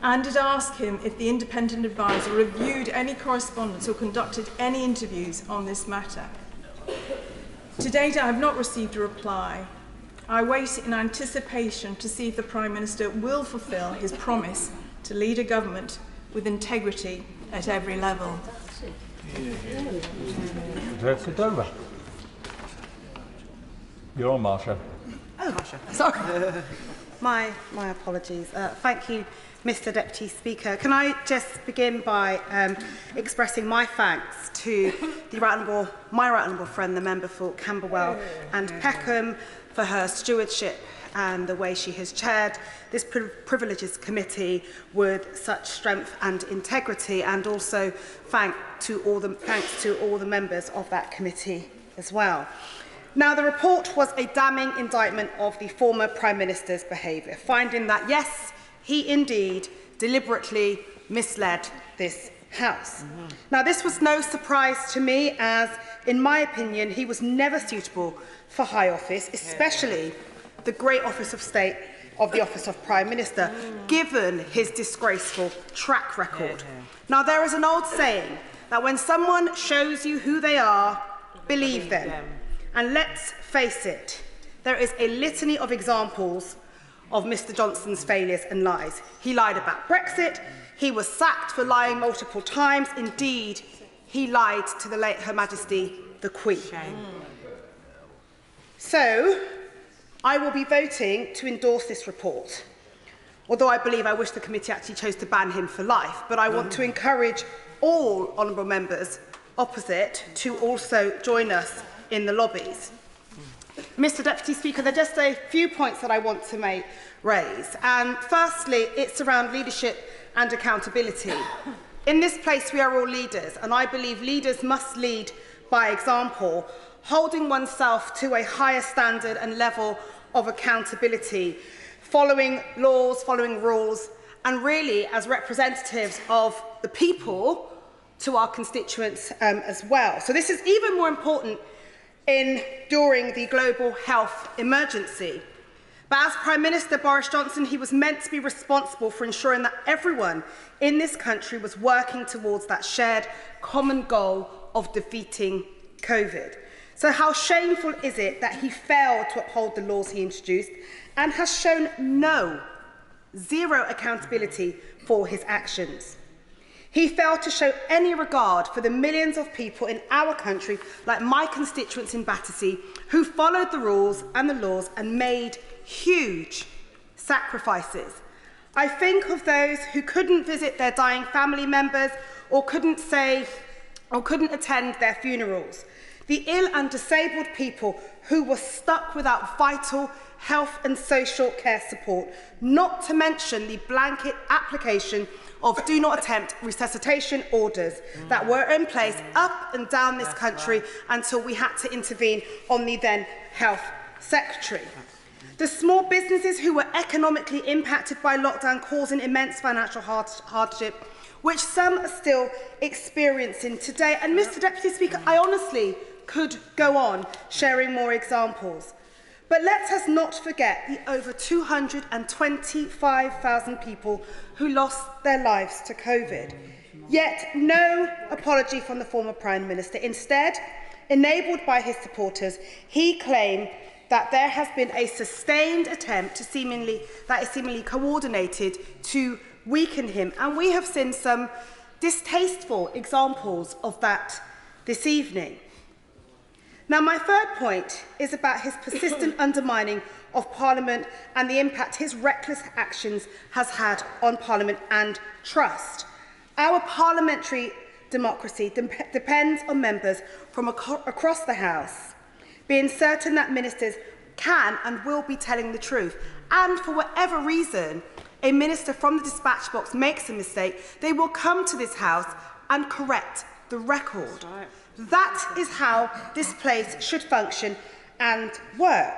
And it asked him if the independent advisor reviewed any correspondence or conducted any interviews on this matter. To date, I have not received a reply. I wait in anticipation to see if the Prime Minister will fulfil his promise to lead a government with integrity at every level. You're on, Marsha. Oh, Marsha. Sorry. my apologies. Thank you, Mr. Deputy Speaker. Can I just begin by expressing my thanks to my right honourable friend, the member for Camberwell and Peckham, for her stewardship and the way she has chaired this Privileges Committee with such strength and integrity, and also thanks to all the members of that committee as well. Now, the report was a damning indictment of the former Prime Minister's behaviour, finding that, yes, he indeed deliberately misled this House. Now, this was no surprise to me, as, in my opinion, he was never suitable for high office, especially the great office of state of the Office of Prime Minister, given his disgraceful track record. Now, there is an old saying that when someone shows you who they are, believe them. And let's face it, there is a litany of examples of Mr Johnson's failures and lies. He lied about Brexit, he was sacked for lying multiple times, indeed, he lied to the late Her Majesty the Queen. So, I will be voting to endorse this report, although I wish the committee actually chose to ban him for life, but I want to encourage all honourable members opposite to also join us in the lobbies. Mr. Deputy Speaker, there are just a few points that I want to raise. And firstly, it's around leadership and accountability. In this place, we are all leaders, and I believe leaders must lead by example, holding oneself to a higher standard and level of accountability, following laws, following rules, and really as representatives of the people to our constituents as well. So this is even more important during the global health emergency. But as Prime Minister Boris Johnson, he was meant to be responsible for ensuring that everyone in this country was working towards that shared common goal of defeating COVID. So how shameful is it that he failed to uphold the laws he introduced and has shown zero accountability for his actions? He failed to show any regard for the millions of people in our country, like my constituents in Battersea, who followed the rules and the laws and made huge sacrifices. I think of those who couldn't visit their dying family members or couldn't attend their funerals. The ill and disabled people who were stuck without vital health and social care support, not to mention the blanket application of do not attempt resuscitation orders that were in place up and down this country until we had to intervene on the then Health Secretary. The small businesses who were economically impacted by lockdown, causing immense financial hardship, which some are still experiencing today. And Mr. Deputy Speaker, I honestly could go on sharing more examples. But let us not forget the over 225,000 people who lost their lives to COVID. Yet no apology from the former Prime Minister. Instead, enabled by his supporters, he claimed that there has been a sustained attempt that is seemingly coordinated to weaken him. And we have seen some distasteful examples of that this evening. Now, my third point is about his persistent undermining of Parliament and the impact his reckless actions has had on Parliament and trust. Our parliamentary democracy depends on members from across the House being certain that ministers can and will be telling the truth. And for whatever reason, a minister from the dispatch box makes a mistake, they will come to this House and correct the record. That is how this place should function and work.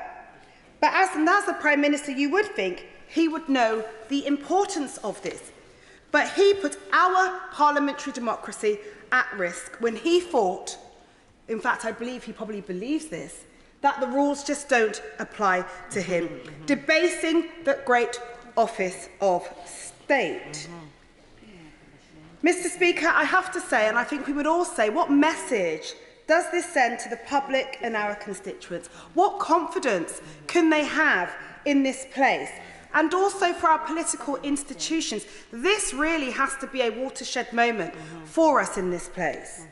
But as the Prime Minister, you would think he would know the importance of this. But he put our parliamentary democracy at risk when he thought, in fact, I believe he probably believes this, that the rules just don't apply to him, debasing the great office of state. Mr. Speaker, I have to say, and I think we would all say, what message does this send to the public and our constituents? What confidence can they have in this place? And also for our political institutions, this really has to be a watershed moment for us in this place.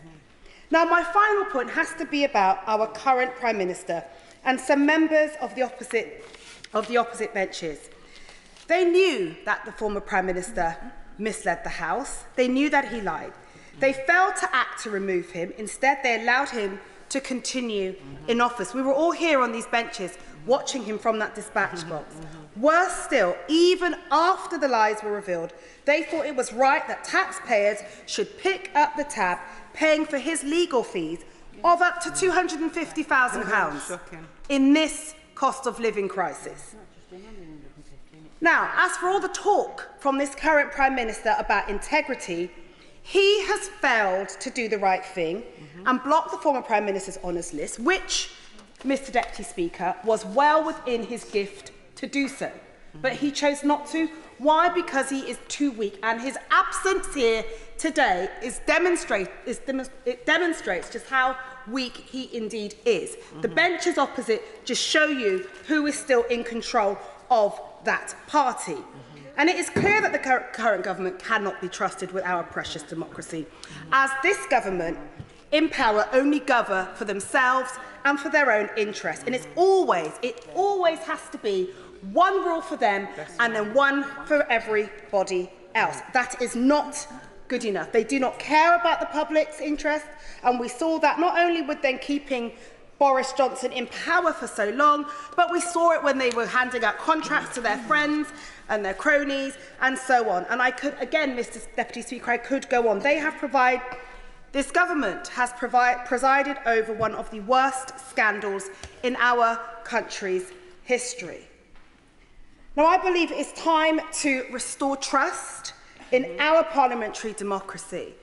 Now, my final point has to be about our current Prime Minister and some members of the opposite benches. They knew that the former Prime Minister misled the House. They knew that he lied. They failed to act to remove him. Instead, they allowed him to continue in office. We were all here on these benches watching him from that dispatch box. Worse still, even after the lies were revealed, they thought it was right that taxpayers should pick up the tab, paying for his legal fees of up to £250,000 in this cost of living crisis. Now, as for all the talk from this current Prime Minister about integrity, he has failed to do the right thing and block the former Prime Minister's honours list, which, Mr. Deputy Speaker, was well within his gift to do so. But he chose not to. Why? Because he is too weak, and his absence here today demonstrates just how weak he indeed is. The benches opposite just show you who is still in control of that party. And it is clear that the current government cannot be trusted with our precious democracy, as this government in power only govern for themselves and for their own interests. And it always has to be one rule for them and then one for everybody else. That is not good enough. They do not care about the public's interest, and we saw that not only with them keeping Boris Johnson in power for so long, but we saw it when they were handing out contracts to their friends and their cronies and so on. And I could, again, Mr. Deputy Speaker, I could go on. This government has presided over one of the worst scandals in our country's history. Now, I believe it's time to restore trust in our parliamentary democracy.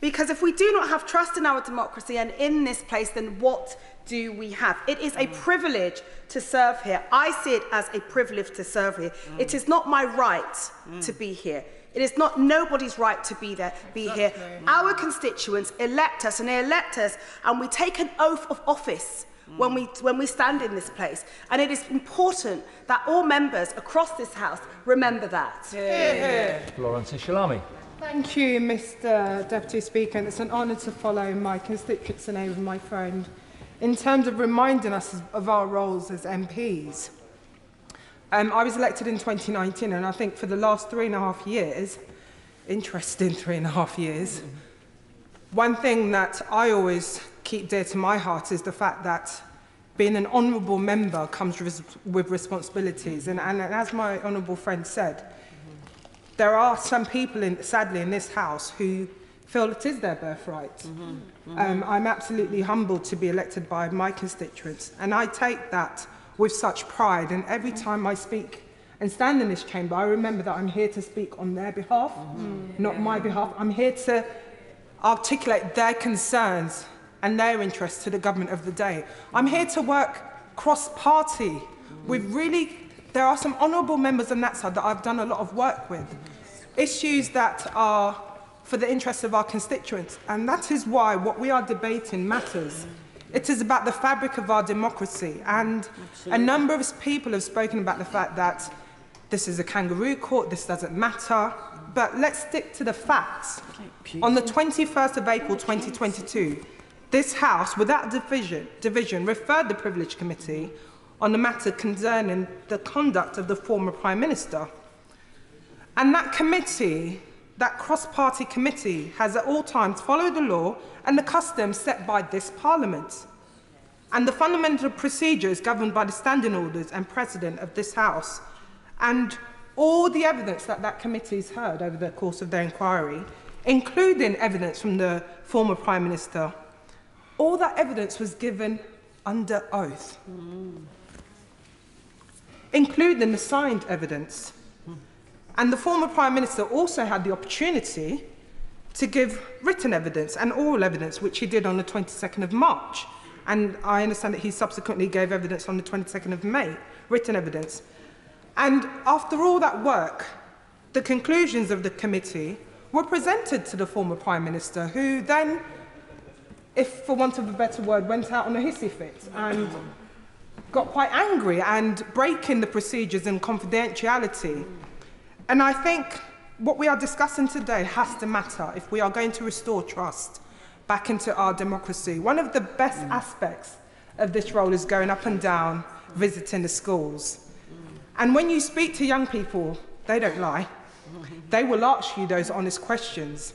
Because if we do not have trust in our democracy and in this place, then what do we have? It is a privilege to serve here. I see it as a privilege to serve here. It is not my right to be here. It is not nobody's right to be here. Our constituents elect us, and they elect us, and we take an oath of office when we stand in this place. And it is important that all members across this House remember that. Florence Shalami. Thank you, Mr. Deputy Speaker. And it's an honour to follow my constituents and over my friend in terms of reminding us of our roles as MPs. I was elected in 2019, and I think for the last 3.5 years, interesting 3.5 years, one thing that I always keep dear to my heart is the fact that being an honourable member comes with responsibilities. And as my honourable friend said, there are some people, sadly, in this House who feel it is their birthright. I'm absolutely humbled to be elected by my constituents, and I take that with such pride. And every time I speak and stand in this chamber, I remember that I'm here to speak on their behalf, not my behalf. I'm here to articulate their concerns and their interests to the government of the day. I'm here to work cross-party with there are some honourable members on that side that I've done a lot of work with. Issues that are for the interests of our constituents. And that is why what we are debating matters. It is about the fabric of our democracy. And a number of people have spoken about the fact that this is a kangaroo court, this doesn't matter. But let's stick to the facts. On the 21st of April 2022, this House, without division, referred the Privilege Committee on the matter concerning the conduct of the former Prime Minister. And that committee, that cross-party committee, has at all times followed the law and the customs set by this Parliament. And the fundamental procedure is governed by the standing orders and precedent of this House. And all the evidence that committee's heard over the course of their inquiry, including evidence from the former Prime Minister, all that evidence was given under oath, including the signed evidence. And the former Prime Minister also had the opportunity to give written evidence and oral evidence, which he did on the 22nd of March. And I understand that he subsequently gave evidence on the 22nd of May, written evidence. And after all that work, the conclusions of the committee were presented to the former Prime Minister, who then, if for want of a better word, went out on a hissy fit and got quite angry and breaking the procedures and confidentiality. And I think what we are discussing today has to matter if we are going to restore trust back into our democracy. One of the best aspects of this role is going up and down, visiting the schools. And when you speak to young people, they don't lie. They will ask you those honest questions.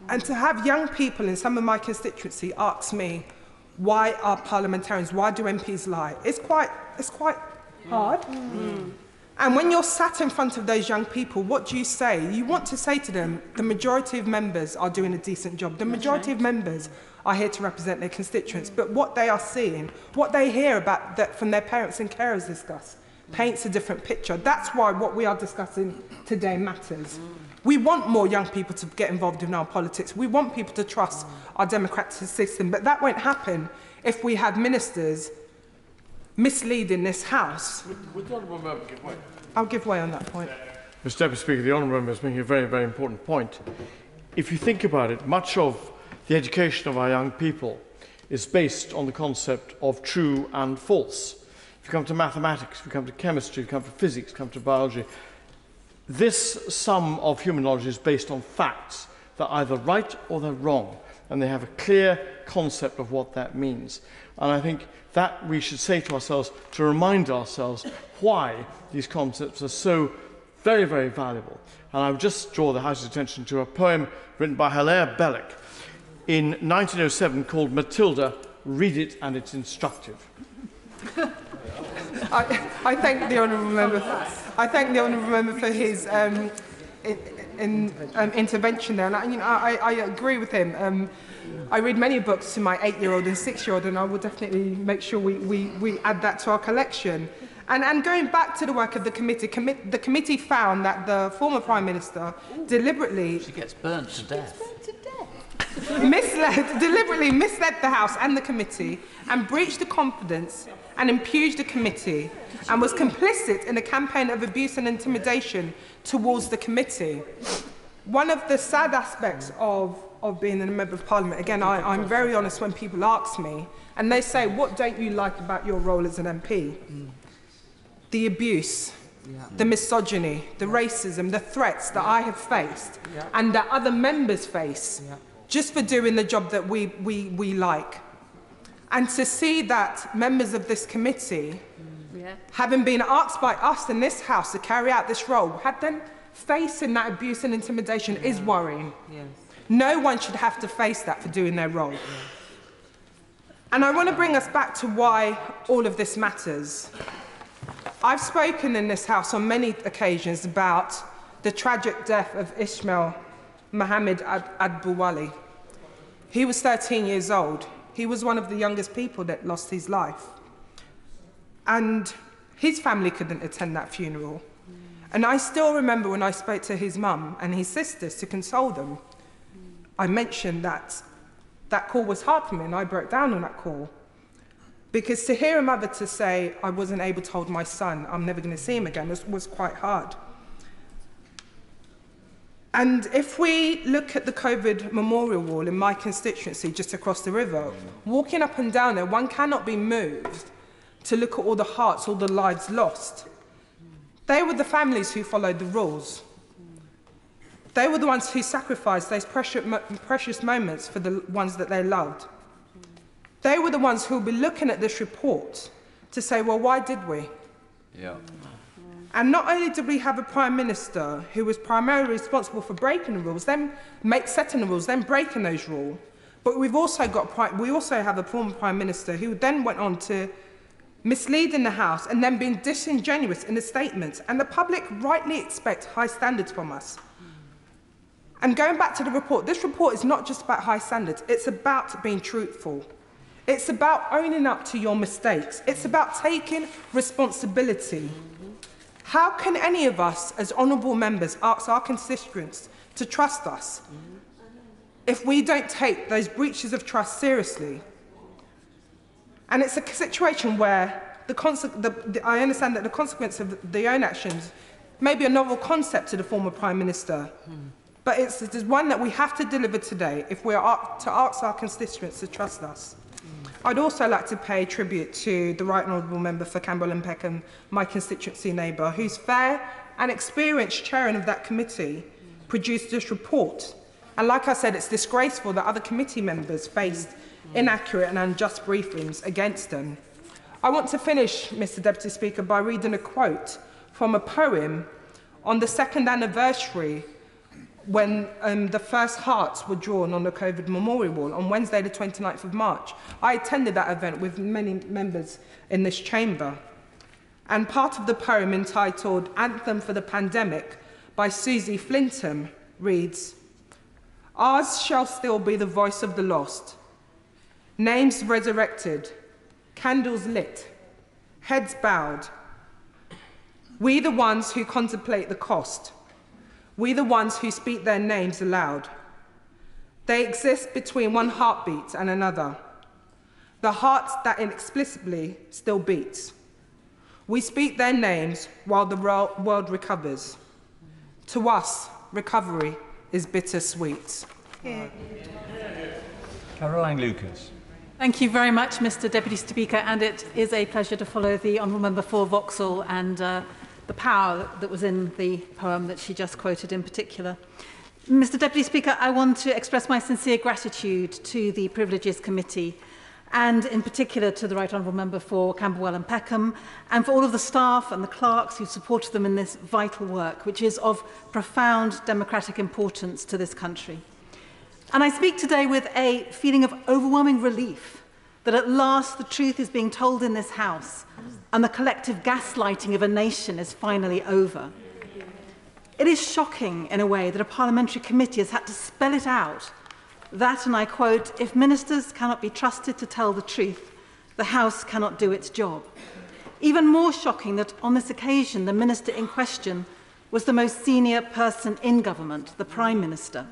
And to have young people in some of my constituency ask me, why are parliamentarians, why do MPs lie? It's quite hard. And when you're sat in front of those young people, what do you say? You want to say to them, the majority of members are doing a decent job. The majority of members are here to represent their constituents. But what they are seeing, what they hear about that from their parents and carers discuss, paints a different picture. That's why what we are discussing today matters. We want more young people to get involved in our politics. We want people to trust our democratic system. But that won't happen if we have ministers misleading this House. Would the honourable member give way? I'll give way on that point. Mr Deputy Speaker, the honourable member is making a very, very important point. If you think about it, much of the education of our young people is based on the concept of true and false. If you come to mathematics, if you come to chemistry, if you come to physics, if you come to biology, this sum of human knowledge is based on facts. They're either right or they're wrong, and they have a clear concept of what that means. And I think that we should say to ourselves, to remind ourselves why these concepts are so very, very valuable. And I would just draw the House's attention to a poem written by Hilaire Belloc in 1907 called Matilda read it and it's instructive. I thank the honourable member. I thank the honourable member for his intervention there, and I agree with him. I read many books to my 8-year-old and 6-year-old, and I will definitely make sure we add that to our collection. And going back to the work of the committee, the committee found that the former Prime Minister deliberately... She gets burnt to death. deliberately misled the House and the committee and breached the confidence and impugned the committee and was complicit in a campaign of abuse and intimidation towards the committee. One of the sad aspects of being a Member of Parliament, again, I'm very honest when people ask me, and they say, what don't you like about your role as an MP? The abuse, the misogyny, the racism, the threats that I have faced and that other members face just for doing the job that we like. And to see that members of this committee, having been asked by us in this House to carry out this role, had them facing that abuse and intimidation is worrying. No one should have to face that for doing their role. And I want to bring us back to why all of this matters. I've spoken in this House on many occasions about the tragic death of Ismail Mohammed Adbouwali. He was 13 years old. He was one of the youngest people that lost his life. And his family couldn't attend that funeral. And I still remember when I spoke to his mum and his sisters to console them, I mentioned that that call was hard for me, and I broke down on that call. Because to hear a mother to say, I wasn't able to hold my son, I'm never going to see him again, was quite hard. And if we look at the COVID memorial wall in my constituency just across the river, walking up and down there, one cannot be moved to look at all the hearts, all the lives lost. They were the families who followed the rules. They were the ones who sacrificed those precious moments for the ones that they loved. They were the ones who will be looking at this report to say, well, why did we? And not only did we have a Prime Minister who was primarily responsible for breaking the rules, then setting the rules, then breaking those rules, but we also have a former Prime Minister who then went on to misleading the House and then being disingenuous in the statements. And the public rightly expect high standards from us. And going back to the report, this report is not just about high standards, it's about being truthful. It's about owning up to your mistakes. It's about taking responsibility. How can any of us, as honourable members, ask our constituents to trust us if we don't take those breaches of trust seriously? And it's a situation where I understand that the consequence of their own actions may be a novel concept to the former Prime Minister, but it's one that we have to deliver today if we are to ask our constituents to trust us. I'd also like to pay tribute to the Right Honourable Member for Camberwell and Peckham, my constituency neighbour, whose fair and experienced chairing of that committee produced this report. And like I said, it's disgraceful that other committee members faced inaccurate and unjust briefings against them. I want to finish, Mr Deputy Speaker, by reading a quote from a poem on the 2nd anniversary when the first hearts were drawn on the COVID memorial wall on Wednesday the 29th of March. I attended that event with many members in this chamber. And part of the poem, entitled Anthem for the Pandemic by Susie Flintham, reads, "Ours shall still be the voice of the lost, names resurrected, candles lit, heads bowed. We the ones who contemplate the cost, we the ones who speak their names aloud. They exist between one heartbeat and another, the heart that inexplicably still beats. We speak their names while the world recovers. To us, recovery is bittersweet." Caroline Lucas. Thank you very much, Mr Deputy Speaker, and it is a pleasure to follow the Honourable Member for Vauxhall and the power that was in the poem that she just quoted in particular. Mr Deputy Speaker, I want to express my sincere gratitude to the Privileges Committee and in particular to the Right Honourable Member for Camberwell and Peckham and for all of the staff and the clerks who supported them in this vital work, which is of profound democratic importance to this country. And I speak today with a feeling of overwhelming relief that at last the truth is being told in this House and the collective gaslighting of a nation is finally over. It is shocking, in a way, that a parliamentary committee has had to spell it out, that, and I quote, "If ministers cannot be trusted to tell the truth, the House cannot do its job." Even more shocking that on this occasion the minister in question was the most senior person in government, the Prime Minister.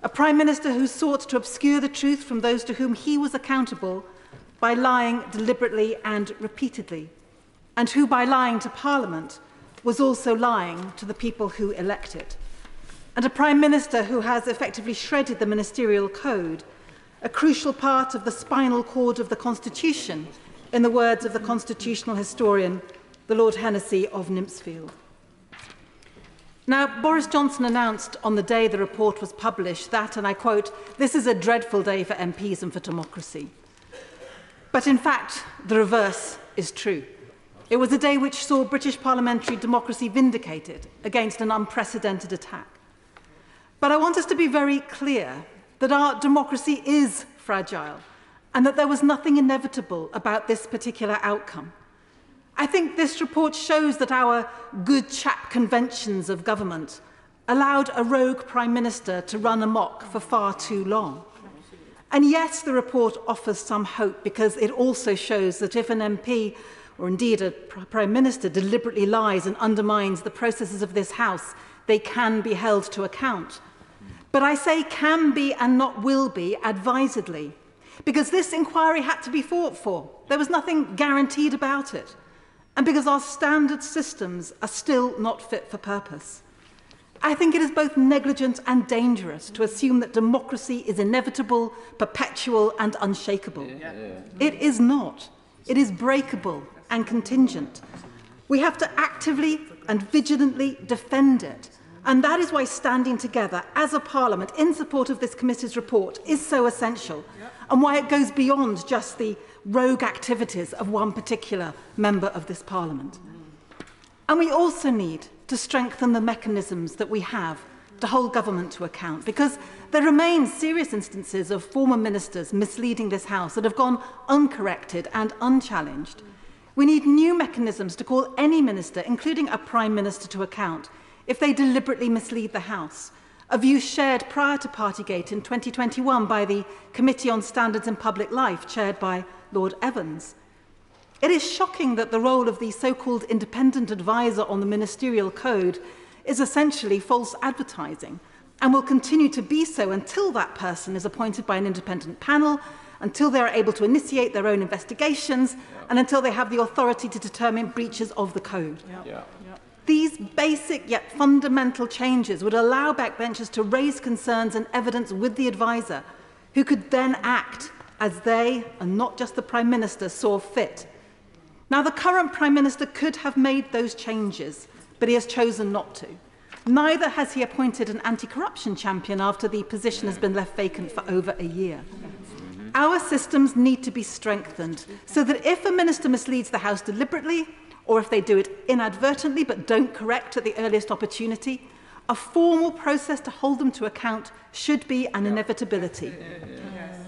A Prime Minister who sought to obscure the truth from those to whom he was accountable by lying deliberately and repeatedly, and who, by lying to Parliament, was also lying to the people who elected. And a Prime Minister who has effectively shredded the ministerial code, a crucial part of the spinal cord of the Constitution, in the words of the constitutional historian, the Lord Hennessy of Nymphsfield. Now, Boris Johnson announced on the day the report was published that, and I quote, "This is a dreadful day for MPs and for democracy." But in fact, the reverse is true. It was a day which saw British parliamentary democracy vindicated against an unprecedented attack. But I want us to be very clear that our democracy is fragile and that there was nothing inevitable about this particular outcome. I think this report shows that our good chap conventions of government allowed a rogue Prime Minister to run amok for far too long. And yet the report offers some hope because it also shows that if an MP or indeed a Prime Minister deliberately lies and undermines the processes of this House, they can be held to account. But I say can be and not will be advisedly, because this inquiry had to be fought for. There was nothing guaranteed about it. And because our standard systems are still not fit for purpose. I think it is both negligent and dangerous to assume that democracy is inevitable, perpetual, and unshakable. It is not. It is breakable and contingent. We have to actively and vigilantly defend it. And that is why standing together as a parliament in support of this committee's report is so essential, and why it goes beyond just the rogue activities of one particular member of this parliament. And we also need to strengthen the mechanisms that we have to hold government to account, because there remain serious instances of former ministers misleading this House that have gone uncorrected and unchallenged. We need new mechanisms to call any minister, including a Prime Minister, to account if they deliberately mislead the House, a view shared prior to Partygate in 2021 by the Committee on Standards in Public Life, chaired by Lord Evans. It is shocking that the role of the so-called independent advisor on the ministerial code is essentially false advertising, and will continue to be so until that person is appointed by an independent panel, until they are able to initiate their own investigations, and until they have the authority to determine breaches of the code. These basic yet fundamental changes would allow backbenchers to raise concerns and evidence with the advisor, who could then act as they, and not just the Prime Minister, saw fit. Now, the current Prime Minister could have made those changes, but he has chosen not to. Neither has he appointed an anti-corruption champion after the position has been left vacant for over a year. Our systems need to be strengthened so that if a minister misleads the House deliberately, or if they do it inadvertently but don't correct at the earliest opportunity, a formal process to hold them to account should be an inevitability.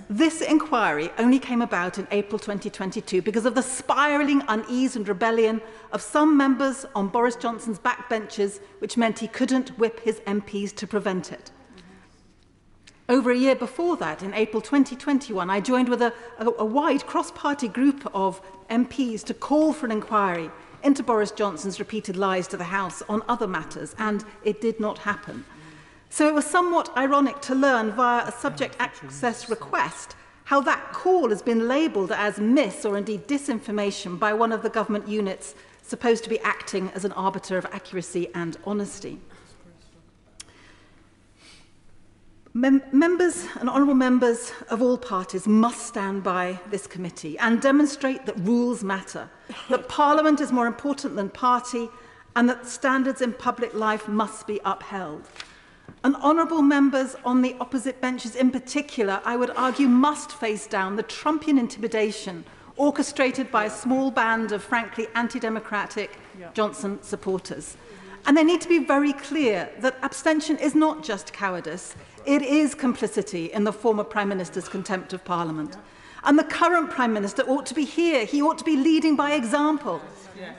This inquiry only came about in April 2022 because of the spiralling unease and rebellion of some members on Boris Johnson's backbenches, which meant he couldn't whip his MPs to prevent it. Over a year before that, in April 2021, I joined with a wide cross-party group of MPs to call for an inquiry into Boris Johnson's repeated lies to the House on other matters, and it did not happen. So it was somewhat ironic to learn via a subject access request how that call has been labelled as mis- or indeed disinformation by one of the government units supposed to be acting as an arbiter of accuracy and honesty. Members and honourable members of all parties must stand by this committee and demonstrate that rules matter, that Parliament is more important than party, and that standards in public life must be upheld. And honourable members on the opposite benches in particular, I would argue, must face down the Trumpian intimidation orchestrated by a small band of frankly anti-democratic Johnson supporters. And they need to be very clear that abstention is not just cowardice, it is complicity in the former Prime Minister's contempt of Parliament. And the current Prime Minister ought to be here. He ought to be leading by example.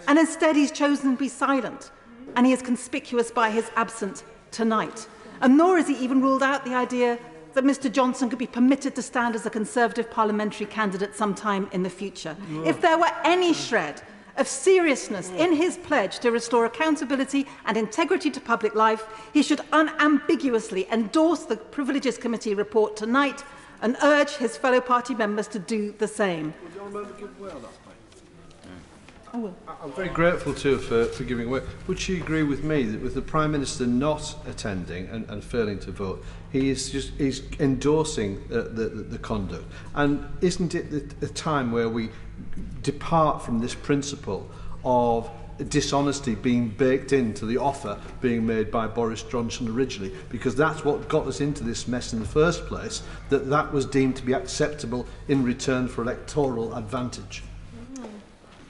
And instead he's chosen to be silent. And he is conspicuous by his absence tonight. And nor has he even ruled out the idea that Mr Johnson could be permitted to stand as a Conservative parliamentary candidate sometime in the future. If there were any shred of seriousness in his pledge to restore accountability and integrity to public life, he should unambiguously endorse the Privileges Committee report tonight and urge his fellow party members to do the same. I'm very grateful to her for giving way. Would she agree with me that with the Prime Minister not attending and failing to vote, he's endorsing the conduct? And isn't it the time where we depart from this principle of dishonesty being baked into the offer being made by Boris Johnson originally, because that's what got us into this mess in the first place, that was deemed to be acceptable in return for electoral advantage?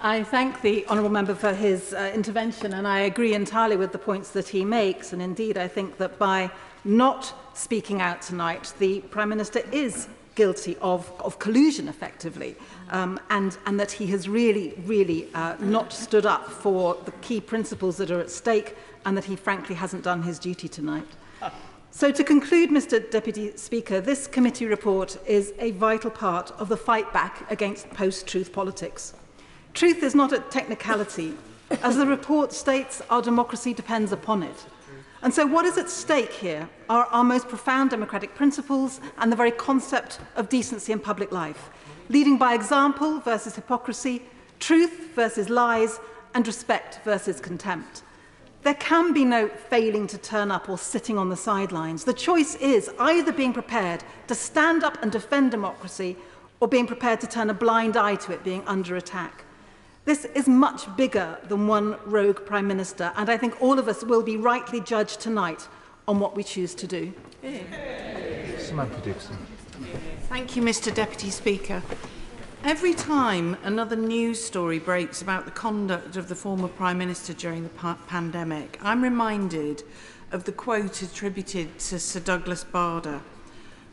I thank the honourable member for his intervention, and I agree entirely with the points that he makes. And indeed, I think that by not speaking out tonight, the Prime Minister is guilty of collusion, effectively, and that he has really not stood up for the key principles that are at stake, and that he frankly hasn't done his duty tonight. So to conclude, Mr Deputy Speaker, this committee report is a vital part of the fight back against post-truth politics. Truth is not a technicality. As the report states, our democracy depends upon it. And so what is at stake here are our most profound democratic principles and the very concept of decency in public life. Leading by example versus hypocrisy, truth versus lies, and respect versus contempt. There can be no failing to turn up or sitting on the sidelines. The choice is either being prepared to stand up and defend democracy or being prepared to turn a blind eye to it being under attack. This is much bigger than one rogue Prime Minister, and I think all of us will be rightly judged tonight on what we choose to do. Samantha Dixon. Thank you, Mr Deputy Speaker. Every time another news story breaks about the conduct of the former Prime Minister during the pandemic, I'm reminded of the quote attributed to Sir Douglas Bader.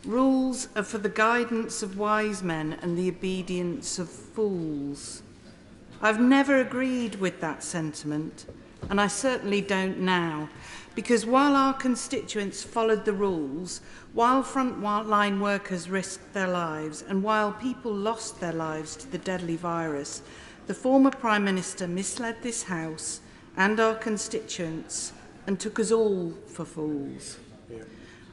Rules are for the guidance of wise men and the obedience of fools. I've never agreed with that sentiment, and I certainly don't now, because while our constituents followed the rules, while frontline workers risked their lives, and while people lost their lives to the deadly virus, the former Prime Minister misled this House and our constituents and took us all for fools.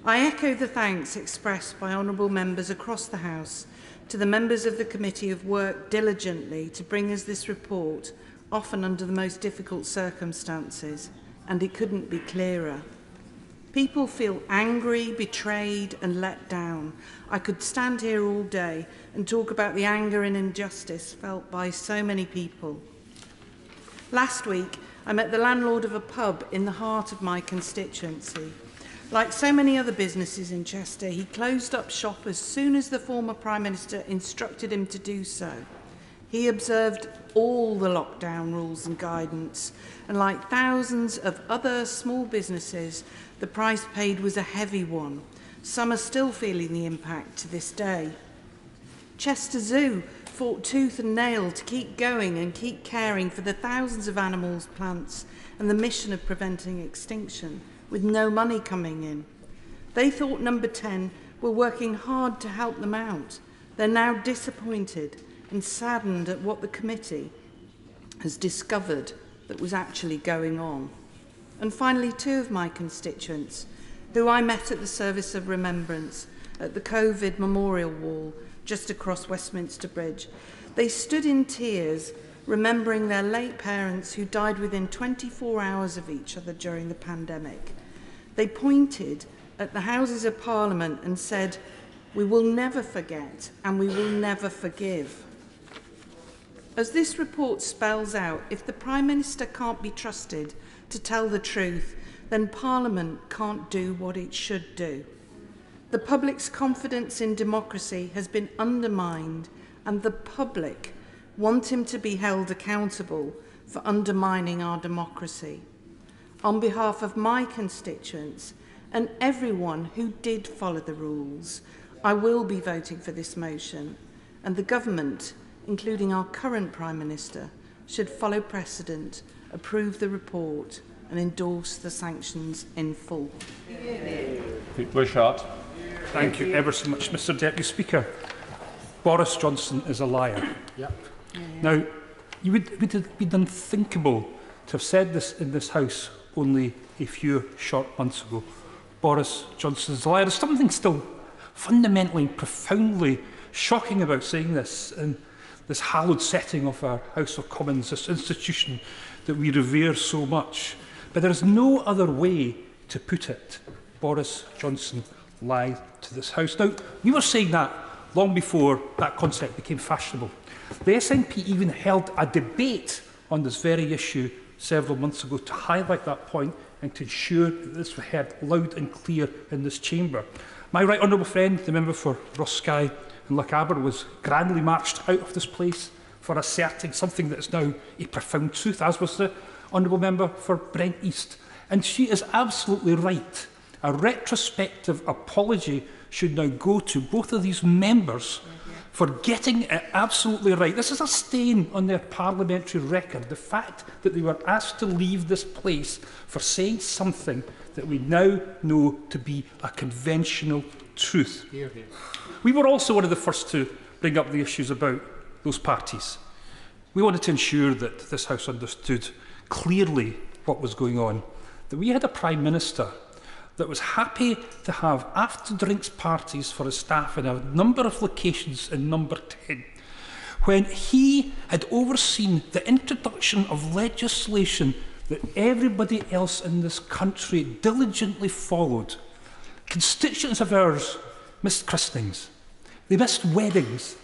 I echo the thanks expressed by honourable members across the House to the members of the committee who have worked diligently to bring us this report, often under the most difficult circumstances, and it couldn't be clearer. People feel angry, betrayed and let down. I could stand here all day and talk about the anger and injustice felt by so many people. Last week, I met the landlord of a pub in the heart of my constituency. Like so many other businesses in Chester, he closed up shop as soon as the former Prime Minister instructed him to do so. He observed all the lockdown rules and guidance, and like thousands of other small businesses, the price paid was a heavy one. Some are still feeling the impact to this day. Chester Zoo fought tooth and nail to keep going and keep caring for the thousands of animals, plants, and the mission of preventing extinction, with no money coming in. They thought Number 10 were working hard to help them out. They're now disappointed and saddened at what the committee has discovered that was actually going on. And finally, two of my constituents, who I met at the Service of Remembrance at the COVID Memorial Wall just across Westminster Bridge. They stood in tears, remembering their late parents who died within 24 hours of each other during the pandemic. They pointed at the Houses of Parliament and said, "We will never forget and we will never forgive." As this report spells out, if the Prime Minister can't be trusted to tell the truth, then Parliament can't do what it should do. The public's confidence in democracy has been undermined, and the public want him to be held accountable for undermining our democracy. On behalf of my constituents and everyone who did follow the rules, I will be voting for this motion, and the government, including our current Prime Minister, should follow precedent, approve the report and endorse the sanctions in full. Wishart. Thank you ever so much, Mr Deputy Speaker. Boris Johnson is a liar. Yep. Now, you would have been unthinkable to have said this in this House only a few short months ago. Boris Johnson is a liar. There's something still fundamentally and profoundly shocking about saying this in this hallowed setting of our House of Commons, this institution that we revere so much. But there is no other way to put it. Boris Johnson lied to this House. Now, we were saying that long before that concept became fashionable. The SNP even held a debate on this very issue several months ago to highlight that point and to ensure that this was heard loud and clear in this chamber. My right honourable friend, the member for Ross Skye and Lochaber, was grandly marched out of this place for asserting something that is now a profound truth, as was the honourable member for Brent East. And she is absolutely right. A retrospective apology should now go to both of these members for getting it absolutely right. This is a stain on their parliamentary record, the fact that they were asked to leave this place for saying something that we now know to be a conventional truth. Hear, hear. We were also one of the first to bring up the issues about those parties. We wanted to ensure that this House understood clearly what was going on, that we had a Prime Minister that was happy to have after-drinks parties for his staff in a number of locations in number 10, when he had overseen the introduction of legislation that everybody else in this country diligently followed. Constituents of ours missed christenings, they missed weddings.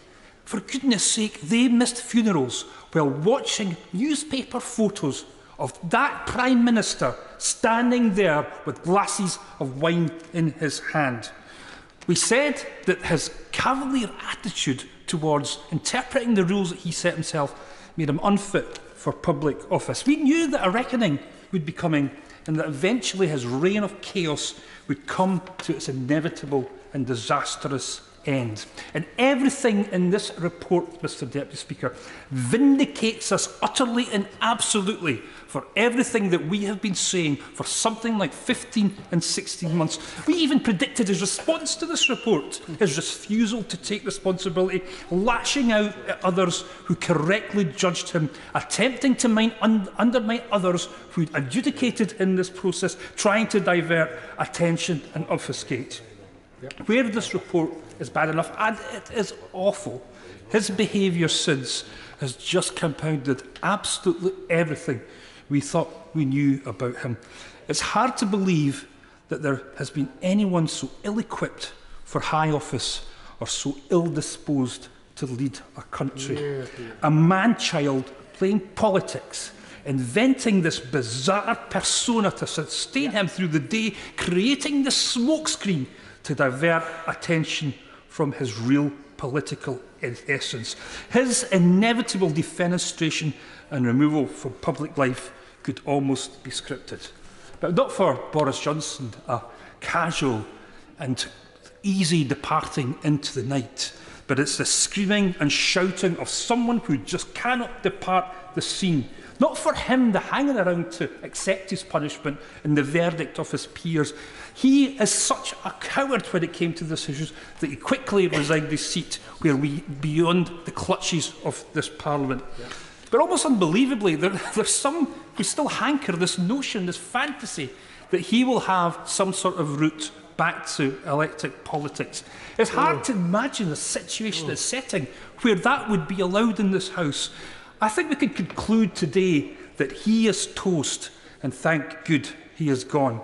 For goodness sake, they missed funerals while watching newspaper photos of that Prime Minister standing there with glasses of wine in his hand. We said that his cavalier attitude towards interpreting the rules that he set himself made him unfit for public office. We knew that a reckoning would be coming and that eventually his reign of chaos would come to its inevitable and disastrous end. And everything in this report, Mr Deputy Speaker, vindicates us utterly and absolutely for everything that we have been saying for something like 15 and 16 months. We even predicted his response to this report, his refusal to take responsibility, lashing out at others who correctly judged him, attempting to undermine others who adjudicated in this process, trying to divert attention and obfuscate. Yep. Where this report is bad enough, and it is awful, his behaviour since has just compounded absolutely everything we thought we knew about him. It's hard to believe that there has been anyone so ill-equipped for high office or so ill-disposed to lead a country. A man-child playing politics, inventing this bizarre persona to sustain him through the day, creating the smokescreen to divert attention from his real political essence. His inevitable defenestration and removal from public life could almost be scripted. But not for Boris Johnson, a casual and easy departing into the night, but it's the screaming and shouting of someone who just cannot depart the scene. Not for him the hanging around to accept his punishment and the verdict of his peers. He is such a coward when it came to this issue that he quickly resigned his seat where we beyond the clutches of this Parliament. Yeah. But almost unbelievably, there's some who still hanker this notion, this fantasy, that he will have some sort of route back to elected politics. It's hard to imagine a situation, a setting, where that would be allowed in this House. I think we can conclude today that he is toast, and thank good he is gone.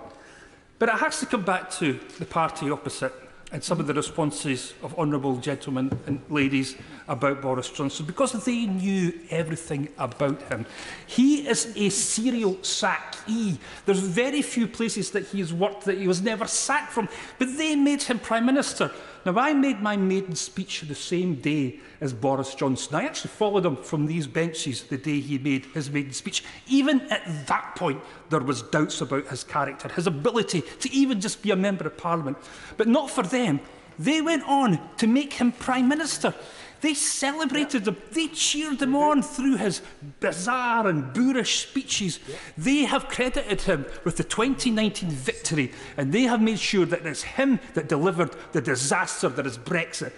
But it has to come back to the party opposite and some of the responses of honourable gentlemen and ladies about Boris Johnson, because they knew everything about him. He is a serial sackee. There's very few places that he has worked that he was never sacked from, but they made him Prime Minister. Now, I made my maiden speech the same day as Boris Johnson. I actually followed him from these benches the day he made his maiden speech. Even at that point, there was doubts about his character, his ability to even just be a Member of Parliament. But not for them. They went on to make him Prime Minister. They celebrated him. They cheered him on through his bizarre and boorish speeches. They have credited him with the 2019 victory, and they have made sure that it's him that delivered the disaster that is Brexit.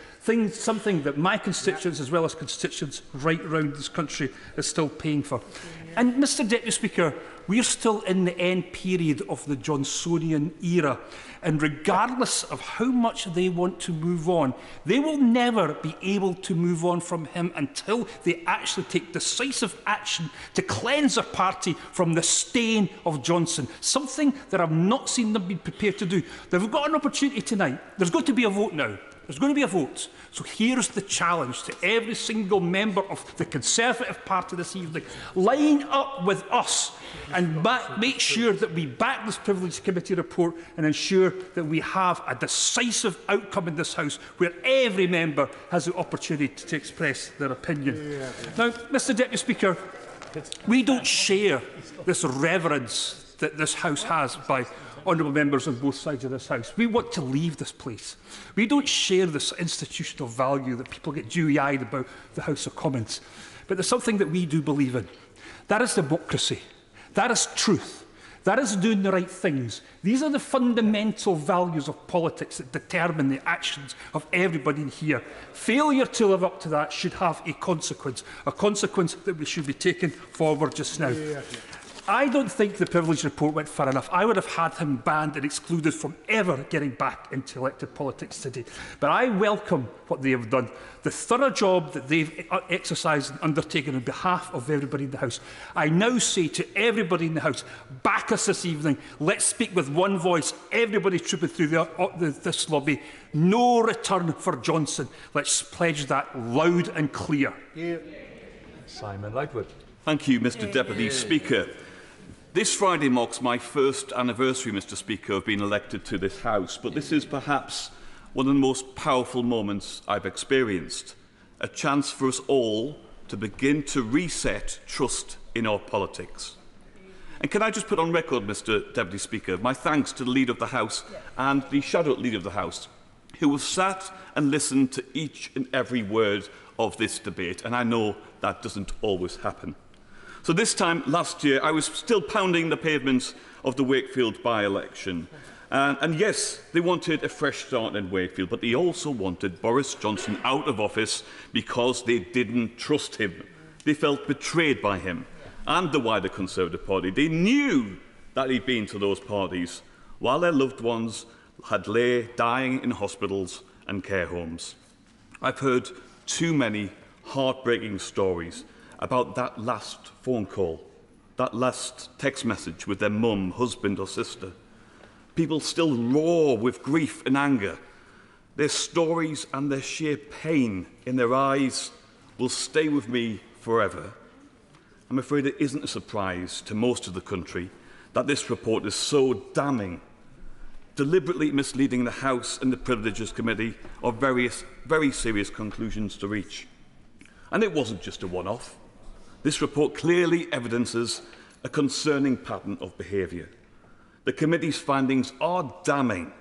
Something that my constituents, as well as constituents right around this country, is still paying for. And, Mr Deputy Speaker, we're still in the end period of the Johnsonian era. And regardless of how much they want to move on, they will never be able to move on from him until they actually take decisive action to cleanse their party from the stain of Johnson, something that I've not seen them be prepared to do. They've got an opportunity tonight. There's going to be a vote now. There's going to be a vote. So here's the challenge to every single member of the Conservative Party this evening. Line up with us and make sure that we back this Privileged Committee report and ensure that we have a decisive outcome in this House where every member has the opportunity to express their opinion. Now, Mr Deputy Speaker, we don't share this reverence that this House has by honourable members on both sides of this House. We want to leave this place. We don't share this institutional value that people get dewy-eyed about the House of Commons. But there's something that we do believe in. That is democracy. That is truth. That is doing the right things. These are the fundamental values of politics that determine the actions of everybody in here. Failure to live up to that should have a consequence that we should be taking forward just now. I don't think the Privilege Report went far enough. I would have had him banned and excluded from ever getting back into elected politics today. But I welcome what they have done, the thorough job that they've exercised and undertaken on behalf of everybody in the House. I now say to everybody in the House, back us this evening. Let's speak with one voice. Everybody trooping through this lobby. No return for Johnson. Let's pledge that loud and clear. Simon Lightwood. Thank you, Mr Deputy Speaker. This Friday marks my first anniversary, Mr Speaker, of being elected to this House, but this is perhaps one of the most powerful moments I've experienced. A chance for us all to begin to reset trust in our politics. And can I just put on record, Mr Deputy Speaker, my thanks to the Leader of the House and the Shadow Leader of the House, who have sat and listened to each and every word of this debate, and I know that doesn't always happen. So this time last year, I was still pounding the pavements of the Wakefield by-election. And yes, they wanted a fresh start in Wakefield, but they also wanted Boris Johnson out of office because they didn't trust him. They felt betrayed by him and the wider Conservative Party. They knew that he'd been to those parties while their loved ones had lay dying in hospitals and care homes. I've heard too many heartbreaking stories about that last phone call, that last text message with their mum, husband or sister. People still roar with grief and anger. Their stories and their sheer pain in their eyes will stay with me forever. I'm afraid it isn't a surprise to most of the country that this report is so damning, deliberately misleading the House and the Privileges Committee of various very serious conclusions to reach. And it wasn't just a one-off. This report clearly evidences a concerning pattern of behaviour. The committee's findings are damning,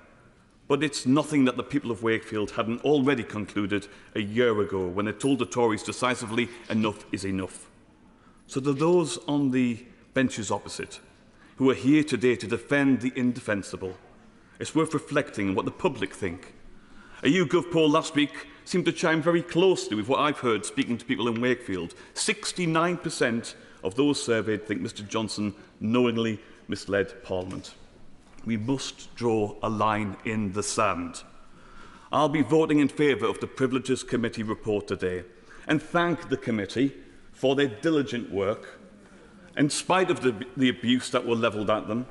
but it's nothing that the people of Wakefield hadn't already concluded a year ago when it told the Tories decisively enough is enough. So to those on the benches opposite who are here today to defend the indefensible, it's worth reflecting on what the public think. A YouGov poll last week seemed to chime very closely with what I've heard speaking to people in Wakefield. 69% of those surveyed think Mr Johnson knowingly misled Parliament. We must draw a line in the sand. I'll be voting in favour of the Privileges Committee report today and thank the committee for their diligent work, in spite of the abuse that were levelled at them,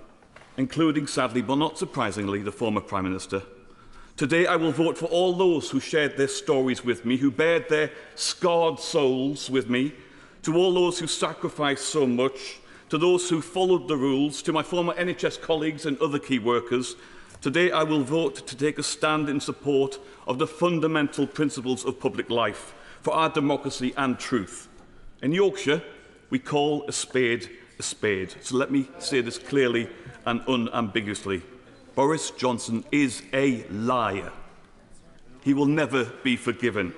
including, sadly but not surprisingly, the former Prime Minister. Today I will vote for all those who shared their stories with me, who bared their scarred souls with me, to all those who sacrificed so much, to those who followed the rules, to my former NHS colleagues and other key workers. Today I will vote to take a stand in support of the fundamental principles of public life, for our democracy and truth. In Yorkshire, we call a spade a spade. So let me say this clearly and unambiguously. Boris Johnson is a liar. he will never be forgiven.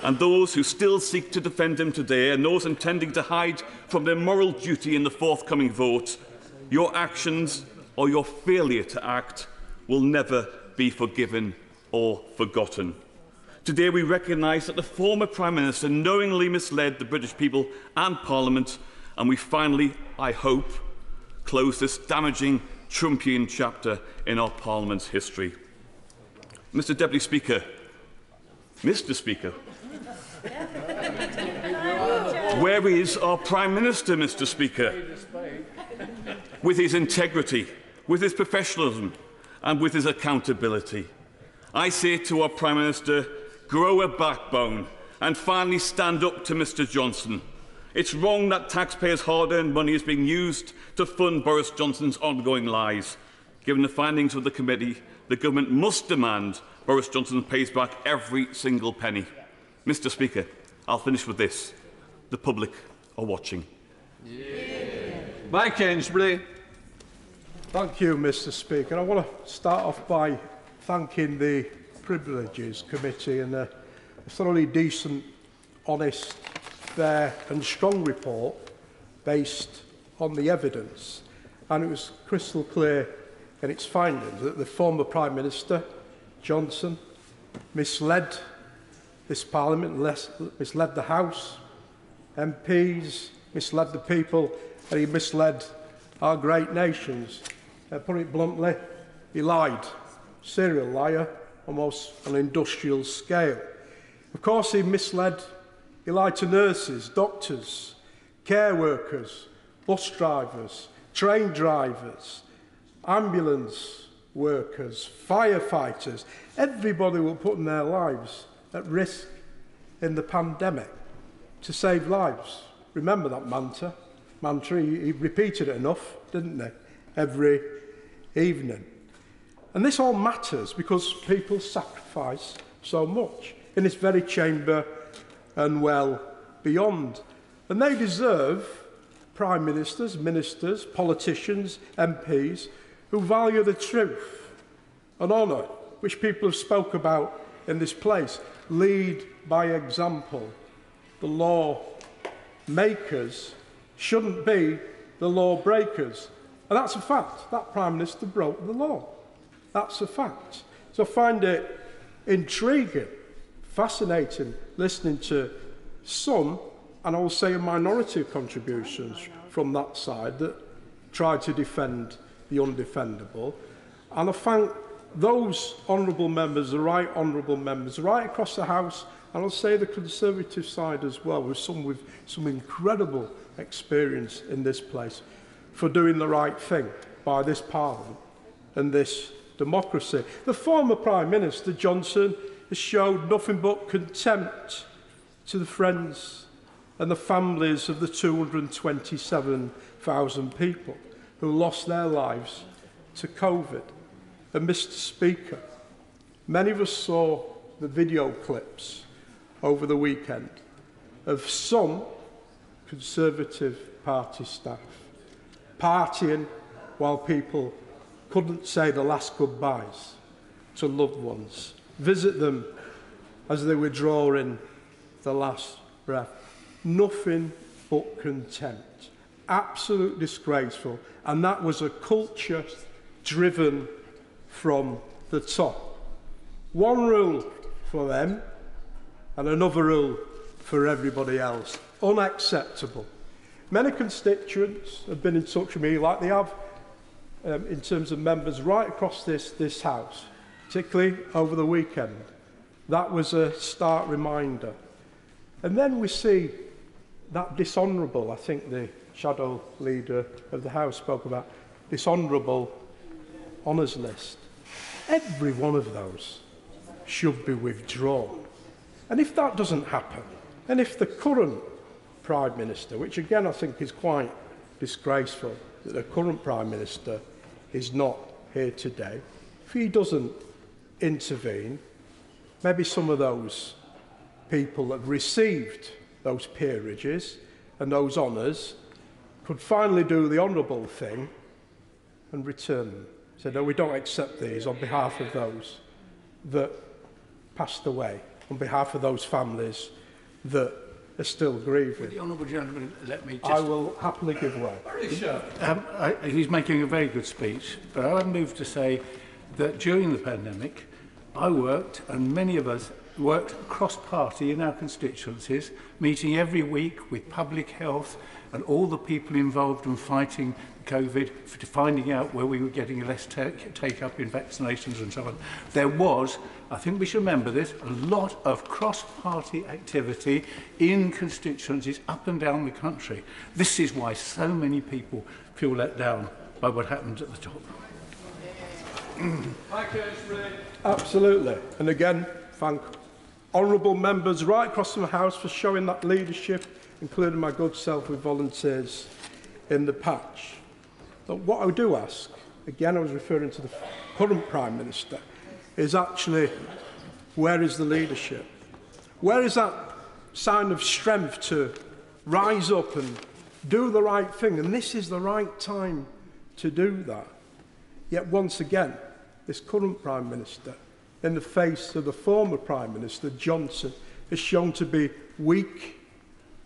And those who still seek to defend him today, and those intending to hide from their moral duty in the forthcoming vote, your actions or your failure to act will never be forgiven or forgotten. Today we recognise that the former Prime Minister knowingly misled the British people and Parliament, and we finally, I hope, close this damaging Trumpian chapter in our Parliament's history. Mr. Deputy Speaker, Mr. Speaker, where is our Prime Minister, Mr. Speaker? With his integrity, with his professionalism, and with his accountability. I say to our Prime Minister, grow a backbone and finally stand up to Mr. Johnson. It's wrong that taxpayers' hard-earned money is being used to fund Boris Johnson's ongoing lies. Given the findings of the committee, the government must demand Boris Johnson pays back every single penny. Mr. Speaker, I'll finish with this. The public are watching. Mike Ainsbury. Thank you, Mr. Speaker. I want to start off by thanking the Privileges Committee and a thoroughly decent, honest, fair and strong report based on the evidence. And it was crystal clear in its findings that the former Prime Minister, Johnson, misled this Parliament, misled the House, MPs, misled the people, and he misled our great nations. Put it bluntly, he lied. Serial liar, almost on an industrial scale. Of course, he lied to nurses, doctors, care workers, bus drivers, train drivers, ambulance workers, firefighters. Everybody were putting their lives at risk in the pandemic to save lives. Remember that mantra? He repeated it enough, didn't he? Every evening. And this all matters because people sacrifice so much in this very chamber and well beyond. And they deserve prime ministers, ministers, politicians, MPs who value the truth and honour, which people have spoke about in this place. Lead by example. The law makers shouldn't be the law breakers. And that's a fact. That Prime Minister broke the law. That's a fact. So I find it intriguing, fascinating, listening to some, and I will say a minority of contributions from that side that try to defend the undefendable. And I thank those honourable members, the right honourable members, right across the House, and I'll say the Conservative side as well, with some incredible experience in this place, for doing the right thing by this Parliament and this democracy. The former Prime Minister, Johnson, has showed nothing but contempt to the friends and the families of the 227,000 people who lost their lives to COVID. And Mr. Speaker, many of us saw the video clips over the weekend of some Conservative Party staff partying while people couldn't say the last goodbyes to loved ones, visit them as they were drawing the last breath. Nothing but contempt. Absolute disgraceful. And that was a culture driven from the top. One rule for them and another rule for everybody else. Unacceptable. Many constituents have been in touch with me, like they have in terms of members right across this House, particularly over the weekend. That was a stark reminder. And then we see that dishonourable, I think the shadow leader of the House spoke about, dishonourable honours list. Every one of those should be withdrawn. And if that doesn't happen, and if the current Prime Minister, which again I think is quite disgraceful that the current Prime Minister is not here today, if he doesn't intervene, maybe some of those people that have received those peerages and those honours could finally do the honourable thing and return them. Say, no, we don't accept these on behalf of those that passed away, on behalf of those families that are still grieving. Would the honourable gentleman let me just... I will happily give way. He's making a very good speech, but I would move to say that during the pandemic, I worked, and many of us worked cross-party in our constituencies, meeting every week with public health and all the people involved in fighting COVID, finding out where we were getting less take-up in vaccinations and so on. There was, I think we should remember this, a lot of cross-party activity in constituencies up and down the country. This is why so many people feel let down by what happened at the top. Absolutely. And again, thank honourable members right across the House for showing that leadership, including my good self with volunteers in the patch. But what I do ask, again I was referring to the current Prime Minister, is actually, where is the leadership? Where is that sign of strength to rise up and do the right thing? And this is the right time to do that. Yet once again, this current Prime Minister, in the face of the former Prime Minister, Johnson, is shown to be weak,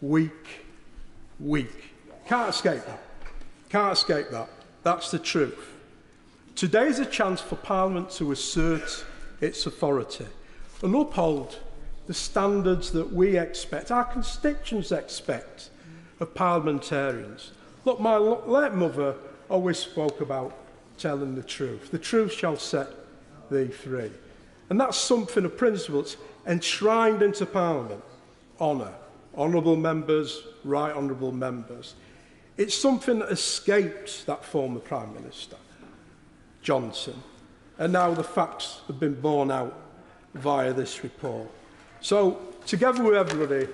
weak, weak. Can't escape that. Can't escape that. That's the truth. Today is a chance for Parliament to assert its authority and uphold the standards that we expect, our constituents expect, of parliamentarians. Look, my late mother always spoke about telling the truth. The truth shall set thee free. And that's something, a principle that's enshrined into Parliament. Honour. Honourable members, right honourable members. It's something that escaped that former Prime Minister, Johnson. And now the facts have been borne out via this report. So, together with everybody,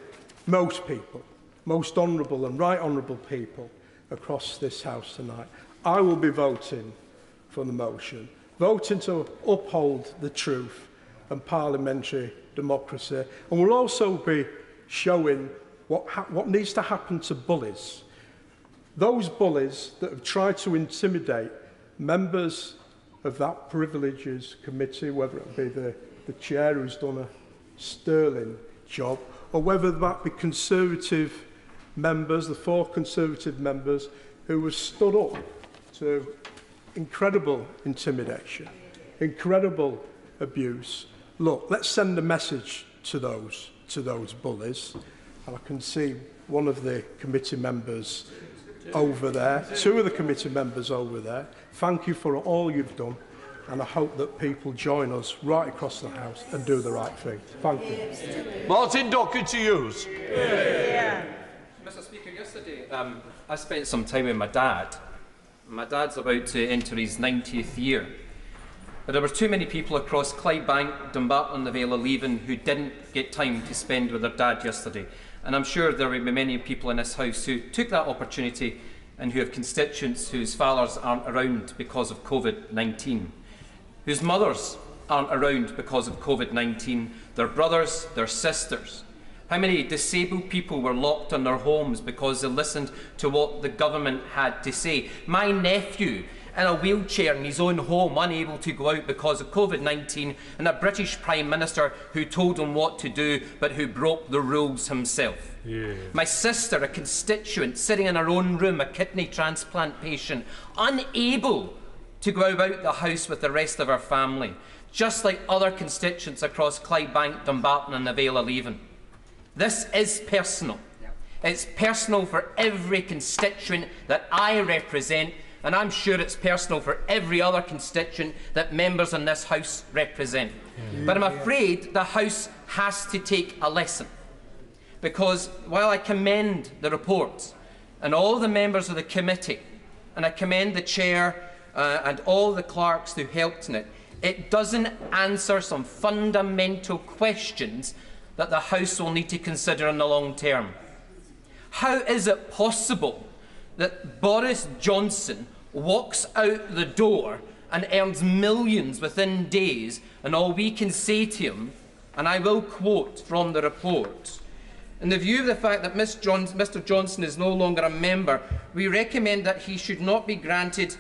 most people, most honourable and right honourable people across this House tonight, I will be voting for the motion, voting to uphold the truth and parliamentary democracy. And we'll also be showing what needs to happen to bullies. Those bullies that have tried to intimidate members of that Privileges Committee, whether it be the chair who's done a sterling job, or whether that be Conservative members, the 4 Conservative members who have stood up to incredible intimidation, incredible abuse. Look, let's send a message to those bullies. And I can see one of the committee members over there, 2 of the committee members over there. Thank you for all you've done, and I hope that people join us right across the House and do the right thing. Thank you. Martin Doherty to use. Yeah. Mr. Speaker, yesterday I spent some time with my dad. My dad's about to enter his 90th year. But there were too many people across Clydebank, Dumbarton and the Vale of Leven who didn't get time to spend with their dad yesterday. And I'm sure there will be many people in this House who took that opportunity and who have constituents whose fathers aren't around because of COVID-19, whose mothers aren't around because of COVID-19, their brothers, their sisters. How many disabled people were locked in their homes because they listened to what the government had to say? My nephew, in a wheelchair in his own home, unable to go out because of COVID-19, and a British Prime Minister who told him what to do, but who broke the rules himself. Yeah. My sister, a constituent, sitting in her own room, a kidney transplant patient, unable to go about the house with the rest of her family, just like other constituents across Clydebank, Dumbarton and the Vale of Leven. This is personal. It's personal for every constituent that I represent, and I'm sure it's personal for every other constituent that members in this House represent. But I'm afraid the House has to take a lesson. Because while I commend the report and all the members of the committee, and I commend the chair and all the clerks who helped in it, it doesn't answer some fundamental questions that the House will need to consider in the long term. How is it possible that Boris Johnson walks out the door and earns millions within days, and all we can say to him, and I will quote from the report, in the view of the fact that Mr Johnson is no longer a member, we recommend that he should not be granted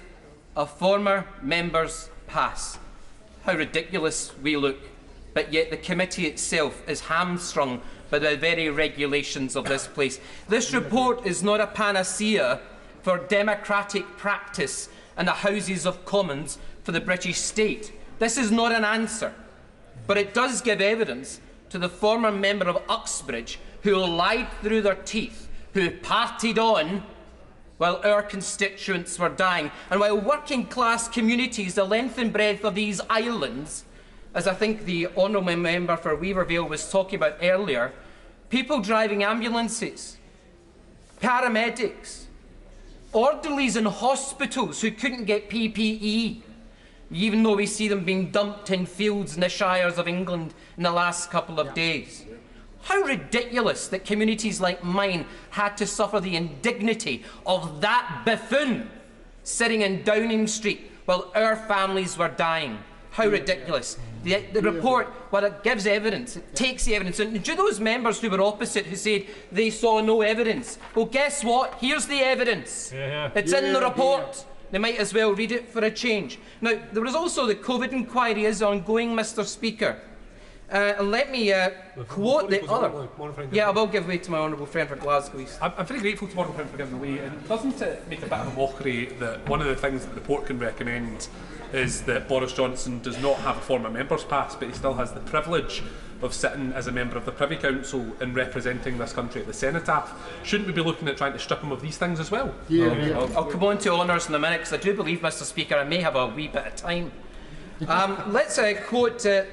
a former member's pass. How ridiculous we look but yet the committee itself is hamstrung by the very regulations of this place. This report is not a panacea for democratic practice in the Houses of Commons for the British state. This is not an answer, but it does give evidence to the former member of Uxbridge who lied through their teeth, who partied on while our constituents were dying, and while working class communities the length and breadth of these islands, as I think the honourable member for Weavervale was talking about earlier, people driving ambulances, paramedics, orderlies in hospitals who couldn't get PPE, even though we see them being dumped in fields in the shires of England in the last couple of days. How ridiculous that communities like mine had to suffer the indignity of that buffoon sitting in Downing Street while our families were dying. How ridiculous. The report, well, it gives evidence, it takes the evidence. And to those members who were opposite who said they saw no evidence, well, guess what? Here's the evidence. It's in the report. They might as well read it for a change. Now, there was also the COVID inquiry is ongoing, Mr. Speaker. And let me quote the other. Yeah, I will give way to my honourable friend for Glasgow East. I'm very grateful to my honourable friend for giving way. And doesn't it make a bit of a mockery that one of the things that the report can recommend is that Boris Johnson does not have a former member's pass, but he still has the privilege of sitting as a member of the Privy Council and representing this country at the Cenotaph? Shouldn't we be looking at trying to strip him of these things as well? I'll come on to honours in a minute, because I do believe, Mr. Speaker, I may have a wee bit of time. Let's quote the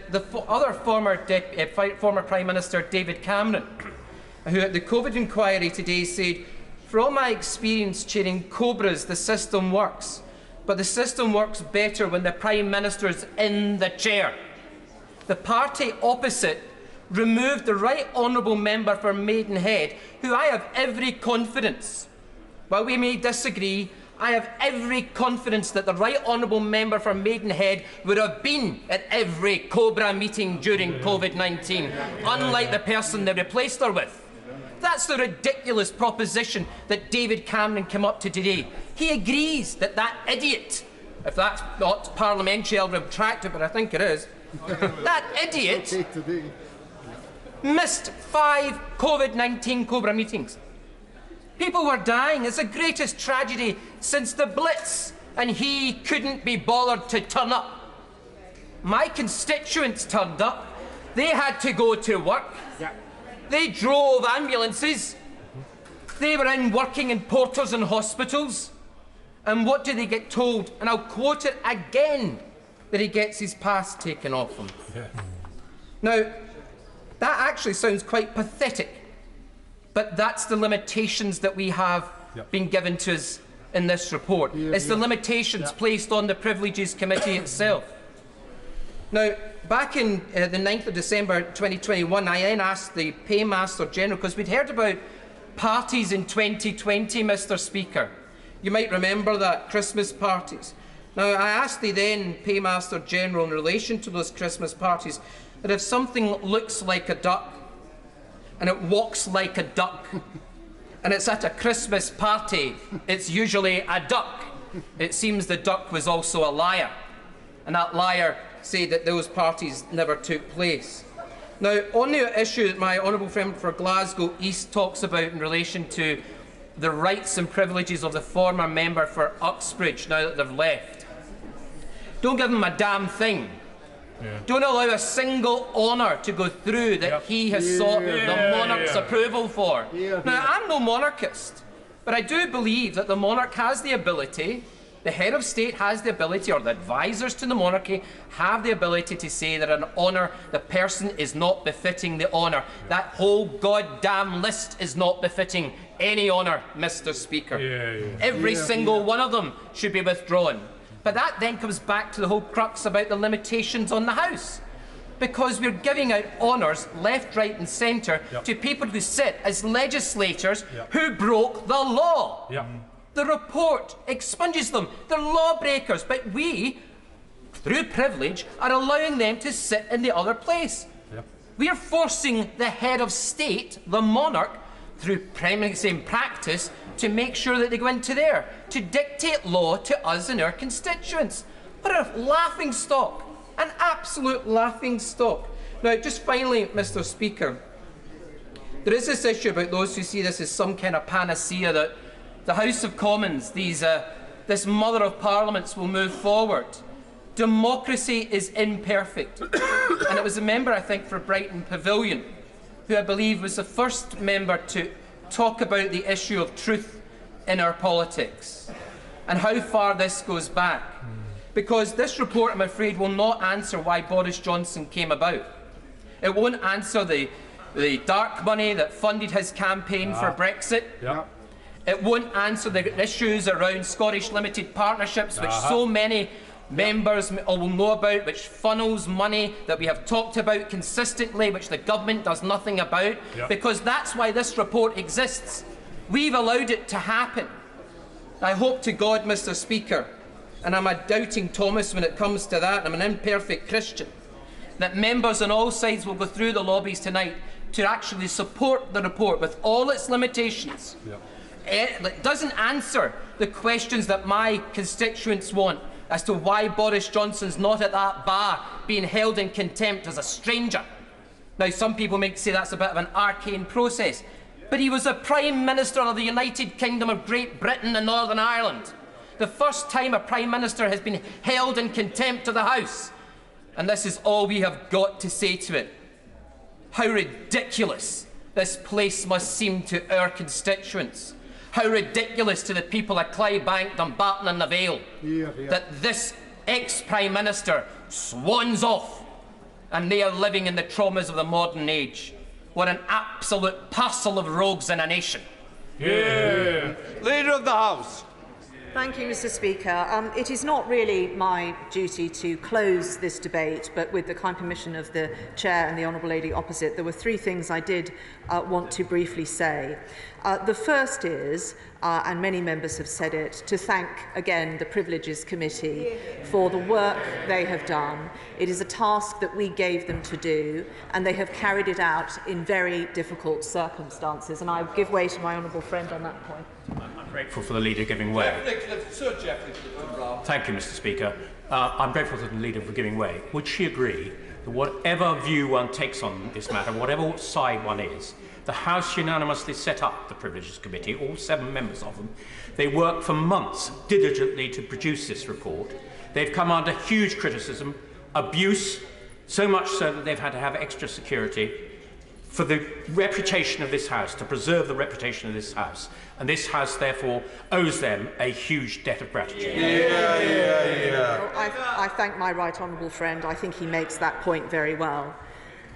other former Prime Minister, David Cameron, who at the COVID inquiry today said, "From my experience chairing Cobras, the system works, but the system works better when the Prime Minister is in the chair." The party opposite removed the Right Honourable Member for Maidenhead, who I have every confidence, while we may disagree, I have every confidence that the Right Honourable Member for Maidenhead would have been at every Cobra meeting during COVID-19, unlike the person they replaced her with. That's the ridiculous proposition that David Cameron came up to today. He agrees that that idiot, if that's not parliamentary, I'll retract it, but I think it is, that idiot missed 5 COVID-19 Cobra meetings. People were dying. It's the greatest tragedy since the Blitz, and he couldn't be bothered to turn up. My constituents turned up. They had to go to work. They drove ambulances. They were in working in porters and hospitals. And what do they get told? And I'll quote it again, that he gets his pass taken off him. Now, that actually sounds quite pathetic. But that's the limitations that we have been given to us in this report. It's the limitations placed on the Privileges Committee itself. Now, back in the 9th of December 2021, I then asked the Paymaster General, because we'd heard about parties in 2020, Mr. Speaker. You might remember that, Christmas parties. Now, I asked the then Paymaster General in relation to those Christmas parties that if something looks like a duck, and it walks like a duck, and it's at a Christmas party, it's usually a duck. It seems the duck was also a liar, and that liar said that those parties never took place. Now, on the issue that my honourable friend for Glasgow East talks about in relation to the rights and privileges of the former member for Uxbridge now that they've left, don't give him a damn thing. Don't allow a single honour to go through that he has sought the monarch's approval for. Now, I'm no monarchist, but I do believe that the monarch has the ability, the head of state has the ability, or the advisors to the monarchy have the ability to say that an honour, the person is not befitting the honour. That whole goddamn list is not befitting any honour, Mr. Speaker. Every single one of them should be withdrawn. But that then comes back to the whole crux about the limitations on the House. Because we're giving out honours left, right and centre to people who sit as legislators who broke the law. The report expunges them. They're lawbreakers, but we, through privilege, are allowing them to sit in the other place. We are forcing the head of state, the monarch, through practice, to make sure that they go into there, to dictate law to us and our constituents. What a laughing stock, an absolute laughing stock. Now, just finally, Mr. Speaker, there is this issue about those who see this as some kind of panacea that the House of Commons, this mother of parliaments, will move forward. Democracy is imperfect. And it was a member, I think, for Brighton Pavilion, who I believe was the first member to talk about the issue of truth in our politics and how far this goes back. Because this report, I'm afraid, will not answer why Boris Johnson came about. It won't answer the dark money that funded his campaign for Brexit. It won't answer the issues around Scottish limited partnerships, which so many members will know about, which funnels money that we have talked about consistently, which the government does nothing about, because that's why this report exists. We've allowed it to happen. I hope to God, Mr. Speaker, and I'm a doubting Thomas when it comes to that, I'm an imperfect Christian, that members on all sides will go through the lobbies tonight to actually support the report with all its limitations. It doesn't answer the questions that my constituents want as to why Boris Johnson's not at that bar being held in contempt as a stranger. Now, some people may say that's a bit of an arcane process, but he was a Prime Minister of the United Kingdom of Great Britain and Northern Ireland. The first time a Prime Minister has been held in contempt of the House. And this is all we have got to say to it. How ridiculous this place must seem to our constituents. How ridiculous to the people of Clydebank, Dumbarton and the Vale that this ex-Prime Minister swans off and they are living in the traumas of the modern age. What an absolute parcel of rogues in a nation. Leader of the House. Thank you, Mr. Speaker. It is not really my duty to close this debate, but with the kind permission of the Chair and the Honourable Lady opposite, there were three things I did want to briefly say. The first is, and many members have said it, to thank again the Privileges Committee for the work they have done. It is a task that we gave them to do, and they have carried it out in very difficult circumstances. And I give way to my honourable friend on that point. I'm grateful for the leader giving way. Thank you, Mr. Speaker. I'm grateful to the leader for giving way. Would she agree that whatever view one takes on this matter, whatever side one is, the House unanimously set up the Privileges Committee, all 7 members of them. They worked for months diligently to produce this report. They've come under huge criticism, abuse, so much so that they've had to have extra security for the reputation of this House, to preserve the reputation of this House. And this House, therefore, owes them a huge debt of gratitude. Well, I thank my right honourable friend. I think he makes that point very well.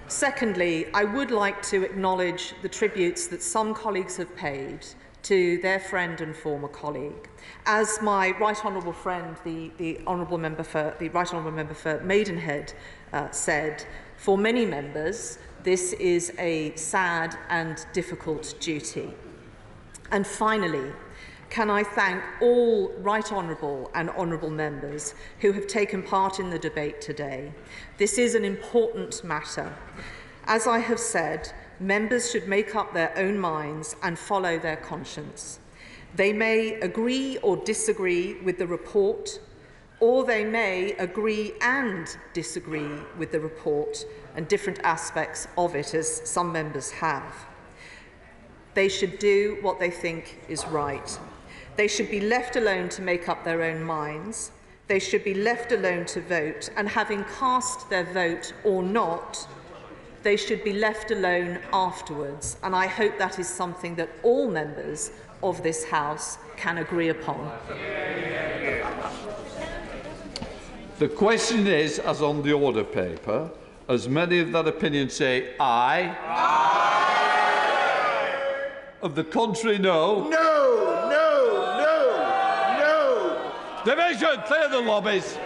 Secondly, I would like to acknowledge the tributes that some colleagues have paid to their friend and former colleague. As my right honourable friend, the right honourable member for Maidenhead, said, for many members, this is a sad and difficult duty. And finally, can I thank all right honourable and honourable members who have taken part in the debate today. This is an important matter. As I have said, members should make up their own minds and follow their conscience. They may agree or disagree with the report, or they may agree and disagree with the report and different aspects of it, as some members have. They should do what they think is right. They should be left alone to make up their own minds. They should be left alone to vote, and having cast their vote or not, they should be left alone afterwards. And I hope that is something that all members of this House can agree upon. The question is, as on the order paper, as many of that opinion say aye. Aye. Of the contrary, no. No, no, no, no. Division, clear the lobbies.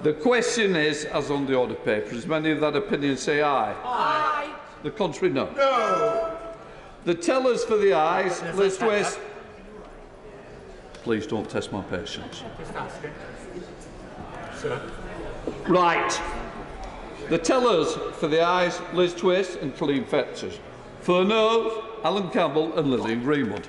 The question is, as on the order paper, as many of that opinion say aye? Aye. The contrary, no. No. The tellers for the ayes, Liz Twist. Please don't test my patience. Sir. Right. The tellers for the ayes, Liz Twist and Colleen Fetchers. For the noes, Alan Campbell and Lillian Greenwood.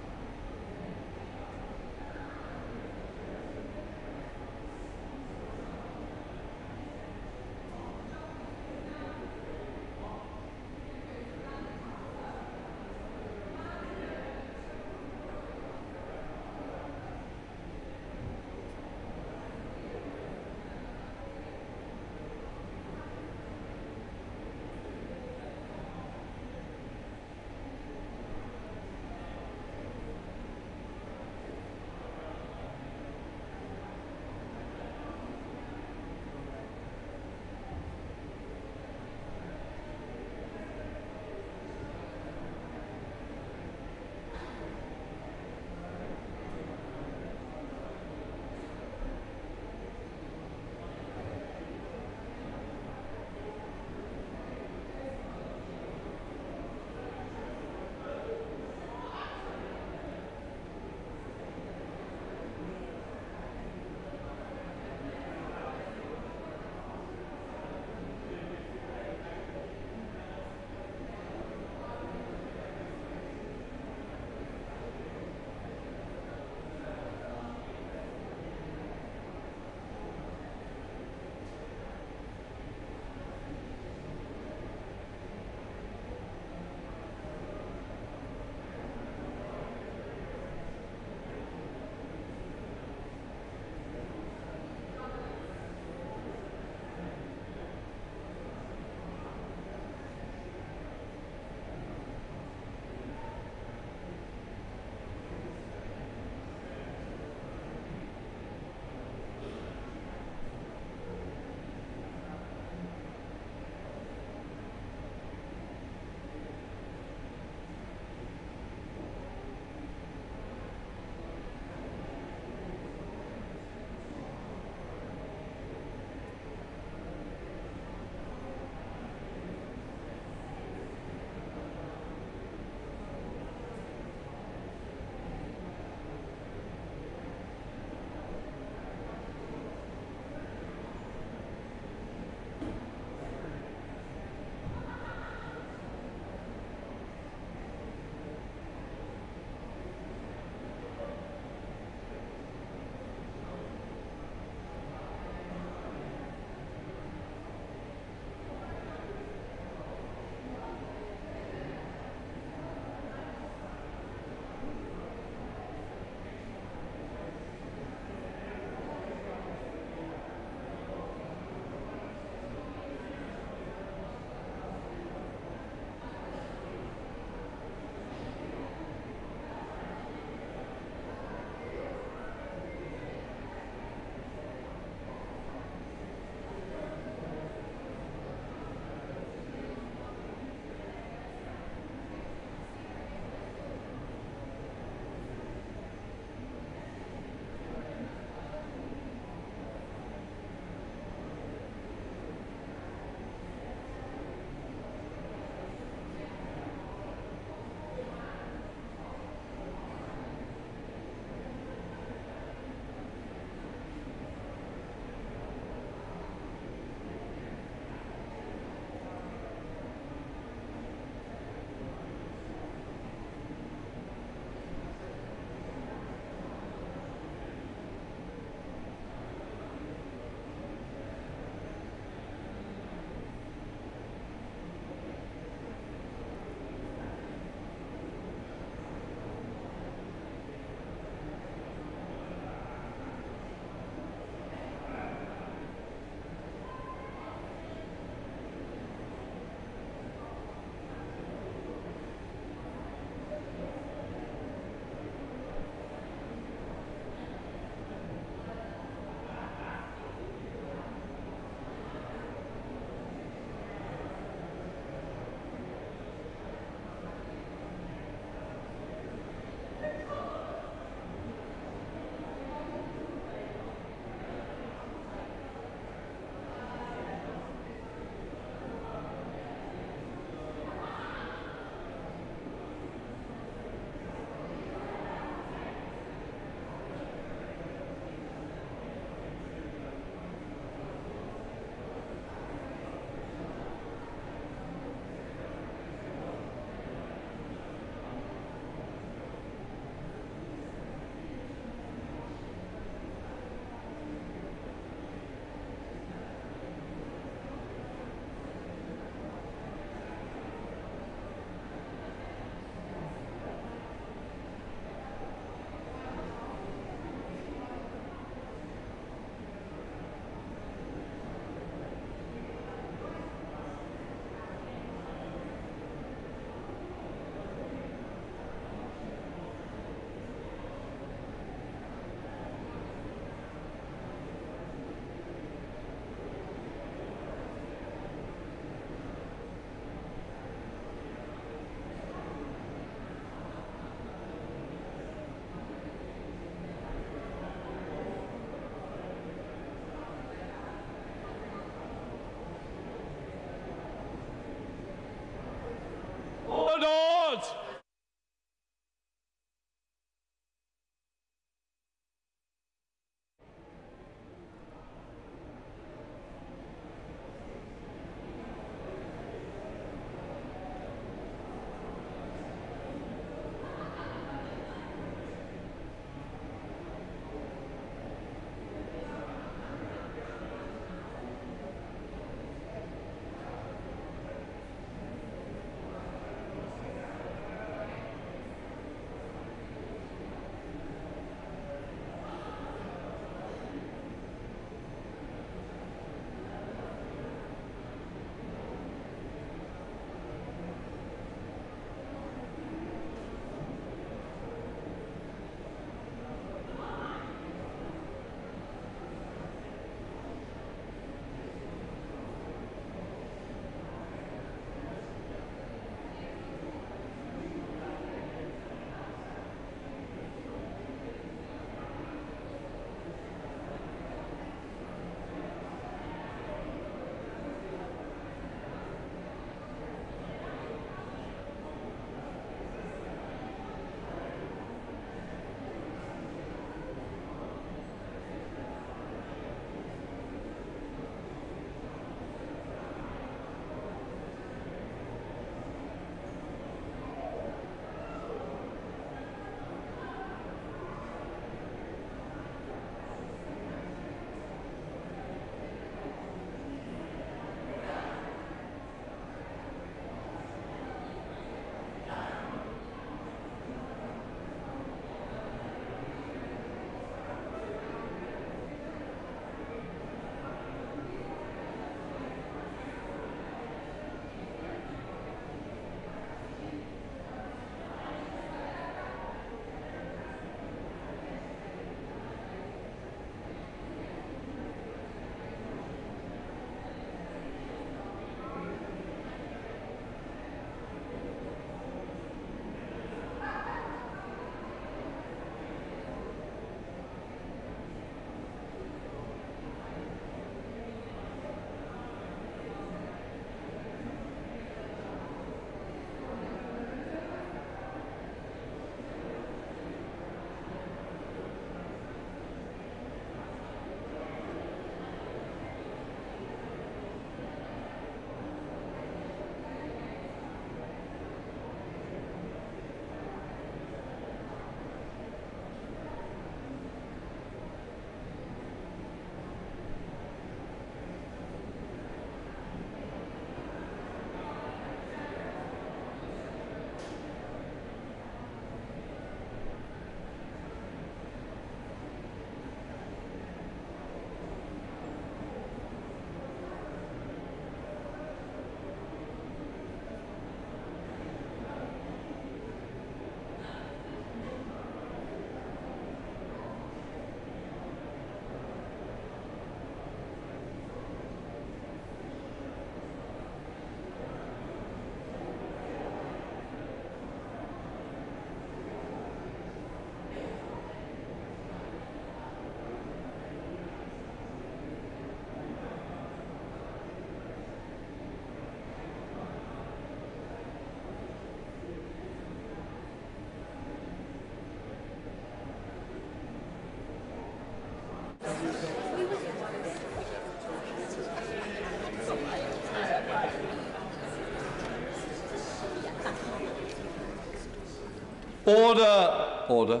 Order. Order.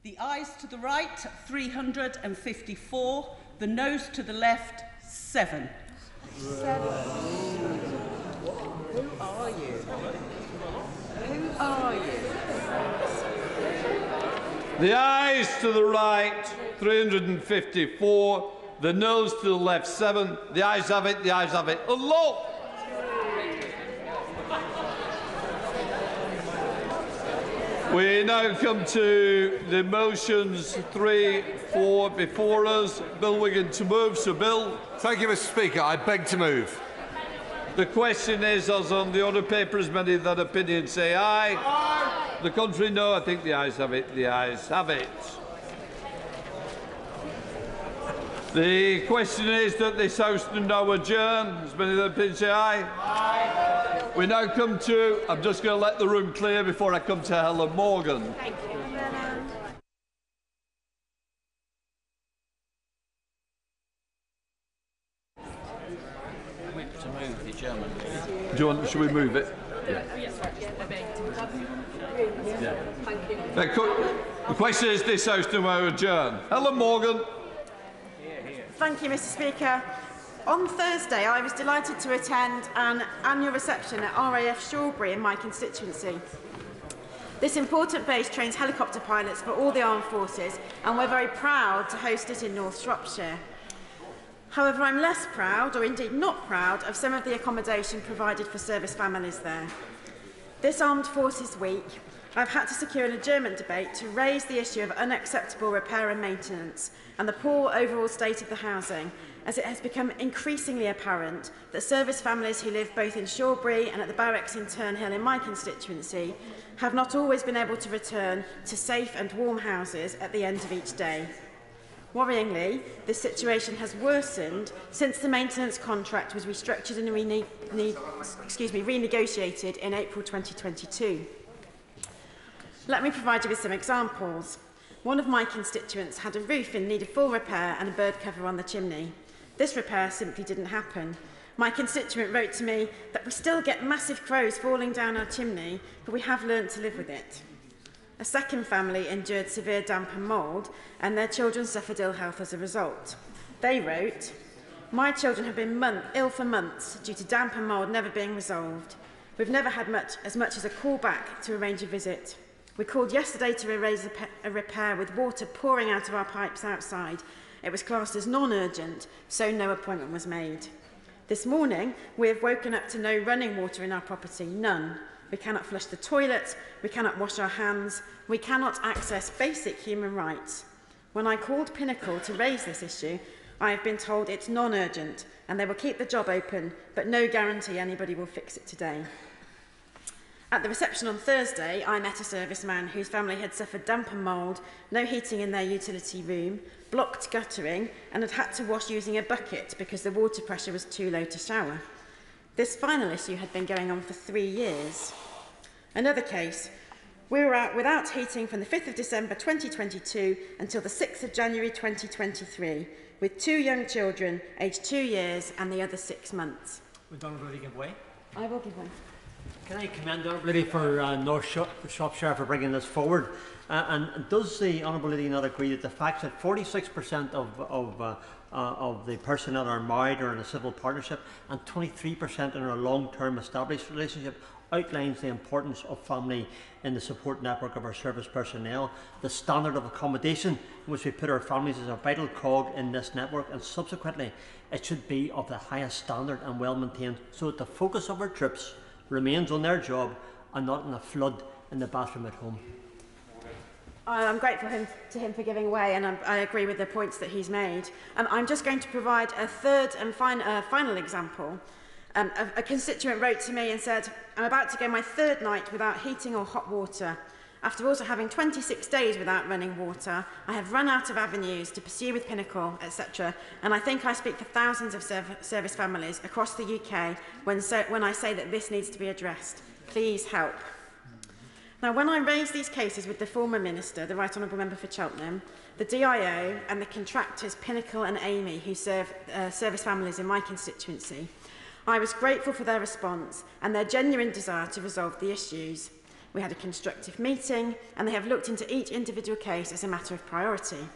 The ayes to the right, 354. The noes to the left, 7. Who are you? Who are you? The ayes to the right, 354. The noes to the left, 7. The ayes have it, the ayes have it. Allah! We now come to the motions 3, 4 before us. Bill Wigan to move. So, Bill. Thank you, Mr. Speaker. I beg to move. The question is, as on the order paper, as many that opinion say aye. Aye. The contrary, no. I think the ayes have it. The ayes have it. The question is that this House now adjourn. As many that opinion say aye. Aye. We now come to, I'm just going to let the room clear before I come to Helen Morgan. Thank you. To move the German. Do you want, should we move it? Yeah. The question is this House now adjourn. Helen Morgan. Thank you, Mr. Speaker. On Thursday, I was delighted to attend an annual reception at RAF Shawbury in my constituency. This important base trains helicopter pilots for all the armed forces, and we're very proud to host it in North Shropshire. However, I'm less proud, or indeed not proud, of some of the accommodation provided for service families there. This Armed Forces Week, I've had to secure an adjournment debate to raise the issue of unacceptable repair and maintenance and the poor overall state of the housing, as it has become increasingly apparent that service families who live both in Shawbury and at the barracks in Turnhill in my constituency have not always been able to return to safe and warm houses at the end of each day. Worryingly, this situation has worsened since the maintenance contract was restructured and renegotiated in April 2022. Let me provide you with some examples. One of my constituents had a roof in need of full repair and a bird cover on the chimney. This repair simply didn't happen. My constituent wrote to me that we still get massive crows falling down our chimney, but we have learnt to live with it. A second family endured severe damp and mould, and their children suffered ill health as a result. They wrote, "My children have been ill for months due to damp and mould never being resolved. We've never had as much as a call back to arrange a visit. We called yesterday to arrange a repair with water pouring out of our pipes outside. It was classed as non-urgent, so no appointment was made. This morning, we have woken up to no running water in our property, none. We cannot flush the toilet, we cannot wash our hands, we cannot access basic human rights. When I called Pinnacle to raise this issue, I have been told it's non-urgent and they will keep the job open, but no guarantee anybody will fix it today." At the reception on Thursday, I met a serviceman whose family had suffered damp and mould, no heating in their utility room, blocked guttering, and had to wash using a bucket because the water pressure was too low to shower. This final issue had been going on for 3 years. Another case, we were out without heating from the 5th of December 2022 until the 6th of January 2023, with 2 young children, aged 2 years and the other 6 months. Would the Honourable Lady give way? I will give way. Can I commend the Honourable Lady for North Shropshire for bringing this forward? And does the Honourable Lady not agree that the fact that 46% of the personnel are married or in a civil partnership and 23% in a long-term established relationship outlines the importance of family in the support network of our service personnel, the standard of accommodation in which we put our families as a vital cog in this network, and subsequently it should be of the highest standard and well maintained so that the focus of our troops remains on their job and not in a flood in the bathroom at home. I'm grateful to him for giving way, and I agree with the points that he's made. I'm just going to provide a third and final example. A constituent wrote to me and said, "I'm about to go my 3rd night without heating or hot water. After also having 26 days without running water, I have run out of avenues to pursue with Pinnacle, etc. And I think I speak for thousands of service families across the UK when I say that this needs to be addressed. Please help." Now, when I raised these cases with the former Minister, the Right Honourable Member for Cheltenham, the DIO and the contractors Pinnacle and Amy, who serve service families in my constituency, I was grateful for their response and their genuine desire to resolve the issues. We had a constructive meeting and they have looked into each individual case as a matter of priority.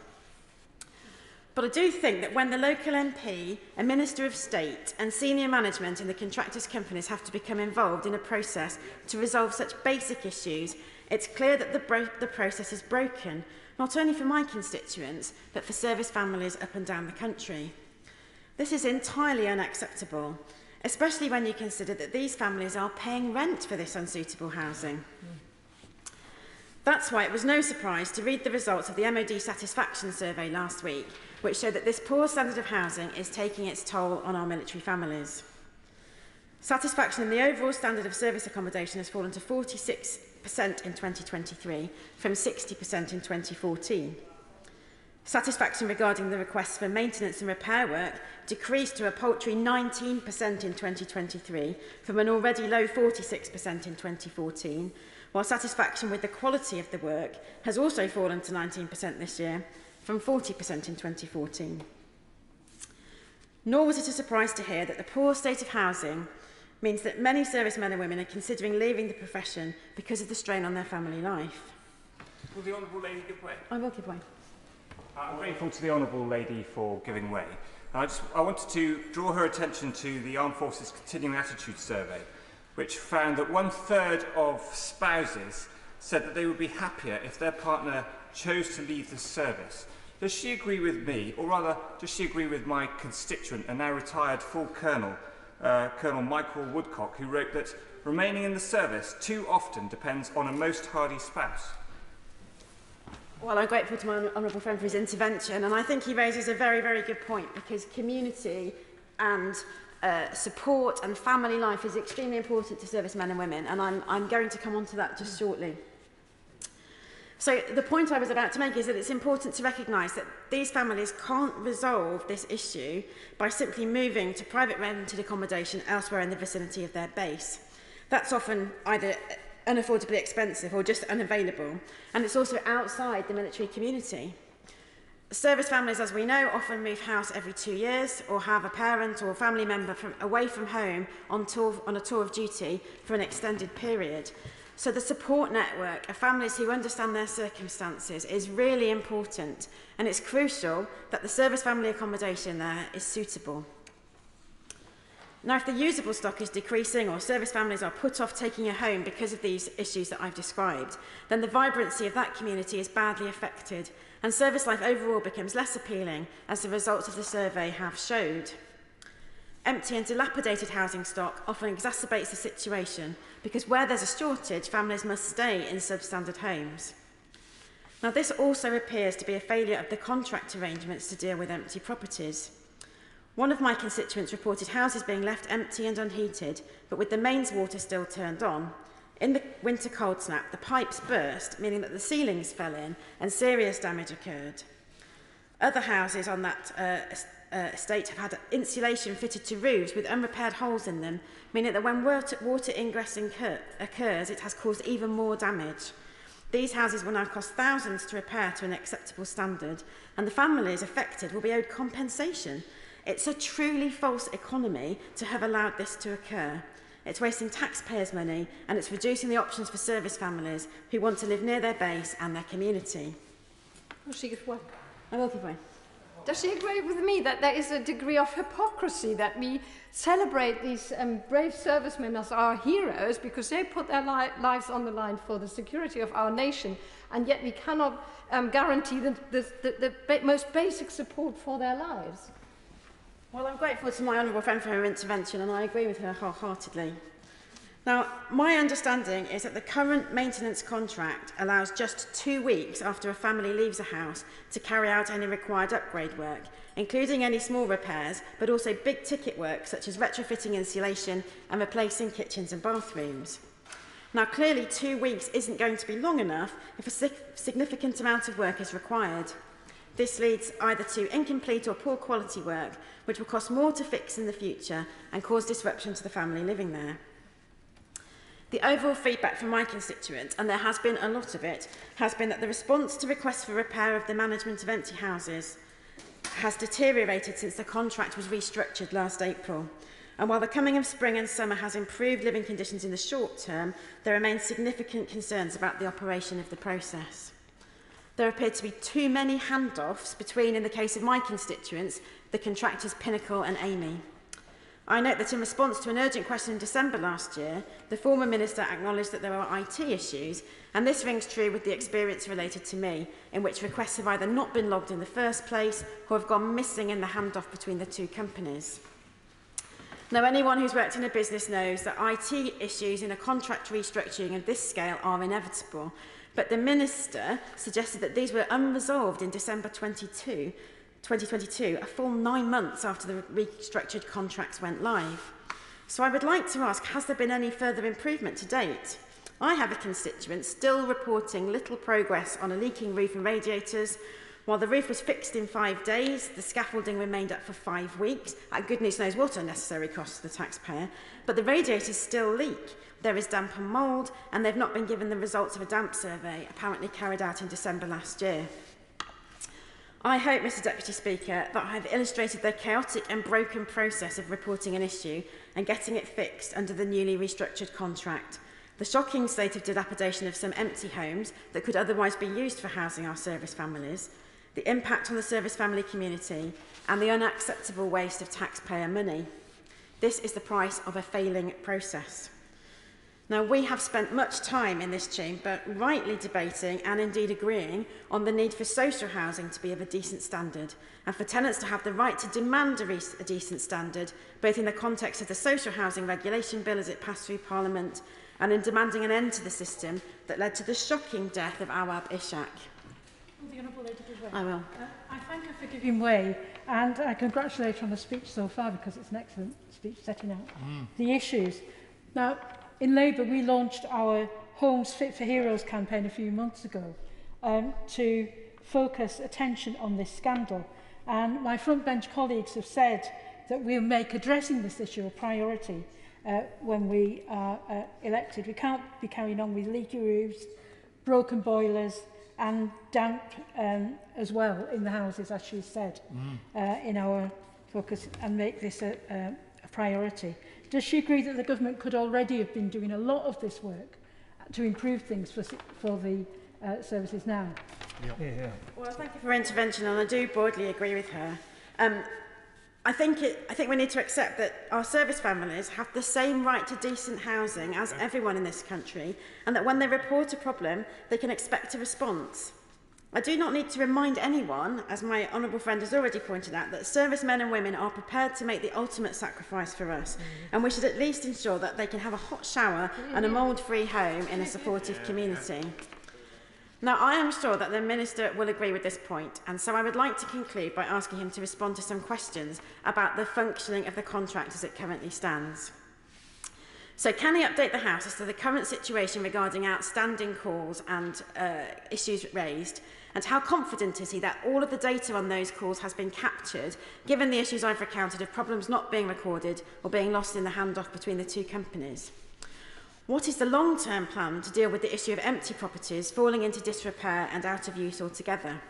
But I do think that when the local MP, a Minister of State and senior management in the contractors' companies have to become involved in a process to resolve such basic issues, it's clear that the process is broken, not only for my constituents, but for service families up and down the country. This is entirely unacceptable, especially when you consider that these families are paying rent for this unsuitable housing. That's why it was no surprise to read the results of the MOD satisfaction survey last week, which showed that this poor standard of housing is taking its toll on our military families. Satisfaction in the overall standard of service accommodation has fallen to 46% in 2023 from 60% in 2014. Satisfaction regarding the requests for maintenance and repair work decreased to a paltry 19% in 2023 from an already low 46% in 2014, while satisfaction with the quality of the work has also fallen to 19% this year from 40% in 2014. Nor was it a surprise to hear that the poor state of housing means that many servicemen and women are considering leaving the profession because of the strain on their family life. Will the Honourable Lady give way? I will give way. I'm grateful to the Honourable Lady for giving way. I wanted to draw her attention to the Armed Forces Continuing Attitude Survey, which found that 1/3 of spouses said that they would be happier if their partner chose to leave the service. Does she agree with me, or rather, does she agree with my constituent, a now retired full colonel, Colonel Michael Woodcock, who wrote that remaining in the service too often depends on a most hardy spouse? Well, I'm grateful to my honourable friend for his intervention, and I think he raises a very, very good point, because community and support and family life is extremely important to servicemen and women, and I'm going to come on to that just shortly. So the point I was about to make is that it's important to recognise that these families can't resolve this issue by simply moving to private rented accommodation elsewhere in the vicinity of their base. That's often either unaffordably expensive or just unavailable, and it's also outside the military community. Service families, as we know, often move house every 2 years or have a parent or family member away from home on a tour of duty for an extended period. So the support network of families who understand their circumstances is really important, and it's crucial that the service family accommodation there is suitable. Now, if the usable stock is decreasing or service families are put off taking a home because of these issues that I've described, then the vibrancy of that community is badly affected, and service life overall becomes less appealing, as the results of the survey have showed. Empty and dilapidated housing stock often exacerbates the situation, because where there's a shortage, families must stay in substandard homes. Now, this also appears to be a failure of the contract arrangements to deal with empty properties. One of my constituents reported houses being left empty and unheated, but with the mains water still turned on. In the winter cold snap, the pipes burst, meaning that the ceilings fell in and serious damage occurred. Other houses on that estate have had insulation fitted to roofs with unrepaired holes in them, meaning that when water ingress occurs, it has caused even more damage. These houses will now cost thousands to repair to an acceptable standard, and the families affected will be owed compensation. It's a truly false economy to have allowed this to occur. It's wasting taxpayers' money, and it's reducing the options for service families who want to live near their base and their community. Will she give way? I will give way. Does she agree with me that there is a degree of hypocrisy, that we celebrate these brave servicemen as our heroes because they put their lives on the line for the security of our nation, and yet we cannot guarantee the most basic support for their lives? Well, I'm grateful to my honourable friend for her intervention, and I agree with her wholeheartedly. Now, my understanding is that the current maintenance contract allows just 2 weeks after a family leaves a house to carry out any required upgrade work, including any small repairs, but also big ticket work such as retrofitting insulation and replacing kitchens and bathrooms. Now, clearly 2 weeks isn't going to be long enough if a significant amount of work is required. This leads either to incomplete or poor quality work, which will cost more to fix in the future and cause disruption to the family living there. The overall feedback from my constituents, and there has been a lot of it, has been that the response to requests for repair of the management of empty houses has deteriorated since the contract was restructured last April. And while the coming of spring and summer has improved living conditions in the short term, there remain significant concerns about the operation of the process. There appear to be too many handoffs between, in the case of my constituents, the contractors Pinnacle and Amy. I note that in response to an urgent question in December last year, the former minister acknowledged that there were IT issues, and this rings true with the experience related to me, in which requests have either not been logged in the first place or have gone missing in the handoff between the two companies. Now, anyone who's worked in a business knows that IT issues in a contract restructuring of this scale are inevitable, but the minister suggested that these were unresolved in December 2022, a full 9 months after the restructured contracts went live. So I would like to ask, has there been any further improvement to date? I have a constituent still reporting little progress on a leaking roof and radiators. While the roof was fixed in 5 days, the scaffolding remained up for 5 weeks, at goodness knows what unnecessary cost to the taxpayer, but the radiators still leak. There is damp and mould, and they've not been given the results of a damp survey, apparently carried out in December last year. I hope, Mr Deputy Speaker, that I have illustrated the chaotic and broken process of reporting an issue and getting it fixed under the newly restructured contract, the shocking state of dilapidation of some empty homes that could otherwise be used for housing our service families, the impact on the service family community, and the unacceptable waste of taxpayer money. This is the price of a failing process. Now, we have spent much time in this chamber rightly debating and indeed agreeing on the need for social housing to be of a decent standard and for tenants to have the right to demand a decent standard, both in the context of the Social Housing Regulation Bill as it passed through Parliament and in demanding an end to the system that led to the shocking death of Awab Ishaq. The Honourable Lady Bridwell. I will. I thank her for giving way, and I congratulate her on the speech so far because it's an excellent speech setting out the issues. Now, in Labour, we launched our Homes Fit for Heroes campaign a few months ago to focus attention on this scandal. And my front bench colleagues have said that we'll make addressing this issue a priority when we are elected. We can't be carrying on with leaky roofs, broken boilers and damp as well in the houses, as she said, in our focus, and make this a priority. Does she agree that the government could already have been doing a lot of this work to improve things for the services now? Yeah. Well, thank you for her intervention, and I do broadly agree with her. I think we need to accept that our service families have the same right to decent housing as everyone in this country, and that when they report a problem, they can expect a response. I do not need to remind anyone, as my honourable friend has already pointed out, that servicemen and women are prepared to make the ultimate sacrifice for us, and we should at least ensure that they can have a hot shower and a mould-free home in a supportive community. Now, I am sure that the Minister will agree with this point, and so I would like to conclude by asking him to respond to some questions about the functioning of the contract as it currently stands. So can he update the House as to the current situation regarding outstanding calls and issues raised, and how confident is he that all of the data on those calls has been captured, given the issues I've recounted of problems not being recorded or being lost in the handoff between the two companies? What is the long-term plan to deal with the issue of empty properties falling into disrepair and out of use altogether?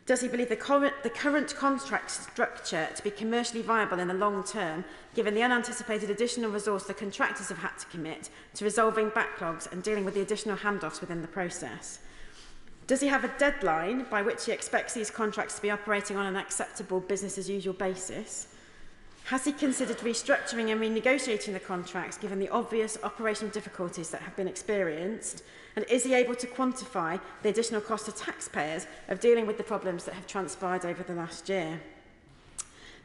Does he believe the current contract structure to be commercially viable in the long term, given the unanticipated additional resource the contractors have had to commit to resolving backlogs and dealing with the additional handoffs within the process? Does he have a deadline by which he expects these contracts to be operating on an acceptable business-as-usual basis? Has he considered restructuring and renegotiating the contracts given the obvious operational difficulties that have been experienced? And is he able to quantify the additional cost to taxpayers of dealing with the problems that have transpired over the last year?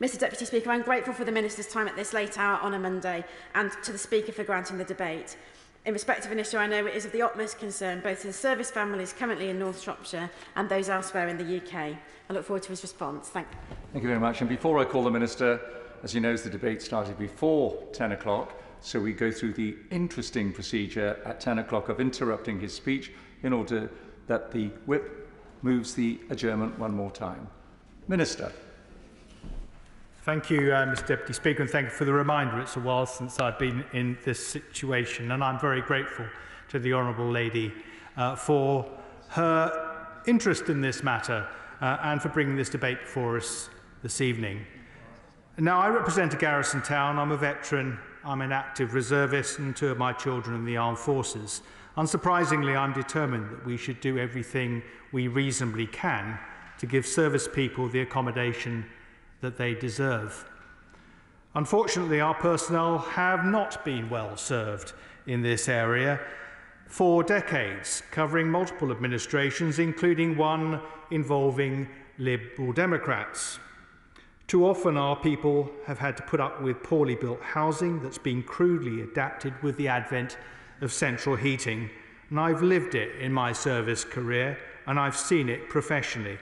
Mr Deputy Speaker, I'm grateful for the Minister's time at this late hour on a Monday and to the Speaker for granting the debate. In respect of an issue I know it is of the utmost concern both to the service families currently in North Shropshire and those elsewhere in the UK. I look forward to his response. Thank you. Thank you very much. And before I call the Minister, as you know, the debate started before 10 o'clock, so we go through the interesting procedure at 10 o'clock of interrupting his speech in order that the whip moves the adjournment one more time. Minister. Thank you, Mr Deputy Speaker, and thank you for the reminder. It's a while since I've been in this situation, and I'm very grateful to the Honourable Lady for her interest in this matter and for bringing this debate before us this evening. Now, I represent a garrison town. I'm a veteran, I'm an active reservist, and 2 of my children in the armed forces. Unsurprisingly, I'm determined that we should do everything we reasonably can to give service people the accommodation that they deserve. Unfortunately, our personnel have not been well served in this area for decades, covering multiple administrations, including one involving Liberal Democrats. Too often our people have had to put up with poorly built housing that's been crudely adapted with the advent of central heating, and I've lived it in my service career, and I've seen it professionally.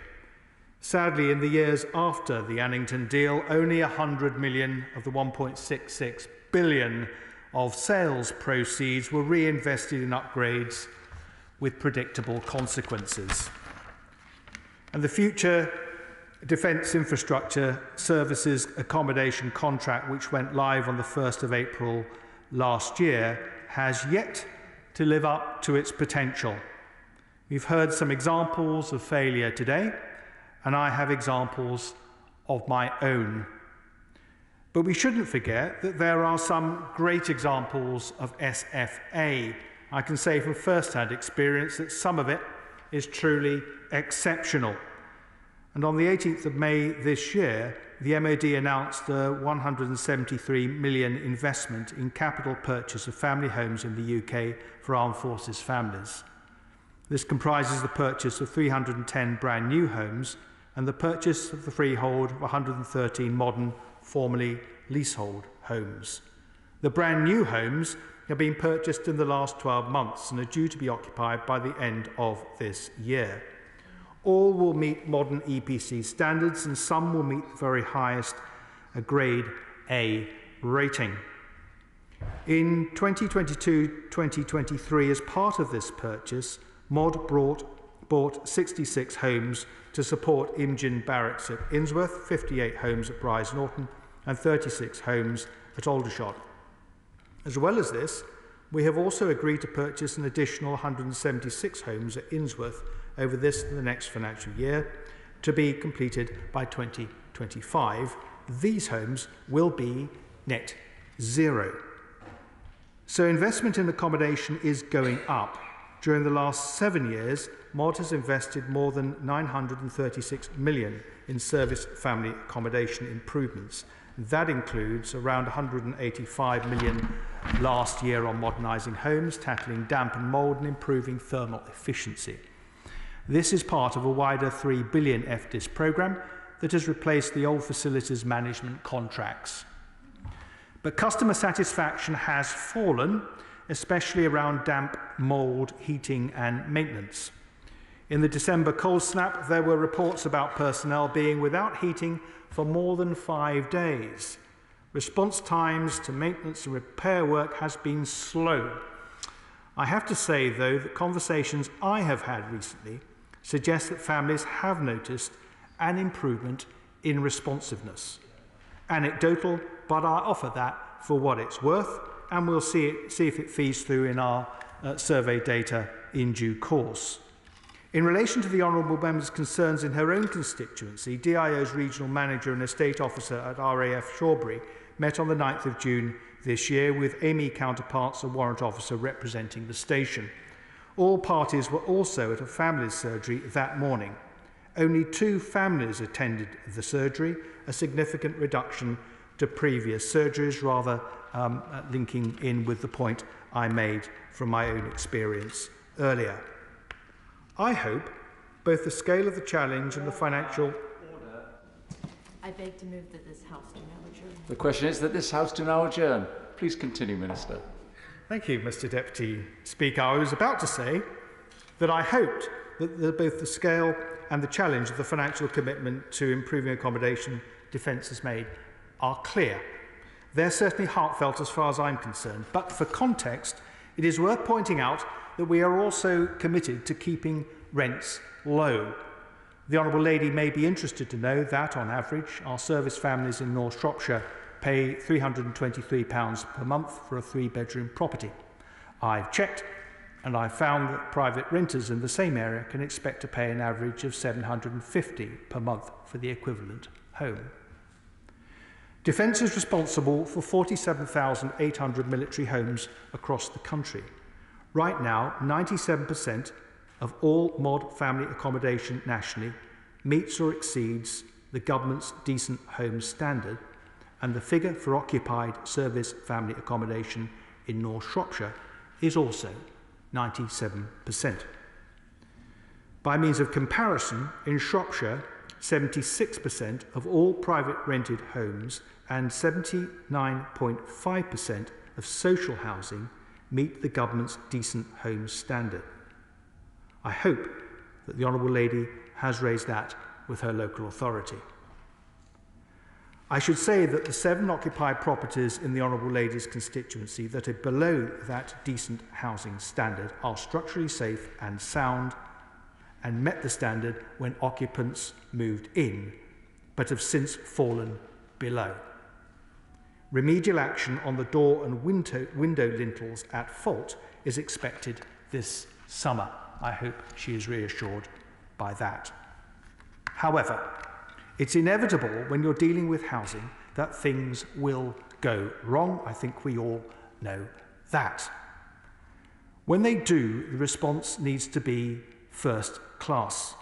Sadly, in the years after the Annington deal, only 100 million of the 1.66 billion of sales proceeds were reinvested in upgrades with predictable consequences. And the future Defence Infrastructure Services Accommodation contract, which went live on the 1st of April last year, has yet to live up to its potential. We've heard some examples of failure today, and I have examples of my own. But we shouldn't forget that there are some great examples of SFA. I can say from first-hand experience that some of it is truly exceptional. And on the 18th of May this year, the MOD announced a 173 million investment in capital purchase of family homes in the UK for armed forces families. This comprises the purchase of 310 brand new homes and the purchase of the freehold of 113 modern, formerly leasehold homes. The brand new homes have been purchased in the last 12 months and are due to be occupied by the end of this year. All will meet modern EPC standards, and some will meet the very highest, a grade A rating. In 2022-2023, as part of this purchase, MOD bought 66 homes to support Imgin Barracks at Innsworth, 58 homes at Bryce Norton, and 36 homes at Aldershot. As well as this, we have also agreed to purchase an additional 176 homes at Innsworth over this and the next financial year, to be completed by 2025. These homes will be net zero. So investment in accommodation is going up. During the last 7 years, MOD has invested more than 936 million in service family accommodation improvements. That includes around 185 million last year on modernising homes, tackling damp and mould and improving thermal efficiency. This is part of a wider 3 billion FDIS programme that has replaced the old facilities management contracts. But customer satisfaction has fallen, especially around damp, mould, heating and maintenance. In the December cold snap, there were reports about personnel being without heating for more than 5 days. Response times to maintenance and repair work has been slow. I have to say, though, that conversations I have had recently suggest that families have noticed an improvement in responsiveness. Anecdotal, but I offer that for what it's worth, and we'll see if it feeds through in our survey data in due course. In relation to the Honourable Member's concerns in her own constituency, DIO's regional manager and estate officer at RAF Shawbury met on the 9th of June this year with AME counterparts and warrant officer representing the station. All parties were also at a family's surgery that morning. Only 2 families attended the surgery, a significant reduction to previous surgeries, rather linking in with the point I made from my own experience earlier. I hope both the scale of the challenge and the financial... I beg to move that this House do now adjourn. The question is that this House do now adjourn. Please continue, Minister. Thank you, Mr Deputy Speaker. I was about to say that I hoped that both the scale and the challenge of the financial commitment to improving accommodation Defence has made are clear. They're certainly heartfelt as far as I'm concerned, but for context, it is worth pointing out that we are also committed to keeping rents low. The Honourable Lady may be interested to know that, on average, our service families in North Shropshire pay £323 per month for a 3-bedroom property. I've checked, and I've found that private renters in the same area can expect to pay an average of £750 per month for the equivalent home. Defence is responsible for 47,800 military homes across the country. Right now, 97% of all mod family accommodation nationally meets or exceeds the government's decent home standard, and the figure for occupied service family accommodation in North Shropshire is also 97%. By means of comparison, in Shropshire, 76% of all private rented homes and 79.5% of social housing meet the government's decent home standard. I hope that the Honourable Lady has raised that with her local authority. I should say that the 7 occupied properties in the Honourable Lady's constituency that are below that decent housing standard are structurally safe and sound and met the standard when occupants moved in, but have since fallen below. Remedial action on the door and window lintels at fault is expected this summer. I hope she is reassured by that. However, it's inevitable when you're dealing with housing that things will go wrong. I think we all know that. When they do, the response needs to be first class.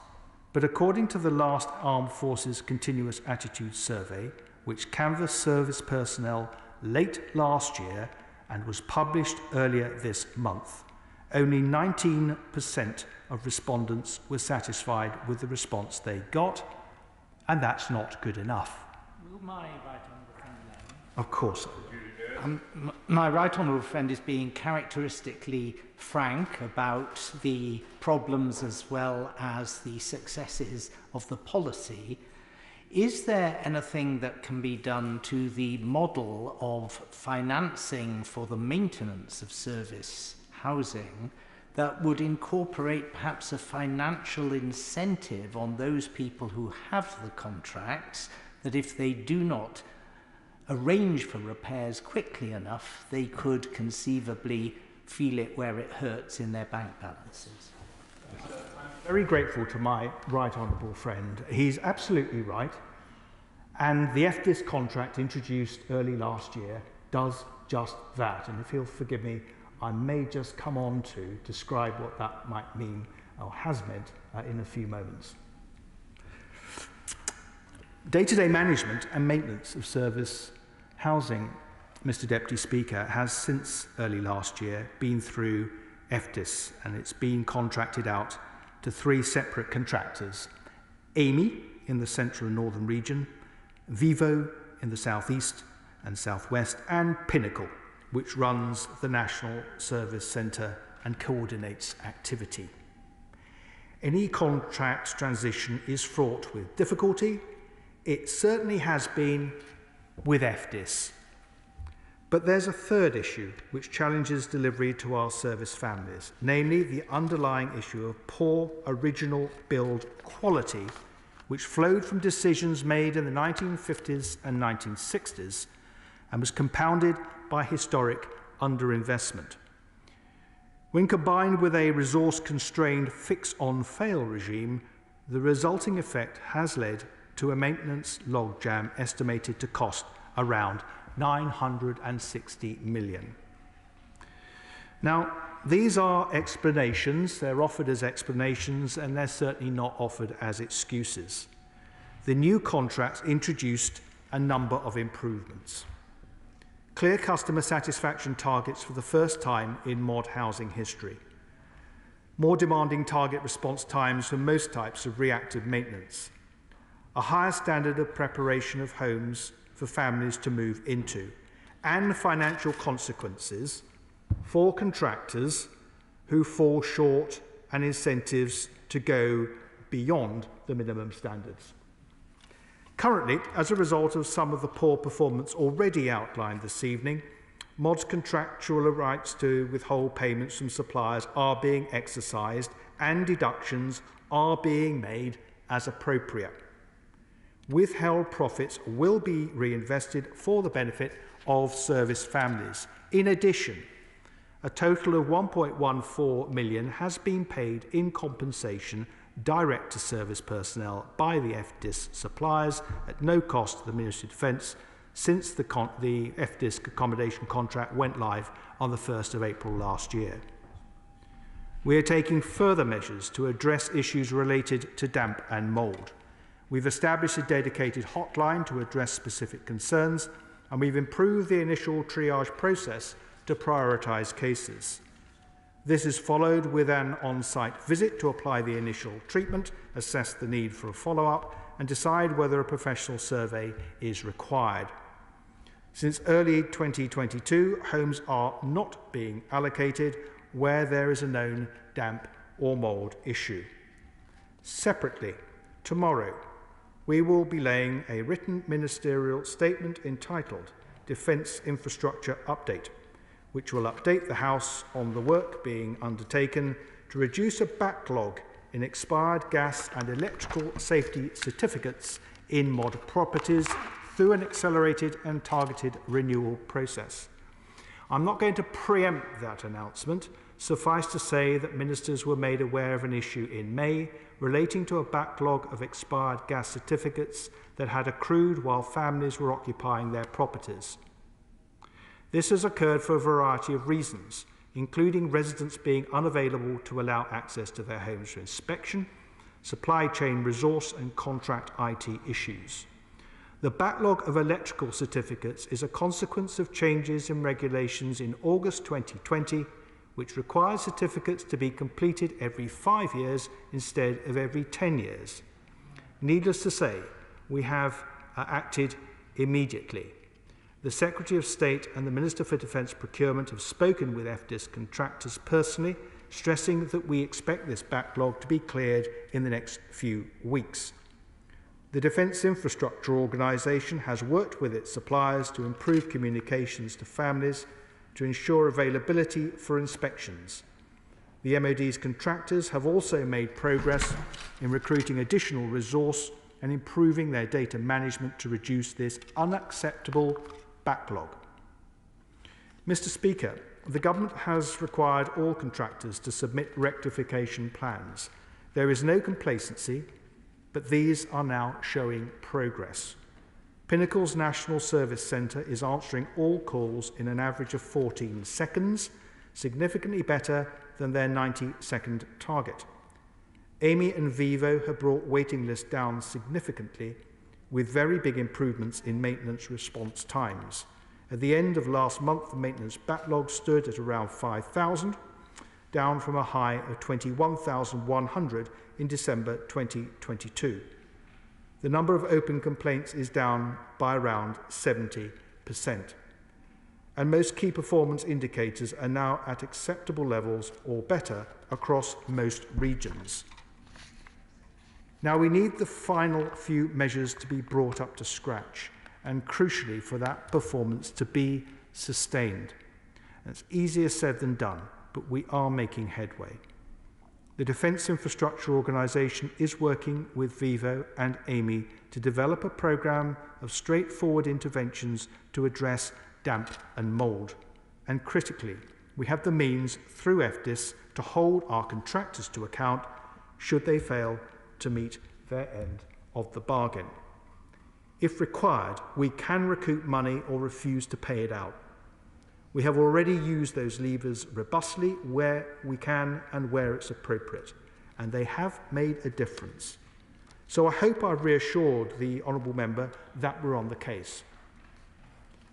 But according to the last Armed Forces Continuous Attitude Survey, which canvassed service personnel late last year and was published earlier this month, only 19% of respondents were satisfied with the response they got, and that's not good enough. Will my right honourable friend allow me? Of course. My right honourable friend is being characteristically frank about the problems as well as the successes of the policy. Is there anything that can be done to the model of financing for the maintenance of service housing that would incorporate perhaps a financial incentive on those people who have the contracts, that if they do not arrange for repairs quickly enough, they could conceivably feel it where it hurts in their bank balances? I'm very grateful to my right honourable friend. He's absolutely right. And the FDIS contract introduced early last year does just that. And if he'll forgive me, I may just come on to describe what that might mean or has meant in a few moments. Day-to-day management and maintenance of service housing, Mr. Deputy Speaker, has since early last year been through FDIS, and it's been contracted out to 3 separate contractors: Amy in the central and northern region, Vivo in the southeast and southwest, and Pinnacle, which runs the National Service Centre and coordinates activity. Any contract transition is fraught with difficulty. It certainly has been with FDIS. But there's a third issue which challenges delivery to our service families, namely the underlying issue of poor original build quality, which flowed from decisions made in the 1950s and 1960s and was compounded by historic underinvestment. When combined with a resource-constrained fix-on-fail regime, the resulting effect has led to a maintenance logjam estimated to cost around $960 million. Now, these are explanations. They're offered as explanations, and they're certainly not offered as excuses. The new contracts introduced a number of improvements. Clear customer satisfaction targets for the first time in mod housing history. More demanding target response times for most types of reactive maintenance. A higher standard of preparation of homes for families to move into, and financial consequences for contractors who fall short and incentives to go beyond the minimum standards. Currently, as a result of some of the poor performance already outlined this evening, MOD's contractual rights to withhold payments from suppliers are being exercised and deductions are being made as appropriate. Withheld profits will be reinvested for the benefit of service families. In addition, a total of 1.14 million has been paid in compensation direct to service personnel by the FDIS suppliers at no cost to the Ministry of Defence since the FDIS accommodation contract went live on the 1st of April last year. We are taking further measures to address issues related to damp and mould. We've established a dedicated hotline to address specific concerns, and we've improved the initial triage process to prioritise cases. This is followed with an on-site visit to apply the initial treatment, assess the need for a follow-up, and decide whether a professional survey is required. Since early 2022, homes are not being allocated where there is a known damp or mould issue. Separately, tomorrow, we will be laying a written ministerial statement entitled Defence Infrastructure Update, which will update the House on the work being undertaken to reduce a backlog in expired gas and electrical safety certificates in mod properties through an accelerated and targeted renewal process. I'm not going to preempt that announcement. Suffice to say that ministers were made aware of an issue in May relating to a backlog of expired gas certificates that had accrued while families were occupying their properties. This has occurred for a variety of reasons, including residents being unavailable to allow access to their homes for inspection, supply chain resource and contract IT issues. The backlog of electrical certificates is a consequence of changes in regulations in August 2020, which requires certificates to be completed every 5 years instead of every 10 years. Needless to say, we have acted immediately. The Secretary of State and the Minister for Defence Procurement have spoken with FDIS contractors personally, stressing that we expect this backlog to be cleared in the next few weeks. The Defence Infrastructure Organisation has worked with its suppliers to improve communications to families to ensure availability for inspections. The MOD's contractors have also made progress in recruiting additional resource and improving their data management to reduce this unacceptable backlog. Mr. Speaker, the Government has required all contractors to submit rectification plans. There is no complacency, but these are now showing progress. Pinnacle's National Service Centre is answering all calls in an average of 14 seconds, significantly better than their 90-second target. Amy and Vivo have brought waiting lists down significantly, with very big improvements in maintenance response times. At the end of last month, the maintenance backlog stood at around 5,000, down from a high of 21,100 in December 2022. The number of open complaints is down by around 70%. And most key performance indicators are now at acceptable levels or better across most regions. Now we need the final few measures to be brought up to scratch, and crucially for that performance to be sustained. It's easier said than done, but we are making headway. The Defence Infrastructure Organisation is working with Vivo and Amy to develop a programme of straightforward interventions to address damp and mould. And critically, we have the means through FDIS to hold our contractors to account should they fail to meet their end of the bargain. If required, we can recoup money or refuse to pay it out. We have already used those levers robustly where we can and where it's appropriate, and they have made a difference. So I hope I've reassured the Honourable Member that we're on the case.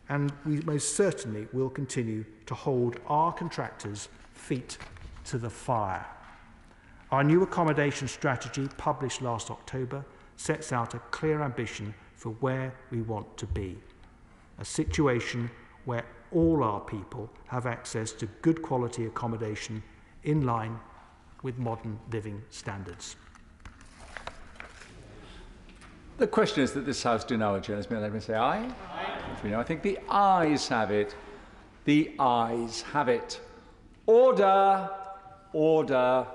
And we most certainly will continue to hold our contractors' feet to the fire. Our new accommodation strategy, published last October, sets out a clear ambition for where we want to be. A situation where all our people have access to good quality accommodation in line with modern living standards. The question is that this House do now adjourn. Let me say aye. Aye. I think the ayes have it. The ayes have it. Order. Order.